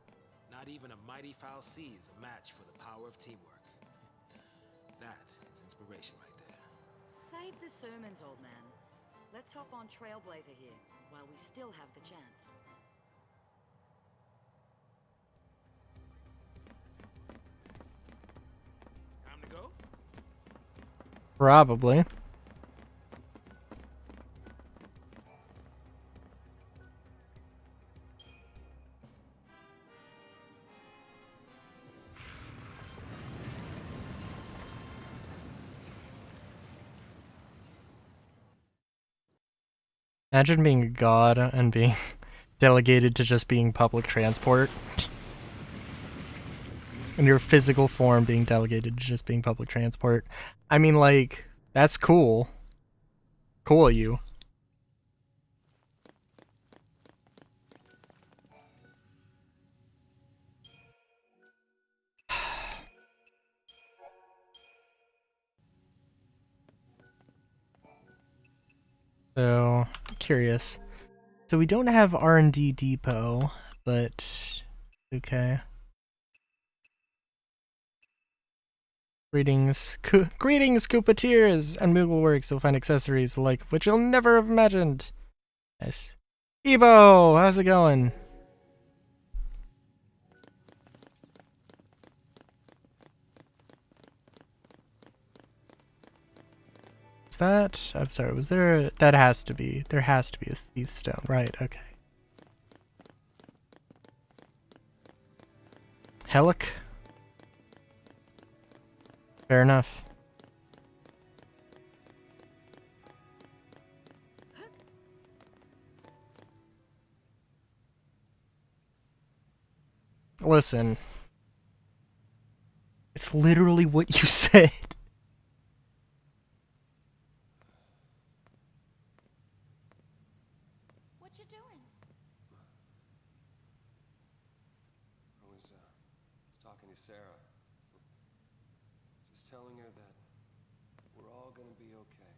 Not even a mighty foul C is a match for the power of teamwork. That is inspiration right there. Save the sermons, old man. Let's hop on Trailblazer here, while we still have the chance. Time to go? Probably. Imagine being a god and being delegated to just being public transport. In your physical form being delegated to just being public transport. I mean, like, that's cool. Cool of you. So, curious. So we don't have R&D depot, but okay. Greetings, greetings, Koopateers and Moogleworks. You'll find accessories the like of which you'll never have imagined. Nice. Ebo, how's it going? Is that? I'm sorry. Was there? That has to be. There has to be a Thief Stone, right? Okay. Helic. Fair enough. Listen. It's literally what you said. What you doing? I was talking to Sarah. Just telling her that we're all gonna be okay.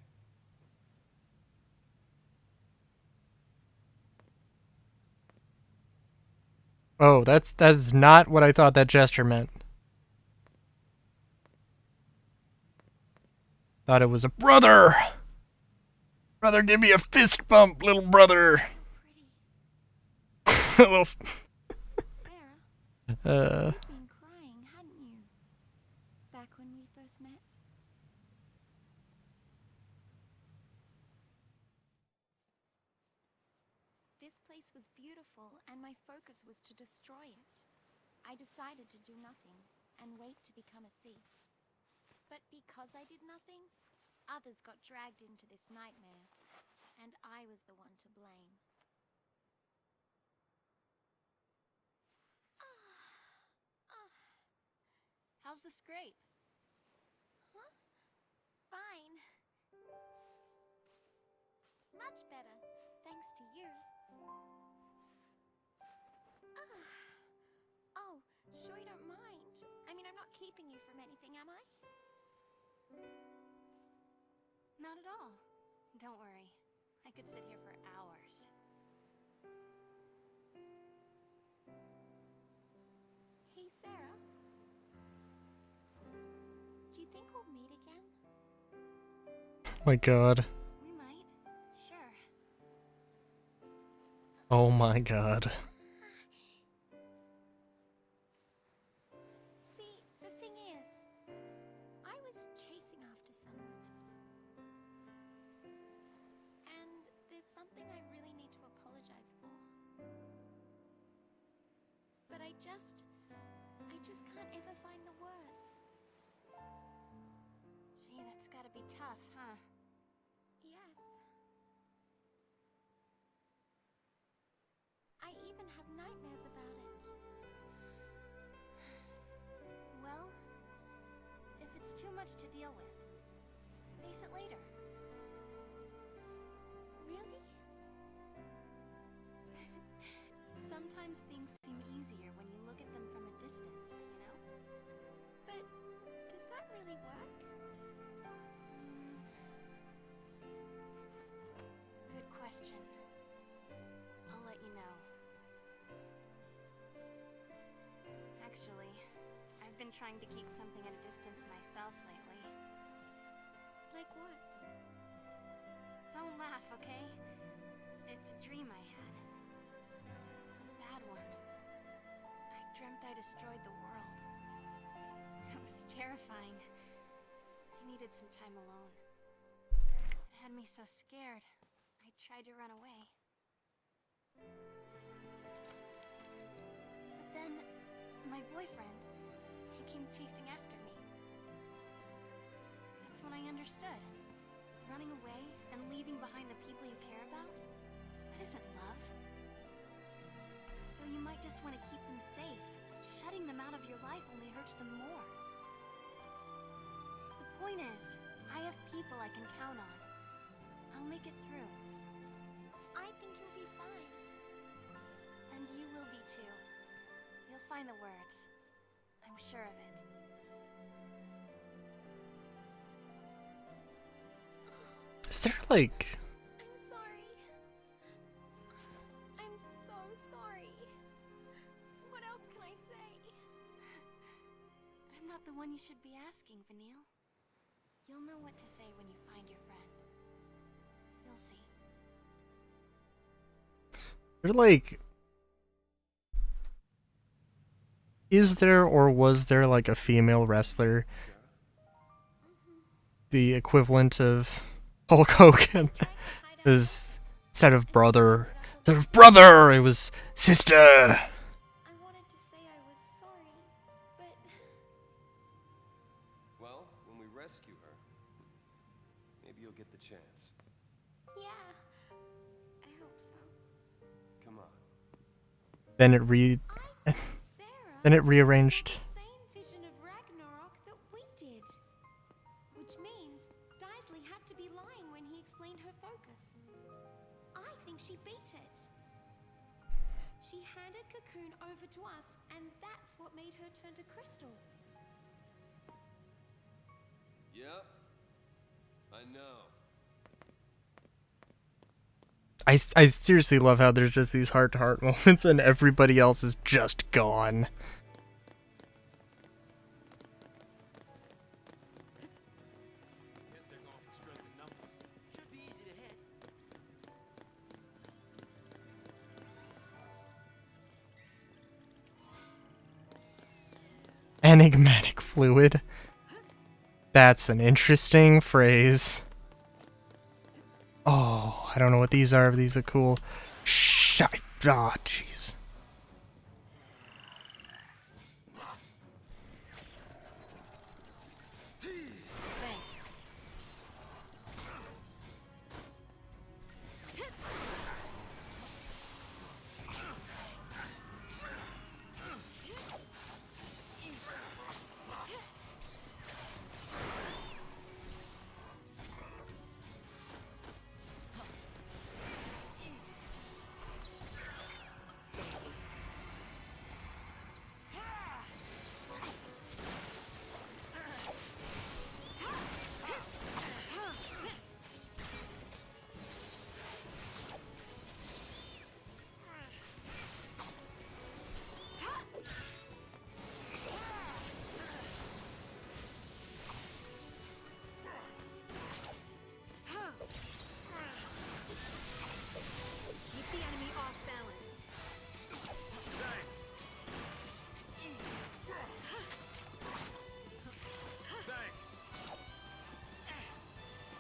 Oh, that's not what I thought that gesture meant. Thought it was a brother. Brother, give me a fist bump, little brother. Pretty. Little Sarah, you'd been crying, hadn't you? Back when we first met? This place was beautiful, and my focus was to destroy it. I decided to do nothing and wait to become a thief. But because I did nothing, others got dragged into this nightmare, and I was the one to blame. How's the scrape? Huh? Fine. Much better, thanks to you. Oh, sure you don't mind. I mean, I'm not keeping you from anything, am I? Not at all. Don't worry. I could sit here for hours. Hey, Sarah. Do you think we'll meet again? my god. We might. Sure. Oh my god. See, the thing is, I was chasing after someone. And there's something I really need to apologize for. But I just can't ever find the words. Gee, that's gotta be tough, huh? Yes. I even have nightmares about it. Well, if it's too much to deal with, face it later. Really? Sometimes things seem easier when you look at them from a distance, you know? But does that really work? Good question. I'll let you know. Actually, I've been trying to keep something at a distance myself lately. Like what? Don't laugh, okay? It's a dream I had. A bad one. I dreamt I destroyed the world. It was terrifying. I needed some time alone. It had me so scared, I tried to run away. But then, my boyfriend, he came chasing after me. That's when I understood. Running away and leaving behind the people you care about? That isn't love. Though you might just want to keep them safe, shutting them out of your life only hurts them more. The point is, I have people I can count on. I'll make it through. I think you'll be fine. And you will be too. You'll find the words. I'm sure of it. Is there like... I'm so asking, Vanille. You'll know what to say when you find your friend. You'll see. They're like, is there or was there like a female wrestler, the equivalent of Hulk Hogan? Is instead of brother, it was sister. I wanted to say I was sorry, but Well, when we rescue her, maybe you'll get the chance. yeah, I hope so. Come on. Then it I think Sarah then it rearranged. saw the same vision of Ragnarok that we did, which means Daisley had to be lying when he explained her focus. I think she beat it. She handed Cocoon over to us, and that's what made her turn to Crystal. Yep. I know. I seriously love how there's just these heart-to-heart moments and everybody else is just gone. Guess they're going for strength in numbers. Should be easy to hit. Enigmatic fluid. That's an interesting phrase. Oh, I don't know what these are, but these are cool. Shit. Ah, jeez. Thanks. Keep the enemy off balance.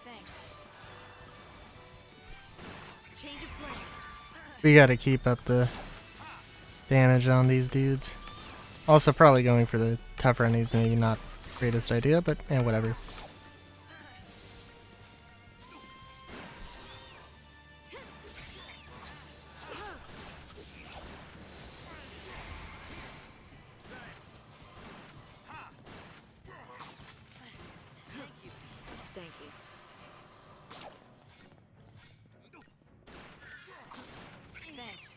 Thanks. Change of plan. We gotta keep up the damage on these dudes. Also, probably going for the tougher enemies, maybe not the greatest idea, but whatever. Thank you. Thanks.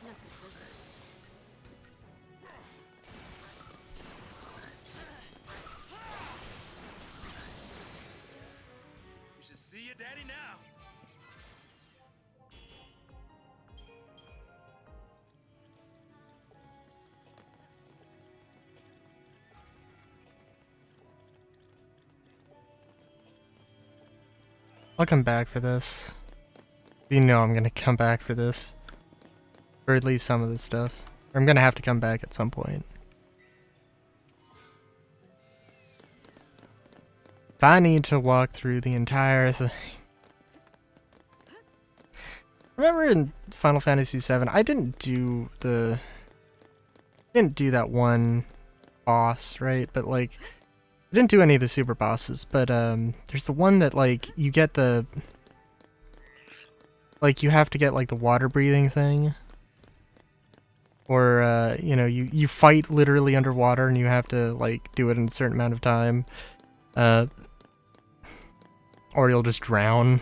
Nothing personal. You should see your daddy now. I'll come back for this. You know I'm gonna come back for this. Or at least some of this stuff. Or I'm gonna have to come back at some point. If I need to walk through the entire thing. Remember in Final Fantasy VII, I didn't do that one boss, right? But like, I didn't do any of the super bosses, but there's the one that like you get the like you have to get like the water breathing thing. Or you know, you fight literally underwater and you have to like do it in a certain amount of time. Or you'll just drown.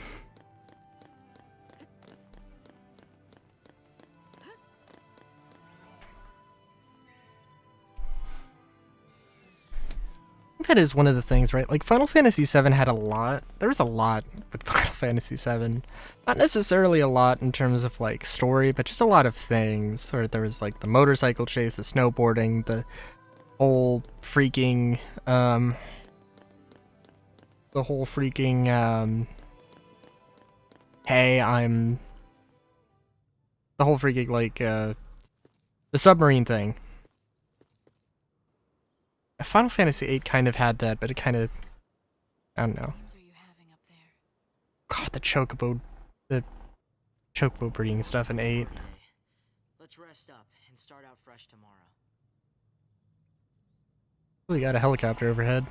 think that is one of the things, right? Like Final Fantasy VII had a lot. There was a lot with Final Fantasy VII. Not necessarily a lot in terms of like story, but just a lot of things. Or there was like the motorcycle chase, the snowboarding, the whole freaking hey, I'm the whole freaking like the submarine thing. Final Fantasy VIII kind of had that, but it kind of, I don't know. Dreams are you having up there? God, the chocobo breeding stuff in 8. Let's rest up and start out fresh tomorrow. We got a helicopter overhead.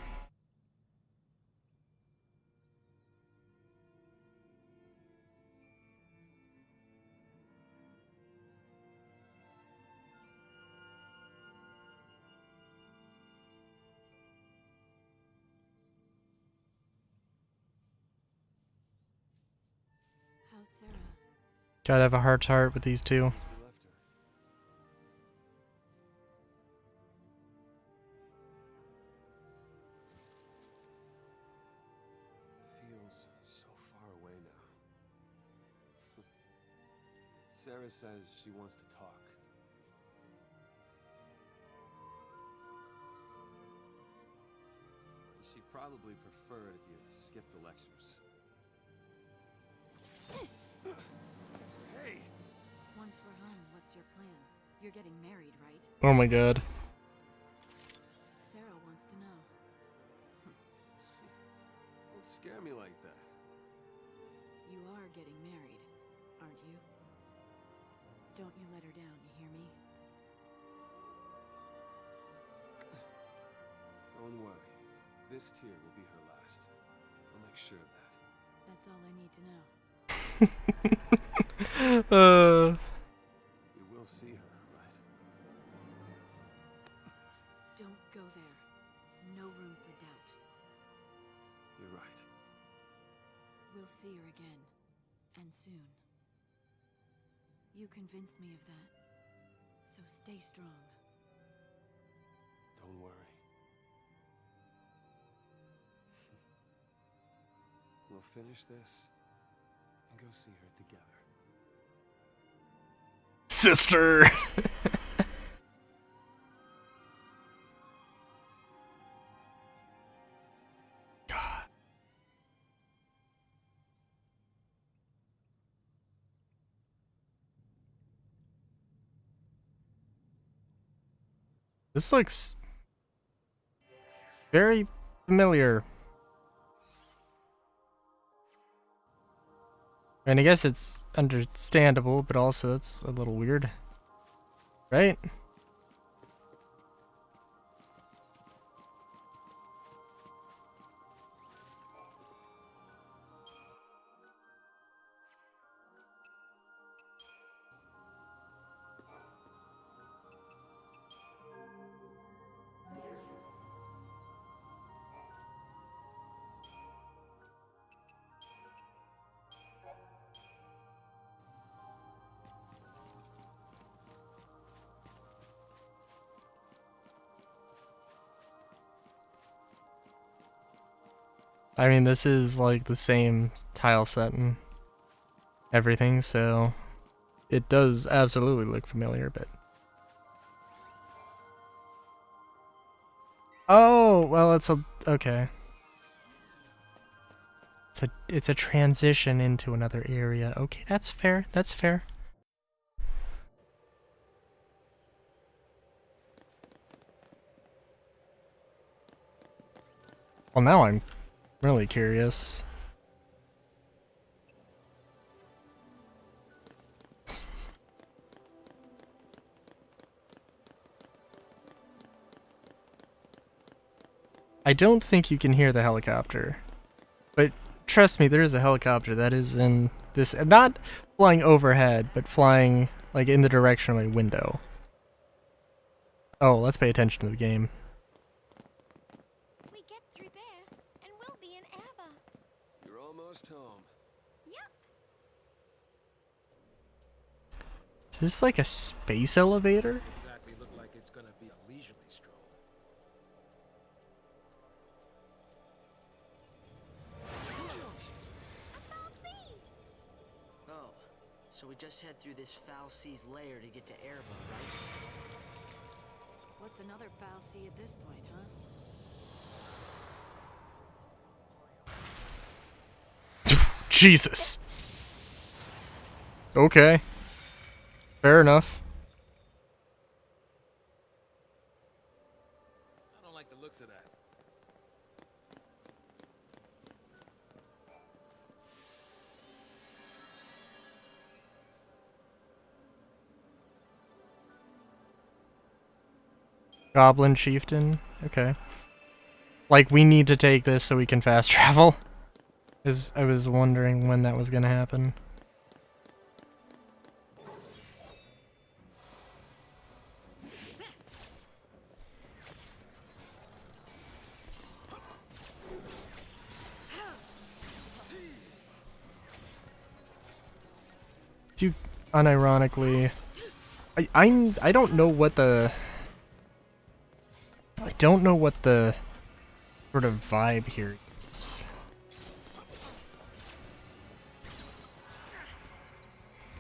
How's Sarah? Gotta have a heart to heart with these two. We left her. Feels so far away now. Sarah says she wants to talk. She'd probably prefer it if you skipped the lectures. Hey! Once we're home, what's your plan? You're getting married, right? Oh my god. Sarah wants to know. Don't scare me like that. You are getting married, aren't you? Don't you let her down, you hear me? Don't worry. This tear will be her last. I'll make sure of that. That's all I need to know. You will see her, right? Don't go there. No room for doubt. You're right. We'll see her again. And soon. You convinced me of that. So stay strong. Don't worry. We'll finish this and go see her together. Sister! God. This looks very familiar. And I guess it's understandable, but also it's a little weird. Right? I mean, this is like the same tile set and everything, so it does absolutely look familiar, but... Oh, well, it's a... okay. It's a transition into another area. Okay, that's fair, that's fair. Well, now I'm really curious. I don't think you can hear the helicopter, but trust me, there is a helicopter that is in this, not flying overhead, but flying like in the direction of my window. Oh, let's pay attention to the game. We get through there, and we'll be in Abba. You're almost home. Yep. Is this like a space elevator? Exactly look like it's gonna be a leisurely stroll. would just head through this Foul Seas layer to get to Erebor, right? What's another foul sea at this point, huh? Jesus. Okay. Fair enough. I don't like the looks of that. Goblin Chieftain. Okay. Like, we need to take this so we can fast travel. I was wondering when that was gonna happen. Do unironically, I don't know what the sort of vibe here is.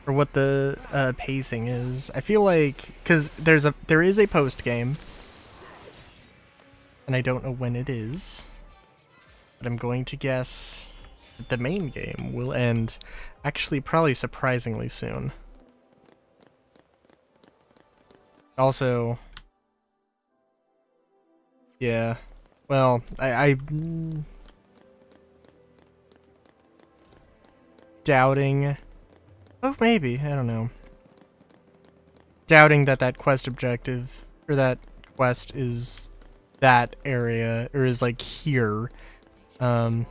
Or what the pacing is. I feel like because there is a post game, and I don't know when it is, but I'm going to guess that the main game will end actually probably surprisingly soon. Also, yeah, well, I doubting. Oh, maybe. I don't know. Doubting that quest objective, or that quest is that area, or is like here. But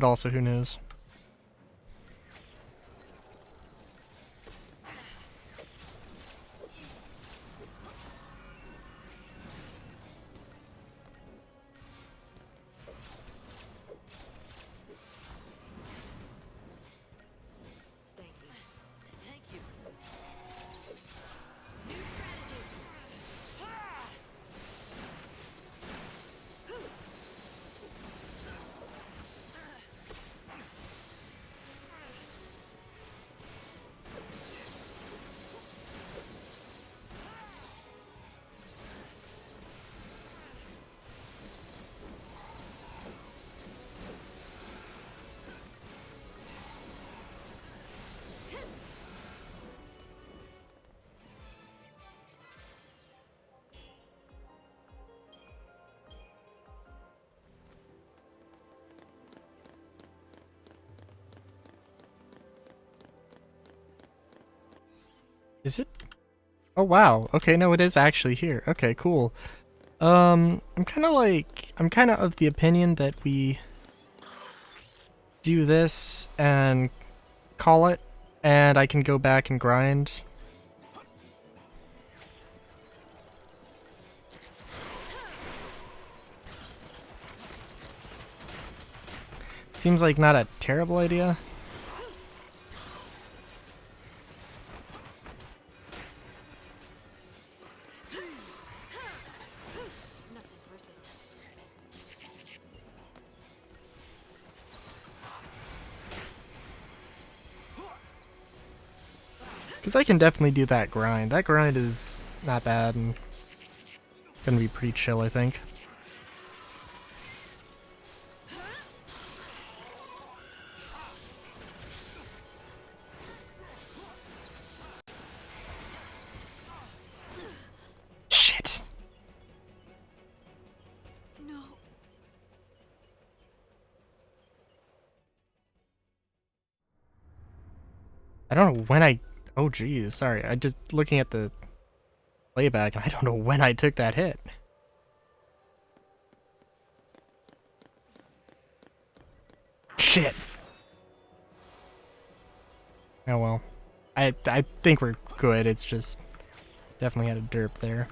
also, who knows? Thank you. Is it? Oh wow. Okay, no, it is actually here. Okay, cool. I'm kind of of the opinion that we do this and call it, and I can go back and grind. Seems like not a terrible idea. Because I can definitely do that grind. That grind is not bad and gonna be pretty chill, I think. Shit! No. I don't know when I... Oh geez, sorry. I just looking at the playback and I don't know when I took that hit. Shit! Oh well. I think we're good, it's just... Definitely had a derp there.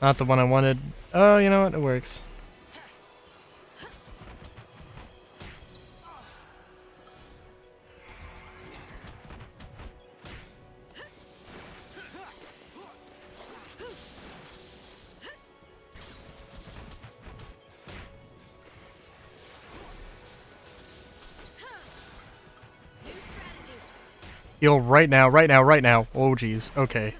Not the one I wanted. Oh, you know what? It works. Heal right now, right now, right now. Oh, jeez. Okay.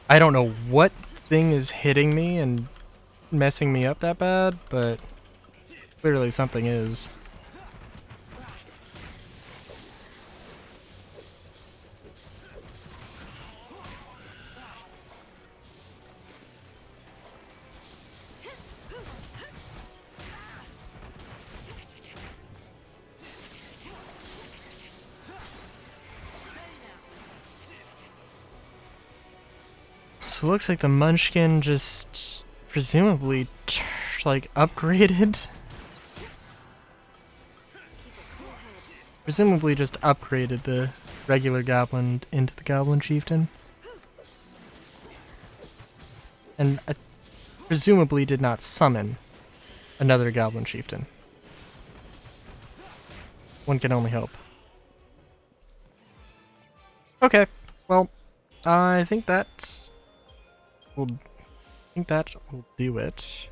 I don't know what thing is hitting me and messing me up that bad, but clearly something is. So it looks like the Munchkin just presumably like upgraded. Presumably just upgraded the regular goblin into the Goblin Chieftain. And presumably did not summon another Goblin Chieftain. One can only hope. Okay, well, I think that will do it.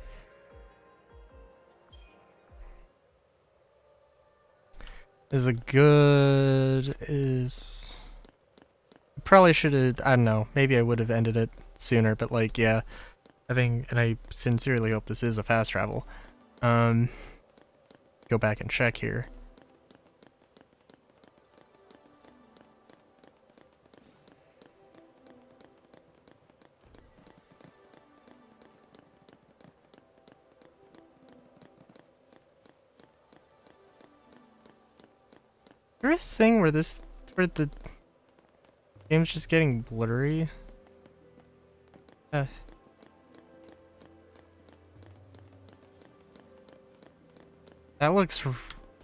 Probably should have, I don't know, maybe I would have ended it sooner, but like, yeah, and I sincerely hope this is a fast travel. Go back and check here. Is there a thing where the game's just getting blurry? That looks...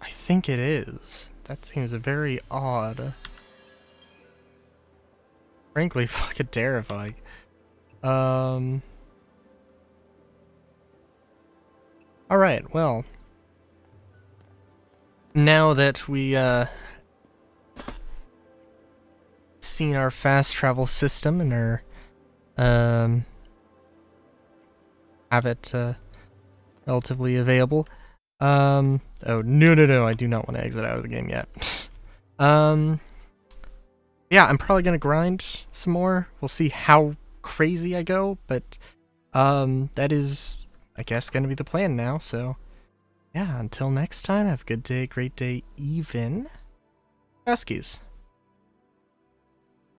I think it is. That seems very odd. Frankly, fucking terrifying. Alright, well. Now that we, seen our fast travel system and our, have it, relatively available. Oh, no, I do not want to exit out of the game yet. Yeah, I'm probably gonna grind some more. We'll see how crazy I go, but, that is, I guess, gonna be the plan now, so... Yeah, until next time, have a good day, great day, even. Huskies.